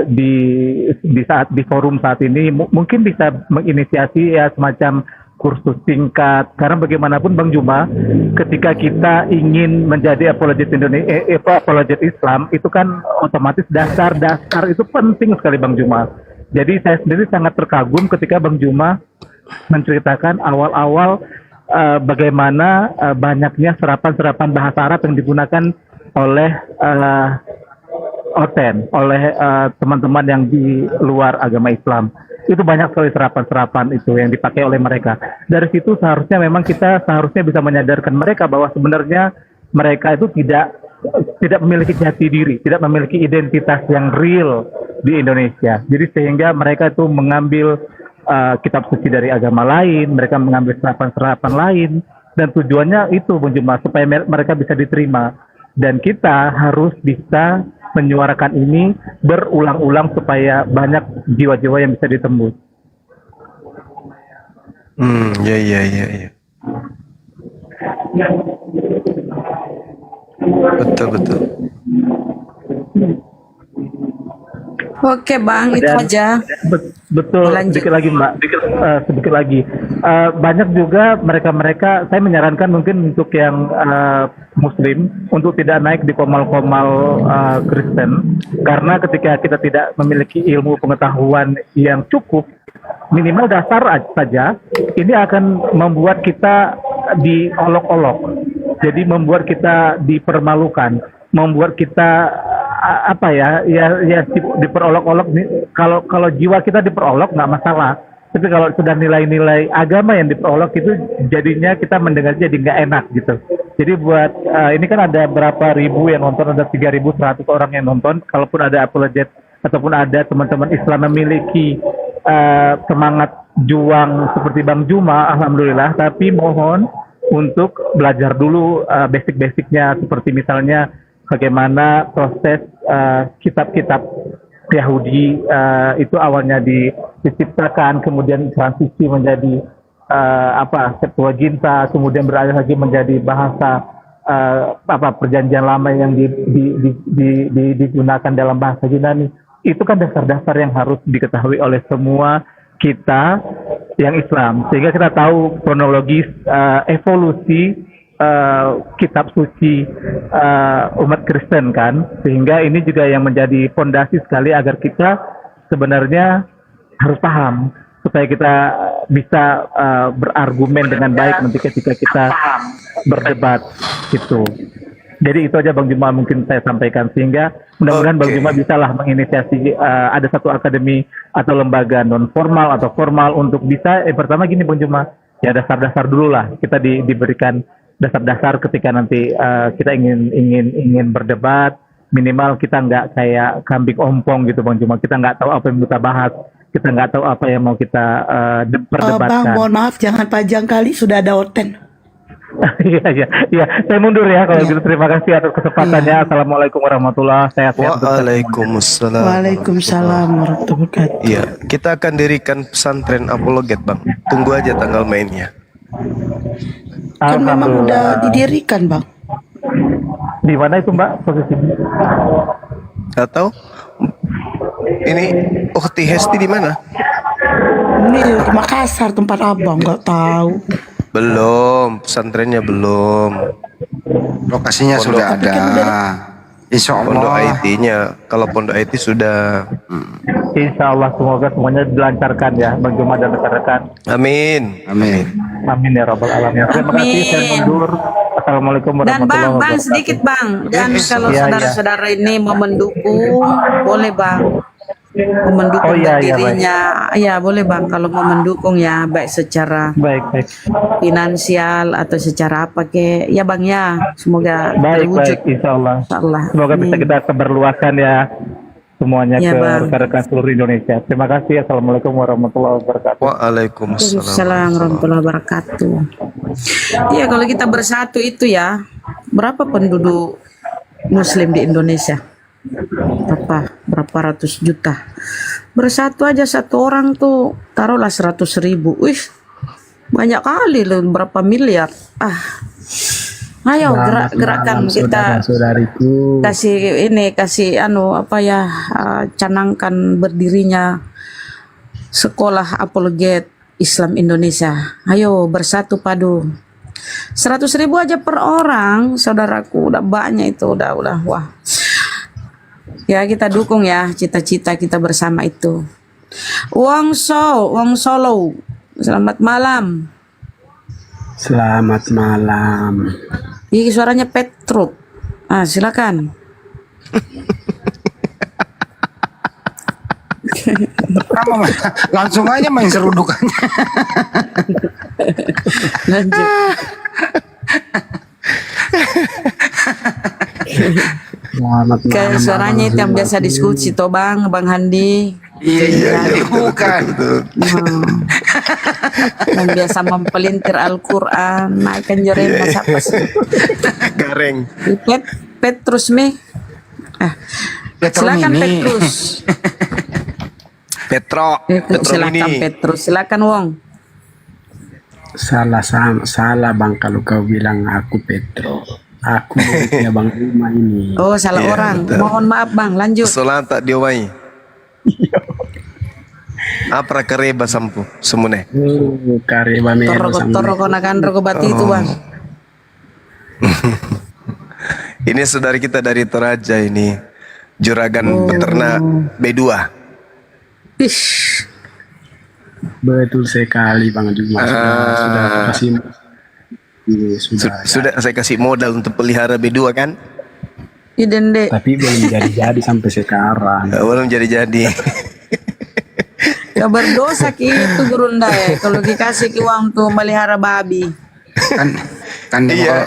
di forum saat ini mungkin bisa menginisiasi ya semacam kursus singkat, karena bagaimanapun Bang Juma, ketika kita ingin menjadi apologet Indonesia, apologet Islam, itu kan otomatis dasar-dasar itu penting sekali Bang Juma. Jadi saya sendiri sangat terkagum ketika Bang Juma menceritakan awal-awal bagaimana banyaknya serapan-serapan bahasa Arab yang digunakan oleh oleh teman-teman yang di luar agama Islam. Itu banyak sekali serapan-serapan itu yang dipakai oleh mereka. Dari situ seharusnya memang kita bisa menyadarkan mereka bahwa sebenarnya mereka itu tidak memiliki jati diri, tidak memiliki identitas yang real di Indonesia. Jadi sehingga mereka itu mengambil kitab suci dari agama lain, mereka mengambil serapan-serapan lain, dan tujuannya itu Bung Juma supaya mereka bisa diterima. Dan kita harus bisa menyuarakan ini berulang-ulang supaya banyak jiwa-jiwa yang bisa ditembus. Ya. Betul. Oke Bang, itu aja. Betul. Sedikit lagi Mbak, sedikit lagi. Banyak juga mereka-mereka, saya menyarankan mungkin untuk yang Muslim untuk tidak naik di komal-komal Kristen, karena ketika kita tidak memiliki ilmu pengetahuan yang cukup, minimal dasar saja, ini akan membuat kita diolok-olok. Jadi membuat kita dipermalukan, membuat kita diperolok-olok. Kalau jiwa kita diperolok nggak masalah, tapi kalau sudah nilai-nilai agama yang diperolok itu jadinya kita mendengar jadi nggak enak gitu. Jadi buat ini kan ada berapa ribu yang nonton, ada 3.100 orang yang nonton. Kalaupun ada apologet ataupun ada teman-teman Islam memiliki semangat juang seperti Bang Juma, alhamdulillah. Tapi mohon untuk belajar dulu basic-basicnya, seperti misalnya bagaimana proses kitab-kitab Yahudi itu awalnya diciptakan, kemudian transisi menjadi Septuaginta, kemudian beralih lagi menjadi bahasa perjanjian lama yang digunakan dalam bahasa Yunani. Itu kan dasar-dasar yang harus diketahui oleh semua kita yang Islam, sehingga kita tahu kronologis evolusi kitab suci umat Kristen kan, sehingga ini juga yang menjadi fondasi sekali agar kita sebenarnya harus paham supaya kita bisa berargumen dengan baik nanti ketika kita berdebat gitu. Jadi itu aja Bang Juma mungkin saya sampaikan, sehingga mudah-mudahan Bang Juma bisalah menginisiasi ada satu akademi atau lembaga non formal atau formal untuk bisa pertama gini Bang Juma, ya dasar-dasar dulu lah kita diberikan dasar-dasar ketika nanti kita ingin berdebat, minimal kita nggak kayak kambing ompong gitu Bang Juma, kita nggak tahu apa yang kita bahas, kita nggak tahu apa yang mau kita perdebatkan. Bang, mohon maaf jangan panjang kali, sudah ada Oten. Iya, saya mundur ya kalau gitu. Terima kasih atas kesempatannya. Assalamualaikum warahmatullahi wabarakatuh. Waalaikumsalam. Waalaikumsalam warahmatullahi wabarakatuh. Iya, kita akan dirikan pesantren apologet Bang. Tunggu aja tanggal mainnya. Kan memang udah didirikan Bang. Di mana itu Mbak posisinya? Atau ini Ukhti Hesti di mana? Ini di Makassar tempat abang, nggak tahu. Belum, pesantrennya belum. Lokasinya Pondok- sudah ada. Insya Pondok Allah. IT-nya, kalau pondok IT sudah. Insya Allah semoga semuanya dilancarkan ya Bang Juma dan rekan-rekan. Amin. Amin. Amin ya Rabbal Alamin. Terima kasih, saya mundur. Assalamualaikum Dan warahmatullahi bang wabarakatuh. sedikit bang, dan kalau Iya, saudara-saudara ini mau mendukung, boleh bang, mau mendukung iya, iya, dirinya, ya boleh bang, kalau mau mendukung ya, baik secara baik. finansial atau secara apa ke, ya bang ya, semoga Baik, terwujud. Insya Allah. Insya Allah. Semoga bisa Amin. kita seberluaskan ya semuanya Ya, ke Bang. rekan-rekan seluruh Indonesia. Terima kasih. Assalamualaikum warahmatullahi wabarakatuh. Waalaikumsalam. Waalaikumsalam warahmatullahi wabarakatuh. Iya kalau kita bersatu itu ya, berapa penduduk Muslim di Indonesia? Berapa ratus juta? Bersatu aja satu orang tuh taruhlah 100.000. Wih, banyak kali loh, berapa miliar? Ayo gerakkan kita kasih canangkan berdirinya sekolah apologet Islam Indonesia. Ayo bersatu padu. 100.000 aja per orang, saudaraku, udah banyak itu, udah wah. Ya kita dukung ya cita-cita kita bersama itu. Wong Solo, selamat malam. Selamat malam. Ini suaranya Petruk. Silakan. Langsung aja main serudukannya. Lanjut. Kayak suaranya itu yang biasa diskusi toh bang Handi. Iya, bukan. Yang biasa mempelintir Al-Quran, naikkan joreng masa pas. Gareng. Petrus mi. Silakan Mini. Petrus. Petro Silakan ini. Petrus. Silakan Wong. Salah bang kalau kau bilang aku Petro. Aku muridnya Bang Juma ini. Oh salah Iya, orang. betul. Mohon maaf bang. Lanjut. Soalnya tak diomai. Apa kareba sampu semune? Kareba melo Toro konakan roko bati itu bang. Ini saudari kita dari Toraja ini, juragan peternak B2. Betul sekali Bang Juma. Sudah kasih. Sudah saya kasih modal untuk pelihara B2 kan? Idende. Tapi belum jadi-jadi sampai sekarang. Belum jadi-jadi. Ya berdosa gitu Gurunda ya. Kalau dikasih uang tuh melihara babi. Kan Iya.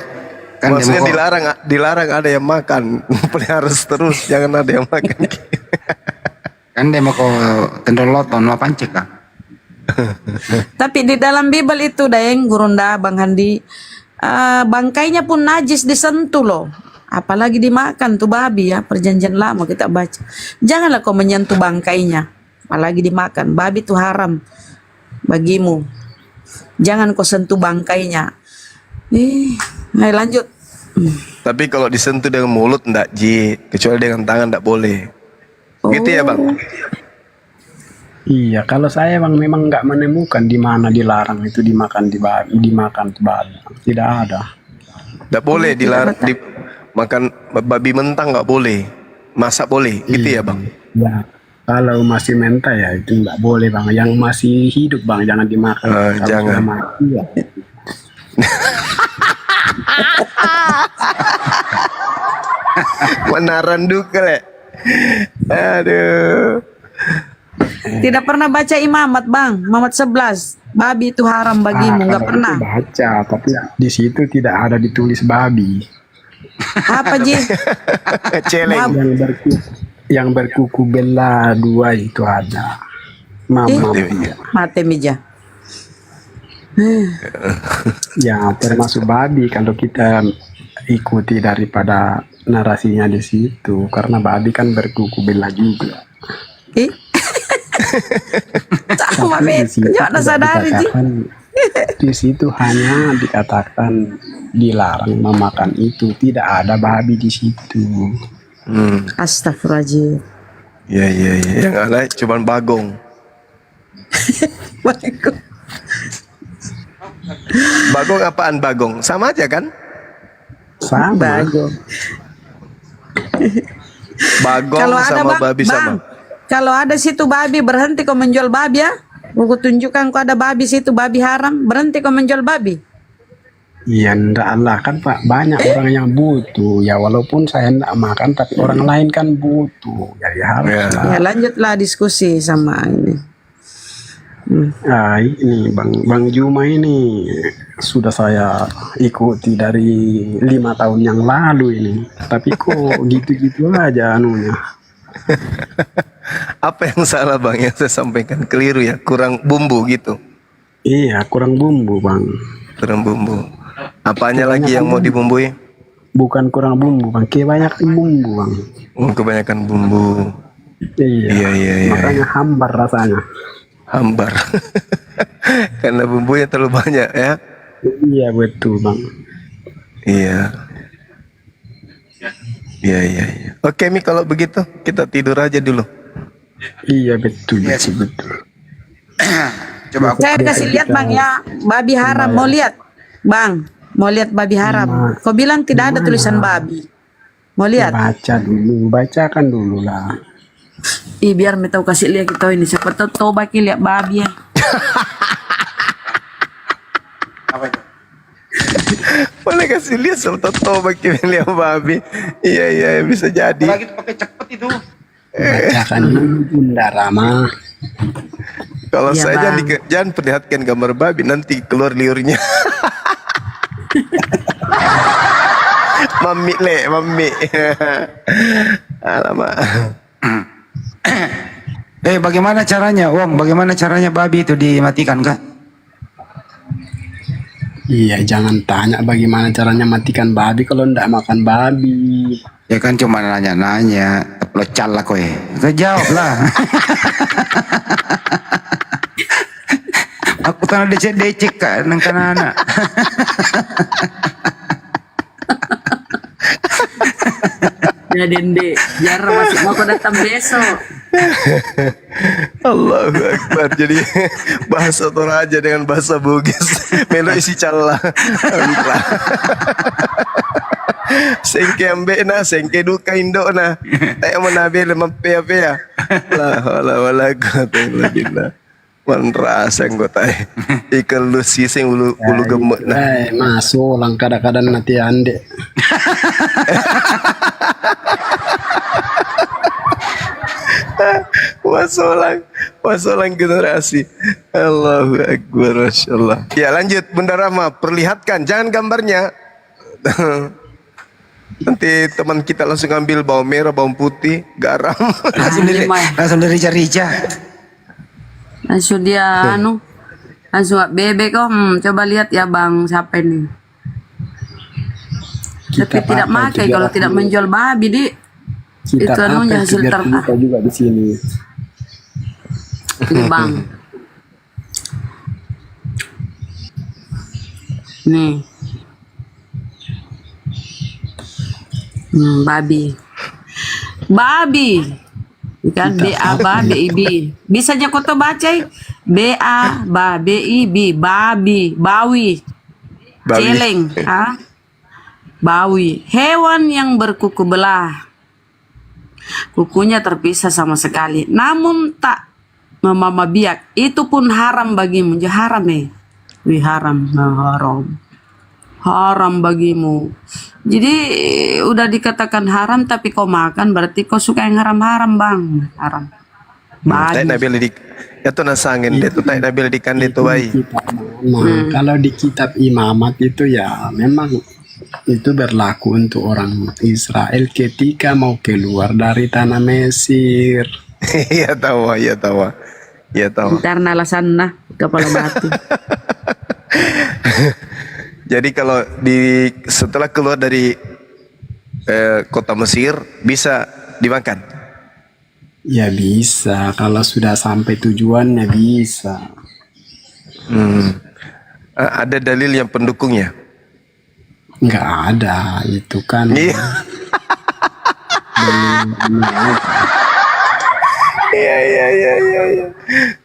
Kan Maksudnya demokrat. dilarang ada yang makan. Harus terus, jangan ada yang makan. Kan dia mau tendoloton apa pancek kan? Tapi di dalam Bible itu Daeng Gurunda Bang Handi, bangkainya pun najis disentuh loh. Apalagi dimakan tuh babi ya, perjanjian lama kita baca. Janganlah kau menyentuh bangkainya, apalagi dimakan. Babi itu haram bagimu. Jangan kau sentuh bangkainya. Ayo lanjut. Tapi kalau disentuh dengan mulut enggak, Ji. Kecuali dengan tangan enggak boleh. Gitu ya, Bang? Iya, kalau saya bang memang nggak menemukan di mana dilarang itu dimakan dimakan babi. Tidak ada. Enggak boleh dilarang makan babi mentah, enggak boleh. Masak boleh, gitu ya, Bang? Ya, kalau masih mentah ya itu nggak boleh bang. Yang masih hidup bang jangan dimakan. Kalau Jangan. sudah mati ya. Menaran duka le. Aduh. Tidak pernah baca imamat Bang, imamat 11. Babi itu haram bagimu, nggak Kalau pernah. itu baca, tapi di situ tidak ada ditulis babi. Apa Ji? Celeng. Yang berkuku bela 2 itu ada. Mama. Mate meja. Ya termasuk babi kalau kita ikuti daripada narasinya di situ, karena babi kan berkuku bela juga. Sama Tapi di Bet, situ jangan tidak sadari Ji. dikatakan, di situ hanya dikatakan dilarang memakan itu, tidak ada babi di situ. Astagfirullahaladzim. Iya. Yang ada cuman bagong. Bagong apaan bagong? Sama aja kan? Sama. Bagong. Bagong Kalau ada sama Bang, babi sama. Kalau ada situ babi, berhenti kau menjual babi ya. Aku tunjukkan kau ada babi situ, babi haram, berhenti kau menjual babi. Ya enggak lah kan Pak, banyak orang yang butuh. Ya walaupun saya enggak makan, tapi orang lain kan butuh. Jadi harus lah. Ya lanjutlah diskusi sama ini. Nah, ini Bang Juma ini sudah saya ikuti dari 5 tahun yang lalu ini. Tapi kok gitu-gitu aja anunya. Apa yang salah Bang yang saya sampaikan? Keliru ya? Kurang bumbu gitu? Iya, kurang bumbu Bang. Kurang bumbu. Apanya lagi yang mau dibumbui? Bukan kurang bumbu Bang, kebanyakan bumbu Bang. Oh, kebanyakan bumbu. Iya. Makanya hambar rasanya. Hambar. Karena bumbunya terlalu banyak ya. Iya betul Bang. Iya. Oke Mi, kalau begitu kita tidur aja dulu. Iya betul. Betul. Coba aku Saya kasih lihat Bang ya, babi haram. Mau lihat Bang, mau lihat babi haram. Kau bilang tidak ada tulisan babi. Mau lihat? Baca dulu, bacakan dulu lah. Biar tahu kasih lihat kita ini. Siapa tahu baki lihat babi ya. Boleh kasih lihat sama Toto bagi lihat babi. Iya bisa jadi. lagi pakai cepet itu. Bacakan dulu Bunda Rama. Kalau Iya, saya Bang. jangan perlihatkan gambar babi, nanti keluar liurnya. Mami. Alamak. Bagaimana caranya, Wong? Bagaimana caranya babi itu dimatikan kah? Iya, jangan tanya bagaimana caranya matikan babi kalau ndak makan babi. Ya kan cuma nanya-nanya, lecal lah kowe. Kau jawab lah. Aku tanah decek kan nang anak. Ya Dende, jarang masih mau kau datang besok. Allahu Akbar. Jadi bahasa Toraja dengan bahasa Bugis. Melo isi cala. Sengke ambe na, sengke duka indo na. Tayo manabi lemang pea-pea. Wala quwata illa billah. Man rasa nggo tayo. Ikan lu sising ulu gemuk na. Masuk lang kadang-kadang nanti ande. Wasolang generasi. Allahu Akbar, Masya Allah. Ya lanjut Bunda Rama, perlihatkan, jangan gambarnya, Nanti teman kita langsung ambil bawang merah, bawang putih, garam. Langsung dari rica. Langsung dia langsung bebek coba lihat ya bang siapa ini. Tapi tidak makai kalau tidak menjual babi di Kita itu anunya hasil kita juga di sini. Ini bang. Nih. Babi. Kan BA BIB. Bisanya kau baca BA BIB bawi. Celeng, bawi. Hewan yang berkuku belah. Kukunya terpisah sama sekali. Namun tak memama biak. Itu pun haram bagimu. Ya haram Wih haram. Haram bagimu. Jadi udah dikatakan haram tapi kau makan berarti kau suka yang haram-haram bang. Haram. Tak nabil di itu nasangin dia tu tak nabil di kan itu bayi. Nah, kalau di kitab imamat itu ya memang itu berlaku untuk orang Israel ketika mau keluar dari tanah Mesir. Iya tahu. Karena alasan kepala batu. Jadi kalau setelah keluar dari kota Mesir bisa dimakan? Ya bisa, kalau sudah sampai tujuannya bisa. Ada dalil yang pendukungnya? Nggak ada, itu kan. Iya.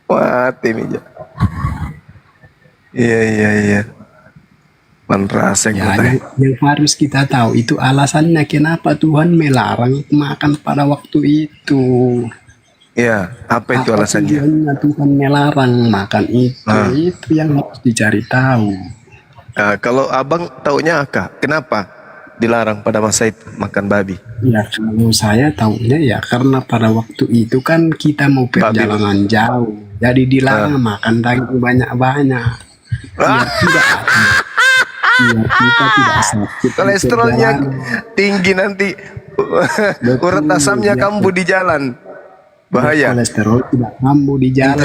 Mati nih. Iya. Yang harus kita tahu itu alasannya kenapa Tuhan melarang makan pada waktu itu. Ya, apa itu alasannya? Tuhan melarang makan itu. Itu yang harus dicari tahu. Kalau abang taunya kenapa dilarang pada masa itu makan babi? Ya kalau saya taunya ya karena pada waktu itu kan kita mau perjalanan jauh, jadi dilarang makan daging banyak-banyak. Biar kita tidak sakit. Kolesterolnya tinggi nanti, urat asamnya kambuh di jalan, bahaya. Kolesterol tidak kambuh di jalan.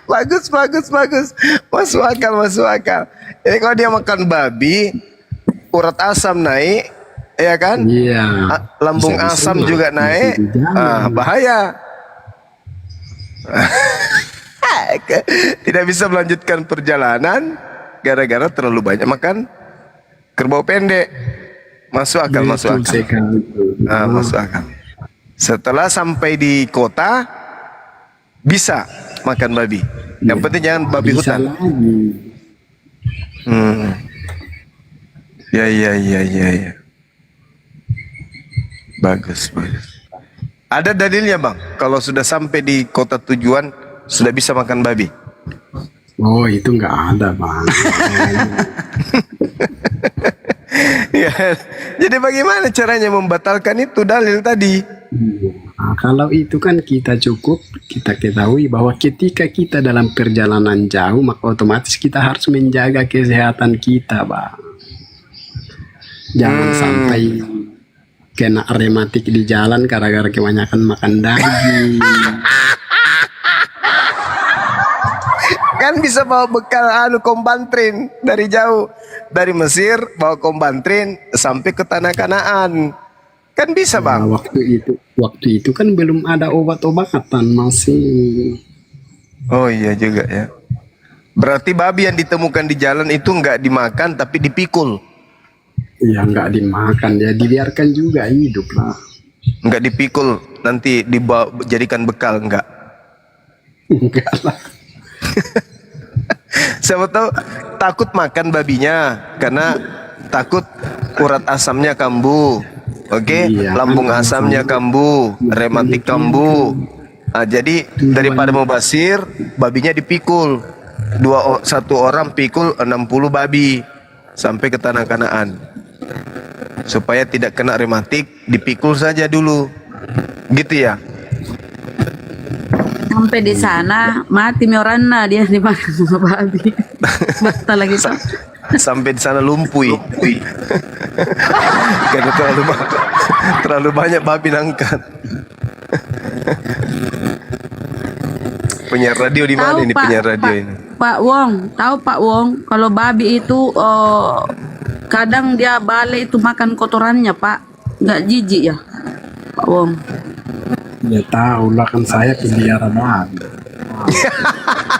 Bagus. Masuk akal. Jadi kalau dia makan babi, urat asam naik, ya kan? Iya. Lambung asam juga naik, bahaya. Tidak bisa melanjutkan perjalanan gara-gara terlalu banyak makan kerbau pendek. Masuk akal. Masuk akal. Setelah sampai di kota bisa makan babi. Yang penting jangan babi hutan. Ya. Bagus. Ada dalilnya bang, kalau sudah sampai di kota tujuan sudah bisa makan babi? Oh itu nggak ada bang. Ya, jadi bagaimana caranya membatalkan itu dalil tadi? Nah, kalau itu kan kita ketahui bahwa ketika kita dalam perjalanan jauh maka otomatis kita harus menjaga kesehatan kita bang. Jangan sampai kena rematik di jalan gara-gara kebanyakan makan daging. Kan bisa bawa bekal kombantrin dari jauh, dari Mesir bawa kombantrin sampai ke tanah Kanaan. Kan bisa bang. Nah, waktu itu kan belum ada obat-obatan masih. Oh iya juga ya. Berarti babi yang ditemukan di jalan itu nggak dimakan tapi dipikul. Iya nggak dimakan ya, dibiarkan juga hidup lah. Nggak dipikul, nanti jadikan bekal nggak? Enggak lah. Siapa tahu takut makan babinya karena takut urat asamnya kambuh. Oke, lambung asamnya kambuh, rematik kambuh. Jadi daripada mubasir, babinya dipikul. Satu orang pikul 60 babi sampai ke tanah Kanaan. Supaya tidak kena rematik, dipikul saja dulu. Gitu ya. Sampai di sana mati mi orangna dia dimakan sama babi. Batal lagi tuh. Sampai di sana lumpuh. Karena terlalu banyak babi nangkat. Penyiar radio di mana Tahu, ini Pak, penyiar radio ini? Pak Wong, tahu Pak Wong, kalau babi itu kadang dia balik itu makan kotorannya Pak, nggak jijik ya Pak Wong? Ya tahu lah, kan saya pelihara babi.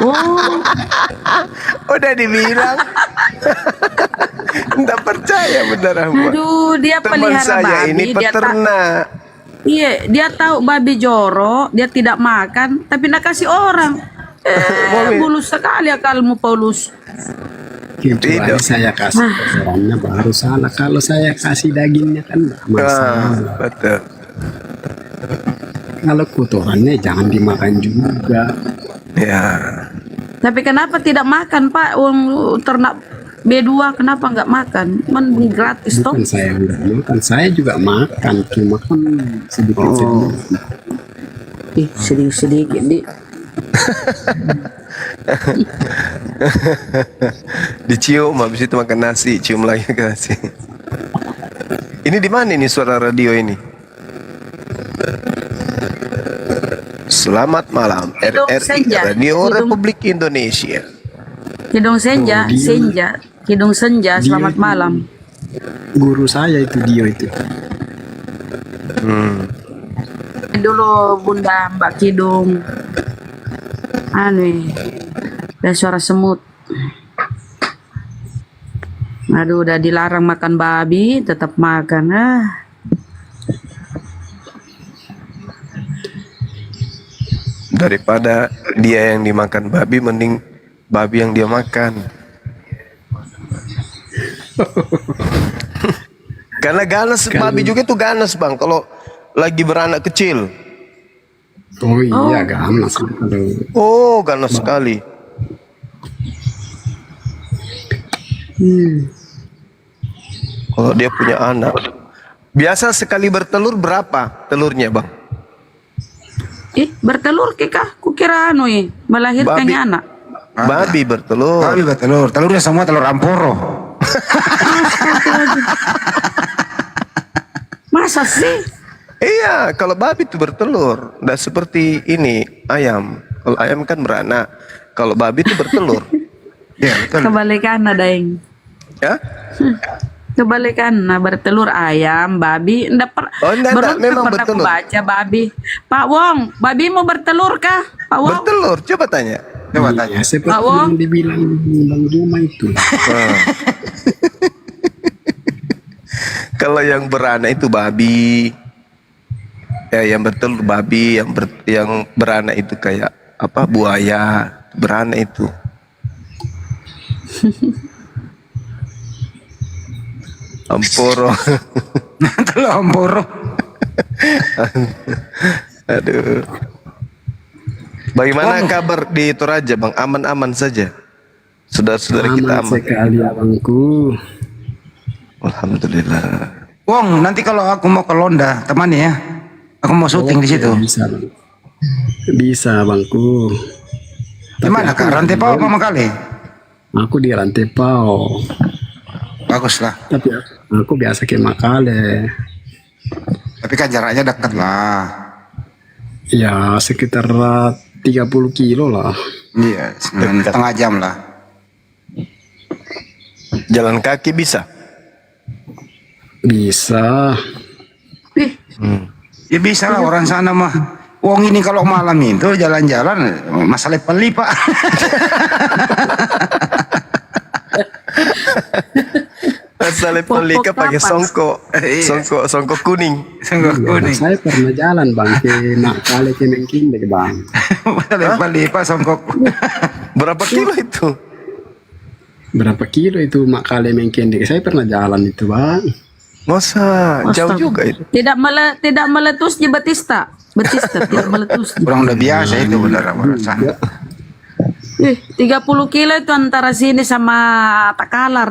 Oh, Udah dibilang. Nggak percaya beneran, Pak. aduh dia Teman pelihara saya babi, ini dia peternak. Iya, dia tahu babi jorok, dia tidak makan, tapi nak kasih orang. Bulus sekali akalmu, Paulus. Kecuali saya kasih kotorannya baru salah. Kalau saya kasih dagingnya kan nggak masalah. Betul. Kalau kotorannya jangan dimakan juga. Ya. Tapi kenapa tidak makan, Pak? Wong ternak B2 kenapa nggak makan? Man gratis toh. Bukan saya nggak makan, saya juga makan, cuma kan sedikit-sedikit. Sedikit-sedikit di. Dicium, habis itu makan nasi, cium lagi ke nasi. Ini di mana ini suara radio ini? Selamat malam, RRI Senja. Radio Republik Indonesia. Kidung senja, Oh, dia. senja, kidung senja, selamat malam. Guru saya itu dia itu. Dulu Bunda Mbak Kidung. Anu, ada suara semut. Aduh, udah dilarang makan babi, tetap makan. Daripada dia yang dimakan babi, mending babi yang dia makan. Karena ganas, babi juga tuh ganas bang. Kalau lagi beranak kecil. Oh iya, ganas. Oh, ganas sekali. Kalau dia punya anak. Biasa sekali bertelur berapa telurnya bang? Bertelur kekah? Kukira anu melahirkannya anak. Babi bertelur. Babi bertelur. Telurnya semua telur amporo. Masa sih? Iya, kalau babi itu bertelur. Nggak seperti ini, ayam. Kalau ayam kan beranak. Kalau babi itu bertelur. Ya, Kebalikan Daeng. Ya? Kebalikan, bertelur ayam, babi. enggak, memang pernah aku bertelur. baca babi. Pak Wong, babi mau bertelur kah? Pak Wong? Bertelur, coba tanya. Coba tanya. Seperti Pak Wong? yang dibilang Bang Juma itu. Kalau yang beranak itu babi. Ya, yang bertelur babi, yang beranak itu kayak apa? Buaya, beranak itu. Amporo. Telur amporo. Aduh. Bagaimana kabar di Toraja, Bang? Aman-aman saja. Saudara-saudara kita aman. Sekali abangku. Alhamdulillah. Wong, nanti kalau aku mau ke Londa, temani ya. Aku mau syuting di situ. Bisa bangku. Di mana Kak? Rantepao apa Makale? Aku di Rantepao. Baguslah. Tapi aku biasa ke Makale. Tapi kan jaraknya dekat lah. Ya sekitar 30 kilo lah. Iya, 9,5 jam lah. Jalan kaki bisa? Bisa. Ya bisa lah orang sana mah. Wong ini kalau malam itu jalan-jalan masalah peli Pak. Masalah pelika pakai songkok. Songkok kuning. Saya pernah jalan bang ke Makale ke Mengkinde bang. Masalah peli Pak songkok. Berapa kilo itu? Berapa kilo itu Makale Mengkinde? Saya pernah jalan itu bang. Masa jauh juga itu. Tidak meletus di Batista. Batista tidak meletus. Kurang udah biasa itu benar sana. 30 kilo itu antara sini sama Takalar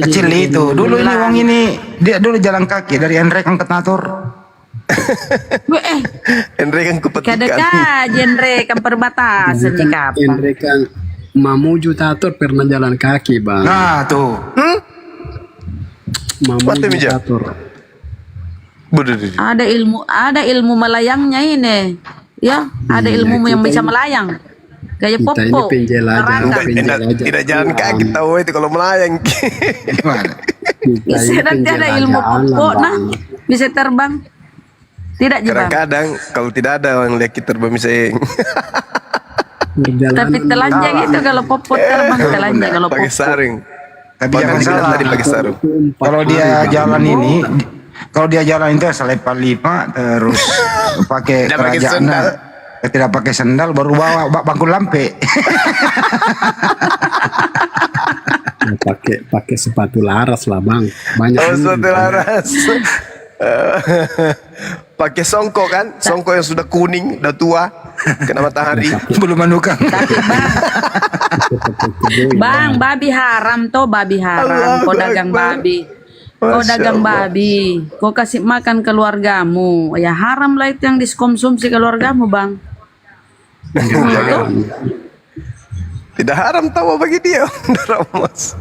Kecil itu. Dulu ini Wong ini dia dulu jalan kaki dari Enrek angkat motor. Endre kan kupetikan. Kadang genre kan perbatasan nih kapan. Endre kan Mamuju Tator pernah jalan kaki bang. Nah tuh. Mamuju Tator. Ada ilmu melayangnya ini. Ya, ada ilmu yang bisa melayang. Kayak Kita ini Popo. penjelajah. Tidak jalan kaki tahu itu kalau melayang. Bisa nanti ada ilmu Popo nah bisa terbang. Tidak Jebang. Kadang-kadang kalau tidak ada orang lihat kita terbang misalnya. Tapi telanjang itu kalau Popo terbang telanjang kalau Popo. Pakai sarung. Tapi jangan salah. Tadi pakai sarung. Kalau dia jalan ini, kalau dia jalan itu selepan 5 terus pakai Tidak pakai kerajaan, sendal. tidak pakai sendal baru bawa bangku lampe. pakai sepatu laras lah bang. Banyak. Oh, sepatu laras. Pakai songkok kan? Songkok yang sudah kuning, udah tua, kena matahari. Belum menukang. Bang, babi haram toh, babi haram. Kau dagang babi. Kau dagang babi. Kau kasih makan keluargamu. Ya haram lah itu yang dikonsumsi keluargamu, Bang. Tidak haram tahu bagi dia. Mas.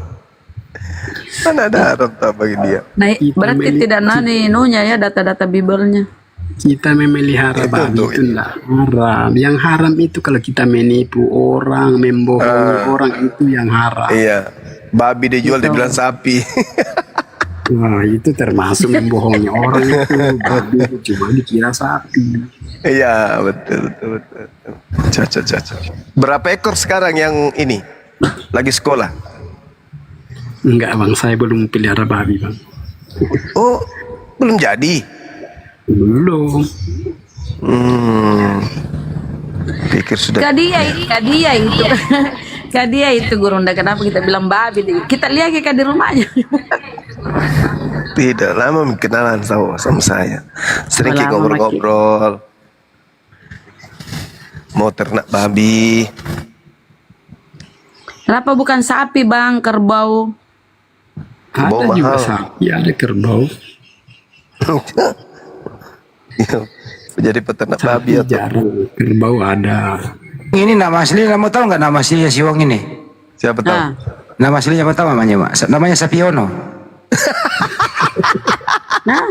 Mana ada haram tahu bagi dia. Nah, berarti tidak nani nunya ya data-data Bibelnya. Kita memelihara babi itu enggak haram. Yang haram itu kalau kita menipu orang, membohongi orang itu yang haram. Iya. Babi dijual dibilang sapi. Wah, itu termasuk membohongi orang itu. Babi itu cuma dikira sapi. Iya, betul. Caca. Berapa ekor sekarang yang ini lagi sekolah? Enggak bang, saya belum pelihara babi bang. Oh, belum jadi? Belum. Pikir sudah. Kadia itu. Kadia itu Gurunda, kenapa kita bilang babi? Kita lihat ke di rumahnya. Tidak lama kenalan sama saya. Sering Lama, ngobrol-ngobrol. Mau ternak babi. Kenapa bukan sapi bang, kerbau? Ada juga sapi, ada kerbau. Jadi peternak babi atau jarang, kerbau ada. Ini nama asli, kamu tahu nggak nama aslinya si Wong ini? Siapa tahu? Nama aslinya apa tahu namanya, Mak? Namanya Sapiono. Nah,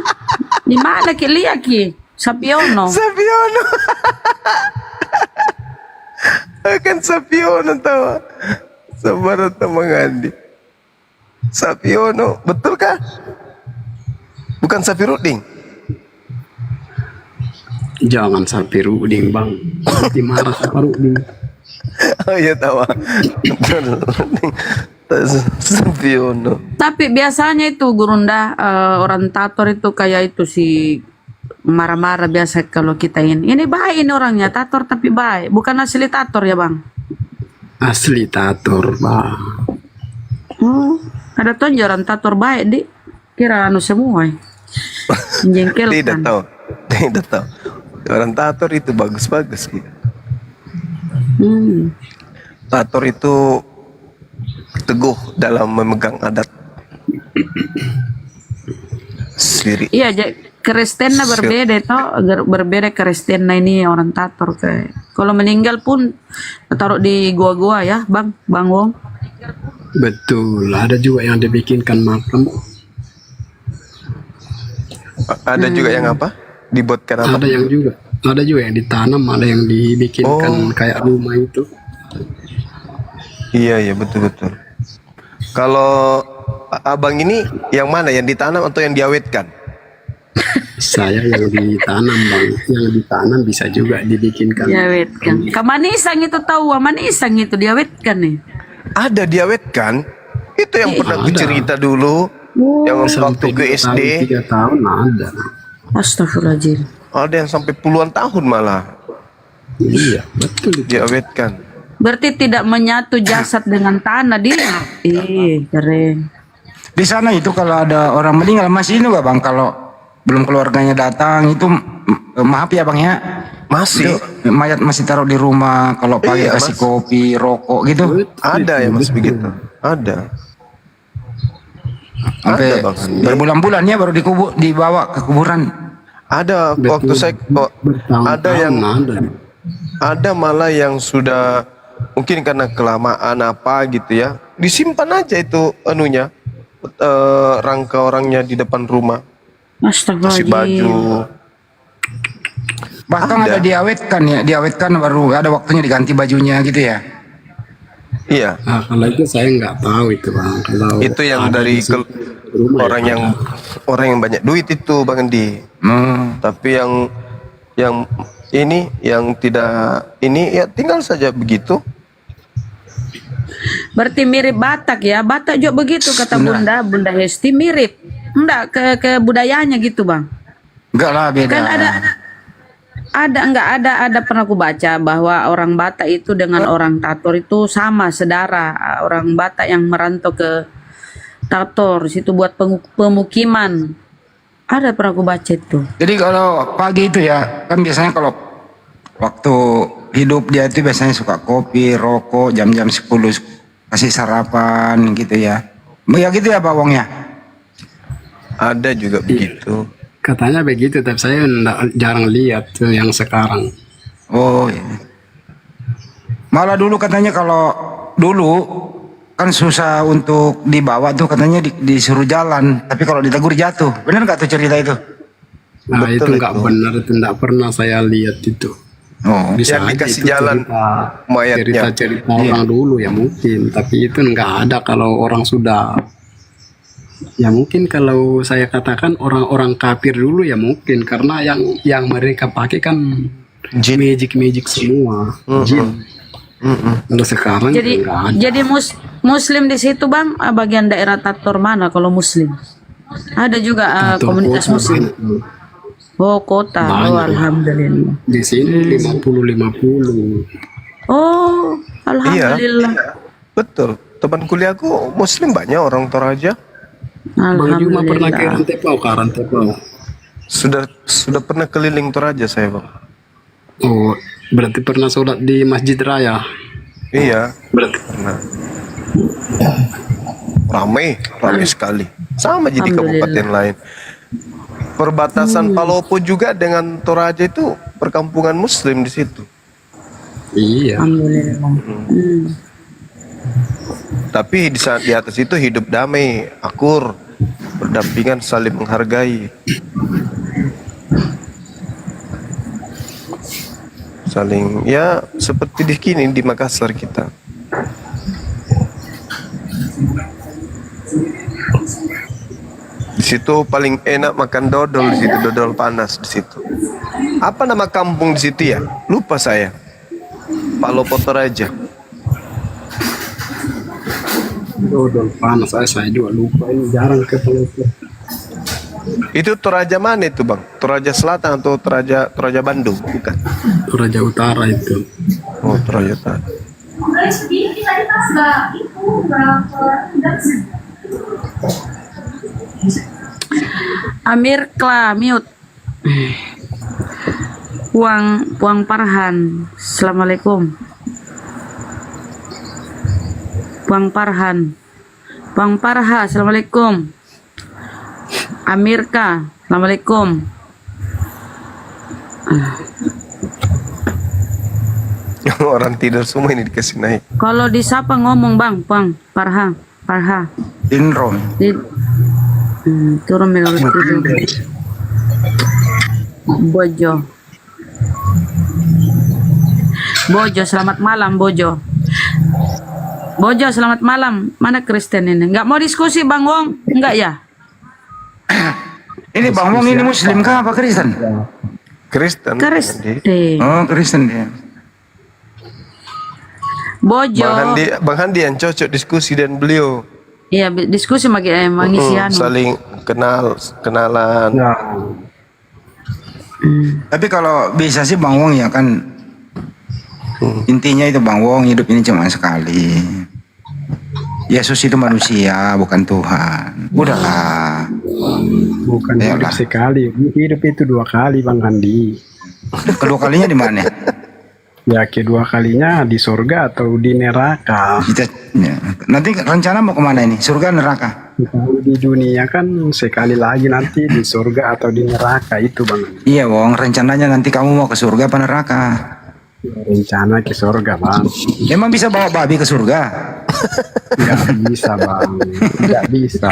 di mana ki lihat ki? Sapiono. Sapiono. Kan Sapiono tahu. Sabar teman Andi. Sapiono, betul kah? Bukan sapi ruding. Jangan sapi ruding bang. Nanti marah sama ruding. Oh iya tahu. Sapiono. Tapi biasanya itu Gurunda orang Tator itu kayak itu si marah-marah biasa kalau kita ini. Ini baik ini orangnya Tator tapi baik. Bukan asli Tator ya bang? Asli Tator bang. Ada tonjoran Tator baik di kira anu semua. Menjengkelkan. Tidak tahu. Orang Tator itu bagus-bagus gitu. Tator itu teguh dalam memegang adat sendiri. Iya, Kristennya berbeda itu, berbeda Kristennya ini orang Tator kayak. Kalau meninggal pun taruh di gua-gua ya, Bang Wong. Betul, ada juga yang dibikinkan makam. Ada juga yang apa? Dibuatkan apa? Ada juga yang ditanam, ada yang dibikinkan kayak rumah itu. Iya betul. Kalau abang ini yang mana? Yang ditanam atau yang diawetkan? Saya yang ditanam bang, yang ditanam bisa juga dibikinkan. Diawetkan. Kamanisang itu tahu, manisang itu diawetkan nih. Ada diawetkan? Itu yang pernah cerita dulu, yang waktu ke SD. 3 tahun ada. Astagfirullahaladzim. Ada yang sampai puluhan tahun malah. Iya, betul. Diawetkan. Berarti tidak menyatu jasad dengan tanah dia. Keren. Di sana itu kalau ada orang meninggal masih ini nggak bang? Kalau belum keluarganya datang itu maaf ya bang ya. Masih. Itu, mayat masih taruh di rumah. Kalau pagi kasih kopi, rokok gitu. Ada ya mas begitu. Ada. Sampai berbulan-bulan ya baru dibawa ke kuburan. Ada waktu saya ada malah yang sudah mungkin karena kelamaan apa gitu ya, disimpan aja itu anunya, rangka orangnya di depan rumah. Kasih baju. Bahkan ada diawetkan baru ada waktunya diganti bajunya gitu ya. Iya. Nah, kalau itu saya nggak tahu itu Bang. Kalau itu yang dari orang yang banyak duit itu Bang Andi. Tapi yang ini yang tidak ini ya tinggal saja begitu. Berarti mirip Batak ya. Batak juga begitu kata Bunda Hesti, mirip. Enggak ke budayanya gitu Bang. Enggak lah, beda. Kan ada pernah aku baca bahwa orang Batak itu dengan orang Tator itu sama sedara. Orang Batak yang merantau ke Tator situ buat pemukiman. Ada pernah aku baca itu. Jadi kalau pagi itu ya, kan biasanya kalau waktu hidup dia itu biasanya suka kopi, rokok, jam-jam 10 kasih sarapan gitu ya. Ya gitu ya Pak Wong ya? Ada juga begitu. Katanya begitu, tapi saya jarang lihat tuh yang sekarang. Oh iya. Malah dulu katanya kalau dulu kan susah untuk dibawa tuh katanya disuruh jalan, tapi kalau ditegur jatuh. Benar nggak tuh cerita itu? Nah itu nggak benar, itu nggak pernah saya lihat itu. Oh, bisa yang dikasih itu jalan mayatnya. Cerita orang dulu ya mungkin, tapi itu nggak ada kalau orang sudah. Ya mungkin kalau saya katakan orang-orang kafir dulu ya mungkin karena yang mereka pakai kan magic semua, jin. Kalau sekarang Jadi nggak ada. jadi Muslim di situ Bang, bagian daerah Tator mana kalau Muslim? Ada juga komunitas kota Muslim. Oh kota, oh alhamdulillah. Di sini 50-50. Oh alhamdulillah. Iya, betul. Teman kuliahku Muslim banyak orang Toraja. Bang Juma pernah ke Rantepau? Sudah pernah keliling Toraja saya Bang. Oh, berarti pernah sholat di Masjid Raya? Iya, berarti pernah. Ramai sekali. Sama jadi kabupaten lain. Perbatasan Palopo juga dengan Toraja itu perkampungan Muslim di situ. Iya. Alhamdulillah. Tapi di atas itu hidup damai, akur, berdampingan, saling menghargai. Saling ya seperti di sini di Makassar kita. Di situ paling enak makan dodol di situ, dodol panas di situ. Apa nama kampung di situ ya? Lupa saya. Palopo Toraja. Dodol panas, saya juga lupa, ini jarang ke Palopo. Itu Toraja mana itu Bang? Toraja Selatan atau Toraja Bandung? Bukan. Toraja Utara itu. Oh Toraja Utara. Amir Kla mute. Puang Parhan. Assalamualaikum. Puang Parhan. Puang Parha. Assalamualaikum. Amirka. Assalamualaikum. Orang tidur semua ini dikasih naik. Kalau disapa ngomong Bang, Puang Parha. Indro. Turun melurus tidur. Bojo, selamat malam Bojo. Bojo, selamat malam. Mana Kristen ini? Nggak mau diskusi Bang Wong? Enggak ya? Ini Bang Wong ini Muslim kah apa Kristen? Kristen. Oh Kristen dia. Bojo. Bang Handi yang cocok diskusi dan beliau. Iya, diskusi mengisi saling kenalan. Ya. Tapi kalau bisa sih Bang Wong ya kan intinya itu Bang Wong hidup ini cuma sekali. Yesus itu manusia bukan Tuhan. Udahlah. Bukan hidup sekali, hidup itu 2 kali Bang Handi. Kedua kalinya di mana? Ya kedua kalinya di surga atau di neraka. Ya. Nanti rencana mau kemana ini? Surga neraka? Di dunia kan sekali lagi nanti di surga atau di neraka itu Bang. Iya Wong, rencananya nanti kamu mau ke surga apa neraka? Rencana ke surga Bang. Emang bisa bawa babi ke surga? Nggak bisa Bang, nggak bisa.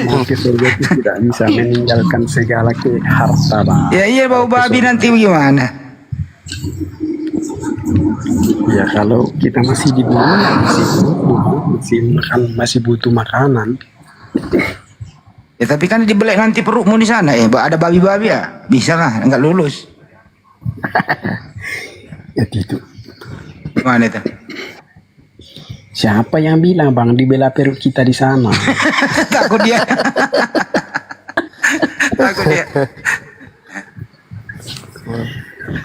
Mau ke surga itu tidak bisa meninggalkan segala ke harta Bang. Ya iya bawa babi nanti gimana? Ya kalau kita masih di dunia masih butuh makanan. Ya tapi kan dibelek nanti perutmu di sana ada babi-babi ya? Bisa lah, nggak lulus. Ya itu. Gimana itu? Siapa yang bilang Bang dibela perut kita di sana? Takut dia. Takut dia.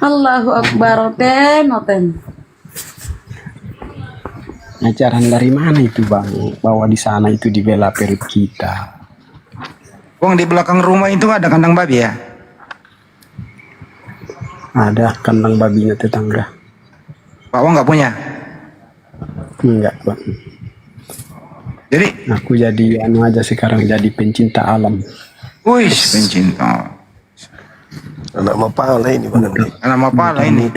Allahu Akbar, Oten. Ajaran dari mana itu Bang? Bahwa di sana itu dibela perut kita. Wong di belakang rumah itu ada kandang babi ya? Ada kandang babinya tetangga. Pak Wong nggak punya? Enggak Bang. Jadi? Aku jadi aja sekarang jadi pencinta alam. Wih, pencinta. Anak mapala ini Bang Andi. Anak mapala ini.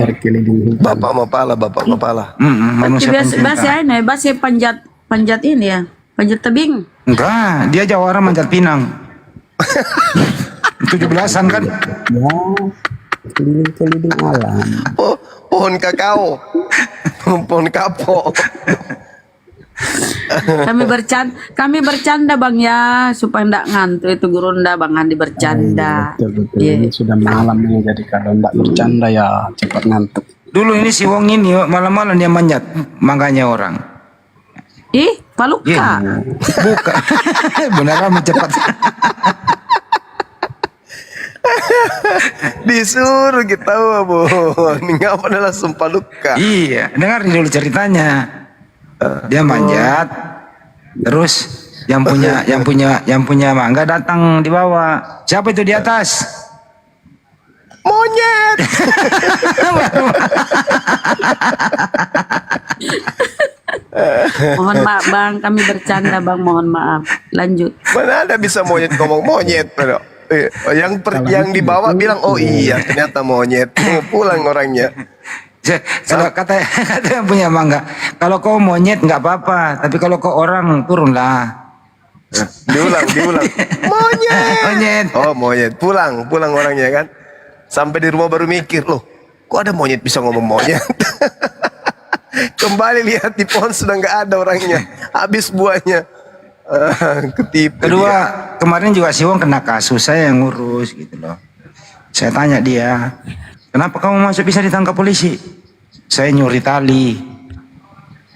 Bapak mapala, bapak mapala. Manusia pencinta. Bahasa panjat ini ya, panjat tebing. Enggak, dia jawara manjat pinang. 17-an kan? Ya, keliling alam. Pohon kakao. Pohon kapok. Kami bercanda Bang ya, supaya ndak ngantuk itu Gurunda Bang Andi bercanda. Betul. Ini sudah malam nih, jadi kalau ndak bercanda ya cepat ngantuk. Dulu ini si Wong ini malam-malam dia manjat mangganya orang. Ih, Paluka. Bukan. Beneran cepat. Disuruh kita Bu. Ngapa adalah sumpah luka. Iya, dengar dulu ceritanya. Dia manjat, terus yang punya mangga datang di bawah. Siapa itu di atas? Monyet. Mohon maaf Bang, kami bercanda Bang, mohon maaf. Lanjut. Mana ada bisa monyet ngomong monyet, Bro. Yang dibawa bilang oh iya ternyata monyet. Pulang orangnya. Kalau kata yang punya mangga, kalau kau monyet nggak apa-apa, tapi kalau kau orang turunlah. Diulang. Monyet. Oh monyet. Pulang orangnya kan. Sampai di rumah baru mikir loh, kok ada monyet bisa ngomong monyet? Kembali lihat di pohon sudah nggak ada orangnya, habis buahnya. Ketipu. Kedua, kemarin juga si Wong kena kasus, saya yang ngurus gitu loh. Saya tanya dia, kenapa kamu masuk bisa ditangkap polisi? Saya nyuri tali.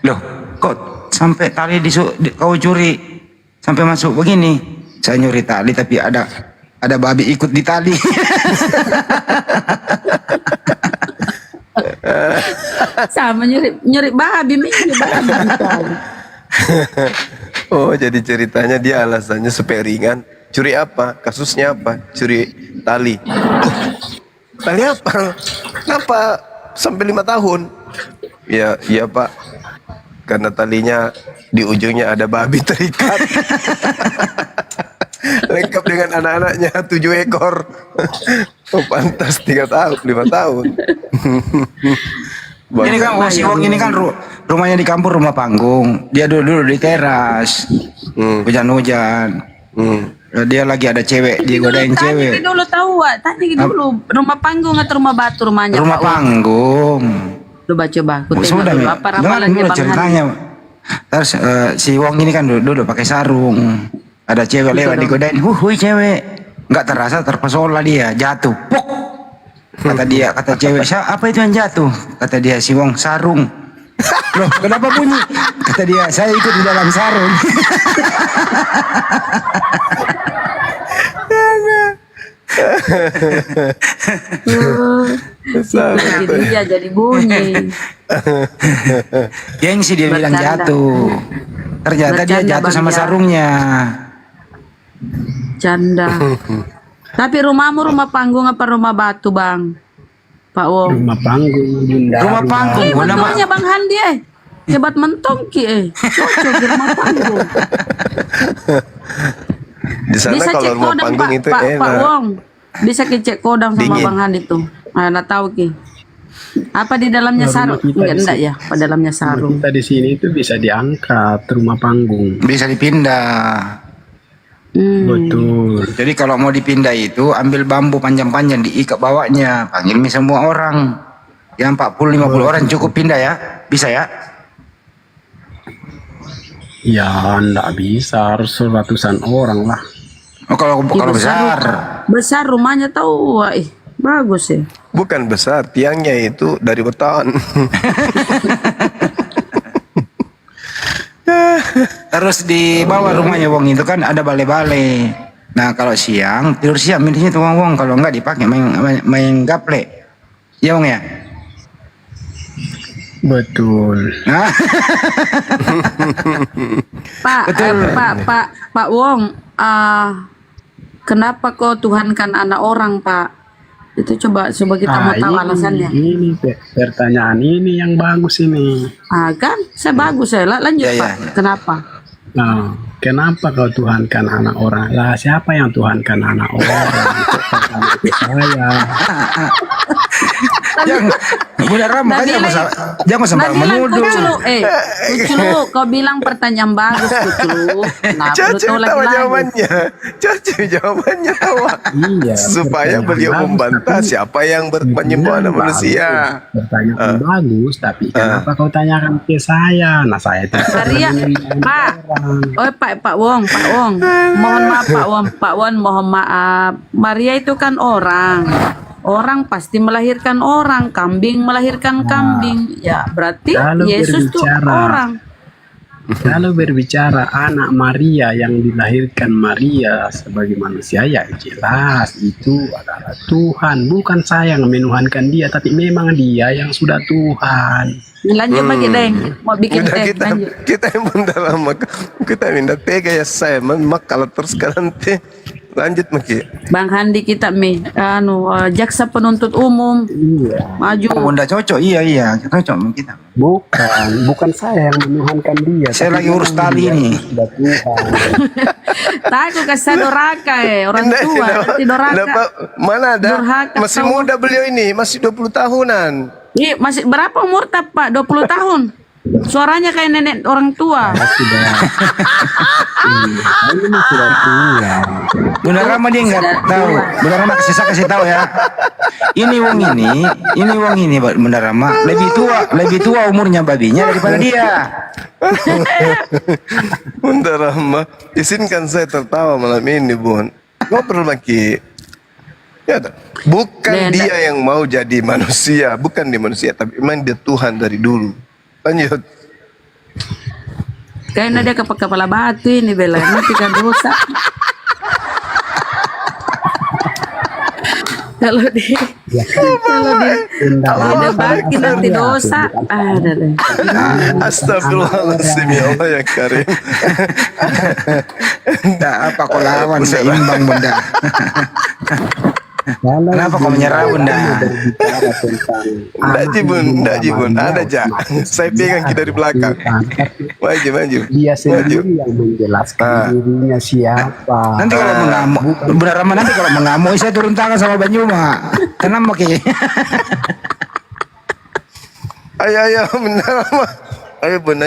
Loh, kok sampai tali kau curi sampai masuk begini? Saya nyuri tali tapi ada babi ikut di tali. Sama nyuri babi. Oh, jadi ceritanya dia alasannya supaya ringan. Curi apa? Kasusnya apa? Curi tali. Oh, tali apa? Kenapa sampai 5 tahun? Ya, iya Pak. Karena talinya di ujungnya ada babi terikat. Lengkap dengan anak-anaknya 7 ekor. Oh, pantas 3 tahun, 5 tahun. Ini kan si Wong ini kan rumahnya di kampung, rumah panggung. Dia dulu di teras. Hujan-hujan. Dia lagi ada cewek, dia godain cewek. Tadi dulu tahu, tadi dulu rumah panggung atau rumah batu rumahnya? Rumah panggung. Coba Sudah, dulu apa dengarin ramalannya dulu Bang ceritanya. Terus si Wong ini kan dulu pakai sarung. Ada cewek lewat digodain, hui cewek. Nggak terasa terpesona dia, jatuh. Puk. Kata cewek, apa itu yang jatuh? Kata dia, si Wong, sarung. Loh, kenapa bunyi? Kata dia, saya ikut di dalam sarung. Dia jadi bunyi. Gengsi dia bilang jatuh. Ternyata dia jatuh sama sarungnya. Canda. Tapi rumahmu rumah panggung apa rumah batu Bang? Pak Wong. Rumah panggung, Bunda. Rumah panggung, Eh, Bunda, Mak. mentonya Bang Handi hebat mentong ki cocok di rumah panggung. Di sana Bisa kalau cek rumah kodam panggung Pak, itu Pak enak. Wong. Bisa cek kodam sama Dingin. Bang Handi tuh. Nah, tahu ki. Apa di dalamnya Rumah sarung? kita di Enggak sini. ya, pada dalamnya sarung. Kita di sini itu bisa diangkat rumah panggung. Bisa dipindah. Betul. Jadi kalau mau dipindah itu ambil bambu panjang-panjang diikat bawahnya. Panggil semua orang. Yang 40-50 orang cukup pindah ya. Bisa ya? Ya, enggak bisa, harus ratusan orang lah. Oh, kalau Ya, besar rumahnya tahu, wah, bagus ya. Bukan besar, tiangnya itu dari beton. Terus di bawah rumahnya Wong itu kan ada balai-balai. Nah kalau siang tidur siang milihnya tuh Wong, kalau enggak dipakai main gaple. Ya Wong ya. Betul. Nah. Pak Wong, kenapa kau tuhankan anak orang Pak? Itu coba kita mau tahu alasannya. Ini pertanyaan ini yang bagus ini. Kan saya bagus saya lanjut Pak. Kenapa? Nah, kenapa kau tuhankan anak orang? Lah siapa yang tuhankan anak orang? Saya. Jangan sembarang menuduh. Kuculu, kau bilang pertanyaan bagus Kuculu. Nah, Caca tahu jawabannya. Caca jawabannya tahu. Iya. Supaya beliau membantah siapa yang menyembah anak manusia. Pertanyaan bagus, tapi kenapa kau tanyakan ke saya? Nah, saya itu. Maria, Pak. Oh, Pak Wong. Mohon maaf Pak Wong, mohon maaf. Maria itu kan orang. Orang pasti melahirkan orang, kambing melahirkan kambing. Ya, berarti Kalau Yesus itu orang. Kalau berbicara anak Maria yang dilahirkan Maria sebagai manusia, ya jelas itu adalah Tuhan. Bukan saya yang menuhankan dia, tapi memang dia yang sudah Tuhan. Lanjut lagi deh, mau bikin teh. Kita yang bunda lama, kita minta teh kayak saya, memang kalau terus kalian teh. Lanjut Maki. Bang Handi kita jaksa penuntut umum. Maju. Bunda cocok, iya cocok kita. Bukan saya yang menuhankan dia. Saya lagi urus tali ini. Takut kasih doraka orang tua nanti doraka. Mana ada? Durhaka, Masih tahu. muda beliau ini, masih 20 tahunan. Masih berapa umur Pak? 20 tahun. Suaranya kayak nenek orang tua. Bunda Rama dia nggak tahu. Bunda Rama kasih tahu ya. Ini wong ini Bunda Rama lebih tua umurnya babinya daripada dia. Bunda Rama, izinkan saya tertawa malam ini, Bun. Ngobrol lagi. Ya, bukan dia yang mau jadi manusia, bukan dia manusia, tapi memang dia Tuhan dari dulu. Lanjut. Kayaknya dia kepala batu ini Bella, nanti kan dosa. Kalau didebatin nanti dosa. Ada deh. Astagfirullahaladzim, ya Allah ya Karim. Tidak apa kau lawan seimbang Bunda. Kenapa kau menyerah Bunda? Nggak Jibun, ada aja. Saya pegang kita dari belakang. Maju. Dia sendiri yang menjelaskan dirinya siapa. Nanti kalau mengamuk, Bunda Rama nanti kalau mengamuk saya turun tangan sama Banyuma. Kenapa Ki? Ayo Bunda Rama. Ayo Bun.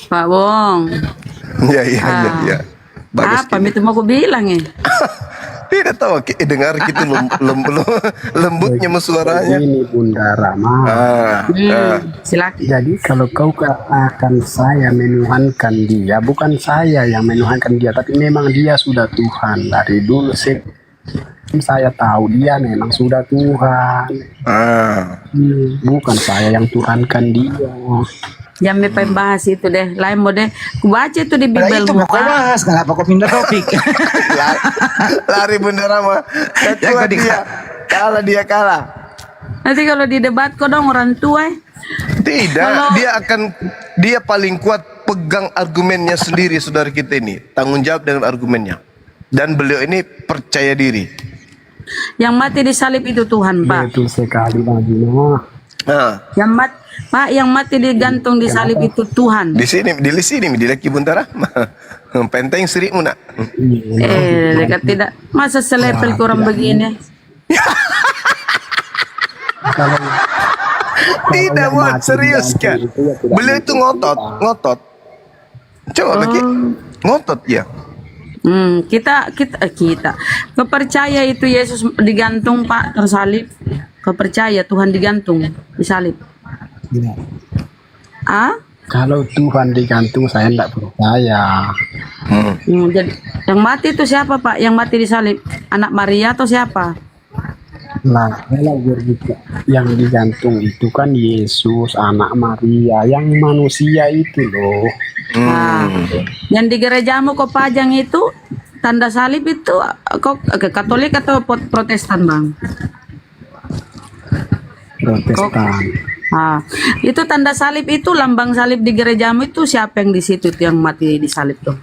Pak Wong. Ya. Bagus. Apa itu mau aku bilang ya? Tidak tahu, dengar gitu lembutnya suaranya. Ini Bunda Rama. Silakan. Jadi kalau kau katakan saya menuhankan dia, bukan saya yang menuhankan dia, tapi memang dia sudah Tuhan dari dulu sih. Saya tahu dia memang sudah Tuhan. Bukan saya yang tuhankan dia. Jangan bahas itu deh. Lain mau deh. Ku baca itu di Bible itu mau kau bahas, kenapa kau pindah topik? Lari Bunda Rama. Dia kalah. Nanti kalau di debat kau dong orang tua. Tidak, dia paling kuat pegang argumennya sendiri saudara kita ini. Tanggung jawab dengan argumennya. Dan beliau ini percaya diri. Yang mati di salib itu Tuhan, Pak. Betul sekali Bang Juma. Pak, yang mati digantung di salib itu Tuhan. Di sini di laki Bunda Rahma. Penteng serimu nak. Dekat tidak. Masa selepel kurang begini? Tidak buat serius kan. Beliau itu ngotot. Coba lagi ngotot ya. Kita kau percaya itu Yesus digantung Pak tersalib? Kau percaya Tuhan digantung disalib? Tidak. Kalau Tuhan digantung saya tidak percaya. Jadi yang mati itu siapa Pak? Yang mati disalib? Anak Maria atau siapa? Nah, kalau yang digantung itu kan Yesus, anak Maria, yang manusia itu loh. Yang di gerejamu kau pajang itu tanda salib itu kau Katolik atau Protestan Bang? Protestan. Itu tanda salib itu lambang salib di gerejamu itu siapa yang di situ itu yang mati di salib tuh?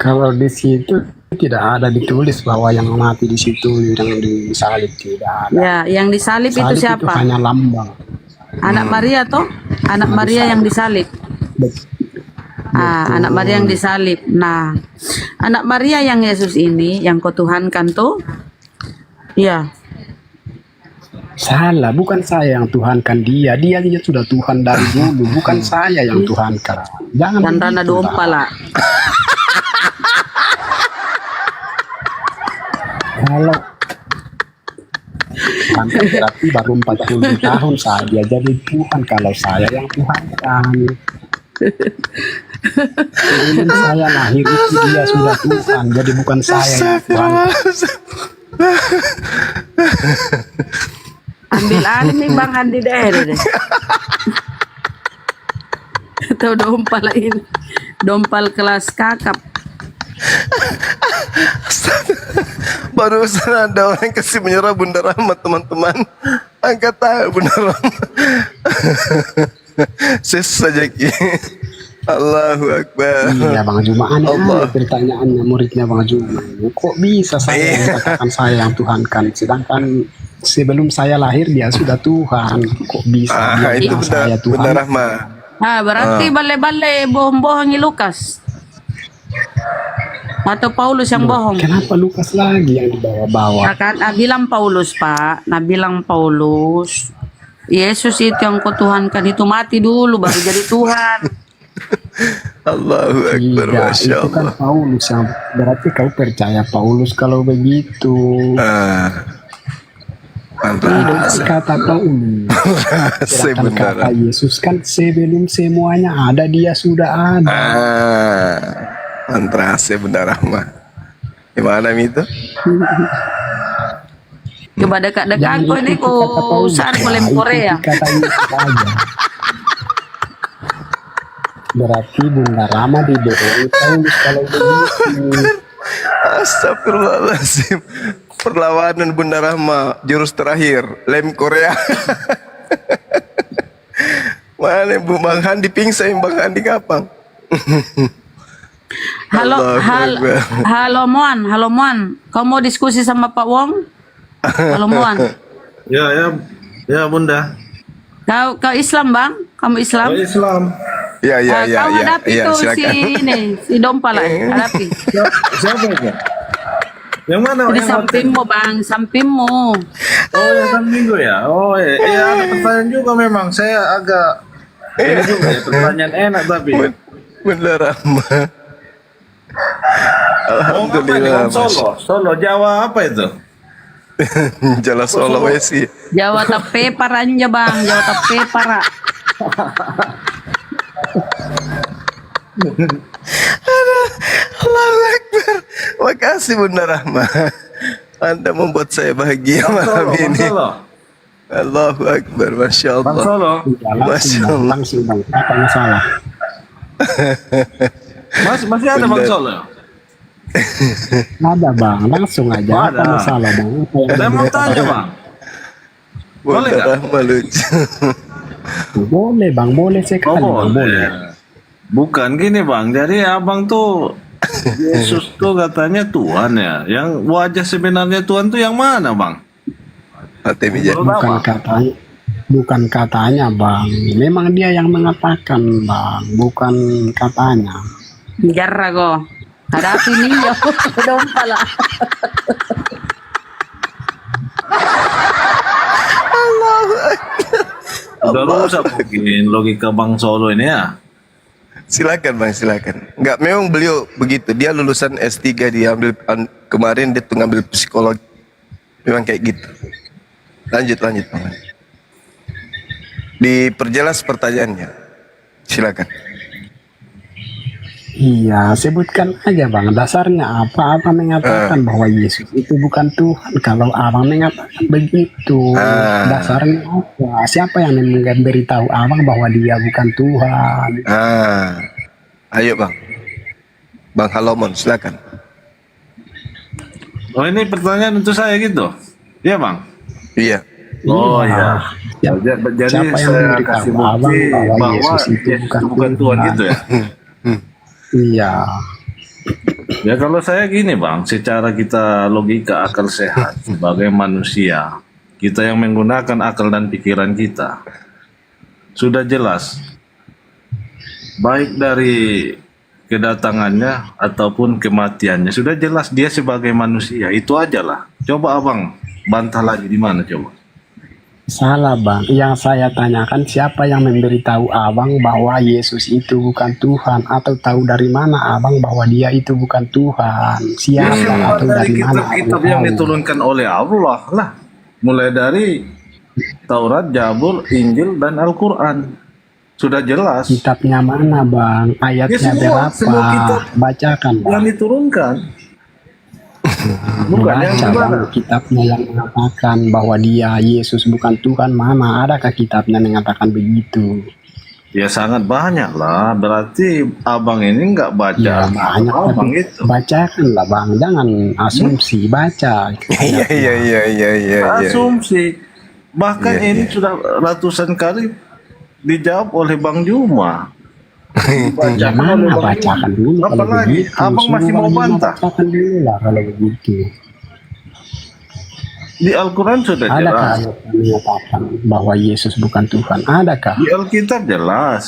Kalau di situ tidak ada ditulis bahwa yang mati di situ yang disalib, tidak ada. Ya, yang disalib itu siapa? Itu hanya lambang. Anak Maria toh? Anak Maria yang disalib. Anak Maria yang disalib. Nah, anak Maria yang Yesus ini yang kau tuhankan tuh? Iya. Salah, bukan saya yang tuhankan dia. Dia sudah Tuhan dari dulu, bukan saya yang tuhankan. Jangan dan Rana dompa lah. Kalau sampai berarti baru 40 tahun saja jadi Tuhan kalau saya yang tuhankan. Sebelum saya lahir itu dia sudah Tuhan, jadi bukan saya yang tuhankan. Ambil alih nih Bang Andi deh. Tahu dompal ini. Dompal kelas kakap. Barusan ada orang kasih menyerah Bunda Rahma, teman-teman. Angkat tangan Bunda Rahma. Ses saja Ki. Allahu Akbar. Iya Bang Juma, aneh pertanyaannya muridnya Bang Juma. Kok bisa saya katakan saya yang tuhankan, sedangkan sebelum saya lahir dia sudah Tuhan. Kok bisa dia itu saya Tuhan? Bunda Rahma. Berarti bale-bale bohong-bohongi Lukas. Atau Paulus yang bohong? Kenapa Lukas lagi yang dibawa-bawa? Bilang Paulus Pak, bilang Paulus, Yesus itu yang kau tuhankan itu mati dulu baru jadi Tuhan. Allahu Akbar, Masya Allah. Itu kan Paulus yang berarti kau percaya Paulus kalau begitu. Kata Paulus, kata Yesus kan sebelum semuanya ada dia sudah ada. Mantrase Bunda Rahma. Gimana itu? Coba dekat-dekat kau ini kau saat film Korea. Berarti Bunda Rahma dibohongi Paulus kalau begitu. Astagfirullahaladzim. Perlawanan Bunda Rahma jurus terakhir lem Korea. Mana Bu Bang Handi pingsan, Bang Handi kapan? Halo Muan, kau mau diskusi sama Pak Wong? Halo Muan. Ya Bunda. Kau Islam Bang? Kamu Islam? Islam. Ya. Kau hadapi tuh si Dompal lah, hadapi. Siapa itu? Yang mana? Di sampingmu Bang, sampingmu. Oh yang sampingku ya. Oh ya ada pertanyaan juga memang. Saya agak ini juga ya, pertanyaan enak tapi. Bunda Rahma. Alhamdulillah. Solo Jawa apa itu? Jawa Sulawesi. Jawa Tape paranya Bang, Jawa Tape para. Allahu Akbar. Makasih Bunda Rahma. Anda membuat saya bahagia malam ini. Allahu Akbar, Masya Allah. Bang Solo. Masya Allah. Langsung Bang, apa masalah? Masih ada Bang Solo? Ada Bang, langsung aja. Apa masalah Bang? Saya mau tanya Bang. Boleh Rahma lucu. Boleh Bang, boleh sekali Bang, boleh. Bukan gini Bang, jadi abang tuh Yesus tuh katanya Tuhan ya. Yang wajah sebenarnya Tuhan tuh yang mana, Bang? Bukan katanya bang, memang dia yang mengatakan bang, bukan katanya. Jarra ko. Hadapi ninyo. Dom pala. Udah rusak mungkin logika Bang Solo ini ya. Silakan bang, silakan. Enggak, memang beliau begitu. Dia lulusan S3, dia ambil kemarin dia tuh ngambil psikologi. Memang kayak gitu. Lanjut bang. Diperjelas pertanyaannya. Silakan. Iya, sebutkan aja bang, dasarnya apa? Apa mengatakan bahwa Yesus itu bukan Tuhan? Kalau abang mengatakan begitu, dasarnya apa? Siapa yang memberitahu abang bahwa dia bukan Tuhan? Ayo bang. Bang Halomon, silakan. Oh, ini pertanyaan untuk saya gitu? Iya bang? Iya. Oh iya. Jadi Siapa yang saya memberitahu kasih abang bukti bahwa bahwa Yesus itu bukan Tuhan gitu ya. Iya. Ya kalau saya gini bang, secara kita logika akal sehat sebagai manusia, kita yang menggunakan akal dan pikiran kita, sudah jelas, baik dari kedatangannya ataupun kematiannya, sudah jelas dia sebagai manusia, itu aja lah. Coba abang bantah lagi di mana coba? Salah bang, yang saya tanyakan siapa yang memberitahu abang bahwa Yesus itu bukan Tuhan, atau tahu dari mana abang bahwa dia itu bukan Tuhan? Siapa atau dari mana? Kitab-kitab yang diturunkan oleh Allah lah, mulai dari Taurat, Zabur, Injil, dan Al-Quran. Sudah jelas. Kitabnya mana bang? Ayatnya semua berapa? kitab Bacakan bang. yang diturunkan. Bukan yang Baca gimana? bang, kitabnya yang mengatakan bahwa dia Yesus bukan Tuhan, mana adakah kitabnya mengatakan begitu? Ya sangat banyak lah. Berarti abang ini nggak baca. Ya banyak, abang tapi itu. bacakan lah bang, jangan asumsi, baca. Iya. Asumsi. Bahkan Iya, ini sudah ratusan kali dijawab oleh Bang Juma. Ya mana bacakan dulu kalau Apalagi begitu. abang masih mau bantah. Bacakan dulu lah kalau begitu. Di Al-Quran sudah Adakah jelas. ayat yang mengatakan bahwa Yesus bukan Tuhan? Adakah? Di Alkitab jelas.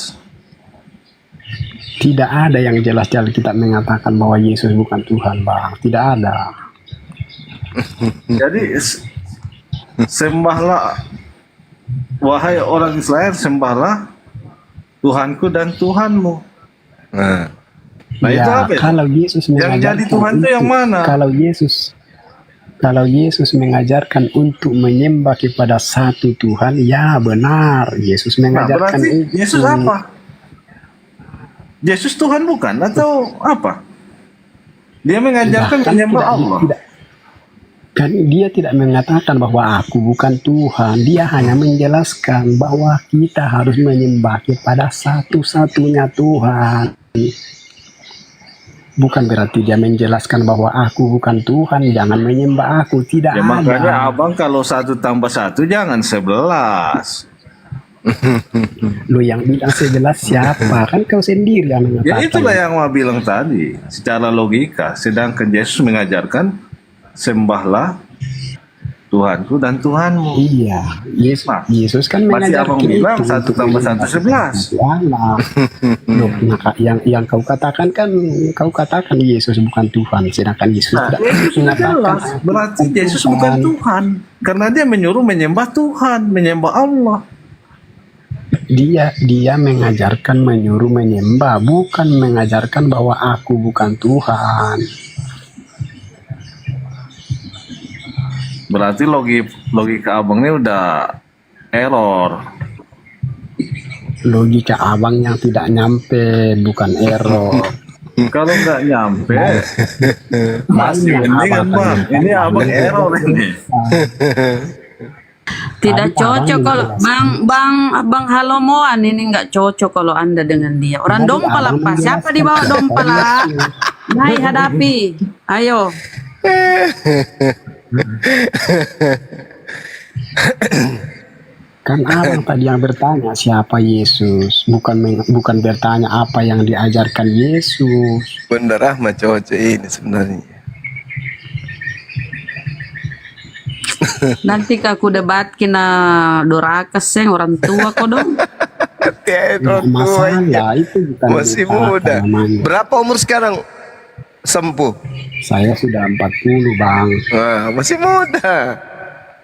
Tidak ada yang jelas di Alkitab mengatakan bahwa Yesus bukan Tuhan bang. Tidak ada. Jadi sembahlah, wahai orang Israel, sembahlah Tuhanku dan Tuhanmu. Nah itu Ya, apa itu? kalau Yesus Yang jadi mengajarkan Tuhan itu yang mana? Kalau Yesus mengajarkan untuk menyembah kepada satu Tuhan, ya benar. Yesus Nah, mengajarkan berarti itu. Yesus apa? Yesus Tuhan bukan atau apa? Dia mengajarkan Bahkan menyembah tidak- Allah. tidak- Kan dia tidak mengatakan bahwa aku bukan Tuhan. Dia hanya menjelaskan bahwa kita harus menyembah kepada satu-satunya Tuhan. Bukan berarti dia menjelaskan bahwa aku bukan Tuhan, jangan menyembah aku. Tidak Ya makanya ada. abang kalau 1+1 jangan 11. Lu yang bilang sejelas siapa? Kan kau sendiri yang Ya mengatakan. itulah yang mau bilang tadi, secara logika. Sedangkan Yesus mengajarkan sembahlah Tuhanku dan Tuhanmu. Iya, Yesus kan Masih mengajarkan abang bilang itu 1+1 untuk 11. Allah. Loh, maka yang kau katakan kan kau katakan Yesus bukan Tuhan, sedangkan Yesus Nah, tidak Yesus sudah mengatakan jelas. Berarti Yesus bukan Tuhan. Karena dia menyuruh menyembah Tuhan, menyembah Allah. Dia mengajarkan menyuruh menyembah, bukan mengajarkan bahwa aku bukan Tuhan. Berarti logika abang ini udah error. Logika abang yang tidak nyampe, bukan error. Kalau nggak nyampe, masih Banyak ini kan abang bang. kan Ini abang error ini. Tidak Tadi cocok abang kalau bang Halomoan ini nggak cocok kalau anda dengan dia. Orang Tadi dompal abang apa? Siapa di menjelaskan. bawah dompal lah? Naik hadapi. Ayo. Kan abang tadi yang bertanya siapa Yesus, bukan bertanya apa yang diajarkan Yesus. Bunda Rahma cocok ini sebenarnya. Nanti aku debat kena dorakas seng orang tua kok dong. Masalah itu bukan Masih berkata muda. namanya. Berapa umur sekarang? Sempuh. Saya sudah 40 bang. Wah, masih muda.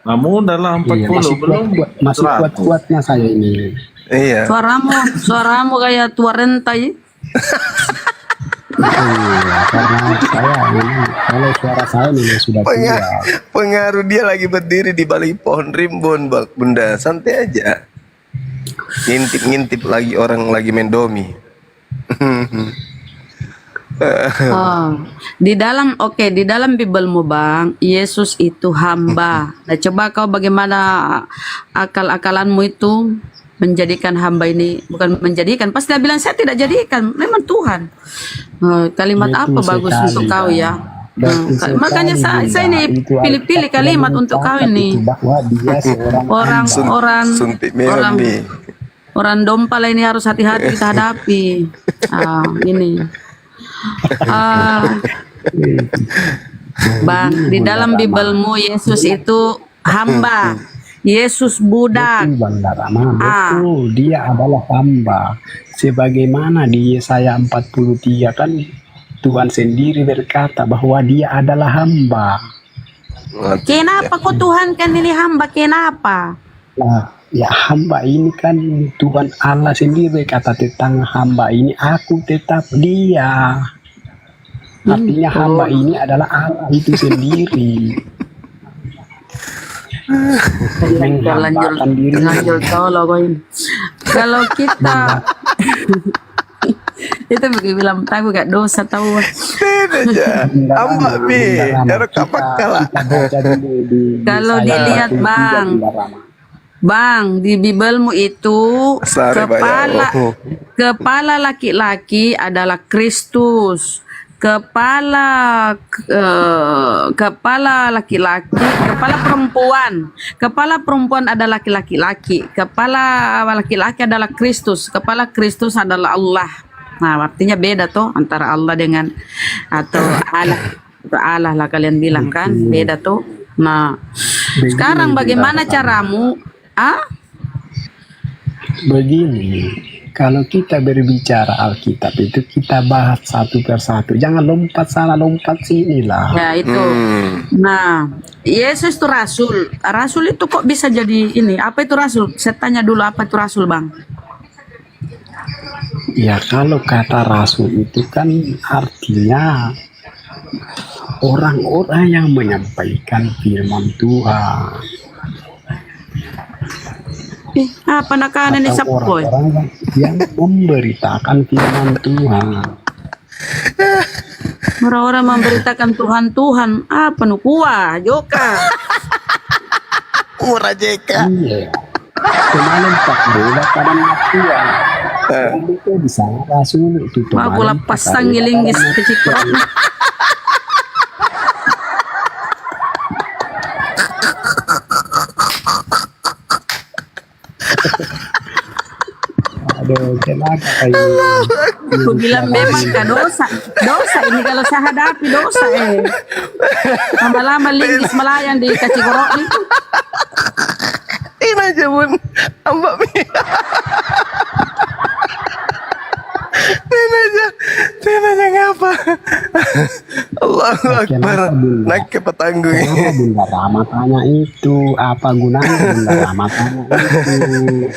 Nah, muda lah 40 Iya, belum. masih 100. kuat-kuatnya saya ini. Iya. Suaramu kayak tua rentai. Iya, karena saya ini, kalau suara saya ini sudah tua. Pengaruh dia lagi berdiri di balik pohon rimbun, Bunda. Santai aja. Ngintip-ngintip lagi orang lagi main domi. Oh, di dalam Bibelmu bang, Yesus itu hamba. Nah, coba kau bagaimana akal-akalanmu itu menjadikan hamba ini, bukan menjadikan, pasti dia bilang saya tidak jadikan, memang Tuhan. Kalimat Itu apa bagus sekali, untuk kau ya? Betul sekali, Makanya saya ini Bunda. Itu pilih-pilih kalimat untuk kau ini. bahwa dia seorang Orang dompal ini harus hati-hati kita hadapi. Ini. Bang, di dalam Bibelmu Yesus itu hamba. Yesus budak. Betul, Bang Darama, betul. Dia adalah hamba. Sebagaimana di Yesaya 43 kan Tuhan sendiri berkata bahwa dia adalah hamba. Kenapa kok Tuhan kan ini hamba? Kenapa? Nah, ya hamba ini kan Tuhan Allah sendiri kata tentang hamba ini, aku tetap dia. Artinya hamba ini adalah Allah itu sendiri. Lanjut kalau kita itu begitu bilang tahu gak dosa tahu. Kalau dilihat Bang, di Bibelmu itu kepala laki-laki adalah Kristus. Kepala laki-laki, kepala perempuan adalah laki-laki, kepala laki-laki adalah Kristus, kepala Kristus adalah Allah. Nah, artinya beda tuh antara Allah dengan atau Allah lah kalian bilang kan, beda tuh. Nah, sekarang bagaimana caramu? Begini, kalau kita berbicara Alkitab itu kita bahas satu persatu, jangan lompat sana lompat sini lah. Ya itu. Nah, Yesus itu rasul. Rasul itu kok bisa jadi ini? Apa itu rasul? Saya tanya dulu apa itu rasul, Bang? Ya kalau kata rasul itu kan artinya orang-orang yang menyampaikan firman Tuhan. Apa nakanan ini sapoy? Orang-orang yang memberitakan firman Tuhan. Orang-orang memberitakan Tuhan, apa nu kuah, joka. Murah Jeka. Iya. Kemarin tak bola pada Tuhan. Itu bisa rasul itu. Aku lepas sanggilinggis kecikrok. Aduh, celaka kayak. Aku bilang memang kan dosa ini kalau saya hadapi dosa lama-lama linggis melayang di kacigorok itu. Ini aja bun, ambak Ini aja ngapa? Allahu Akbar. Naik ke petanggung. Kenapa Bunda Rama tanya itu? Apa gunanya Bunda Rama tanya itu?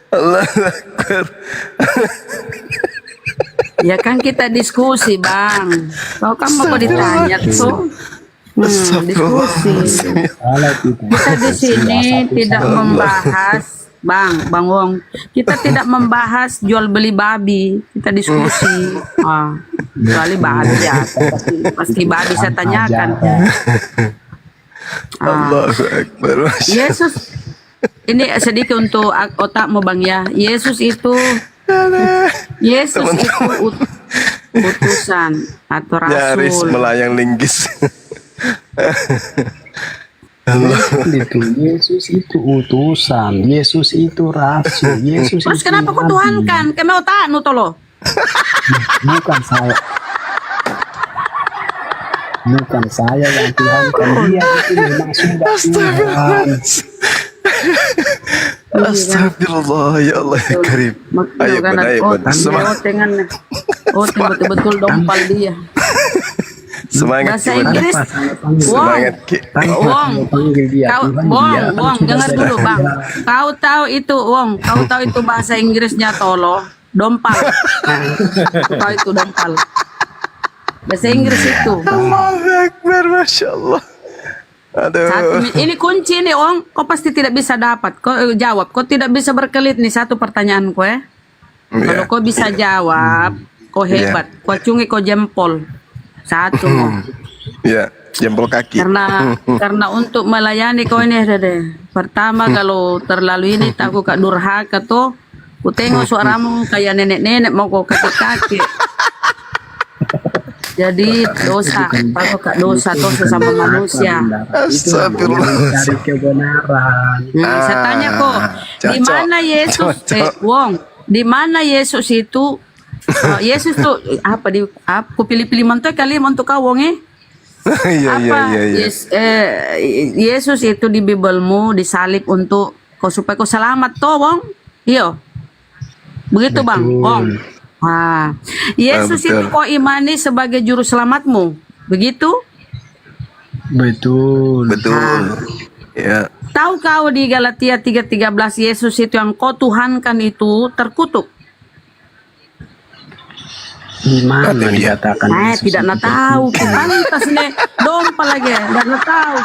Allahu Akbar. Ya kan kita diskusi Bang. Kau kan mau ditanya tuh. Diskusi. Kita di sini tidak membahas Bang Wong. Kita tidak membahas jual beli babi. Kita diskusi. Kecuali babi ya. Pasti babi saya tanyakan. Allahu Akbar. Yesus. Ini sedikit untuk otakmu Bang ya. Yesus itu utusan atau rasul. Nyaris melayang linggis. Itu Yesus itu utusan, Yesus itu rasul, Yesus Terus itu kenapa kau nabi. tuhankan? Kemau tanu tolo. Bukan saya. Bukan saya yang Tuhan, dia itu memang sudah Tuhan. Astagfirullah, ya Allah ya Karim. Ayo bun, ayo bun. Betul-betul dompal dia. Semangat Bahasa Ki, Bun. Inggris. Semangat Ki. Wong, dengar dulu bang. Kau tahu itu Wong, kau tahu itu bahasa Inggrisnya tolo, dompal. Kau tahu itu dompal. Bahasa Inggris itu. Allahu Akbar, Masya Allah. Aduh. Ini kunci nih Wong, kau pasti tidak bisa dapat. Kau jawab, kau tidak bisa berkelit nih satu pertanyaan kau ya. Kalau kau bisa jawab, kau hebat. Kau cungi kau jempol. Satu mau. Ya, jempol kaki. Karena untuk melayani kau ini deh. Pertama kalau terlalu ini takut kak durhaka tuh. Ku tengok suaramu kayak nenek-nenek mau kau kaki-kaki. Jadi dosa, takut kak dosa sama manusia. Astagfirullah. Cari kebenaran. Saya tanya kok, di mana Yesus? Wong, di mana Yesus itu? Yesus tuh apa di? Aku pilih-pilih mentok kali untuk kau Wong Iya. Yesus itu di Bibelmu disalib untuk kau supaya kau selamat toh Wong. Iya. Begitu Bang, Wong. Wah, Yesus itu kau imani sebagai juru selamatmu. Begitu? Betul. Ya. Tahu kau di Galatia 3:13 Yesus itu yang kau tuhankan itu terkutuk. Di mana dikatakan Yesus tidak nak tahu. Pantas nih dompal lagi, tidak nak tahu.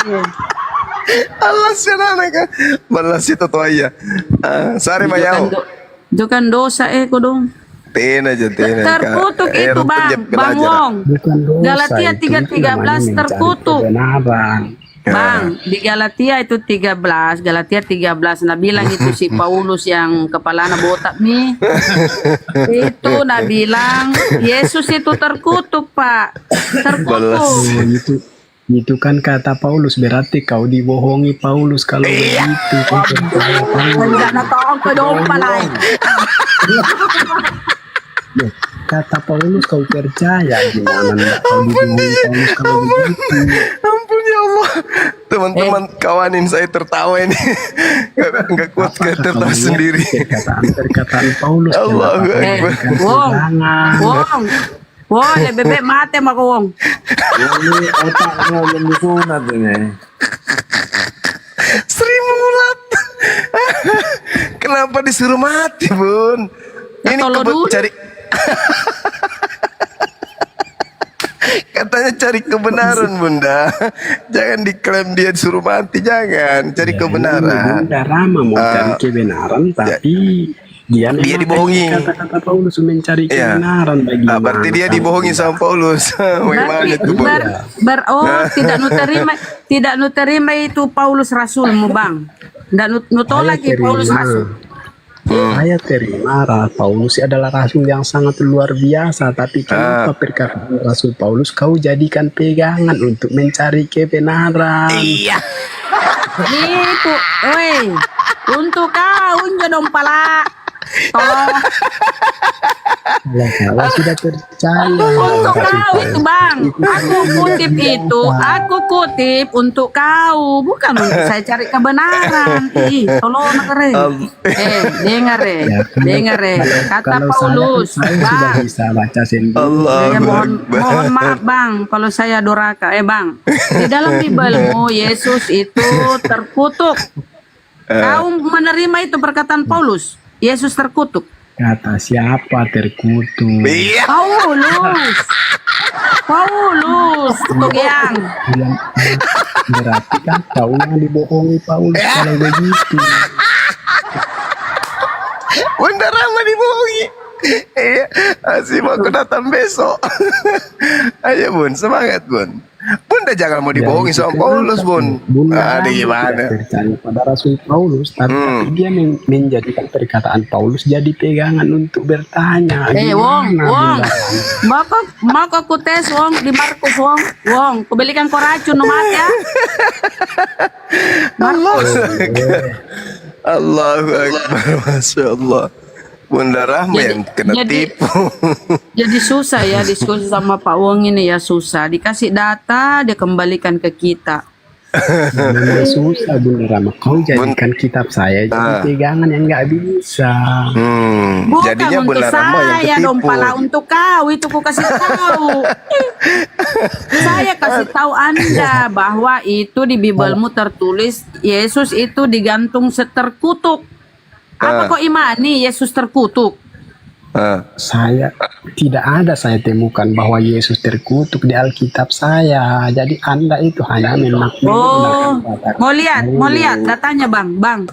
Allah senang kan. Balas itu tuh ayah. Sari bayau. Itu kan dosa kau dong. Terkutuk itu Bang Wong. Galatia 3:13 terkutuk. Bang, di Galatia itu 13, Galatia 13. Nah bilang itu si Paulus yang kepalanya botak nih. Itu nah bilang Yesus itu terkutuk Pak. Terkutuk. Itu kan kata Paulus, berarti kau dibohongi Paulus kalau begitu. Tidak nak tahu ke dompal lain. Kata Paulus kau percaya, gimana enggak kau dibohongi Paulus kalau begitu. Ampun ya Allah. Teman-teman kawanin saya tertawa ini. Enggak kuat tertawa sendiri. Perkataan Paulus. Allahu Akbar. Wong, bebek mati sama kau Wong. Ini otaknya belum disunat ini. Sri Mulat. Kenapa disuruh mati, Bun? Ini cari katanya cari kebenaran, Bunda. Jangan diklaim dia disuruh mati, jangan. Cari kebenaran. Bunda Rama mau cari kebenaran, tapi dia dibohongi. Kata-kata Paulus mencari kebenaran bagaimana? Berarti dia dibohongi sama Paulus. Bagaimana itu, Bun? Tidak nu terima itu Paulus rasulmu Bang. Tidak nu tolak Paulus rasul. Saya terima Paulus adalah rasul yang sangat luar biasa, tapi kenapa perkataan Rasul Paulus kau jadikan pegangan untuk mencari kebenaran? Iya. Itu, untuk kau dong pala. Tolong. Kalau sudah percaya. Untuk kau itu Bang, aku kutip untuk kau, bukan untuk saya cari kebenaran. Tolong dengar kata Paulus. Saya sudah bisa baca sendiri. Mohon maaf Bang, kalau saya doraka. Bang, di dalam Bibelmu Yesus itu terkutuk. Kau menerima itu perkataan Paulus? Yesus terkutuk. Kata siapa terkutuk? Paulus, yang berarti kan kau yang dibohongi Paulus kalau begitu. Bunda Rama dibohongi. Asih mau datang besok. Ayo Bun, semangat Bun. Bunda jangan mau dibohongi sama Paulus, Bun. Ada gimana? Percaya pada Rasul Paulus, tapi dia menjadikan perkataan Paulus jadi pegangan untuk bertanya. Wong, maka aku tes Wong di Markus Wong, kebelikan kau racun nomad ya. Allahu Akbar. Allahu Akbar. Masya Allah. Bunda Rahma yang kena tipu. Jadi susah ya diskusi sama Pak Wong ini ya, susah. Dikasih data, dia kembalikan ke kita. Memang susah Bunda Rahma. Kau jadikan kitab saya jadi pegangan yang nggak bisa. Bukan Jadinya untuk Bunda Rahma yang saya dong, ketipu. pala untuk kau itu ku kasih tahu. Saya kasih tahu Anda bahwa itu di Bibelmu tertulis Yesus itu digantung terkutuk. Apa kau imani Yesus terkutuk? Saya tidak ada saya temukan bahwa Yesus terkutuk di Alkitab saya. Jadi Anda itu hanya Oh, mau lihat datanya Bang.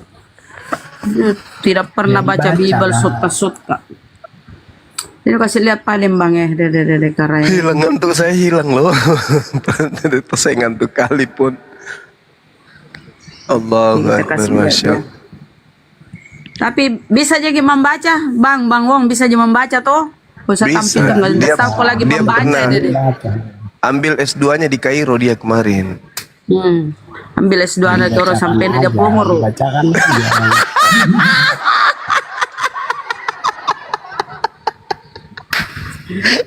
Tidak pernah baca Bibel sutka. Ini kasih lihat paling Bang dede karaya. Hilang ngantuk saya hilang loh. Itu saya ngantuk kali pun. Allahu Akbar. Masya Allah. Tapi bisa jadi membaca, Bang Wong bisa jadi membaca toh? Usah tampil nggak tahu lagi dia membaca benar. dede. Ambil S2-nya di Kairo dia kemarin. Ambil S2 ada terus sampai dia punggur. Bacakan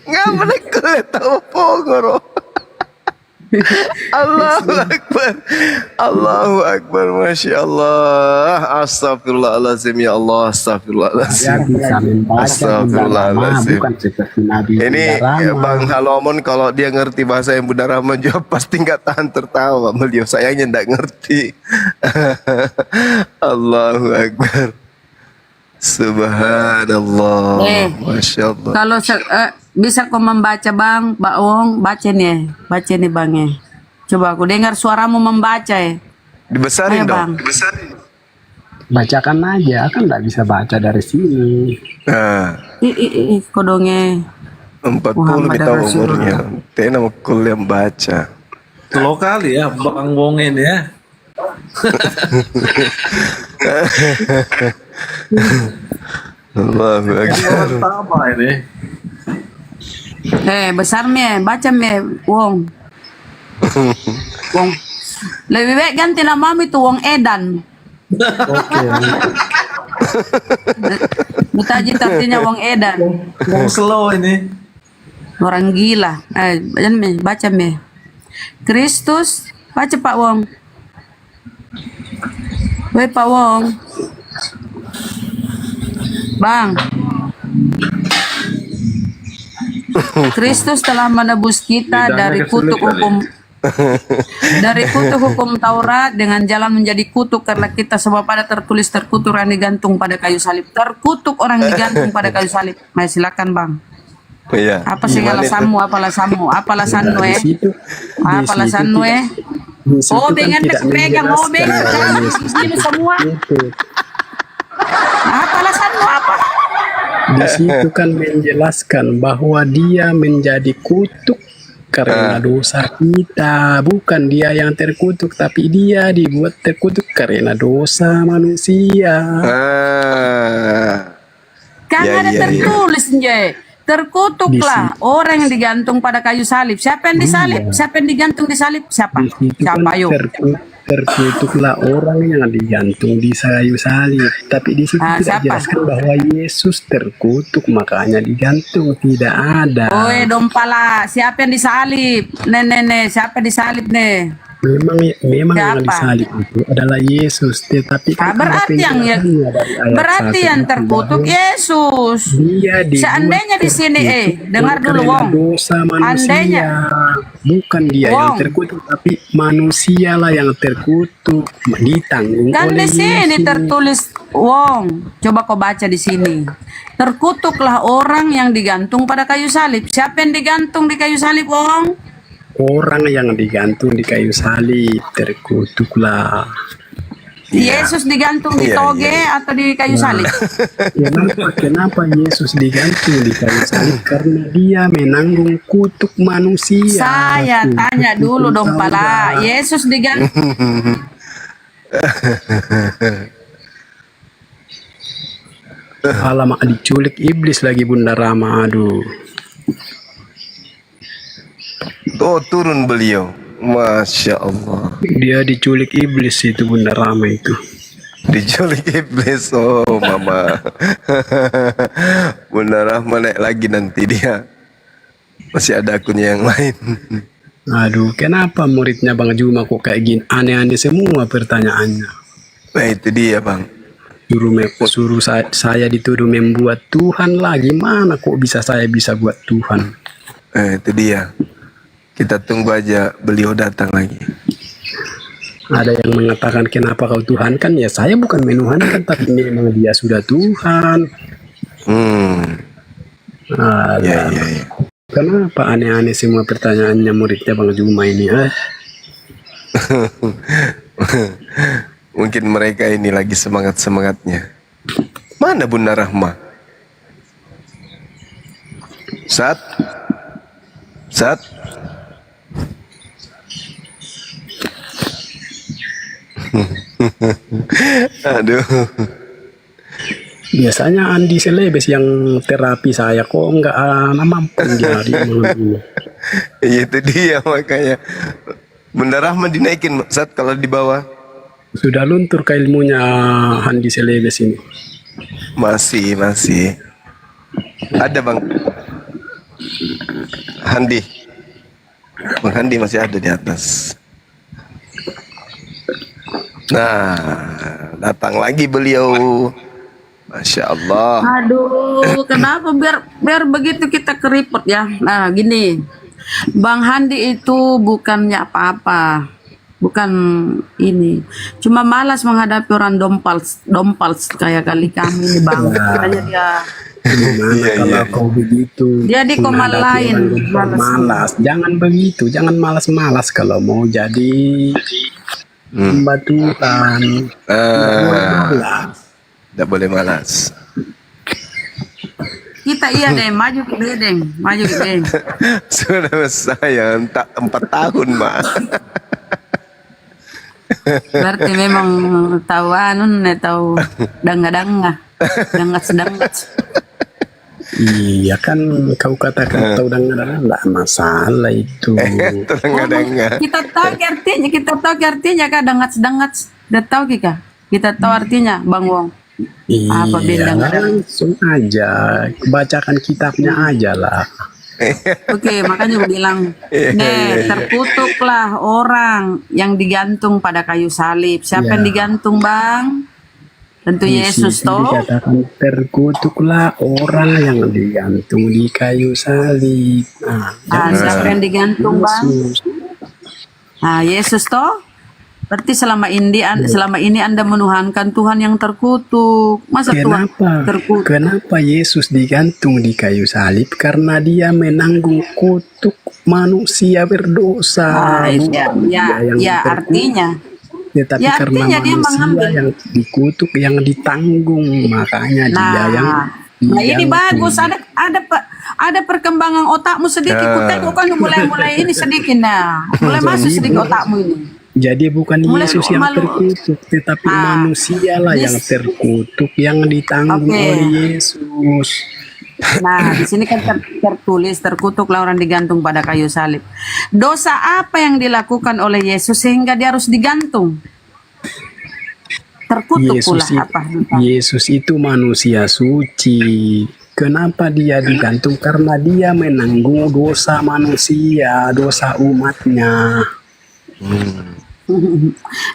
Nggak boleh kulit tahu punggur. Allahu Akbar. Allahu Akbar. Masya Allah. Astagfirullahaladzim ya Allah. Astagfirullahaladzim. Astagfirullahaladzim. bukan seperti Nabi Ini Bunda Rahma. Bang Halomon kalau dia ngerti bahasa yang Bunda Rahma juga pasti nggak tahan tertawa. Beliau sayangnya nggak ngerti. Allahu Akbar. Subhanallah. Masya Allah. Kalau bisa kau membaca Bang, Mbak Wong, baca nih Bang ya. Coba aku dengar suaramu membaca ya. Dibesarin Ayo, dong. Bang. Bacakan aja, kan nggak bisa baca dari sini. Kodongnya 40 kita umurnya. Tena mau kuliah baca. Slow kali ya Bang Wong ini ya. Allahu Akbar. Pertama ini. Besar me, baca me, Wong. Wong. Lebih baik ganti nama itu Wong Edan. Mutaji artinya Wong Edan. Wong slow ini. Orang gila. Baca me. Kristus, baca Pak Wong. Woi Pak Wong. Bang. Kristus telah menebus kita dari kutuk hukum Taurat dengan jalan menjadi kutuk karena kita semua pada tertulis terkutuk orang digantung pada kayu salib. Terkutuk orang digantung pada kayu salib. Nah, silakan Bang. Iya. Apa sih alasanmu? Apa alasanmu? Oh, dengan pegang ini semua. Apa alasanmu apa? Di situ kan menjelaskan bahwa dia menjadi kutuk karena dosa kita, bukan dia yang terkutuk, tapi dia dibuat terkutuk karena dosa manusia. Kan ada tertulis Nje. Terkutuklah orang yang digantung pada kayu salib. Siapa yang disalib? Siapa yang digantung di salib? Siapa? Siapa yuk? Terkutuklah orang yang digantung di kayu salib. Tapi di situ tidak jelaskan bahwa Yesus terkutuk makanya digantung, tidak ada. Oi dompala, siapa yang disalib? Nenek, siapa yang disalib nih? Memang yang disalib itu adalah Yesus, tetapi kan berarti yang terkutuk Yesus. Seandainya di sini dengar dulu Wong. Dosa manusia, bukan dia yang terkutuk, tapi manusialah yang terkutuk, ditanggung kan oleh di sini Yesus. tertulis Wong. Coba kau baca di sini. Terkutuklah orang yang digantung pada kayu salib. Siapa yang digantung di kayu salib Wong? Orang yang digantung di kayu salib terkutuklah. Yesus digantung di toge atau di kayu salib? Kenapa Yesus digantung di kayu salib? Karena dia menanggung kutuk manusia. Saya tanya dulu dong pala. Yesus digantung. Alamak, diculik iblis lagi Bunda Rahma, aduh. Oh turun beliau. Masya Allah. Dia diculik iblis itu Bunda Rama itu. Diculik iblis, oh mama. Bunda Rahma naik lagi nanti dia. Masih ada akunnya yang lain. Aduh, kenapa muridnya Bang Juma kok kayak gini? Aneh-aneh semua pertanyaannya. Nah itu dia bang. Suruh saya dituduh membuat Tuhan lah. Gimana kok saya bisa buat Tuhan? Itu dia. Kita tunggu aja beliau datang lagi. Ada yang mengatakan kenapa kau Tuhan kan? Ya saya bukan menuhankan, tapi memang dia sudah Tuhan. Ya. Kenapa aneh-aneh semua pertanyaannya muridnya Bang Juma ini? Mungkin mereka ini lagi semangat-semangatnya. Mana Bunda Rahma? Sat? Aduh. Biasanya Andi Selebes yang terapi saya, kok nggak mampu dia di malam ini. Itu dia makanya. Bunda Rahma dinaikin saat kalau di bawah. Sudah luntur ke ilmunya Andi Selebes ini. Masih. Ada Bang Handi. Bang Handi masih ada di atas. Nah, datang lagi beliau. Masya Allah. Aduh, kenapa biar begitu kita keriput ya. Nah, gini. Bang Handi itu bukannya apa-apa. Bukan ini. Cuma malas menghadapi orang dompals kayak kali kami ini Bang. Makanya dia Gimana kalau kau begitu? Dia di komal lain. Malas. Jangan begitu. Jangan malas-malas kalau mau jadi hamba Tuhan. Tidak boleh malas. Kita iya deh, maju ke bedeng. Sudah saya 4 tahun Mak. Berarti memang tahu tahu dangga sedang. Iya kan kau katakan tahu dangga enggak masalah itu. Kita tahu artinya kan dangat. Udah tahu kita tahu artinya Bang Wong. Apa Iya, beda langsung aja bacakan kitabnya aja lah. Oke, makanya gue bilang, terkutuklah orang yang digantung pada kayu salib. Siapa yang digantung, Bang? Tentu Yesus, toh. Dikatakan terkutuklah orang yang digantung di kayu salib. Siapa yang digantung, Bang? Yesus, toh. Berarti selama ini Anda menuhankan Tuhan yang terkutuk. Masa Tuhan terkutuk? Kenapa Yesus digantung di kayu salib? Karena dia menanggung kutuk manusia berdosa. Artinya. Tetapi karena manusia yang dikutuk, yang ditanggung, makanya dia yang ini bagus. Ada perkembangan otakmu sedikit. Kutengok kan mulai ini sedikit mulai masuk sedikit otakmu ini. Jadi bukan Yesus yang terkutuk, tetapi manusia lah yang terkutuk, yang ditanggung oleh Yesus. Nah, di sini kan tertulis terkutuklah orang digantung pada kayu salib. Dosa apa yang dilakukan oleh Yesus sehingga dia harus digantung? Terkutuk pula apa? Yesus itu manusia suci. Kenapa dia digantung? Karena dia menanggung dosa manusia, dosa umatnya.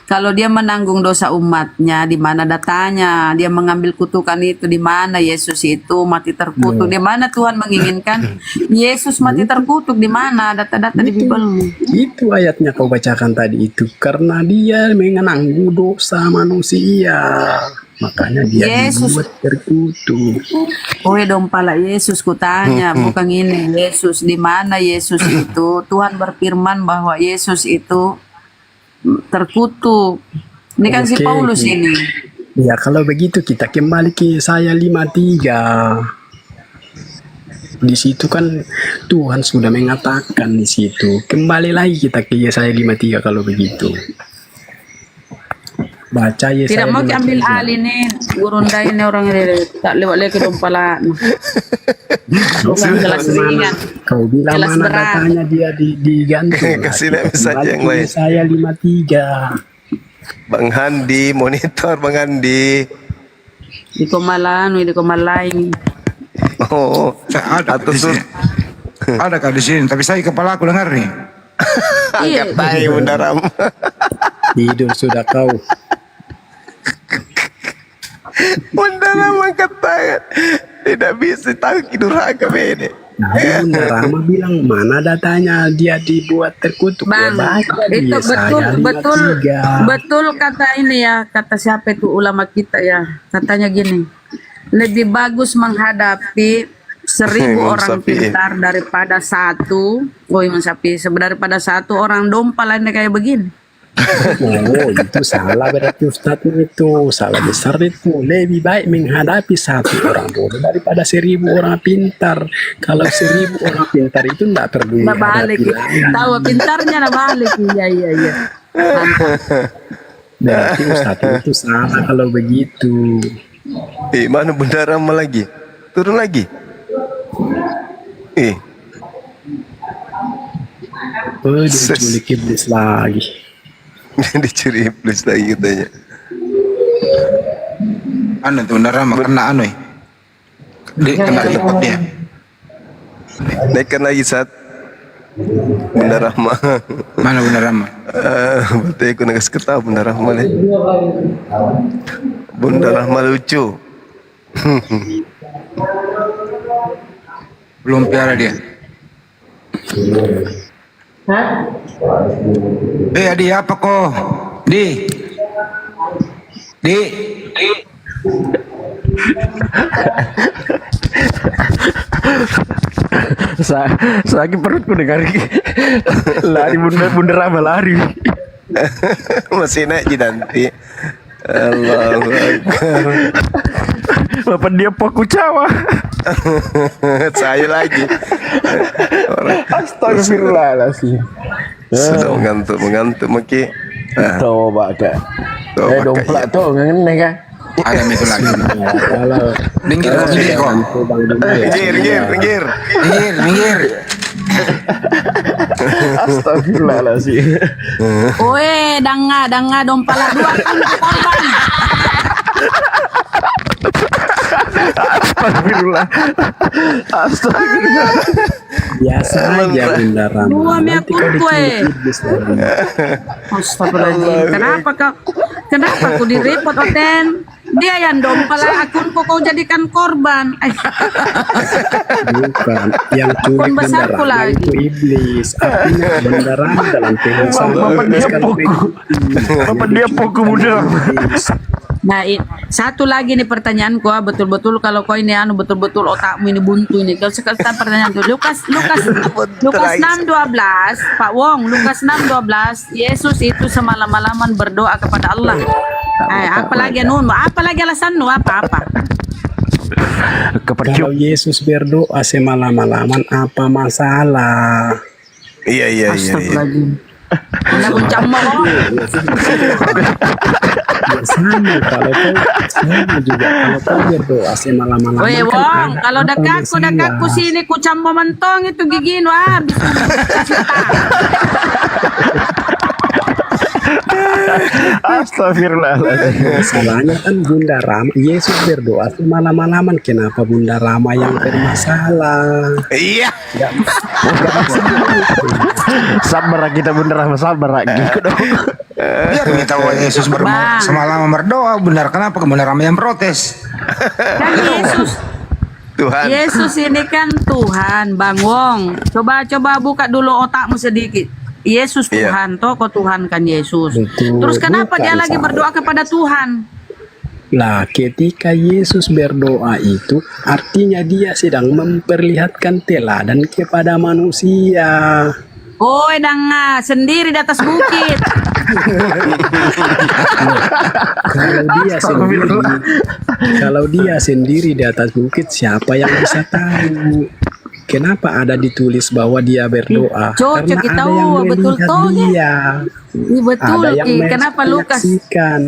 Kalau dia menanggung dosa umatnya, di mana datanya? Dia mengambil kutukan itu di mana? Yesus itu mati terkutuk. Di mana Tuhan menginginkan Yesus mati terkutuk? Di mana data-data di Bible? Itu ayatnya kau bacakan tadi itu. Karena dia menanggung dosa manusia, makanya dia dibuat terkutuk. Dong pala Yesus kutanya, bukan ini. Yesus di mana Yesus itu? Tuhan berfirman bahwa Yesus itu terkutuk. Ini kan si Paulus ini. Ya kalau begitu kita kembali ke Yesaya 53. Di situ kan Tuhan sudah mengatakan di situ. Kembali lagi kita ke Yesaya 53 kalau begitu. Baca Yesaya. Tidak mau ambil alih nih, gurunda ini orang ini tak lewat lagi ke dompala. Jelas ringan. Kau bilang Jelas mana berat. datanya dia diganti. Kasih lihat saja yang Kembali lain. ke saya 53. Bang Handi, monitor Bang Handi. Di Komalano, di Komalain. Oh, Ada atau di sini. Ada kak di sini, tapi saya kepala aku dengar nih. angkat tai Bunda Rama. Tidur sudah kau. Bunda Rama angkat tangan. Tidak bisa tahu durhaka bede. Nah, Bunda Rama bilang mana datanya dia dibuat terkutuk. Bang, Ya, baca itu dia, saya betul kata ini ya, kata siapa itu ulama kita ya, katanya gini, lebih bagus menghadapi 1000 Imam orang Syafi'i. pintar daripada satu, Imam Syafi'i, daripada satu orang dompa lainnya kayak begini. Oh, itu salah berarti Ustadz itu. Salah besar itu. Lebih baik menghadapi 1 orang bodoh daripada 1000 orang pintar. Kalau 1000 orang pintar itu tidak perlu Nah balik, dihadapi lagi. tahu pintarnya nah balik, iya. Berarti Ustadz itu salah kalau begitu. Mana Bunda Rama lagi? Turun lagi. Oh, diculik iblis lagi. Dicuri iblis lagi katanya. Anu tuh beneran mah kena anu ya. Kena lepot dia. Naikkan lagi saat Bunda Rahma. Mana Bunda Rahma? Berarti aku nak kasih ketahu Bunda Rahma nih. Bunda Rahma lucu. Belum piara dia. Adi apa kok? Di. Sakit perutku dengar lari Bunda Rama lari. Masih naik nanti. Allahu Akbar. Bapak dia poku cawa. Saya lagi. Astagfirullahaladzim. Sudah mengantuk maki. Coba kak. Domplak tuh ngene kan. Ada itu lagi. Minggir kok. Minggir. Astagfirullahaladzim. Oe, danga dompala 2 korban. Astagfirullah. Biasa aja Bunda Rama. Dua mia Nanti kau kue. diculik iblis lagi. Astagfirullahaladzim. Kenapa aku direpot Oten? Dia yang dompala akun kok kau jadikan korban. Bukan, yang culik Akun Bunda besarku Rama lagi. itu iblis. Artinya Bunda Rama dalam pengusaha iblis kalau begitu. Bapak dia poku Bunda Rama. Nah, satu lagi nih pertanyaanku, betul-betul kalau kau ini betul-betul otakmu ini buntu ini. Kalau sekarang pertanyaan tuh Lukas 6:12, Pak Wong, Lukas 6:12, Yesus itu semalam-malaman berdoa kepada Allah. Apalagi alasanmu apa? Kalau Yesus berdoa semalam-malaman apa masalah? Iya. Anak ucap mau. Sama kalau kau sama juga kalau kau berdoa semalam-malaman. Woi Wong, kalau dekatku sini ku cambo mentong itu gigi nu habis. Astagfirullahaladzim. Masalahnya kan Bunda Rama, Yesus berdoa semalam-malaman. Kenapa Bunda Rama yang bermasalah? Iya. Sabar kita Bunda Rama, sabar lagi. Biar kita Yesus semalam berdoa, benar kenapa Bunda Rama yang protes? Kan Yesus ini kan Tuhan, Bang Wong. Coba buka dulu otakmu sedikit. Yesus Tuhan, kok Tuhan kan Yesus. Betul. Terus kenapa Bukan dia lagi salah. berdoa kepada Tuhan? Lah, ketika Yesus berdoa itu artinya dia sedang memperlihatkan teladan kepada manusia. Oi, sendiri di atas bukit. Kalau dia sendiri di atas bukit, siapa yang bisa tahu? Kenapa ada ditulis bahwa dia berdoa? Cocok Karena kita ada yang betul melihat toh dia. Iya betul Ada yang Ki. Kenapa Lukas? menyaksikan.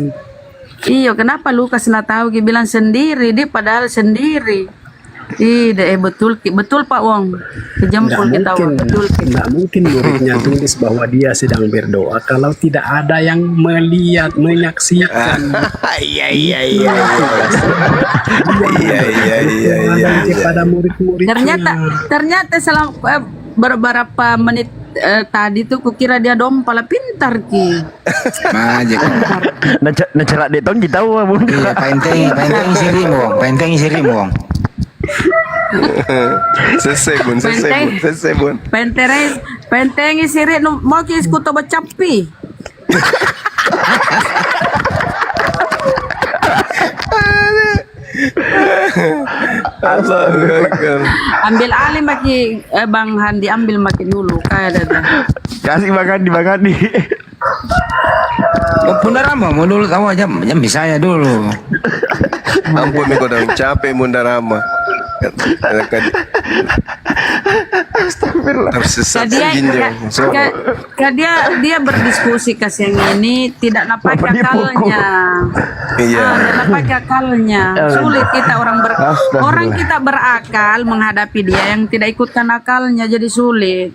Iya, kenapa Lukas nggak tahu Ki bilang sendiri, dia padahal sendiri. Iya, betul betul Pak Wong. Kejempul kita Wong, betul. Nggak mungkin muridnya tulis bahwa dia sedang berdoa kalau tidak ada yang melihat, menyaksikan. Iya. Kepada murid-muridnya. Ternyata beberapa menit tadi tuh kukira dia dompala pintar ki. Aja kan. Nacelak dia tahu kita tahu Bunda. Iya, penteng siri mo. Selesai bun. Penteng siri no mau ki skuto bacapi. Ambil alih maki Bang Handi, ambil maki dulu kayak ada. Kasih Bang Handi. Bunda Rama mau dulu tahu aja bisa ya dulu. Ampun nih udah capek Bunda Rama. Astagfirullah. Dia berdiskusi kasih yang ini tidak napak akalnya. Iya. Tidak napak akalnya. Sulit kita orang kita berakal menghadapi dia yang tidak ikutkan akalnya jadi sulit.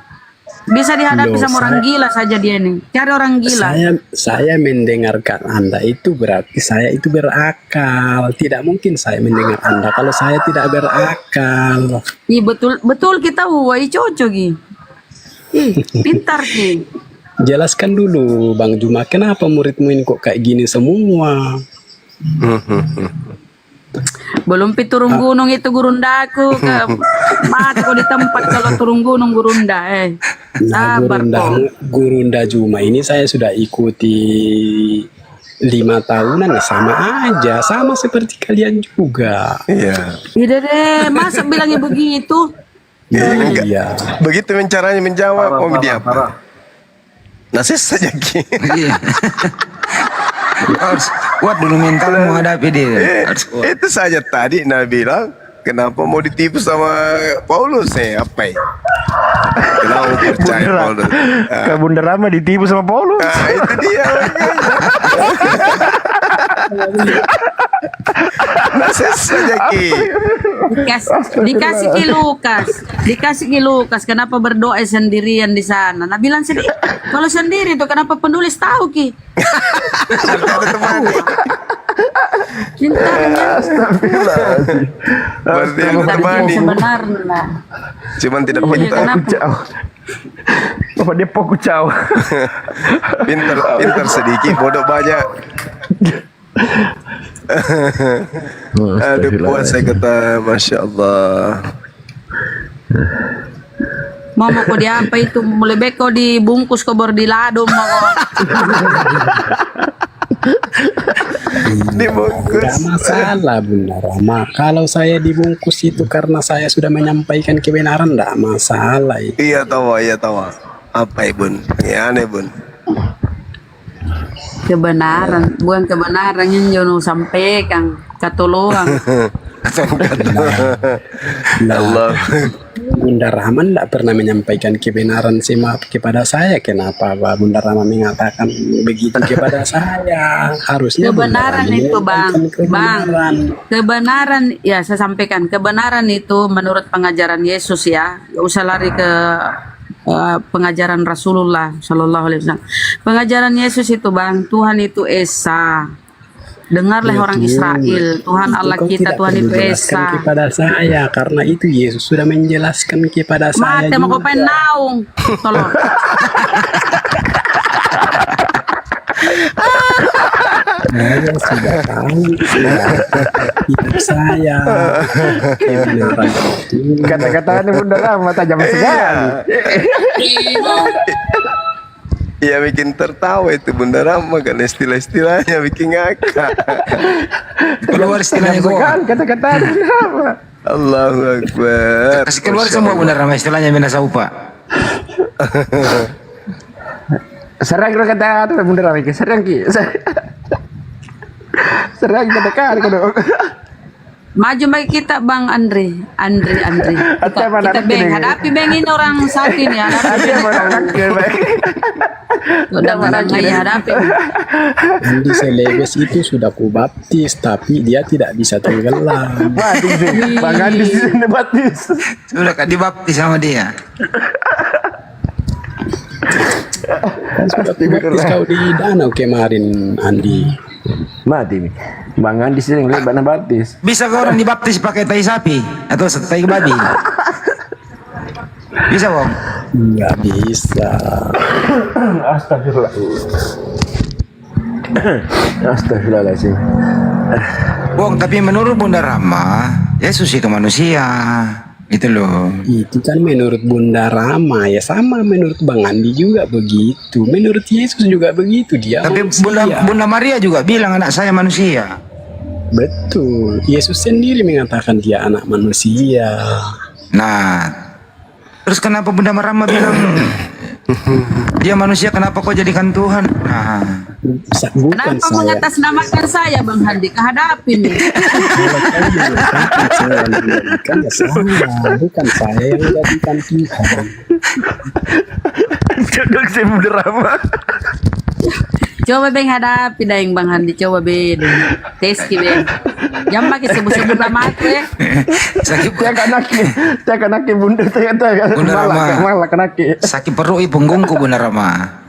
Bisa dihadapi sama orang gila saja dia nih. Cari orang gila. Saya mendengarkan Anda itu berarti saya itu berakal. Tidak mungkin saya mendengar Anda kalau saya tidak berakal. Iya betul kita wai cocok Ki. Pintar Ki. Jelaskan dulu Bang Juma, kenapa muridmu ini kok kayak gini semua? Belum turun gunung itu gurundaku mati kok di tempat kalau turun gunung gurunda sabar Gurunda Juma ini saya sudah ikuti 5 tahunan ya sama aja, sama seperti kalian juga. Iya. Iya deh, masa bilangnya begitu? Iya. Begitu caranya menjawab om dia apa? Nasi saja Ki. Harus kuat dulu mental menghadapi dia. Itu saja tadi Nabi bilang, kenapa mau ditipu sama Paulus apa ya? Kenapa percaya Paulus? Kak Bunda Rama ditipu sama Paulus. Nah, itu dia. Nasi saja Ki. Dikasih Ki Lukas, kenapa berdoa sendirian di sana? Nah bilang sendiri, kalau sendiri tuh kenapa penulis tahu Ki? Pintarnya. Berarti temani. Sebenarnya. Cuman tidak pintar. Bapak dia pokucau. Pintar sedikit, bodoh banyak. Aduh puas saya kata, Masya Allah. Mau kok dia apa itu mulai beko dibungkus kok bordilado mau. Dibungkus. Tidak masalah Bunda Rama. Kalau saya dibungkus itu karena saya sudah menyampaikan kebenaran, tidak masalah. Iya tahu. Apa Bun? Ya aneh Bun. Bukan kebenaran yang Jono sampaikan, katolongan. Allah. Bunda Rahman tidak pernah menyampaikan kebenaran kepada saya. Kenapa Bunda Rahman mengatakan begitu kepada saya? Harusnya kebenaran itu Bang, kebenaran ya saya sampaikan, kebenaran itu menurut pengajaran Yesus ya. Gak usah lari ke pengajaran Rasulullah Shallallahu Alaihi Wasallam. Pengajaran Yesus itu Bang, Tuhan itu Esa. Dengarlah orang Israel, Tuhan Allah kita, Tuhan itu Esa. Kepada saya, karena itu Yesus sudah menjelaskan kepada saya. Mati mau kau naung, tolong. Saya sudah tahu hidup saya. Kata-katanya Bunda Rama tajam sekali. Ya bikin tertawa itu Bunda Rama kan istilah-istilahnya bikin ngakak. Keluar istilahnya kan kata-kata Bunda Rama. Allahu Akbar. Kasih keluar semua Bunda Rama istilahnya Bina Saupa. Serang kata Bunda Rama ki, serang ki. Serang kata-kata. Maju bagi kita Bang Andri. Kita mana Beng ini? hadapi Beng ini orang satu ini hadapi. Udah hadapi. Andi Selebes itu sudah kubaptis, tapi dia tidak bisa tenggelam. Bang Andi sini baptis. Sudah kan dibaptis sama dia. Kan sudah kubaptis kau di danau kemarin, Andi. Mati nih. Bang Andi sering lihat bana baptis. Bisa kau orang dibaptis pakai tai sapi atau tai babi? Bisa, Bang? Nggak bisa. Astagfirullah. Astagfirullahaladzim. Bang, tapi menurut Bunda Rama, Yesus itu manusia. Itu loh. Itu kan menurut Bunda Rama, ya sama menurut Bang Andi juga begitu. Menurut Yesus juga begitu, dia Tapi manusia. Bunda Maria juga bilang anak saya manusia. Betul, Yesus sendiri mengatakan dia anak manusia. Nah, terus kenapa Bunda Rama bilang dia manusia, kenapa kau jadikan Tuhan? Nah, bukan Kenapa saya. mengatasnamakan saya Bang Handi? Kehadapi nih. Kan ya sama, bukan saya yang menjadikan Tuhan. Jodoh saya Bunda Rama. Coba Beng hadapi daing Bang Handi, coba Beng. Tes Beng. Jangan pakai sebut-sebut nama aku ya. sakit Saya kan naki Bunda saya Bunda Rama. malah kanaki. Sakit perut i punggungku Bunda Rama.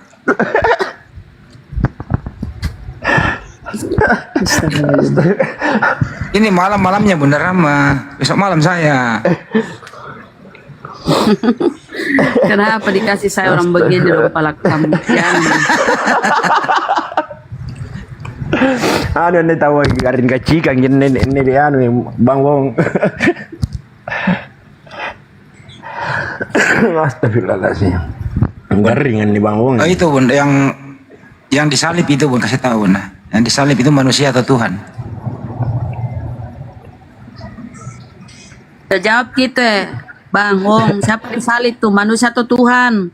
Ini malam-malamnya Bunda Rama. Besok malam saya. Kenapa dikasih saya orang begini dong palak kamu? Anu nih tahu garin kacikan gini ini dia anu Bang Wong. Astagfirullahaladzim. Garingan nih Bang Wong. Oh, itu Bunda yang disalib itu Bunda, kasih tahu Bunda. Yang disalib itu manusia atau Tuhan? Jawab kita, Bang Wong, siapa disalib tuh, manusia atau Tuhan?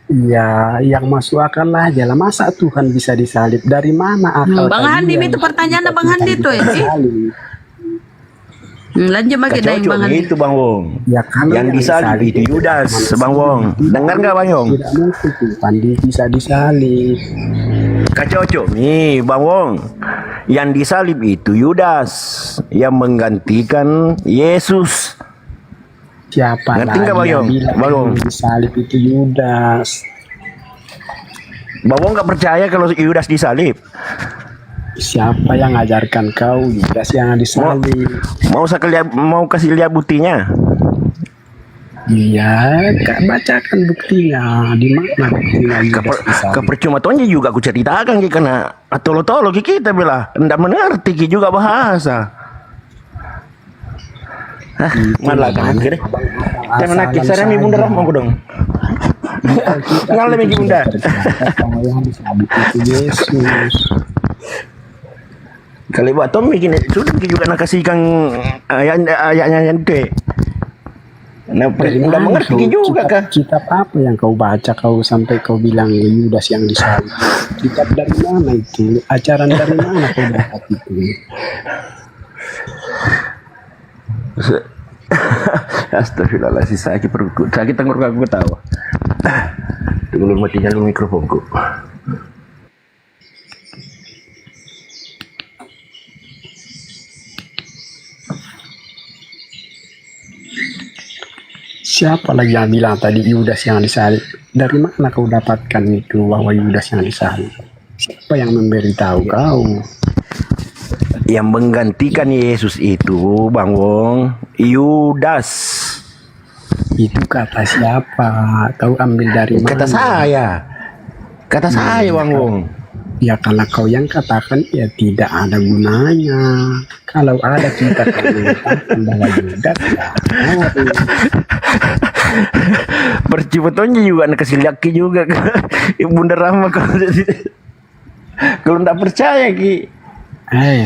Ya, yang masuk akal aja lah. Masa Tuhan bisa disalib? Dari mana akal? Bang Handi itu pertanyaannya Bang Handi tuh ya. Lanjut pakai daing Bang Handi. Itu Bang Wong. Ya, kalau yang disalib itu Yudas, Bang Wong. Dengar nggak Bang Wong? Tidak mungkin Tuhan bisa disalib. Kacocok nih Bang Wong. Yang disalib itu Yudas yang menggantikan Yesus. Siapa Ngerti lagi nggak, Bang yang Yong? bilang Bang Yong? yang disalib itu Yudas? Bang Wong nggak percaya kalau Yudas disalib? Siapa yang ngajarkan kau Yudas yang disalib? Mau kasih lihat buktinya? Iya, Kak, bacakan buktinya. Di mana buktinya Yudas disalib? Kepercuma tuanya juga aku ceritakan Ki, karena tolo-tolo Ki, kita bilang ndak mengerti Ki juga bahasa. Malah kan kira. Jangan nakik sarami Bunda Rahma dong. Ngalah Ki Bunda. Kalau yang disalib itu Yesus. Kalau buat Tom bikin sudah Ki juga nak kasihkan ayatnya yang itu. Nah, udah mengerti Ki juga kah? Kitab apa yang kau baca kau sampai kau bilang Yudas yang disalib? Kitab dari mana itu? Ajaran dari mana kau dapat itu? Astagfirullahaladzim, sakit perutku, sakit tenggorokanku tahu. Tunggu lu matinya lu mikrofonku. Siapa lagi yang bilang tadi Yudas yang disalib? Dari mana kau dapatkan itu bahwa Yudas yang disalib? Siapa yang memberitahu kau? Yang menggantikan Yesus itu Bang Wong, Yudas. Itu kata siapa? Kau ambil dari mana? Kata saya. Kata saya Bang Wong. Ya kalau kau yang katakan ya tidak ada gunanya. Kalau ada kita mengatakan bahwa Yudas Perciputannya juga anak kasih laki juga Bunda Rahma kalau tidak percaya Ki.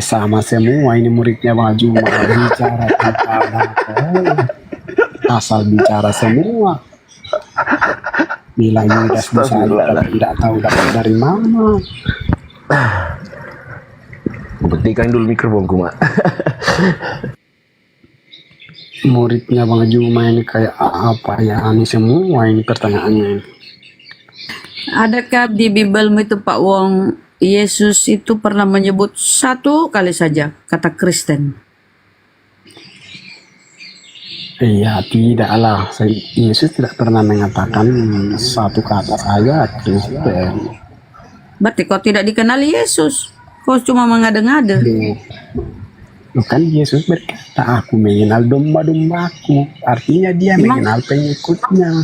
Sama semua ini muridnya Bang Juma bicara asal bicara semua. Bilang Yudas disalib tapi tidak tahu dapat dari mana. Buktikan dulu mikrofonku Mak. muridnya Bang Juma ini kayak apa ya? Aneh semua ini pertanyaannya. Adakah di Bibelmu itu Pak Wong, Yesus itu pernah menyebut satu kali saja kata Kristen? Iya, tidaklah. Yesus tidak pernah mengatakan satu kata saja Kristen. Berarti kau tidak dikenali Yesus. Kau cuma mengada-ngada. Bukan Yesus berkata, aku mengenal domba-dombaku. Artinya dia mengenal pengikutnya.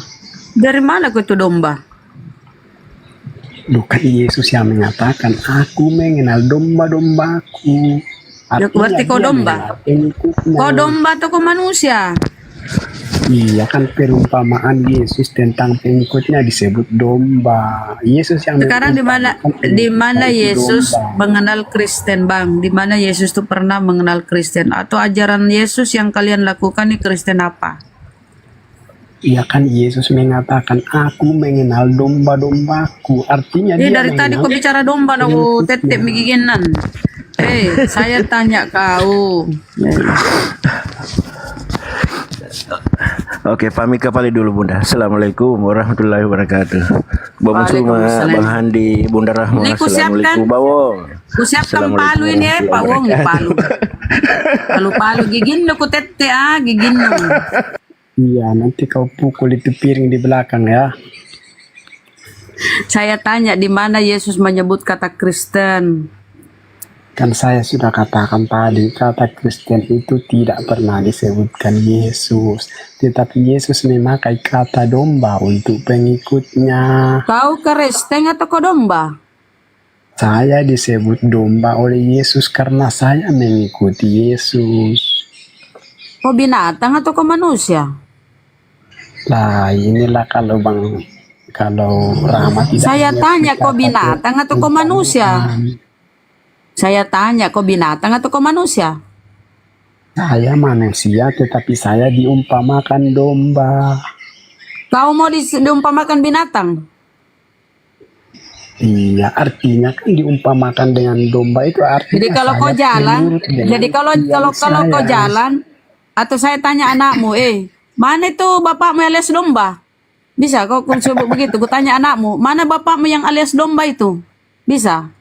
Dari mana kau itu domba? Bukan Yesus yang mengatakan, aku mengenal domba-dombaku. Ya, berarti kau domba? Kau domba atau kau manusia? Iya kan perumpamaan Yesus tentang pengikutnya disebut domba. Yesus yang sekarang di mana Yesus mengenal Kristen, Bang? Di mana Yesus itu pernah mengenal Kristen? Atau ajaran Yesus yang kalian lakukan ini Kristen apa? Iya kan Yesus mengatakan aku mengenal domba-dombaku. Artinya Ini dia dari tadi kau bicara domba, aku tetep giginan. Saya tanya kau. Oke, pamit kembali dulu Bunda. Assalamualaikum warahmatullahi wabarakatuh. Bang Suma, Bang Handi, Bunda Rahma. Ini Assalamualaikum, Bawong. Kusiapkan palu ini Pak Wong, palu. Palu gigin lo ku tete gigin lo. Iya, nanti kau pukul itu piring di belakang ya. Saya tanya di mana Yesus menyebut kata Kristen? Kan saya sudah katakan tadi, kata Kristen itu tidak pernah disebutkan Yesus. Tetapi Yesus memakai kata domba untuk pengikutnya. Kau Kristen atau kau domba? Saya disebut domba oleh Yesus karena saya mengikuti Yesus. Kau binatang atau kau manusia? Nah, inilah kalau Rama tidak. Saya tanya kau binatang atau kau manusia? Saya tanya kau binatang atau kau manusia? Saya manusia, tetapi saya diumpamakan domba. Kau mau diumpamakan binatang? Iya, artinya kan diumpamakan dengan domba itu artinya. Jadi kalau kau jalan, jadi kalau kau jalan, atau saya tanya anakmu, mana itu bapakmu alias domba? Bisa kau sebut begitu? Ku tanya anakmu, mana bapakmu yang alias domba itu? Bisa?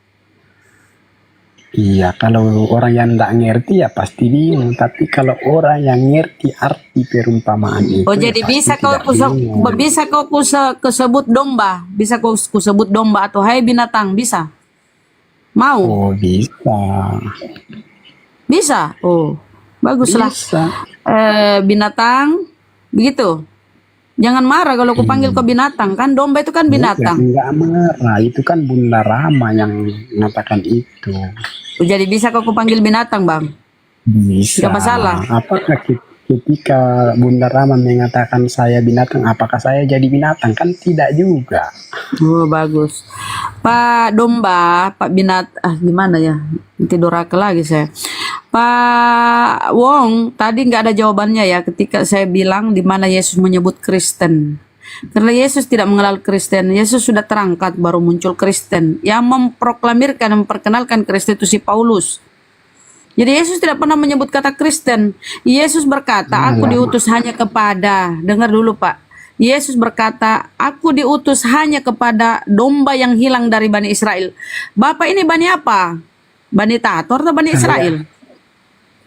Iya, kalau orang yang tidak ngerti ya pasti bingung. Tapi kalau orang yang ngerti arti perumpamaan itu, jadi bisa kau kusebut domba, bisa kau kusebut domba atau hai binatang, bisa? Mau? Oh bisa. Bisa? Oh baguslah. Bisa. Binatang, begitu. Jangan marah kalau aku panggil kau binatang, kan domba itu kan binatang. Enggak marah, itu kan Bunda Rama yang mengatakan itu. Jadi bisa kau panggil binatang, Bang? Bisa. Gak masalah. Apakah ketika Bunda Rama mengatakan saya binatang, apakah saya jadi binatang? Kan tidak juga. Oh bagus. Pak domba, Pak gimana ya? Tidur lagi saya. Pak Wong, tadi nggak ada jawabannya ya ketika saya bilang di mana Yesus menyebut Kristen. Karena Yesus tidak mengenal Kristen, Yesus sudah terangkat baru muncul Kristen. Yang memproklamirkan, memperkenalkan Kristen itu si Paulus. Jadi Yesus tidak pernah menyebut kata Kristen. Yesus berkata, aku diutus hanya kepada, dengar dulu Pak. Yesus berkata, aku diutus hanya kepada domba yang hilang dari Bani Israel. Bapak ini Bani apa? Bani Tator atau Bani Israel?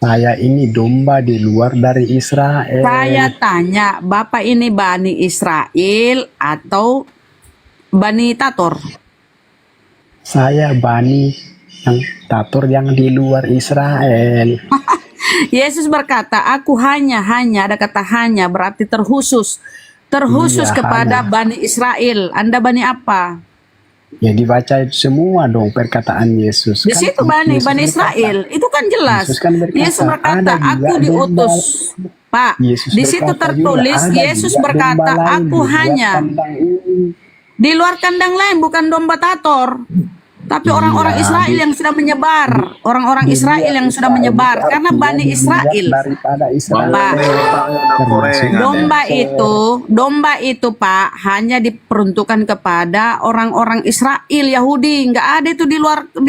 Saya ini domba di luar dari Israel. Saya tanya, Bapak ini Bani Israel atau Bani Tator? Saya Bani yang Tator yang di luar Israel. Yesus berkata, aku hanya ada kata hanya berarti terkhusus Iya, kepada hanya. Bani Israel. Anda Bani apa? Ya dibaca semua dong perkataan Yesus. Di Kan situ Bani Israel, itu kan jelas. Yesus berkata, aku diutus. Pak, Yesus di situ berkata tertulis juga, ada Yesus juga berkata, domba lain aku di luar hanya kandang ini. di luar kandang lain, bukan domba Tator. Tapi orang-orang Iya, Israel yang sudah menyebar, orang-orang Israel yang sudah menyebar, karena Bani Israel, daripada Israel Pak, termasuk domba itu Pak hanya diperuntukkan kepada orang-orang Israel Yahudi, nggak ada itu di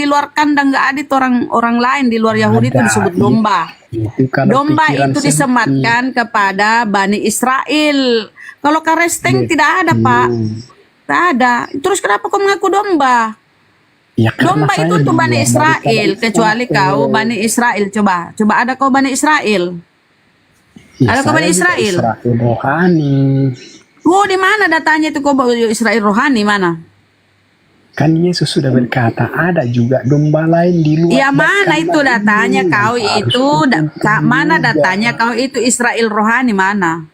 luar kandang, nggak ada itu orang lain di luar Yahudi itu ada. disebut domba. Itu kalau Domba pikiran itu sempit. disematkan kepada Bani Israel. Kalau karesteng tidak ada Pak, tidak ada. Terus kenapa kau mengaku domba? Ya, karena Domba saya itu untuk Bani daripada Israel, kecuali kau Bani Israel. Coba ada kau Bani Israel? Ya, Ada kau saya Bani juga Israel? Israel rohani. Oh, di mana datanya itu kau Israel rohani mana? Kan Yesus sudah berkata ada juga domba lain di luar. Ya mana itu datanya kau itu? Mana juga. datanya kau itu Israel rohani mana?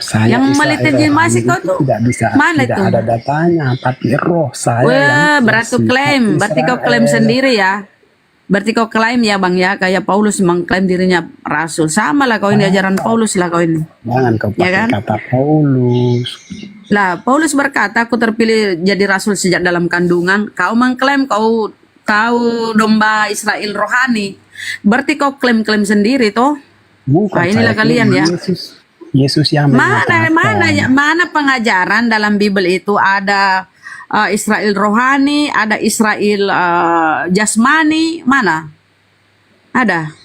Saya Yang Israel melegitimasi rohani kau itu tuh tidak bisa, mana tidak itu? ada datanya, tapi roh saya Wah, yang berarti bersifat klaim, berarti kau klaim Israel. sendiri ya. Berarti kau klaim ya Bang ya, kayak Paulus mengklaim dirinya rasul. Sama lah kau ini ajaran Paulus lah kau ini. Jangan kau Ya pakai kan? kata Paulus. Lah, Paulus berkata, aku terpilih jadi rasul sejak dalam kandungan. Kau mengklaim kau domba Israel rohani. Berarti kau klaim-klaim sendiri toh? Bukan Nah, inilah saya kalian ya. Yesus yang mengatakan. Mana pengajaran dalam Bible itu ada Israel rohani, ada Israel jasmani, mana? Ada.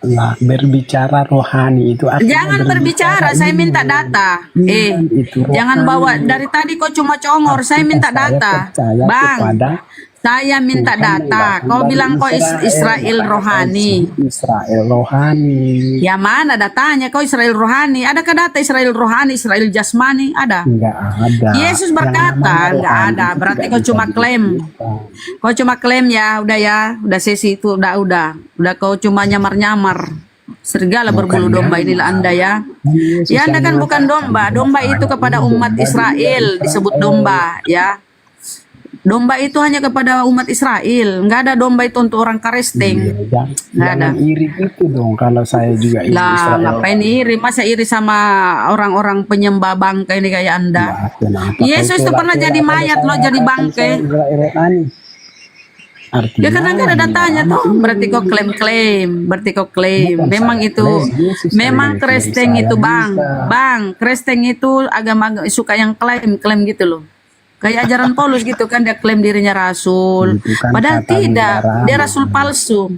Lah, berbicara rohani itu artinya Jangan berbicara, saya minta data. itu Jangan rohani. bawa dari tadi kok cuma congor, saya minta data. percaya Bang, kepada saya minta data. Kau dari bilang kau Israel rohani. Israel rohani. Ya mana datanya kau Israel rohani? Adakah data Israel rohani, Israel jasmani? Ada. Enggak ada. Yesus berkata Yang namanya enggak rohani ada. itu Berarti tidak kau bisa cuma klaim. dibuka. Kau cuma klaim ya, udah sesi itu udah kau cuma nyamar-nyamar. Serigala berbulu domba inilah Anda ya. Ya Anda kan bukan domba. Domba itu kepada umat Israel disebut domba ya. Domba itu hanya kepada umat Israel. Enggak ada domba itu untuk orang karesteng. Enggak ada. Jangan iri itu dong kalau saya juga iri Lah, Israel. ngapain iri? Masa iri sama orang-orang penyembah bangkai ini kayak Anda? Kenapa Yesus kau tuh pernah tolak-tolak jadi kalau mayat saya loh, jadi katakan bangkai. saya Israel rohani? Artinya Ya karena nggak ada datanya tuh, berarti kau klaim-klaim, berarti kau klaim. Bukan Memang saya itu, klaim, Yesus memang klaim, kristeng saya itu bang, bisa. kristeng itu agama suka yang klaim gitu loh. Kayak ajaran Paulus gitu kan, dia klaim dirinya rasul, Itu kan padahal kata tidak, negara. dia rasul palsu.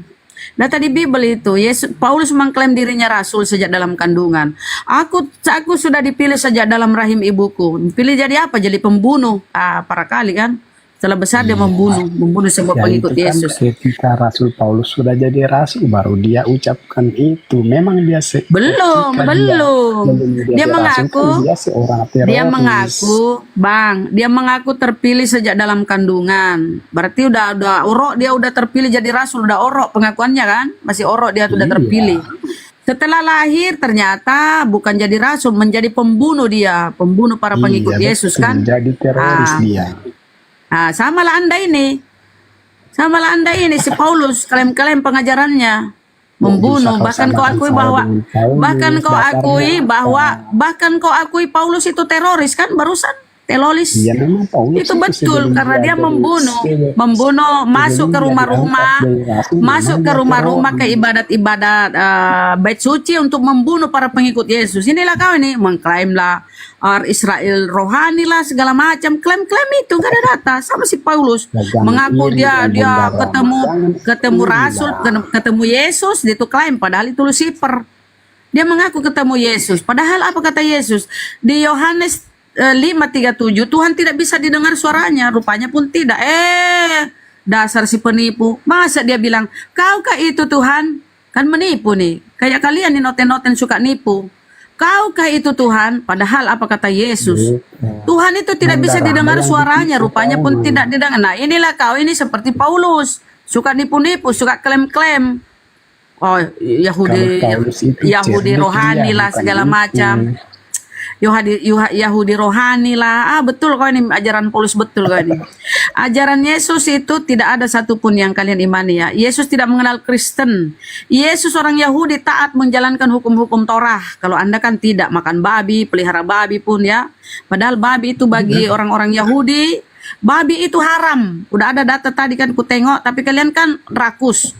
Nah tadi Bible itu, Paulus mengklaim dirinya rasul sejak dalam kandungan. Aku sudah dipilih sejak dalam rahim ibuku. Pilih jadi apa? Jadi pembunuh. Para kali kan. Setelah besar dia membunuh semua Ya, pengikut itu kan Yesus. ketika Rasul Paulus sudah jadi rasul baru dia ucapkan itu. Memang dia Belum. Dia mengaku, dia seorang teroris. dia mengaku terpilih sejak dalam kandungan. Berarti udah orok, dia udah terpilih jadi rasul, udah orok pengakuannya kan? Masih orok dia sudah terpilih. Setelah lahir ternyata bukan jadi rasul, menjadi pembunuh dia, pembunuh para pengikut Yesus kan? Jadi teroris dia. Samalah Anda ini si Paulus klaim-klaim pengajarannya membunuh, bahkan kau akui Paulus itu teroris kan barusan teroris. Ya, memang Paulus Itu betul karena dia membunuh masuk ke rumah-rumah ke ibadat bait suci untuk membunuh para pengikut Yesus. Inilah kau ini mengklaimlah Israel rohani lah segala macam, klaim-klaim itu gak ada data. Sama si Paulus mengaku dia ketemu rasul, ketemu Yesus, dia tuh klaim padahal itu Lucifer. Dia mengaku ketemu Yesus, padahal apa kata Yesus di Yohanes 5:37, Tuhan tidak bisa didengar suaranya, rupanya pun tidak. Dasar si penipu. Masa dia bilang, kaukah itu Tuhan? Kan menipu nih. Kayak kalian nih noten-noten suka nipu. Kaukah itu Tuhan? Padahal apa kata Yesus? Tuhan itu tidak bisa didengar suaranya, rupanya pun tidak didengar. Nah inilah kau ini seperti Paulus. Suka nipu-nipu, suka klaim-klaim. Oh Yahudi rohani lah segala macam. Yahudi rohani lah. Betul kau ini ajaran Paulus, betul kau ini. Ajaran Yesus itu tidak ada satupun yang kalian imani ya. Yesus tidak mengenal Kristen. Yesus orang Yahudi taat menjalankan hukum-hukum Torah. Kalau Anda kan tidak makan babi, pelihara babi pun ya. Padahal babi itu bagi orang-orang Yahudi babi itu haram. Udah ada data tadi kan ku tengok, tapi kalian kan rakus.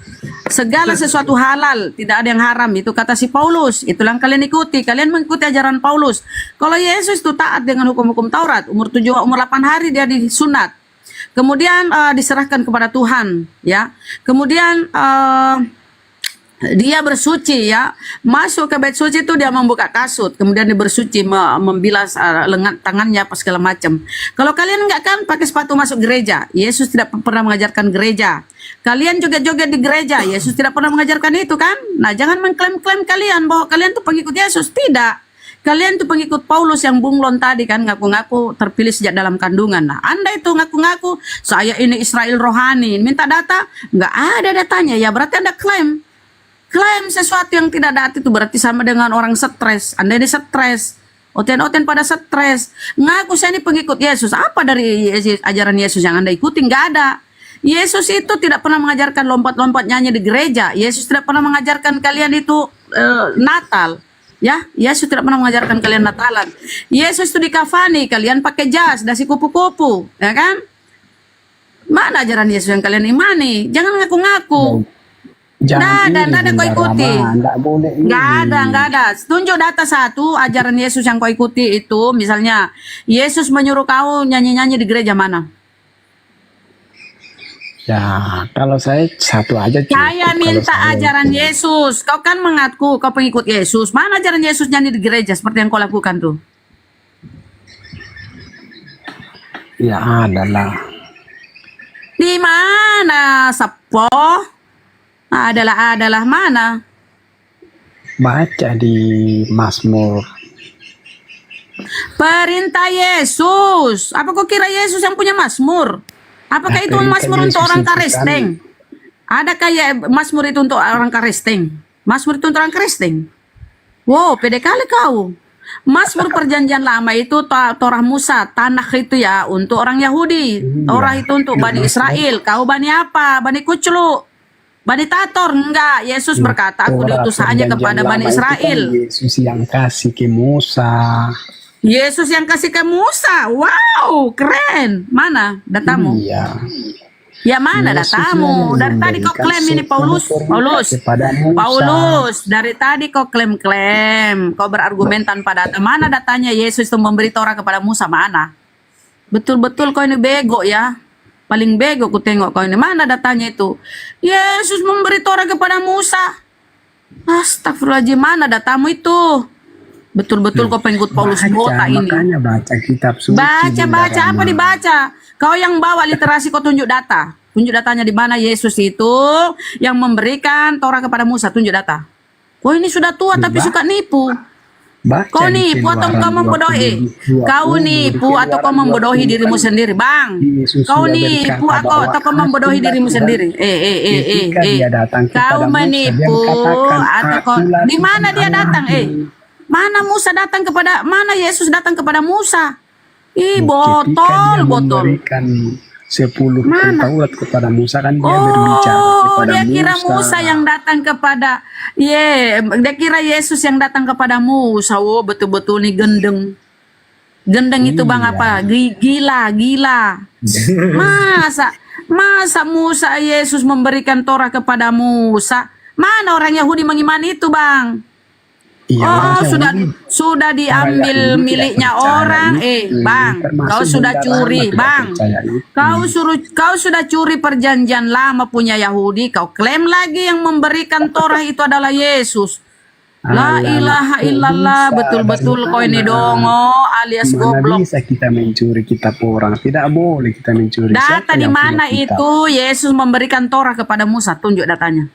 Segala sesuatu halal, tidak ada yang haram. Itu kata si Paulus. Itulah yang kalian ikuti. Kalian mengikuti ajaran Paulus. Kalau Yesus itu taat dengan hukum-hukum Taurat. Umur 8 hari dia disunat. Kemudian diserahkan kepada Tuhan, ya. Kemudian dia bersuci, ya, masuk ke bait suci itu dia membuka kasut, kemudian dia bersuci, membilas lengan tangannya apa segala macam. Kalau kalian enggak kan pakai sepatu masuk gereja, Yesus tidak pernah mengajarkan gereja. Kalian joget-joget di gereja, Yesus tidak pernah mengajarkan itu kan. Nah, jangan mengklaim-klaim kalian bahwa kalian tuh pengikut Yesus. Tidak. Kalian tuh pengikut Paulus yang bunglon tadi kan, ngaku-ngaku terpilih sejak dalam kandungan. Nah, Anda itu ngaku-ngaku saya ini Israel rohani, minta data, nggak ada datanya, ya berarti Anda klaim. Klaim sesuatu yang tidak ada itu berarti sama dengan orang stres. Anda ini stres. Oten-oten pada stres. Ngaku saya ini pengikut Yesus. Apa dari ajaran Yesus yang Anda ikuti? Nggak ada. Yesus itu tidak pernah mengajarkan lompat-lompat nyanyi di gereja. Yesus tidak pernah mengajarkan kalian itu Natal. Ya, Yesus tidak pernah mengajarkan kalian Natalan. Yesus itu dikafani, kalian pakai jas, dasi kupu-kupu, ya kan? Mana ajaran Yesus yang kalian imani? Jangan ngaku-ngaku. Nggak ada kau ikuti. Nggak ada. Tunjuk data satu ajaran Yesus yang kau ikuti itu, misalnya Yesus menyuruh kau nyanyi-nyanyi di gereja mana? Ya, kalau saya satu aja. Saya minta ajaran Yesus. Kau kan mengaku kau pengikut Yesus. Mana ajaran Yesus nyanyi di gereja seperti yang kau lakukan tuh? Ya, adalah. Di mana, Sapo? Adalah mana? Baca di Mazmur. Perintah Yesus. Apa kau kira Yesus yang punya Mazmur? Apakah itu Mazmur untuk orang Kristen? Adakah ya Mazmur itu untuk orang Kristen? Mazmur itu untuk orang Kristen? Wow, pede kali kau. Mazmur perjanjian lama itu Torah Musa, tanah itu ya untuk orang Yahudi. Torah itu untuk Bani Israel. Kau Bani apa? Bani Kuclu? Bani Tator? Enggak. Yesus berkata, aku diutus hanya kepada Bani Israel. Yesus yang kasih ke Musa. Yesus yang kasih ke Musa. Wow, keren. Mana datamu? Iya. Ya mana datamu? Dari tadi kau klaim ini Paulus. Dari tadi kau klaim. Kau berargumen tanpa data. Mana datanya Yesus itu memberi Torah kepada Musa? Mana? Betul-betul kau ini bego ya. Paling bego ku tengok kau ini. Mana datanya itu? Yesus memberi Torah kepada Musa. Astagfirullahaladzim, mana datamu itu? Betul-betul kau pengikut Paulus Bota ini. Makanya baca kitab suci. Baca apa dibaca? Kau yang bawa literasi, kau tunjuk data. Tunjuk datanya di mana Yesus itu yang memberikan Torah kepada Musa. Tunjuk data. Kau ini sudah tua tapi suka nipu. Kau nipu atau kau membodohi? Kau nipu atau kau membodohi dirimu sendiri, Bang? Kau nipu atau kau membodohi dirimu sendiri? Kau menipu atau kau? Di mana dia datang? Mana Musa datang kepada, mana Yesus datang kepada Musa? Botol. Memberikan 10 Taurat kepada Musa kan dia berbicara kepada dia kira Musa yang datang kepada, dia kira Yesus yang datang kepada Musa. Oh, betul-betul nih gendeng. Gendeng itu Bang apa? Gila. Masa Musa Yesus memberikan Torah kepada Musa? Mana orang Yahudi mengimani itu, Bang? Sudah diambil miliknya orang. Bang, kau sudah curi, Bang. Kau sudah curi perjanjian lama punya Yahudi. Kau klaim lagi yang memberikan Torah itu adalah Yesus. La ilaha illallah. Betul-betul kau ini dongo alias goblok. Bisa kita mencuri kitab orang. Tidak boleh kita mencuri. Data di mana itu Yesus memberikan Torah kepada Musa? Tunjuk datanya.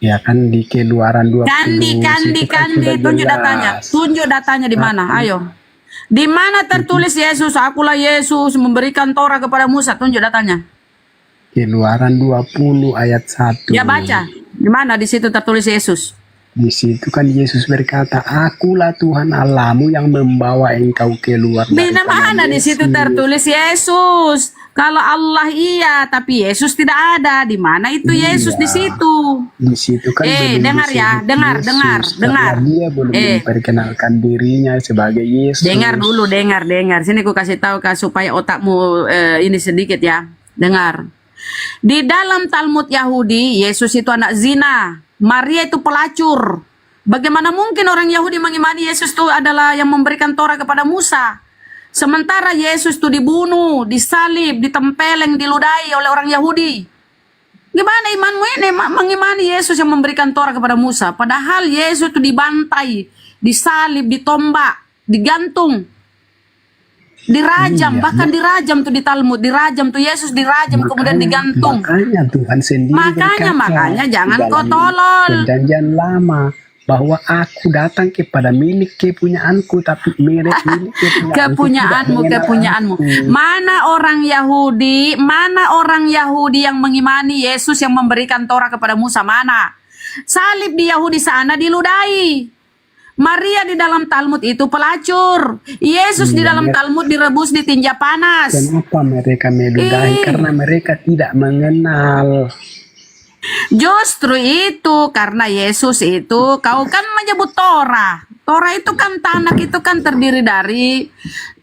Ya kan di Keluaran 20. Kandi, tunjuk datanya di mana? Ayo. Di mana tertulis Yesus? Akulah Yesus memberikan Torah kepada Musa. Tunjuk datanya. Keluaran 20 ayat 1. Ya baca. Di mana di situ tertulis Yesus? Di situ kan Yesus berkata, akulah Tuhan Allahmu yang membawa engkau keluar Di dari mana di situ Mesir. tertulis Yesus? Kalau Allah iya, tapi Yesus tidak ada. Di mana itu Yesus di situ? Di situ kan belum dengar ya, disebut dengar, Yesus, dengar, karena dengar. dia belum memperkenalkan dirinya sebagai Yesus. Dengar dulu, dengar. Sini aku kasih tahu Kak supaya otakmu ini sedikit ya. Dengar. Di dalam Talmud Yahudi, Yesus itu anak zina. Maria itu pelacur. Bagaimana mungkin orang Yahudi mengimani Yesus itu adalah yang memberikan Torah kepada Musa? Sementara Yesus itu dibunuh, disalib, ditempeleng, diludahi oleh orang Yahudi. Gimana imanmu ini mengimani Yesus yang memberikan Torah kepada Musa? Padahal Yesus itu dibantai, disalib, ditombak, digantung, dirajam, bahkan dirajam tuh di Talmud, dirajam tuh Yesus dirajam kemudian digantung. Makanya Tuhan sendiri Makanya jangan di kau dalam tolol. Perjanjian lama bahwa aku datang kepada milik kepunyaanku, tapi milik kepunyaanmu. Mana orang Yahudi yang mengimani Yesus yang memberikan Torah kepada Musa? Mana? Salib di Yahudi sana diludahi. Maria di dalam Talmud itu pelacur. Yesus di dalam Talmud direbus di tinja panas. Kenapa mereka meludahi? Karena mereka tidak mengenal. Justru itu karena Yesus itu, kau kan menyebut Torah. Torah itu kan Tanak itu kan terdiri dari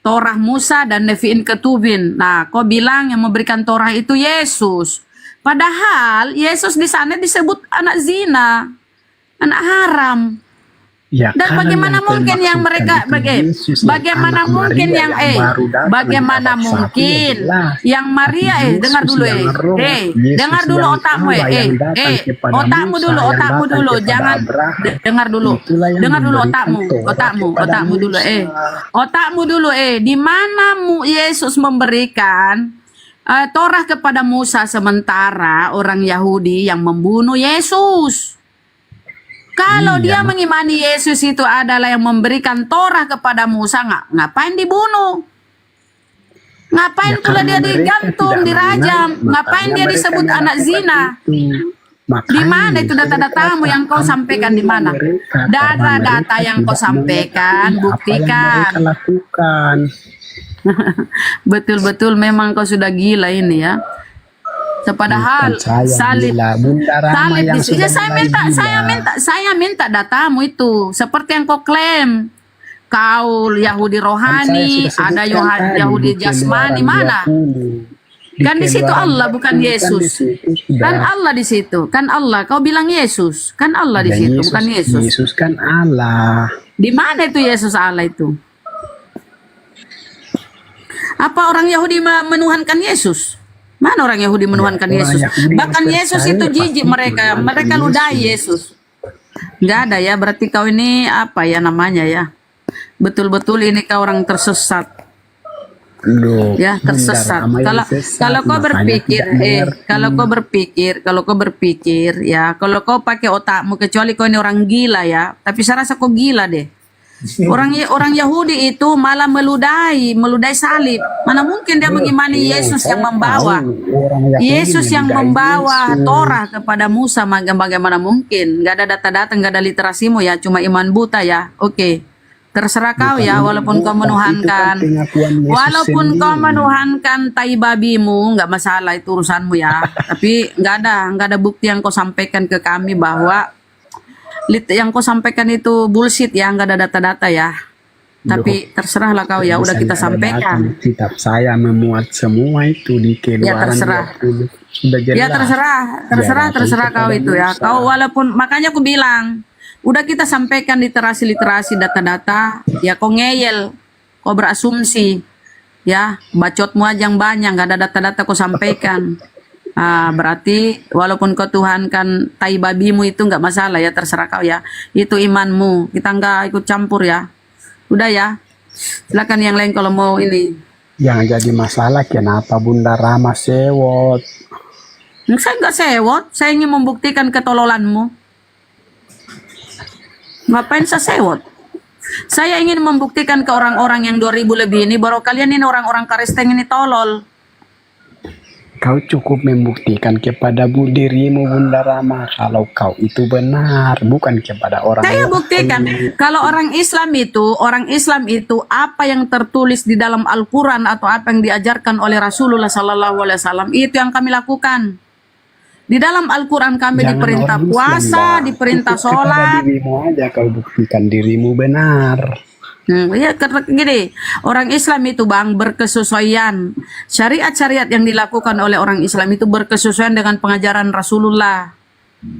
Torah Musa dan Nevi'in Ketubin. Nah, kau bilang yang memberikan Torah itu Yesus. Padahal Yesus di sana disebut anak zina, anak haram. Ya, Dan bagaimana mungkin yang mereka bagaimana mungkin yang bagaimana mungkin yang Maria dengar dulu dengar dulu otakmu otakmu dulu jangan dengar dulu otakmu dulu di mana Yesus memberikan Torah kepada Musa sementara orang Yahudi yang membunuh Yesus. Kalau dia mengimani Yesus itu adalah yang memberikan Torah kepada Musa, ngapain dibunuh? Ngapain pula dia digantung, dirajam? Ngapain dia disebut anak zina? Di mana itu data-datamu yang kau sampaikan di mana? Data-data yang kau sampaikan, buktikan. Betul-betul memang kau sudah gila ini ya. Padahal salib di sini saya minta datamu itu seperti yang kau klaim. Kau Yahudi rohani, ada Yahudi jasmani, mana? Kan di situ Allah bukan Yesus. Kan Allah di situ. Kan Allah. Kau bilang Yesus. Kan Allah di situ bukan Yesus. Yesus kan Allah. Di mana itu Yesus Allah itu? Apa orang Yahudi menuhankan Yesus? Mana orang Yahudi menuhankan Yesus? Bahkan Yesus itu jijik mereka ludahi Yesus. Nggak ada ya, berarti kau ini apa ya namanya ya? Betul-betul ini kau orang tersesat. Ya, tersesat. Kalau kau berpikir ya, kalau kau pakai otakmu, kecuali kau ini orang gila ya, tapi saya rasa kau gila deh. Orang Yahudi itu malah meludahi salib. Mana mungkin dia mengimani Yesus yang membawa Torah kepada Musa? Bagaimana mungkin? Gak ada data-data, gak ada literasimu ya, cuma iman buta ya. Oke. Terserah kau ya, walaupun kau menuhankan tai babimu, nggak masalah, itu urusanmu ya. Tapi nggak ada bukti yang kau sampaikan ke kami bahwa yang kau sampaikan itu bullshit ya, nggak ada data-data ya. Tapi terserahlah kau ya, udah kita sampaikan. Kitab saya memuat semua itu di Keluaran 20. Sudah jelas. Ya terserah kau itu ya. Kau walaupun makanya aku bilang, udah kita sampaikan literasi data-data, ya kau ngeyel, kau berasumsi, ya bacotmu aja yang banyak, nggak ada data-data kau sampaikan. Berarti walaupun kau tuhankan tai babimu itu nggak masalah ya, terserah kau ya, itu imanmu, kita nggak ikut campur ya. Udah ya, silakan yang lain kalau mau ini. Yang jadi masalah kenapa Bunda Rama sewot? Saya nggak sewot, saya ingin membuktikan ketololanmu. Ngapain saya sewot? Saya ingin membuktikan ke orang-orang yang 2000 lebih ini bahwa kalian ini orang-orang Karisteng ini tolol. Kau cukup membuktikan kepada dirimu Bunda Rama kalau kau itu benar, bukan kepada orang Saya lain. buktikan kalau orang Islam itu apa yang tertulis di dalam Al-Qur'an atau apa yang diajarkan oleh Rasulullah sallallahu alaihi wasallam itu yang kami lakukan. Di dalam Al-Qur'an kami Jangan diperintah orang Muslim, puasa, Mbak. diperintah Cukup kepada sholat. dirimu aja kau buktikan dirimu benar. Ya karena gini, orang Islam itu Bang berkesesuaian. Syariat-syariat yang dilakukan oleh orang Islam itu berkesesuaian dengan pengajaran Rasulullah.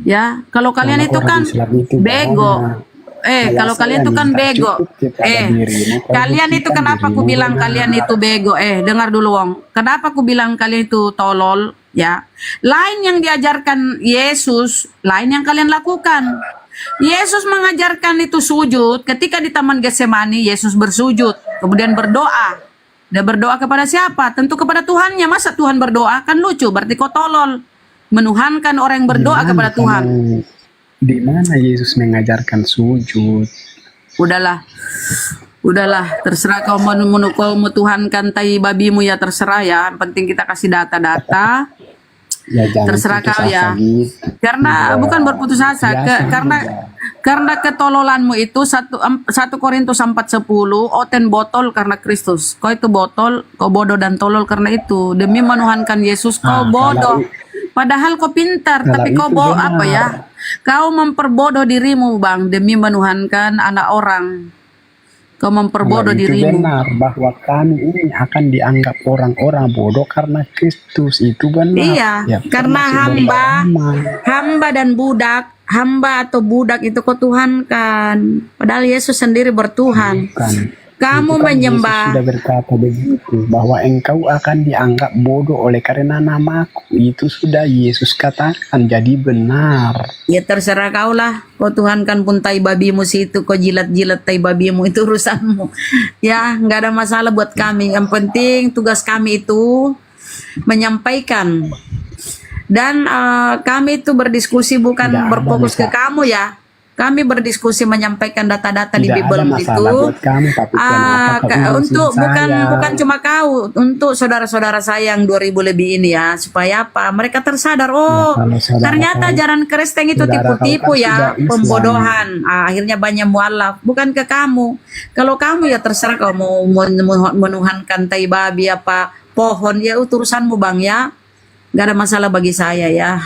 Ya, kalau kalian Karena itu orang kan Islam itu bego. Kayak Kalau kalian saya itu kan minta bego. cukup kepada dirimu, kau Kalian itu buktikan kenapa aku dirimu bilang benar. kalian itu bego? Dengar dulu Wong. Kenapa aku bilang kalian itu tolol? Ya, lain yang diajarkan Yesus, lain yang kalian lakukan. Yesus mengajarkan itu sujud. Ketika di Taman Getsemani, Yesus bersujud, kemudian berdoa. Dia berdoa kepada siapa? Tentu kepada Tuhannya. Masa Tuhan berdoa? Kan lucu, berarti kau tolol. Menuhankan orang yang berdoa Gimana kepada Tuhan. Di mana Yesus mengajarkan sujud? Udahlah, terserah kau mau tuhankan tai babimu ya terserah ya. Yang penting kita kasih data-data. Ya jangan Terserah putus kau asa ya. gitu. Karena bukan berputus asa, Biasa karena ketololanmu itu 1 Korintus 4:10, oten botol karena Kristus. Kau itu botol, kau bodoh dan tolol karena itu. Demi menuhankan Yesus kau bodoh. Padahal kau pintar, kalau tapi kau itu benar. apa ya? Kau memperbodoh dirimu, Bang, demi menuhankan anak orang. Kau memperbodoh Kalau itu dirimu. benar bahwa kami ini akan dianggap orang-orang bodoh karena Kristus itu benar. Iya, Ya, karena termasuk hamba dan budak, hamba atau budak itu kau tuhankan. Padahal Yesus sendiri bertuhan. Kamu Itu kan menyembah. Yesus sudah berkata begitu bahwa engkau akan dianggap bodoh oleh karena namaku. Itu sudah Yesus katakan, jadi benar. Ya terserah kau lah. Kau tuhankan pun tai babimu situ, kau jilat-jilat tai babimu itu urusanmu. Ya, nggak ada masalah buat kami. Yang penting tugas kami itu menyampaikan. Dan kami itu berdiskusi bukan Tidak ada berfokus ke masalah. kamu ya. Kami berdiskusi menyampaikan data-data di Tidak ada Bible masalah itu. buat kami, tapi kenapa kau ngurusin Untuk saya? bukan cuma kau, untuk saudara-saudara saya yang 2000 lebih ini ya, supaya apa? Mereka tersadar, kalau saudara ternyata kau- ajaran Kristen itu saudara kau tipu-tipu kan ya, sudah Islam. pembodohan. Akhirnya banyak mualaf, bukan ke kamu. Kalau kamu ya terserah kau mau menuhankan tai babi apa pohon ya urusanmu Bang ya. Gak ada masalah bagi saya ya.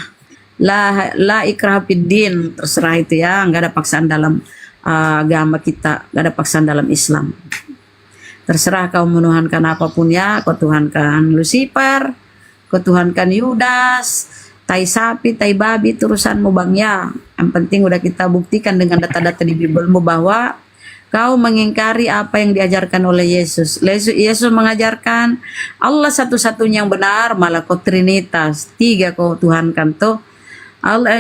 La ikrah fiddin, terserah itu ya, nggak ada paksaan dalam agama kita, nggak ada paksaan dalam Islam. Terserah kau menuhankan apapun ya, kau tuhankan Lucifer, kau tuhankan Yudas, tai sapi, tai babi, itu urusanmu Bang ya. Yang penting udah kita buktikan dengan data-data di Biblemu bahwa kau mengingkari apa yang diajarkan oleh Yesus. Yesus mengajarkan Allah satu-satunya yang benar, malah kau Trinitas, 3 kau tuhankan tuh.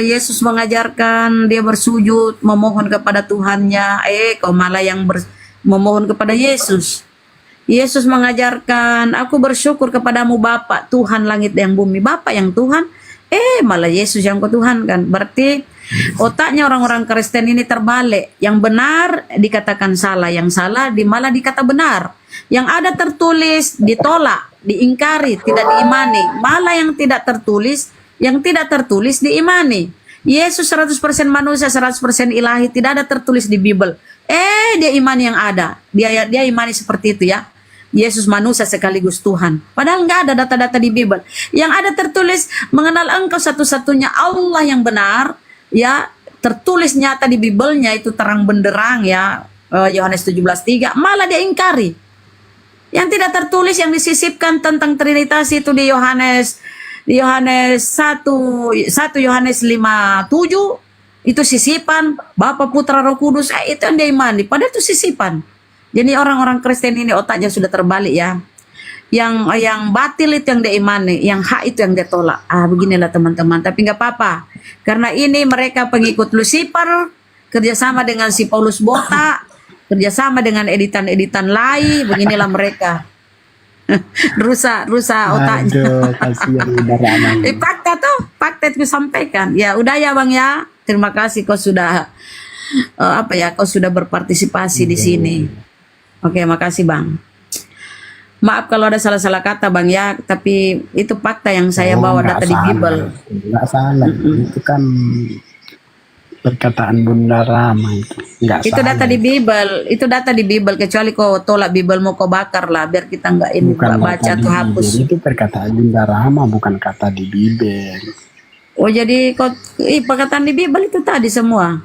Yesus mengajarkan dia bersujud memohon kepada Tuhannya, kau malah yang memohon kepada Yesus. Yesus mengajarkan aku bersyukur kepadamu Bapa Tuhan langit dan bumi. Bapa yang Tuhan, malah Yesus yang kau tuhankan. Berarti otaknya orang-orang Kristen ini terbalik. Yang benar dikatakan salah, yang salah malah dikata benar. Yang ada tertulis ditolak, diingkari, tidak diimani. Malah yang tidak tertulis diimani. Yesus 100% manusia, 100% ilahi, tidak ada tertulis di Bible. Dia imani yang ada. Dia imani seperti itu ya. Yesus manusia sekaligus Tuhan. Padahal nggak ada data-data di Bible. Yang ada tertulis mengenal engkau satu-satunya Allah yang benar. Ya, tertulis nyata di Bible-nya itu terang benderang ya. Yohanes 17:3. Malah dia ingkari. Yang tidak tertulis yang disisipkan tentang Trinitas itu di Yohanes 1 Yohanes 5:7 itu sisipan Bapa Putra Roh Kudus, itu yang dia imani, padahal itu sisipan. Jadi orang-orang Kristen ini otaknya sudah terbalik ya. Yang batil itu yang dia imani, yang hak itu yang dia tolak. Beginilah teman-teman, tapi nggak apa-apa. Karena ini mereka pengikut Lucifer, kerjasama dengan si Paulus Botak, kerjasama dengan editan-editan lain, beginilah mereka. rusak otaknya. Aduh, kasihan Bunda Rama. Fakta itu sampaikan. Ya udah ya Bang ya. Terima kasih kau sudah kau sudah berpartisipasi di sini. Oke, makasih Bang. Maaf kalau ada salah-salah kata Bang ya, tapi itu fakta yang saya bawa nggak data di salah. Bible. Nggak salah. Itu kan perkataan Bunda Rama itu. Nggak Itu salah. data di Bible, itu data di Bible. Kecuali kau tolak Bible mau kau bakar lah, biar kita nggak ini Bukan nggak baca kata di atau Bible. hapus. Itu perkataan Bunda Rama, bukan kata di Bible. Oh jadi kau, perkataan di Bible itu tadi semua.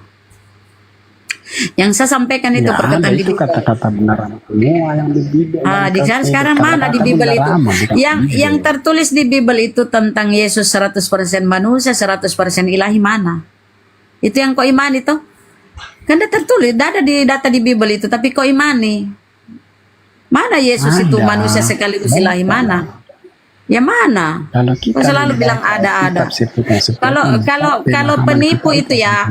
Yang saya sampaikan itu Ya, perkataan ada di itu Bible. kata-kata Bunda Rama semua yang di Bible. Ah, di Yang sekarang mana di kata-kata Bible Bunda itu? Rama, bukan Yang Bible. yang tertulis di Bible itu tentang Yesus 100% manusia, 100% ilahi mana? Itu yang kau imani tuh? Kan ada tertulis, ada di data di Bible itu, tapi kau imani. Mana Yesus itu Ada. manusia sekaligus ilahi mana? Ya mana? Kalau kita Kau selalu bilang membaca ada-ada. kitab seperti Kalau penipu itu ya,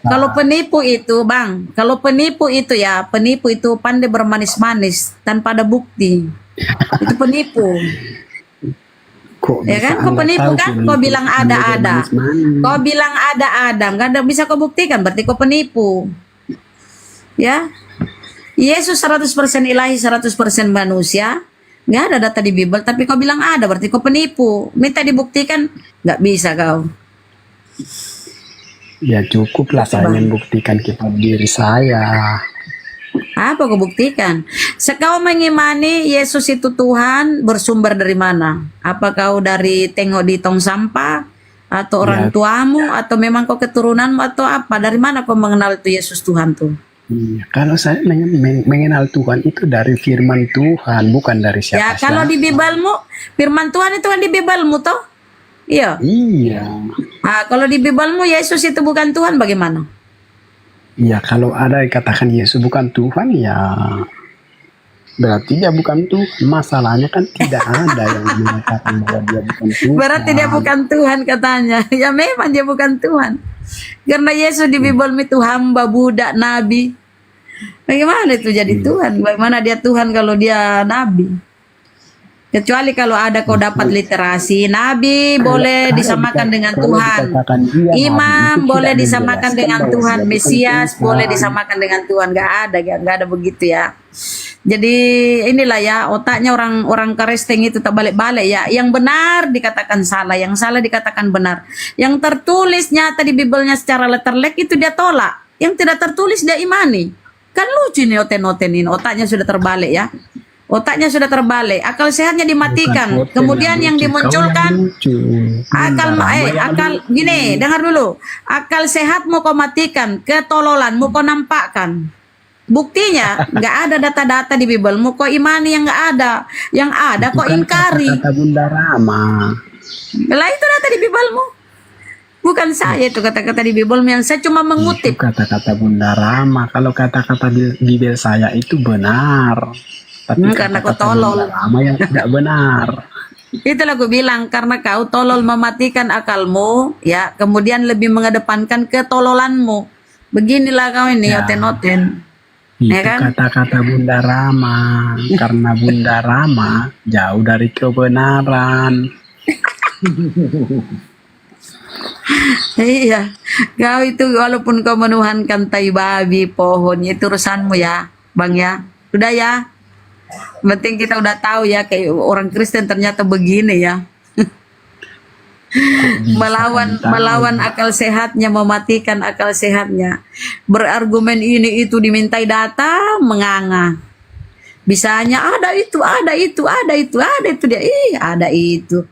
kalau penipu itu Bang, kalau penipu itu ya, penipu itu pandai bermanis-manis tanpa ada bukti. Itu penipu. Ya kan, kau penipu kan? Kau bilang ada-ada. Kau bilang ada-ada, nggak ada bisa kau buktikan, berarti kau penipu. Ya, Yesus 100% ilahi, 100% manusia. Nggak ada data di Bible, tapi kau bilang ada, berarti kau penipu. Minta dibuktikan, nggak bisa kau. Ya cukuplah saya membuktikan kitab diri saya. Apa kau buktikan? Sekau mengimani Yesus itu Tuhan bersumber dari mana? Apa kau dari tengok di tong sampah? Atau orang Ya. tuamu? Atau memang kau keturunanmu? Atau apa? Dari mana kau mengenal itu Yesus Tuhan tuh? Iya, kalau saya mengenal Tuhan itu dari firman Tuhan, bukan dari Ya siapa-siapa. kalau di Biblemu, firman Tuhan itu kan di Biblemu toh? Iya. Iya. Ah, kalau di Biblemu Yesus itu bukan Tuhan bagaimana? Iya, kalau ada yang katakan Yesus bukan Tuhan, ya berarti dia bukan Tuhan. Masalahnya kan tidak ada yang mengatakan bahwa dia bukan Tuhan. Berarti dia bukan Tuhan katanya. Ya memang dia bukan Tuhan. Karena Yesus di Bible itu hamba, budak, nabi. Bagaimana itu jadi Tuhan? Bagaimana dia Tuhan kalau dia nabi? Kecuali kalau ada kau dapat literasi, nabi boleh disamakan dengan Tuhan. Imam boleh disamakan dengan Tuhan. Mesias boleh disamakan dengan Tuhan. Gak ada begitu ya. Jadi inilah ya, otaknya orang Kristen itu tak balik-balik ya. Yang benar dikatakan salah, yang salah dikatakan benar. Yang tertulis nyata di Biblenya secara letterlek itu dia tolak. Yang tidak tertulis dia imani. Kan lucu nih oten-oten ini, otaknya sudah terbalik ya. Otaknya sudah terbalik, akal sehatnya dimatikan. Kemudian yang dimunculkan akal gini, dengar dulu. Akal sehatmu kau matikan, ketololanmu kau nampakkan. Buktinya nggak ada data-data di Biblemu, kau imani yang nggak ada, yang ada kau ingkari. Kata Bunda Rama. Lah itu data di Biblemu, bukan saya itu kata-kata di Biblemu, yang saya cuma mengutip. Itu kata-kata Bunda Rama. Kalau kata-kata Bible saya itu benar. Tapi Karena kau kata-kata tolol. Bunda Rama yang tidak benar. Itulah gue bilang, karena kau tolol mematikan akalmu, ya, kemudian lebih mengedepankan ketololanmu. Beginilah kau ini, Ya. oten-oten. Itu Ya kan? kata-kata Bunda Rama. Karena Bunda Rama jauh dari kebenaran. Iya, kau itu walaupun kau menuhankan tai babi, pohon, itu urusanmu ya, Bang ya. Udah ya. Penting kita udah tahu ya, kayak orang Kristen ternyata begini ya. melawan akal sehatnya, mematikan akal sehatnya. Berargumen ini itu dimintai data, menganga. Bisanya ada itu dia. Ih, ada itu.